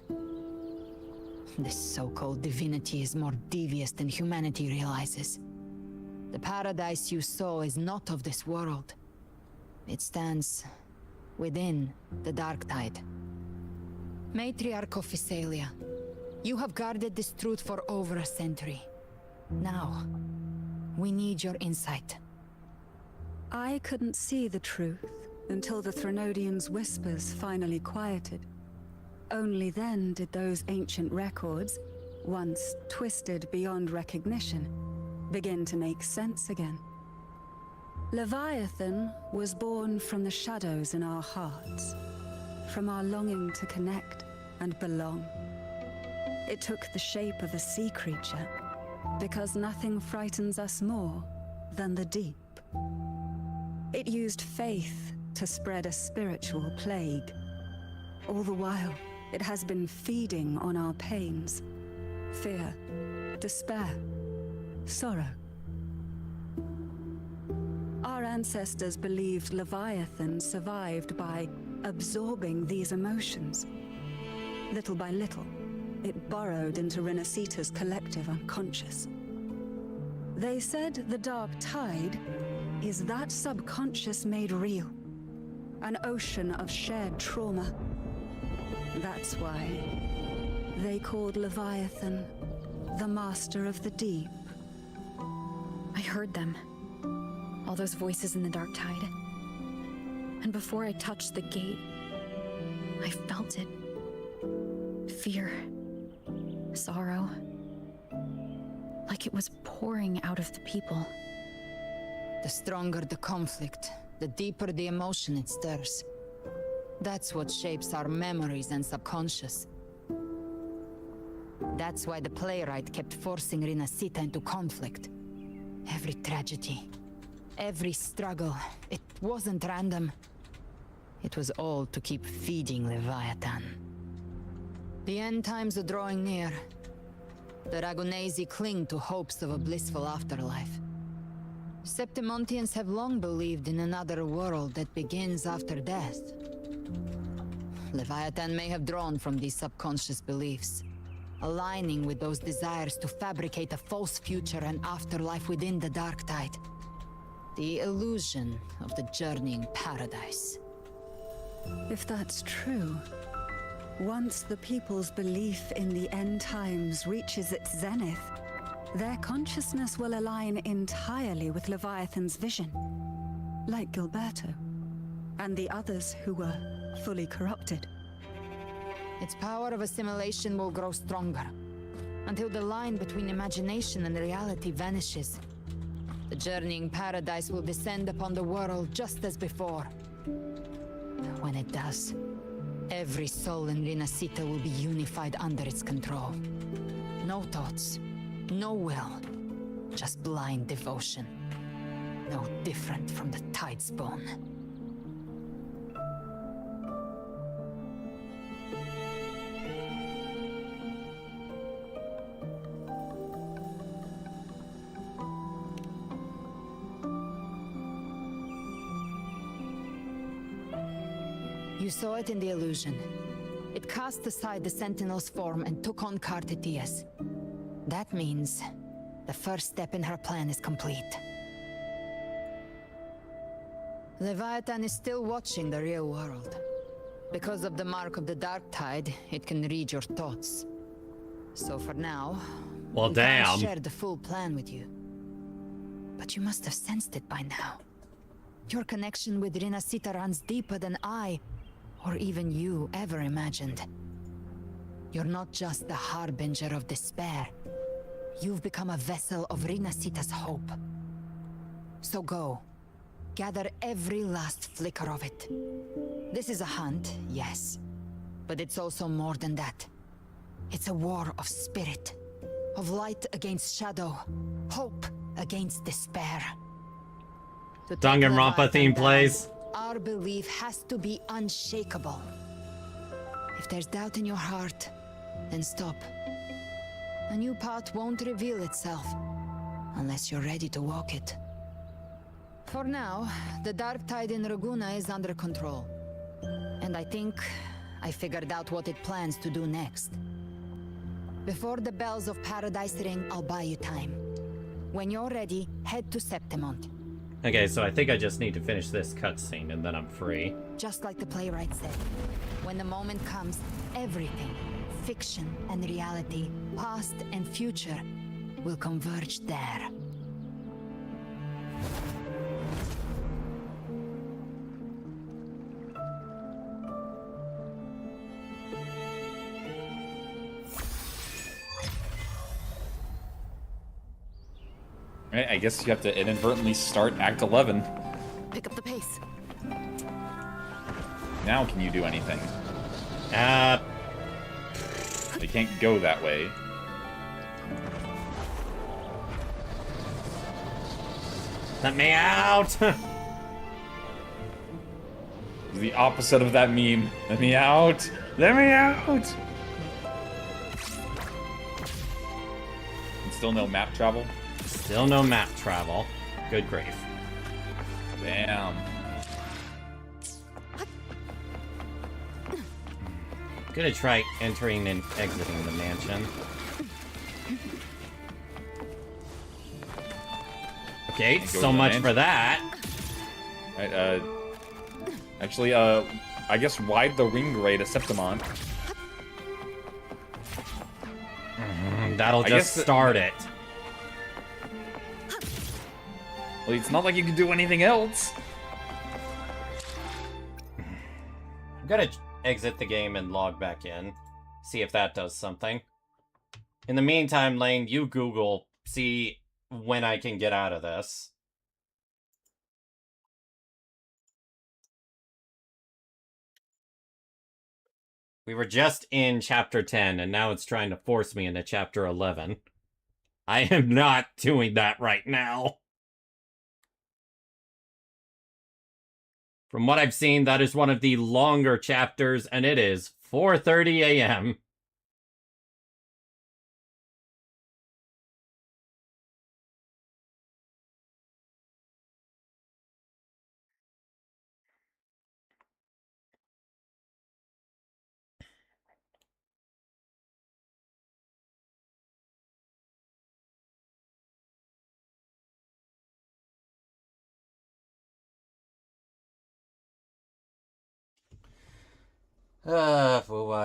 This so-called divinity is more devious than humanity realizes. The paradise you saw is not of this world. It stands within the Dark Tide. Matriarch of Physalia, you have guarded this truth for over a century. Now, we need your insight. I couldn't see the truth until the Threnodians' whispers finally quieted. Only then did those ancient records, once twisted beyond recognition, begin to make sense again. Leviathan was born from the shadows in our hearts, from our longing to connect and belong. It took the shape of a sea creature, because nothing frightens us more than the deep. It used faith to spread a spiritual plague. All the while, it has been feeding on our pains, fear, despair, sorrow. Our ancestors believed Leviathan survived by absorbing these emotions. Little by little, it burrowed into Rinasita's collective unconscious. They said the Dark Tide is that subconscious made real. An ocean of shared trauma. That's why they called Leviathan the Master of the Deep. I heard them. All those voices in the dark tide. And before I touched the gate, I felt it. Fear. Sorrow. Like it was pouring out of the people. The stronger the conflict, the deeper the emotion it stirs. That's what shapes our memories and subconscious. That's why the playwright kept forcing Rinascita into conflict. Every tragedy, every struggle, it wasn't random. It was all to keep feeding Leviathan. The end times are drawing near. The Ragunesi cling to hopes of a blissful afterlife. Septimontians have long believed in another world that begins after death. Leviathan may have drawn from these subconscious beliefs, aligning with those desires to fabricate a false future and afterlife within the dark tide. The illusion of the journeying paradise. If that's true, once the people's belief in the end times reaches its zenith, their consciousness will align entirely with Leviathan's vision, like Gilberto, and the others who were fully corrupted. Its power of assimilation will grow stronger, until the line between imagination and reality vanishes. The journeying paradise will descend upon the world just as before. When it does, every soul in Rinascita will be unified under its control. No thoughts, no will, just blind devotion. No different from the Tidespawn. You saw it in the illusion. It cast aside the Sentinel's form and took on Cartitius. That means the first step in her plan is complete. Leviathan is still watching the real world. Because of the mark of the dark tide, it can read your thoughts. So for now, well, we damn. can't share the full plan with you. But you must have sensed it by now. Your connection with Rinascita runs deeper than I, or even you, ever imagined. You're not just the harbinger of despair. You've become a vessel of Rinascita's hope. So go. Gather every last flicker of it. This is a hunt, yes. But it's also more than that. It's a war of spirit. Of light against shadow. Hope against despair. Danganronpa theme plays. Our belief has to be unshakable. If there's doubt in your heart, then stop. A new path won't reveal itself, unless you're ready to walk it. For now, the dark tide in Raguna is under control. And I think I figured out what it plans to do next. Before the bells of Paradise ring, I'll buy you time. When you're ready, head to Septimont. Okay, so I think I just need to finish this cutscene and then I'm free. Just like the playwright said, when the moment comes, everything, fiction and reality, past and future, will converge there. Right, I guess you have to inadvertently start Act 11. Pick up the pace. Now can you do anything? They can't go that way. Let me out! The opposite of that meme. Let me out! Let me out! And still no map travel? Still no map travel. Good grief. Damn. Gonna try entering and exiting the mansion. Okay, Goes so on much in. for that. Right, actually, I guess ride the ring ray to Septimon. That'll I just guess start it. Well, it's not like you can do anything else. I'm gonna exit the game and log back in. See if that does something. In the meantime, Lane, you Google, see when I can get out of this. We were just in chapter 10, and now it's trying to force me into chapter 11. I am not doing that right now. From what I've seen, that is one of the longer chapters, and it is 4:30 a.m.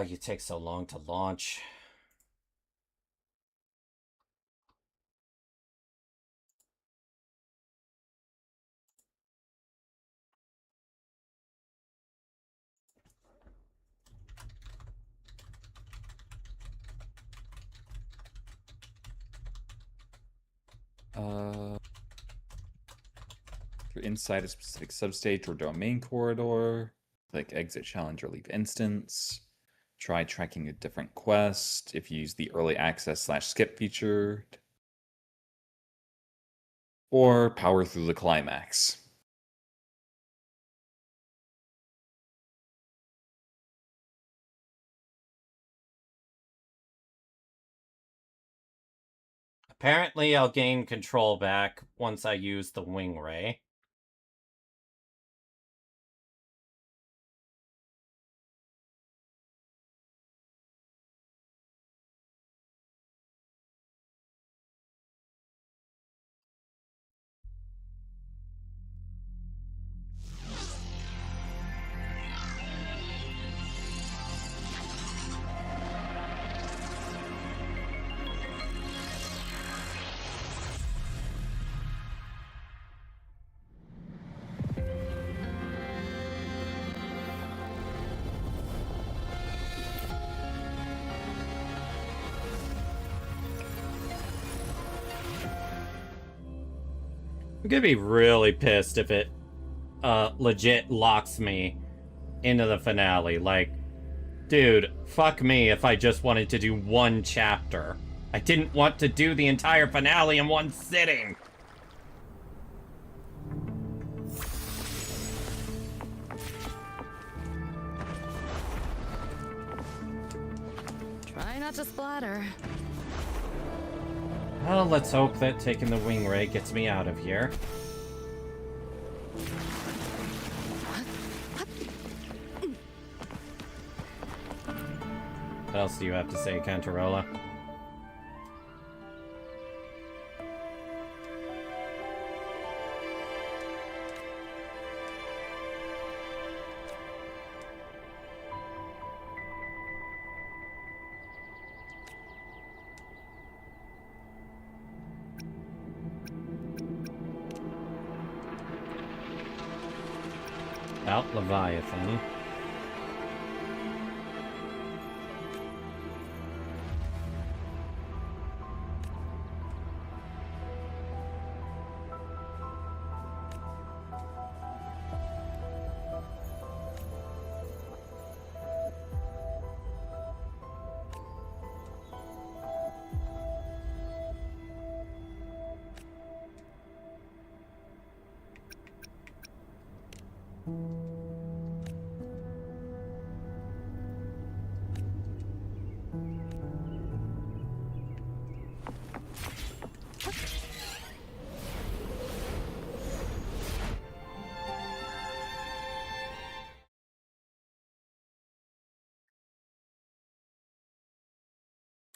You take so long to launch. If you're inside a specific substage or domain corridor, click exit challenge or leave instance. Try tracking a different quest if you use the early access / skip feature. Or power through the climax. Apparently, I'll gain control back once I use the wing ray. I'm gonna be really pissed if it legit locks me into the finale. Like, dude, fuck me if I just wanted to do one chapter. I didn't want to do the entire finale in one sitting. Try not to splatter. Well, let's hope that taking the wing ray gets me out of here. What else do you have to say, Cantarola? Out Leviathan.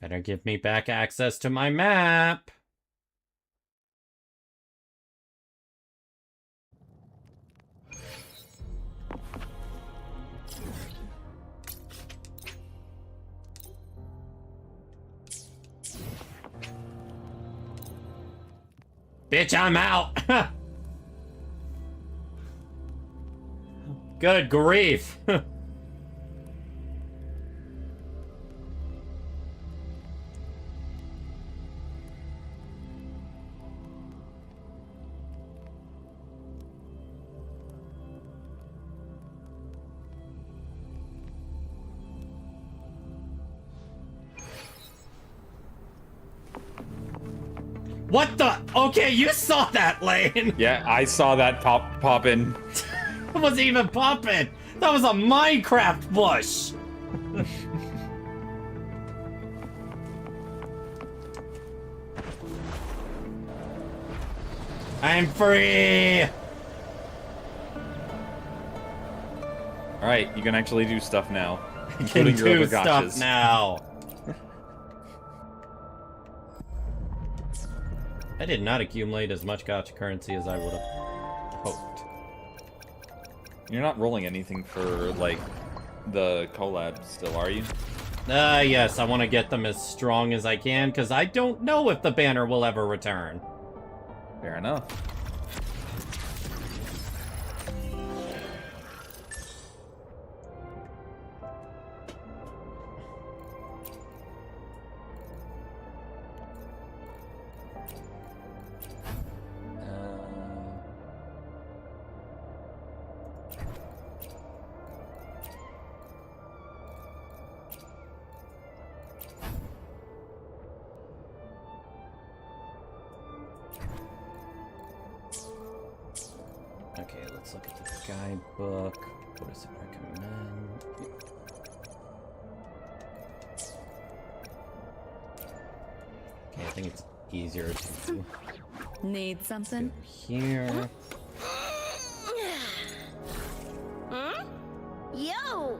Better give me back access to my map. Bitch, I'm out! Good grief! What the? Okay, you saw that, Lane. Yeah, I saw that pop in. It wasn't even popping. That was a Minecraft bush. I'm free. All right, you can actually do stuff now, I can including your do other stuff gotchas. now. I did not accumulate as much gotcha currency as I would have hoped. You're not rolling anything for, like, the collab still, are you? Yes, I want to get them as strong as I can, because I don't know if the banner will ever return. Fair enough. Okay, let's look at the guidebook. What does it recommend? Okay, I think it's easier to Need something? here. Huh? Yo!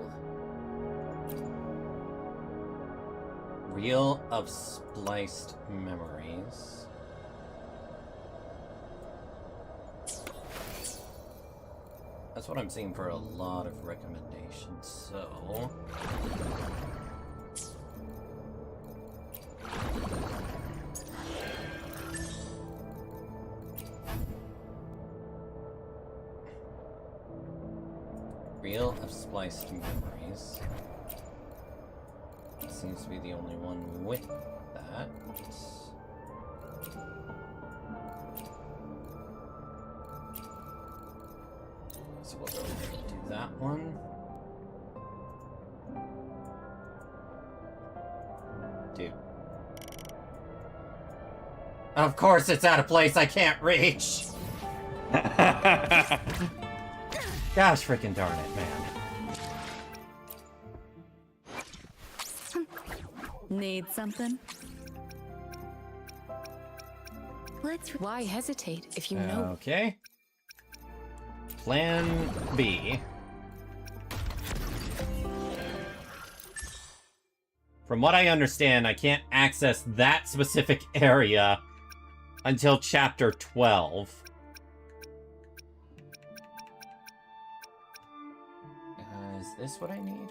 Reel of spliced memories. That's what I'm seeing for a lot of recommendations, so... Reel of spliced memories. Seems to be the only one with that. So we'll go ahead and do that one. Dude. Of course it's at a place I can't reach! Gosh freaking darn it, man. Need something? Why hesitate if you know? Okay. Plan B. From what I understand, I can't access that specific area until Chapter 12. Is this what I need?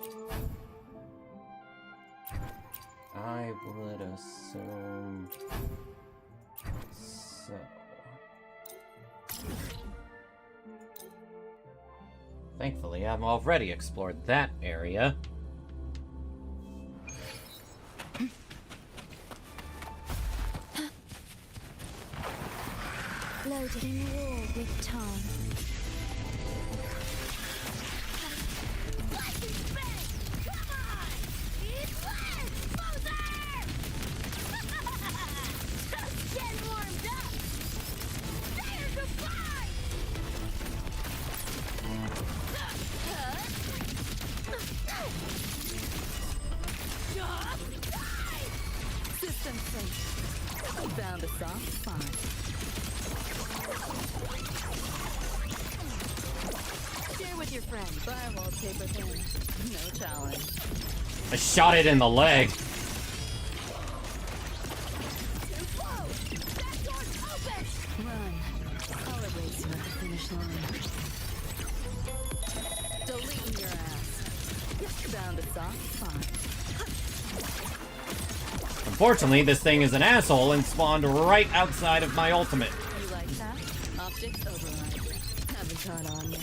I would assume so. Thankfully, I've already explored that area. Loading war with time. System safe. Found a soft spot. Share with your friends. Firewall paper thin. No challenge. I shot it in the leg. Run. I'll erase you at the finish line. Deleting your ass. Found a soft spot. Unfortunately, this thing is an asshole and spawned right outside of my ultimate. You Haven't caught on yet.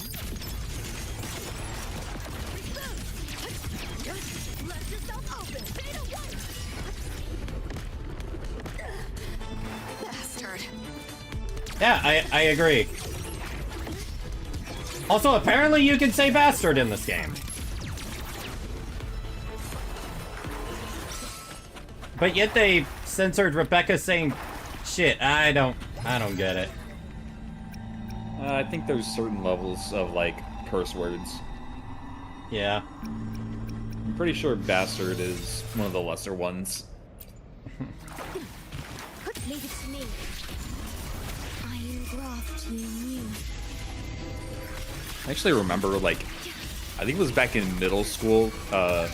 Let yourself open. Beta one. Bastard. Yeah, I agree. Also, apparently you can say bastard in this game. But yet they censored Rebecca saying shit. I don't get it. I think there's certain levels of, like, curse words. Yeah. I'm pretty sure bastard is one of the lesser ones. Leave it to me. I engraft you new. I actually remember, like, I think it was back in middle school, I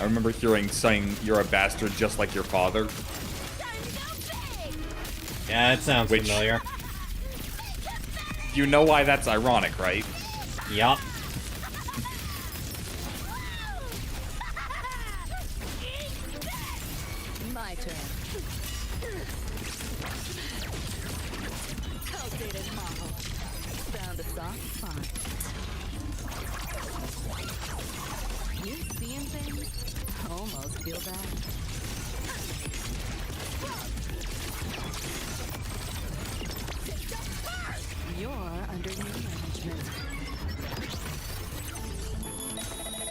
remember hearing saying, "You're a bastard just like your father." Yeah, it sounds familiar. You know why that's ironic, right? Yup. My turn. Cultivated model. Found a soft spot. You seeing things? Almost feel bad. You're under new management.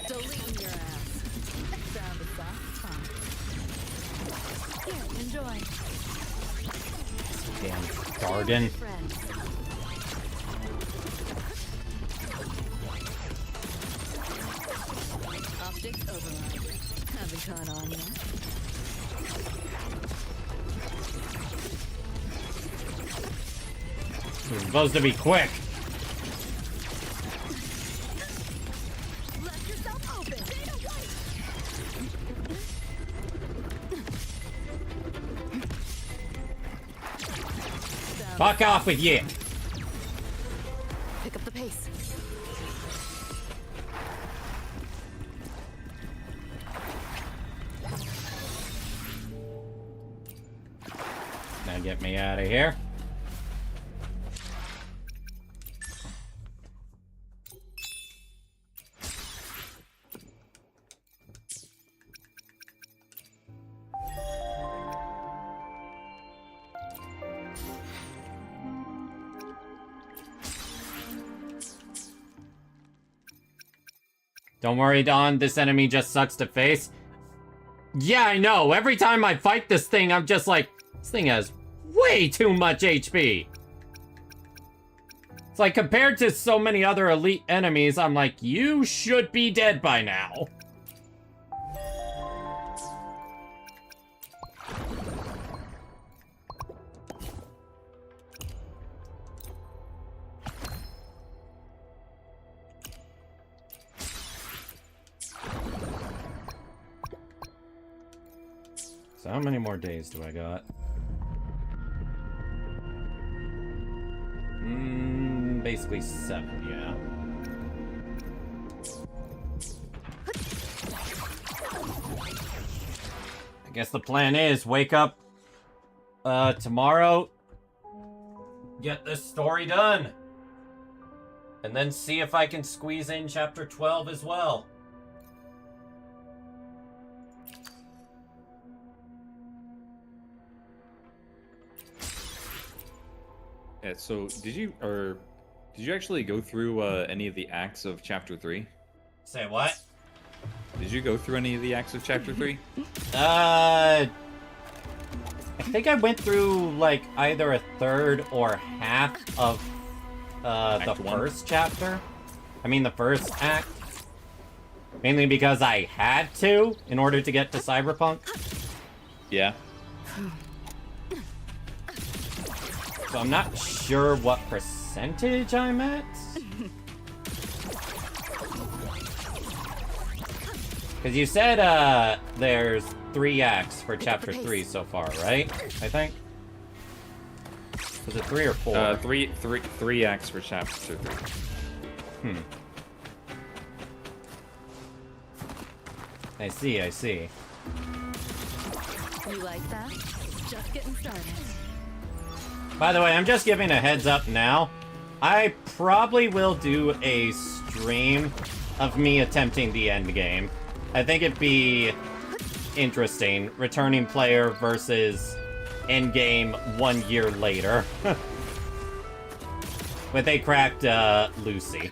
Deleting your ass. Found a soft spot. Here, enjoy. Damn garden. Optics override. Haven't caught on yet. You're supposed to be quick. Let yourself open. Data white. Fuck off with you. Pick up the pace. Now get me out of here. Don't worry, Don. This enemy just sucks to face. Yeah, I know. Every time I fight this thing, I'm just like, this thing has way too much HP. It's like, compared to so many other elite enemies, I'm like, you should be dead by now. So how many more days do I got? Basically 7, yeah. I guess the plan is wake up tomorrow, get this story done, and then see if I can squeeze in chapter 12 as well. Yeah, so did you actually go through any of the acts of chapter 3? Say what? Did you go through any of the acts of chapter 3? I think I went through like either a third or half of the first chapter. I mean the first act. Mainly because I had to in order to get to Cyberpunk. Yeah. So I'm not sure what percentage I'm at. Because you said there's 3 acts for chapter 3 so far, right? I think. Was it 3 or 4? Three acts for chapter 3. I see. You like that? Just getting started. By the way, I'm just giving a heads up now. I probably will do a stream of me attempting the end game. I think it'd be interesting. Returning player versus end game 1 year later. But they cracked Lucy.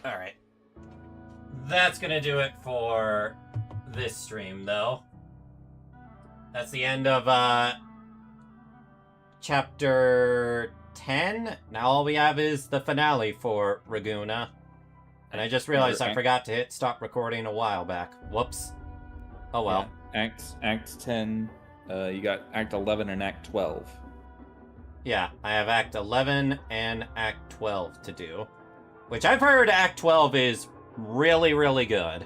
Alright. That's gonna do it for this stream, though. That's the end of, Chapter 10. Now all we have is the finale for Raguna. And I just realized I forgot to hit stop recording a while back. Whoops. Oh well. Yeah. Act 10. You got Act 11 and Act 12. Yeah, I have Act 11 and Act 12 to do. Which I've heard Act 12 is really, really good.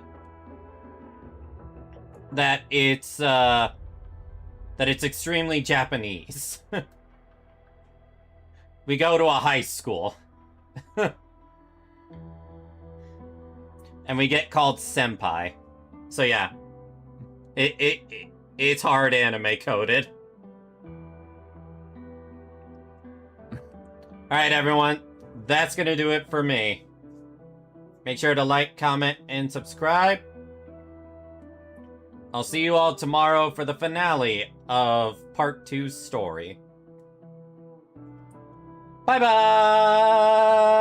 That it's extremely Japanese. We go to a high school. And we get called senpai. So yeah. It's hard anime coded. Alright everyone, that's gonna do it for me. Make sure to like, comment, and subscribe. I'll see you all tomorrow for the finale of Part 2's story. Bye-bye!